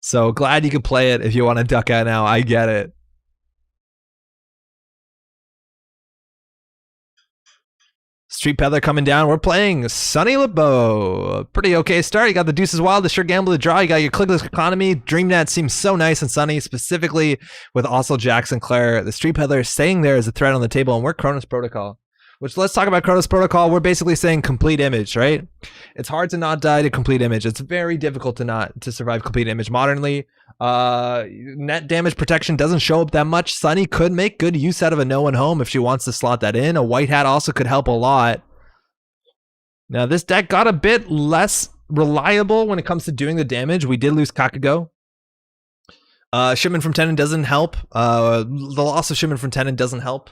So glad you could play it if you want to duck out now. I get it. Street Peddler coming down. We're playing Sonny LeBeau. Pretty okay start. You got the Deuces Wild, the Sure Gamble, the Draw. You got your Clickless Economy. DreamNet seems so nice and sunny, specifically with also Jackson Clare. The Street Peddler is staying there as a threat on the table, and we're Chronos Protocol. Which, let's talk about Chronos Protocol. We're basically saying complete image, right? It's hard to not die to complete image. It's very difficult to survive complete image modernly. Net damage protection doesn't show up that much. Sunny could make good use out of a no one home if she wants to slot that in. A white hat also could help a lot. Now this deck got a bit less reliable when it comes to doing the damage. We did lose Kakago. Shipment from Tenon doesn't help. The loss of Shipment from Tenon doesn't help.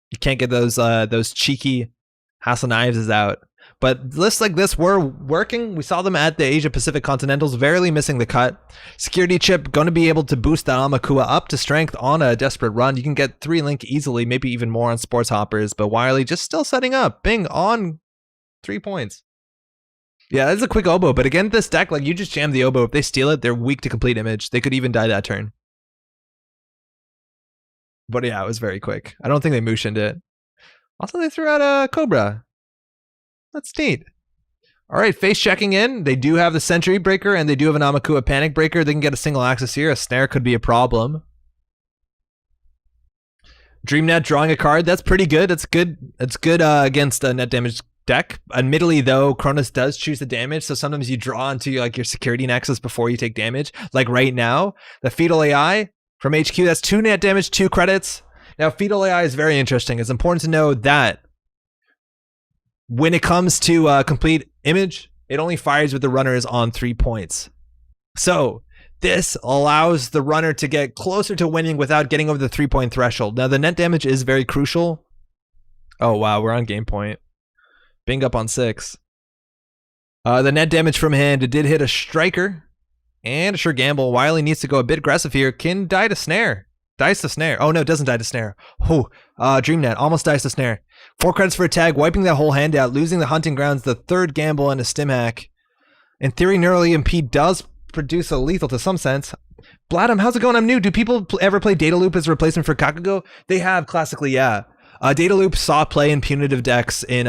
You can't get those cheeky Hassel Knives is out. But lists like this were working. We saw them at the Asia Pacific Continentals, barely missing the cut. Security chip going to be able to boost that Amakua up to strength on a desperate run. You can get 3 link easily, maybe even more on Sports Hoppers. But Wiley just still setting up. Bing on 3 points. Yeah, that's a quick oboe. But again, this deck, like you just jam the oboe. If they steal it, they're weak to complete image. They could even die that turn. But yeah, it was very quick. I don't think they mooshined it. Also, they threw out a Cobra. That's neat. All right, face checking in. They do have the Sentry Breaker, and they do have an Amakua Panic Breaker. They can get a single access here. A Snare could be a problem. DreamNet drawing a card. That's pretty good. That's good. It's good against net damage deck. Admittedly, though, Chronos does choose the damage, so sometimes you draw into like your security nexus before you take damage. Like right now, the Fetal AI from HQ, that's 2 net damage, 2 credits. Now, Fetal AI is very interesting. It's important to know that when it comes to complete image, it only fires with the runners on 3 points. So this allows the runner to get closer to winning without getting over the 3-point threshold. Now, the net damage is very crucial. Oh, wow, we're on game point. Bing up on 6. The net damage from hand, it did hit a striker and a sure gamble. Wiley needs to go a bit aggressive here. Can die to snare. Dice to snare. Oh, no, it doesn't die to snare. Oh, GameNET almost dies to snare. 4 credits for a tag, wiping that whole hand out, losing the hunting grounds, the 3rd gamble, and a stim hack. In theory, Neural EMP does produce a lethal to some sense. Bladum, how's it going? I'm new. Do people ever play Data Loop as a replacement for Kakugo? They have, classically, yeah. Data Loop saw play in punitive decks in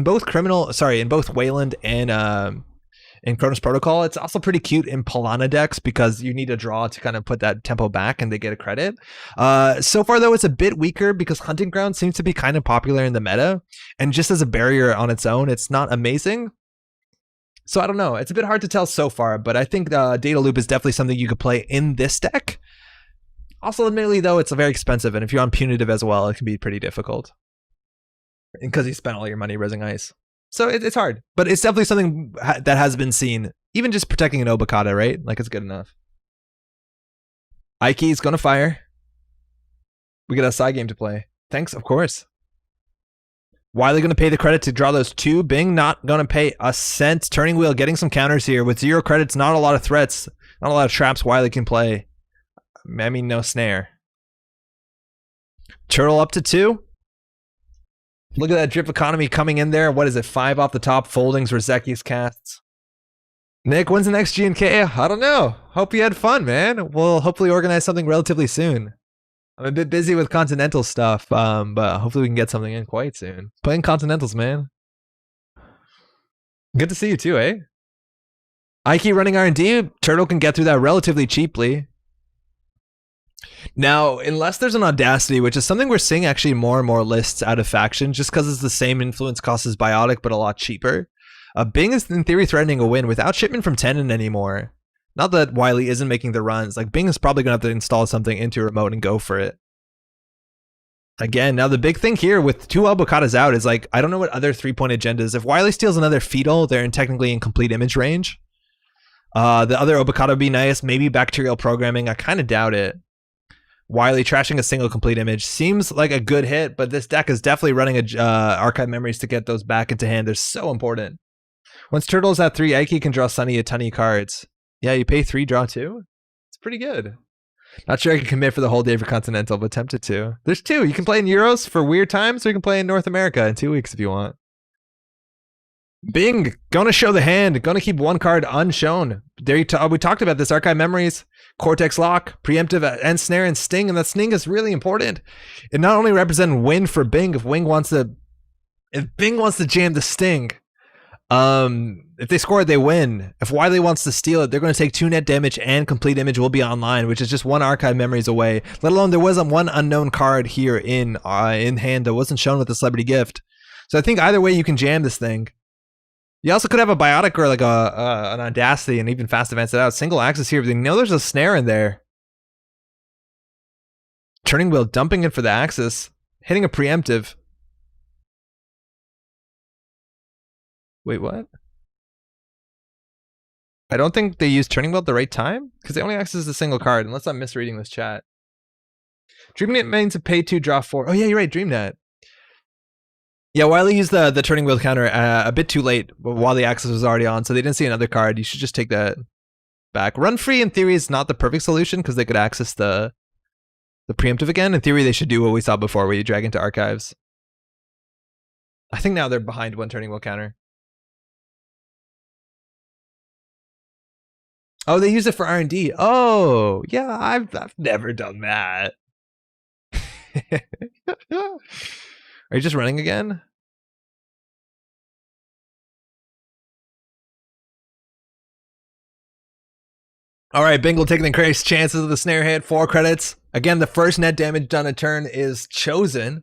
both Wayland and in Chronos Protocol. It's also pretty cute in Polana decks because you need a draw to kind of put that tempo back and they get a credit. So far, though, it's a bit weaker because Hunting Ground seems to be kind of popular in the meta. And just as a barrier on its own, it's not amazing. So I don't know. It's a bit hard to tell so far, but I think Data Loop is definitely something you could play in this deck. Also, admittedly, though, it's very expensive, and if you're on punitive as well, it can be pretty difficult. Because you spent all your money resing ice. So it's hard, but it's definitely something that has been seen. Even just protecting an Obokata, right? Like, it's good enough. Ike is going to fire. We got a side game to play. Thanks, of course. Wiley going to pay the credit to draw those 2. Bing not going to pay a cent. Turning Wheel getting some counters here. With 0 credits, not a lot of threats. Not a lot of traps Wiley can play. I mean, no snare. Turtle up to 2. Look at that drip economy coming in there. What is it? 5 off the top. Foldings, Roseki's casts. Nick, when's the next GNK? I don't know. Hope you had fun, man. We'll hopefully organize something relatively soon. I'm a bit busy with Continental stuff, but hopefully we can get something in quite soon. Playing Continentals, man. Good to see you too, eh? Ike running R&D. Turtle can get through that relatively cheaply. Now, unless there's an Audacity, which is something we're seeing actually more and more lists out of faction, just because it's the same influence cost as Biotic, but a lot cheaper. Bing is in theory threatening a win without shipment from Tenon anymore. Not that Wiley isn't making the runs. Like, Bing is probably going to have to install something into a remote and go for it. Again, now the big thing here with 2 Albocatas out is like, I don't know what other 3-point agendas. If Wiley steals another Fetal, they're technically in complete image range. The other Obokata would be nice. Maybe Bacterial Programming. I kind of doubt it. Wiley trashing a single complete image seems like a good hit, but this deck is definitely running archive memories to get those back into hand. They're so important. Once Turtle's at 3, Ike can draw Sunny a ton of cards. Yeah, you pay 3, draw 2. It's pretty good. Not sure I can commit for the whole day for Continental, but tempted to. There's 2. You can play in Euros for weird times, or you can play in North America in 2 weeks if you want. Bing, gonna show the hand, gonna keep 1 card unshown. There we talked about this, archive memories, Cortex Lock, preemptive and snare and sting, and that sting is really important. It not only represents win for Bing if Bing wants to jam the sting. If they score it, they win. If Wiley wants to steal it, they're going to take 2 net damage and complete image will be online, which is just 1 archive memories away. Let alone there wasn't 1 unknown card here in hand that wasn't shown with the celebrity gift. So I think either way you can jam this thing. You also could have a Biotic or like an Audacity and even fast advance it out. Single axis here, but they know there's a snare in there. Turning Wheel dumping it for the axis, hitting a preemptive. Wait, what? I don't think they used Turning Wheel at the right time because they only access a single card, unless I'm misreading this chat. DreamNet means to pay 2, draw 4. Oh yeah, you're right, DreamNet. Yeah, Wiley used the Turning Wheel counter a bit too late while the axis was already on, so they didn't see another card. You should just take that back. Run free in theory is not the perfect solution because they could access the preemptive again. In theory, they should do what we saw before, where you drag into archives. I think now they're behind 1 Turning Wheel counter. Oh, they use it for R&D. Oh, yeah, I've never done that. Are you just running again? All right, Bingle taking the increased chances of the snare hit. 4 credits. Again, the first net damage done a turn is chosen.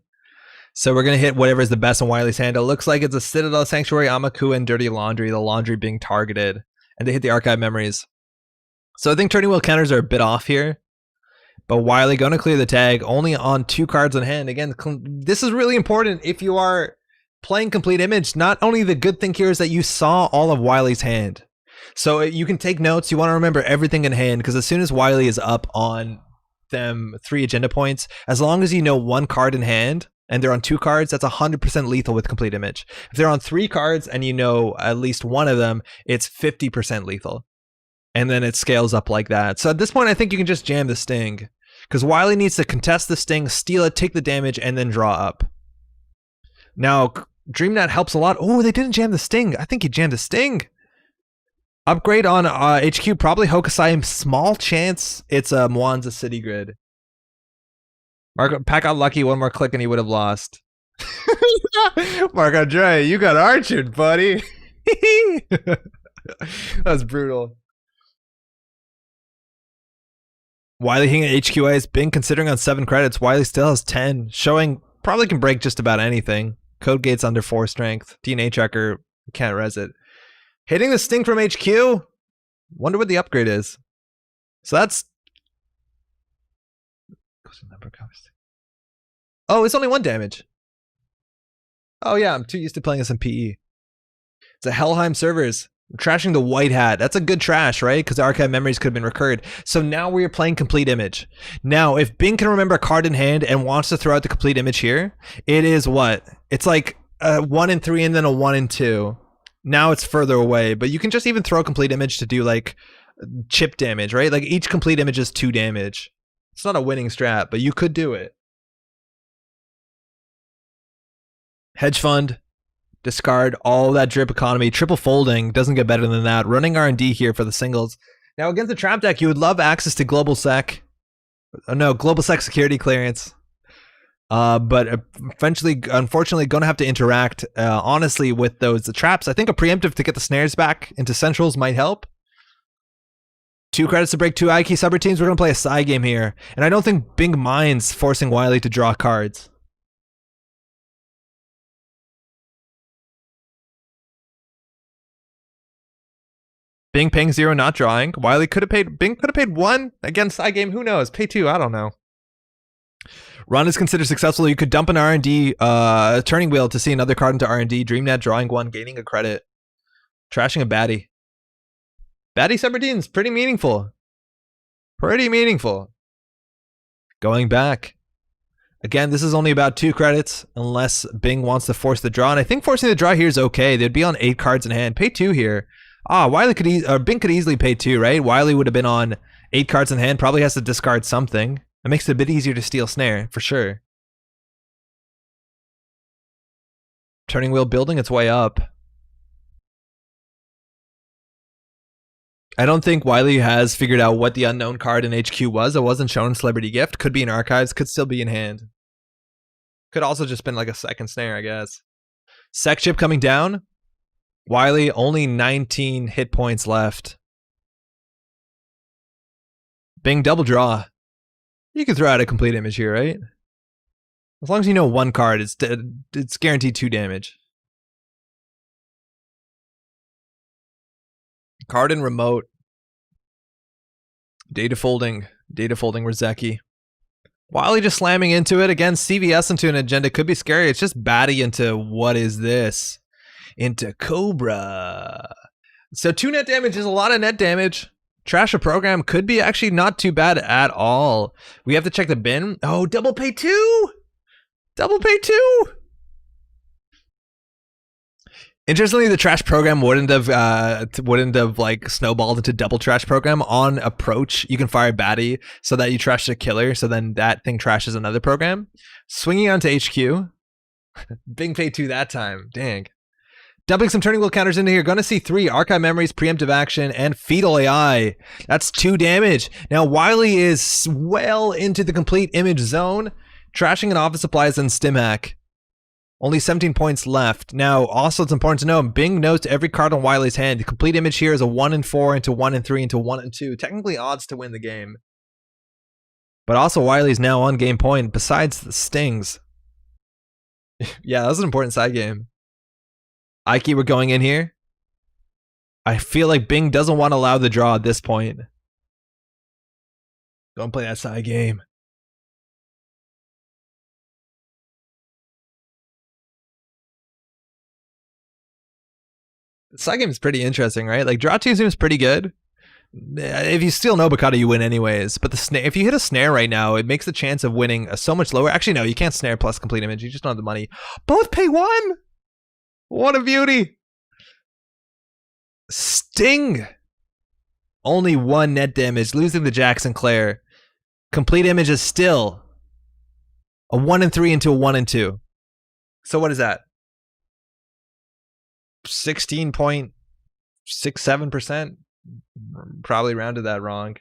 So we're going to hit whatever is the best in Wiley's hand. It looks like it's a Citadel, Sanctuary, Amaku, and Dirty Laundry. The Laundry being targeted. And they hit the Archive Memories. So I think turning wheel counters are a bit off here. But Wiley going to clear the tag only on 2 cards in hand. Again, this is really important if you are playing Complete Image. Not only the good thing here is that you saw all of Wiley's hand. So you can take notes. You want to remember everything in hand, because as soon as Wiley is up on them 3 agenda points, as long as you know 1 card in hand and they're on 2 cards, that's 100% lethal with Complete Image. If they're on 3 cards and you know at least 1 of them, it's 50% lethal. And then it scales up like that. So at this point, I think you can just jam the Sting, because Wiley needs to contest the Sting, steal it, take the damage, and then draw up. Now, GameNET helps a lot. Oh, they didn't jam the Sting. I think he jammed the Sting. Upgrade on HQ, probably Hokusai. Small chance it's a Mwanza City Grid. Pack got lucky, 1 more click and he would have lost. Mark Andre, you got archered, buddy. That's brutal. Wiley hitting at HQA has been considering on 7 credits. Wiley still has 10, showing probably can break just about anything. Code gates under 4 strength. DNA checker can't res it. Hitting the Sting from HQ. Wonder what the upgrade is. So that's. Oh, it's only 1 damage. Oh yeah, I'm too used to playing this in PE. It's a Helheim servers. Trashing the White Hat. That's a good trash, right? Because the Archive Memories could have been recurred. So now we're playing Complete Image. Now, if Bing can remember a card in hand and wants to throw out the Complete Image here, it is what? It's like a 1 and 3 and then a 1 and 2. Now it's further away, but you can just even throw Complete Image to do like chip damage, right? Like each Complete Image is 2 damage. It's not a winning strat, but you could do it. Hedge Fund. Discard all that drip economy. Triple folding doesn't get better than that. Running R&D here for the singles. Now against the trap deck, you would love access to global sec. Oh, no, global sec security clearance. But eventually, unfortunately, going to have to interact honestly with the traps. I think a preemptive to get the snares back into centrals might help. 2 credits to break 2 IK subroutines. We're going to play a side game here, and I don't think Bing minds forcing Wiley to draw cards. Bing paying 0, not drawing. Wiley could have paid. Bing could have paid 1 against side game. Who knows? Pay 2. I don't know. Run is considered successful. You could dump an R&D turning wheel to see another card into R&D. GameNET drawing 1, gaining a credit. Trashing a baddie. Baddie subroutines, pretty meaningful. Pretty meaningful. Going back. Again, this is only about 2 credits, unless Bing wants to force the draw. And I think forcing the draw here is okay. They'd be on 8 cards in hand. Pay 2 here. Wiley could Bing could easily pay 2, right? Wiley would have been on 8 cards in hand. Probably has to discard something. It makes it a bit easier to steal snare, for sure. Turning wheel building its way up. I don't think Wiley has figured out what the unknown card in HQ was. It wasn't shown in Celebrity Gift. Could be in archives. Could still be in hand. Could also just been like a second snare, I guess. Sec chip coming down. Wiley only 19 hit points left. Bing double draw. You can throw out a Complete Image here, right? As long as you know 1 card, it's guaranteed 2 damage. Card and remote. Data folding Rizeki. Wiley just slamming into it. Again, CVS into an agenda could be scary. It's just batty into what is this? Into Cobra. So 2 net damage is a lot of net damage. Trash a program could be actually not too bad at all. We have to check the bin. Oh, double pay 2. Double pay 2. Interestingly, the trash program wouldn't have like snowballed into double trash program. On approach, you can fire baddie so that you trash the killer, so then that thing trashes another program. Swinging onto HQ. Bing pay 2 that time. Dang. Dumping some turning wheel counters into here. Going to see 3 Archive Memories, preemptive action, and fetal AI. That's 2 damage. Now Wiley is well into the Complete Image zone. Trashing an office supplies and stim hack. Only 17 points left. Now, also it's important to know, Bing knows every card on Wiley's hand. The Complete Image here is a 1 and 4 into 1 and 3 into 1 and 2. Technically odds to win the game. But also Wiley's now on game point, besides the stings. Yeah, that was an important side game. Ike, we're going in here. I feel like Bing doesn't want to allow the draw at this point. Don't play that side game. The side game is pretty interesting, right? Like, draw 2 seems pretty good. If you steal no Bacata, you win anyways. But the snare, if you hit a snare right now, it makes the chance of winning so much lower. Actually, no, you can't snare plus complete image. You just don't have the money. Both pay 1. What a beauty. Sting. Only 1 net damage, losing the Jack Sinclair. Complete image is still a 1 and 3 into a 1 and 2. So what is that? 16.67%. Probably rounded that wrong.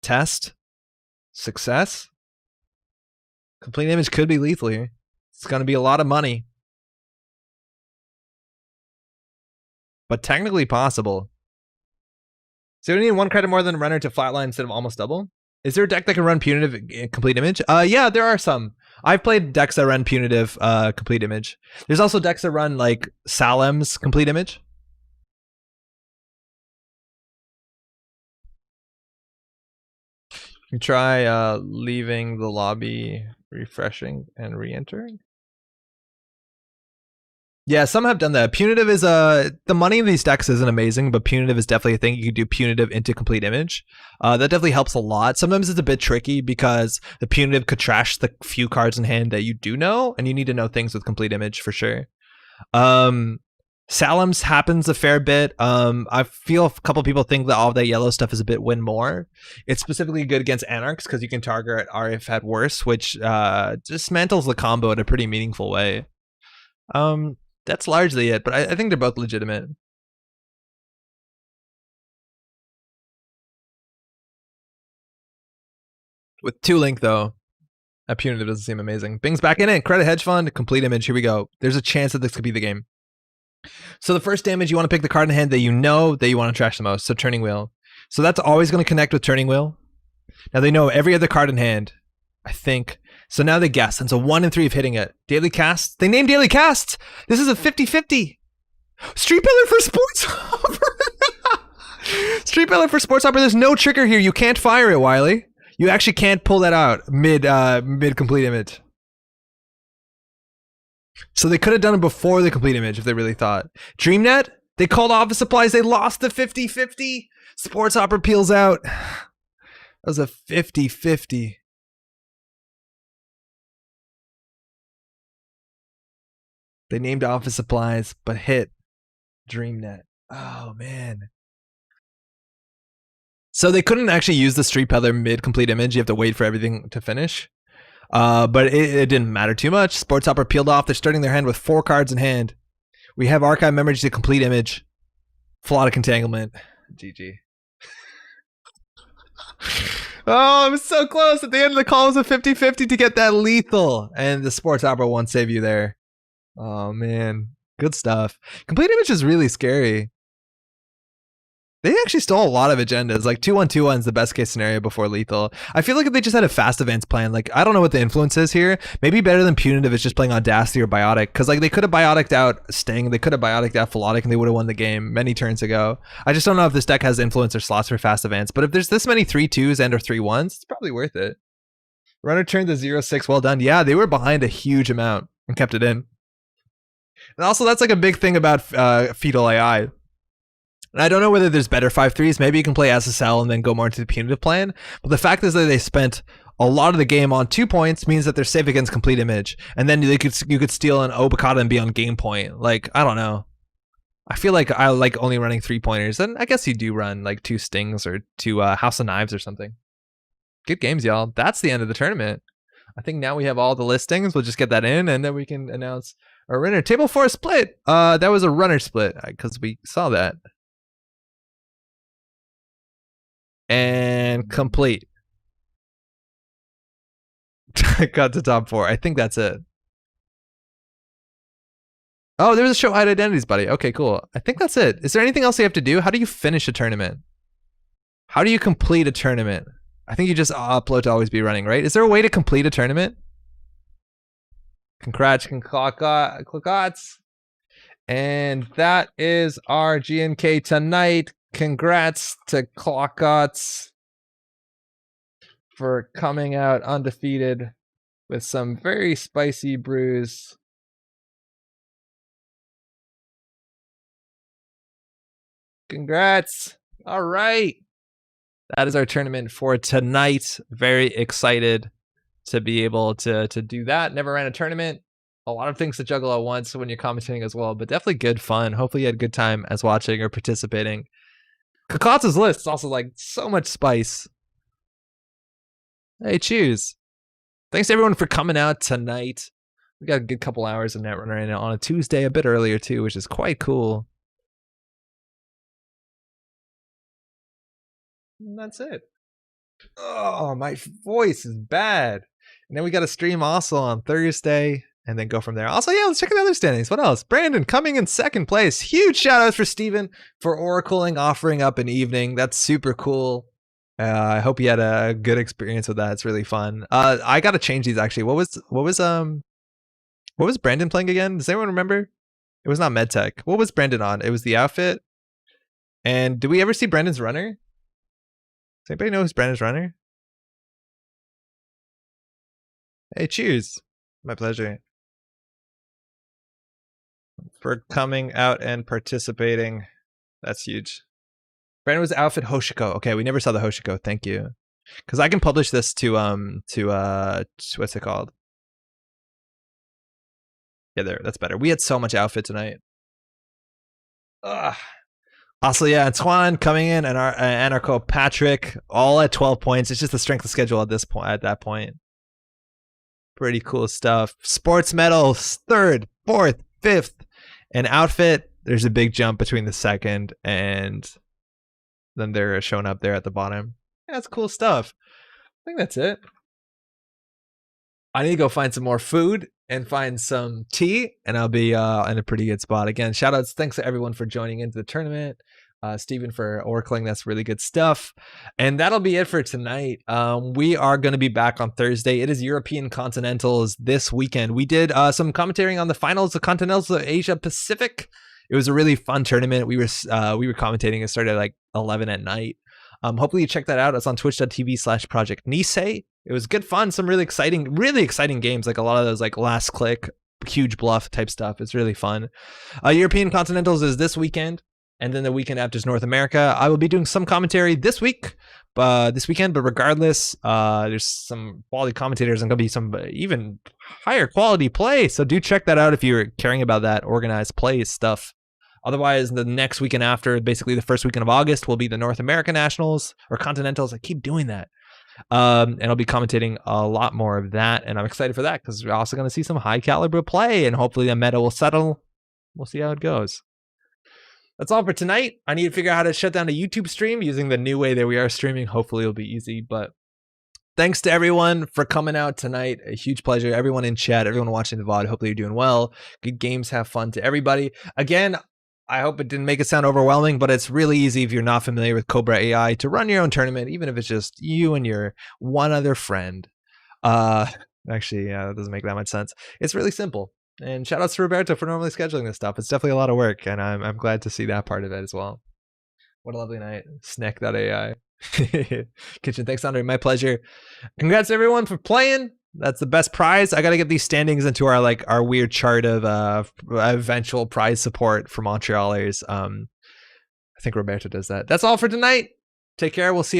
Test. Success. Complete image could be lethal here. It's going to be a lot of money. But technically possible. So we need 1 credit more than a runner to flatline instead of almost double. Is there a deck that can run punitive complete image? Yeah, there are some. I've played decks that run punitive complete image. There's also decks that run like Salem's complete image. You try leaving the lobby, refreshing, and re-entering. Yeah, some have done that. Punitive is the money in these decks isn't amazing, but punitive is definitely a thing. You can do punitive into complete image. That definitely helps a lot. Sometimes it's a bit tricky because the punitive could trash the few cards in hand that you do know, and you need to know things with complete image for sure. Salem's happens a fair bit. I feel a couple people think that all that yellow stuff is a bit win more. It's specifically good against Anarchs because you can target RF at worse, which dismantles the combo in a pretty meaningful way. That's largely it, but I think they're both legitimate. With 2 link though, that punitive doesn't seem amazing. Bing's back in it. Credit hedge fund, complete image. Here we go. There's a chance that this could be the game. So the first damage, you want to pick the card in hand that you know that you want to trash the most. So turning wheel. So that's always going to connect with turning wheel. Now they know every other card in hand, I think. So now they guess. And so 1 and 3 of hitting it. Daily cast. They named daily cast. This is a 50-50. Street Pillar for Sports Hopper. Street Pillar for Sports Hopper. There's no trigger here. You can't fire it, Wiley. You actually can't pull that out mid complete image. So they could have done it before the complete image if they really thought. GameNET, they called office supplies. They lost the 50-50. Sports Hopper peels out. That was a 50-50. They named office supplies, but hit GameNET. Oh, man. So they couldn't actually use the Street Peddler mid-complete image. You have to wait for everything to finish. But it didn't matter too much. Sports Hopper peeled off. They're starting their hand with 4 cards in hand. We have Archive Memory to complete image. Floodic Entanglement. GG. Oh, I'm so close. At the end of the call, it was a 50-50 to get that lethal. And the Sports Hopper won't save you there. Oh, man. Good stuff. Complete image is really scary. They actually stole a lot of agendas. Like 2-1-2-1 is the best case scenario before lethal. I feel like if they just had a fast advance plan, like I don't know what the influence is here. Maybe better than punitive is just playing Audacity or Biotic. Because like they could have Biotic'd out Sting, they could have Biotic'd out Philotic, and they would have won the game many turns ago. I just don't know if this deck has influence or slots for fast advance. But if there's this many 3-2s and or 3-1s, it's probably worth it. Runner turned to 0-6. Well done. Yeah, they were behind a huge amount and kept it in. And also that's like a big thing about Fetal AI. And I don't know whether there's better 5-3s. Maybe you can play SSL and then go more into the punitive plan. But the fact is that they spent a lot of the game on 2 points means that they're safe against complete image. And then you could steal an Obakata and be on game point. Like, I don't know. I feel like I like only running 3-pointers. And I guess you do run like 2 Stings or 2 House of Knives or something. Good games, y'all. That's the end of the tournament. I think now we have all the listings. We'll just get that in and then we can announce our winner. Table 4 split. That was a runner split because we saw that. And complete. Got to top 4. I think that's it. Oh, there was a show hide identities, buddy. Okay, cool. I think that's it. Is there anything else you have to do? How do you finish a tournament? How do you complete a tournament? I think you just upload to always be running, right? Is there a way to complete a tournament? Congrats. And that is our GNK tonight. Congrats to Clockots for coming out undefeated with some very spicy brews. Congrats. All right. That is our tournament for tonight. Very excited to be able to do that. Never ran a tournament. A lot of things to juggle at once when you're commentating as well, but definitely good fun. Hopefully you had a good time as watching or participating. Kakatsu's list is also like so much spice. Hey, choose. Thanks to everyone for coming out tonight. We got a good couple hours of Netrunner in it on a Tuesday, a bit earlier too, which is quite cool. And that's it. Oh, my voice is bad. And then we got a stream also on Thursday and then go from there. Also, yeah, let's check out the other standings. What else? Brandon coming in second place. Huge shout outs for Steven for oracling, offering up an evening. That's super cool. I hope you had a good experience with that. It's really fun. I got to change these actually. What was Brandon playing again? Does anyone remember? It was not MedTech. What was Brandon on? It was the outfit. And did we ever see Brandon's runner? Does anybody know who's Brandon's runner? Hey, cheers. My pleasure. For coming out and participating. That's huge. Brandon was outfit Hoshiko. Okay, we never saw the Hoshiko. Thank you. Because I can publish this to what's it called? Yeah, there. That's better. We had so much outfit tonight. Ugh. Also, yeah, Antoine coming in and our Anarcho Patrick all at 12 points. It's just the strength of schedule at this point. At that point, pretty cool stuff. Sportsmetal 3rd, 4th, 5th, and outfit. There's a big jump between the 2nd and then they're showing up there at the bottom. Yeah, that's cool stuff. I think that's it. I need to go find some more food and find some tea, and I'll be in a pretty good spot. Again, shout outs. Thanks to everyone for joining into the tournament. Steven for oracling. That's really good stuff. And that'll be it for tonight. We are going to be back on Thursday. It is European Continentals this weekend. We did some commentary on the finals of Continentals of Asia Pacific. It was a really fun tournament. We were commentating. It started at like 11 at night. Hopefully you check that out. It's on twitch.tv/Project Nisei. It was good fun. Some really exciting games. Like a lot of those like last click, huge bluff type stuff. It's really fun. European Continentals is this weekend. And then the weekend after is North America. I will be doing some commentary this weekend, but regardless, there's some quality commentators and gonna be some even higher quality play. So do check that out if you're caring about that organized play stuff. Otherwise, the next weekend after, basically the first weekend of August, will be the North American Nationals or Continentals. I keep doing that. And I'll be commentating a lot more of that. And I'm excited for that because we're also going to see some high caliber play and hopefully the meta will settle. We'll see how it goes. That's all for tonight. I need to figure out how to shut down a YouTube stream using the new way that we are streaming. Hopefully it'll be easy, but thanks to everyone for coming out tonight. A huge pleasure. Everyone in chat, everyone watching the VOD. Hopefully you're doing well. Good games. Have fun to everybody. Again, I hope it didn't make it sound overwhelming, but it's really easy if you're not familiar with Cobra AI to run your own tournament, even if it's just you and your one other friend. Actually, yeah, that doesn't make that much sense. It's really simple. And shout outs to Roberto for normally scheduling this stuff. It's definitely a lot of work, and I'm glad to see that part of it as well. What a lovely night. Snack.ai. Kitchen, thanks, Andre. My pleasure. Congrats everyone for playing. That's the best prize. I got to get these standings into our weird chart of eventual prize support for Montrealers. I think Roberto does that. That's all for tonight. Take care. We'll see you on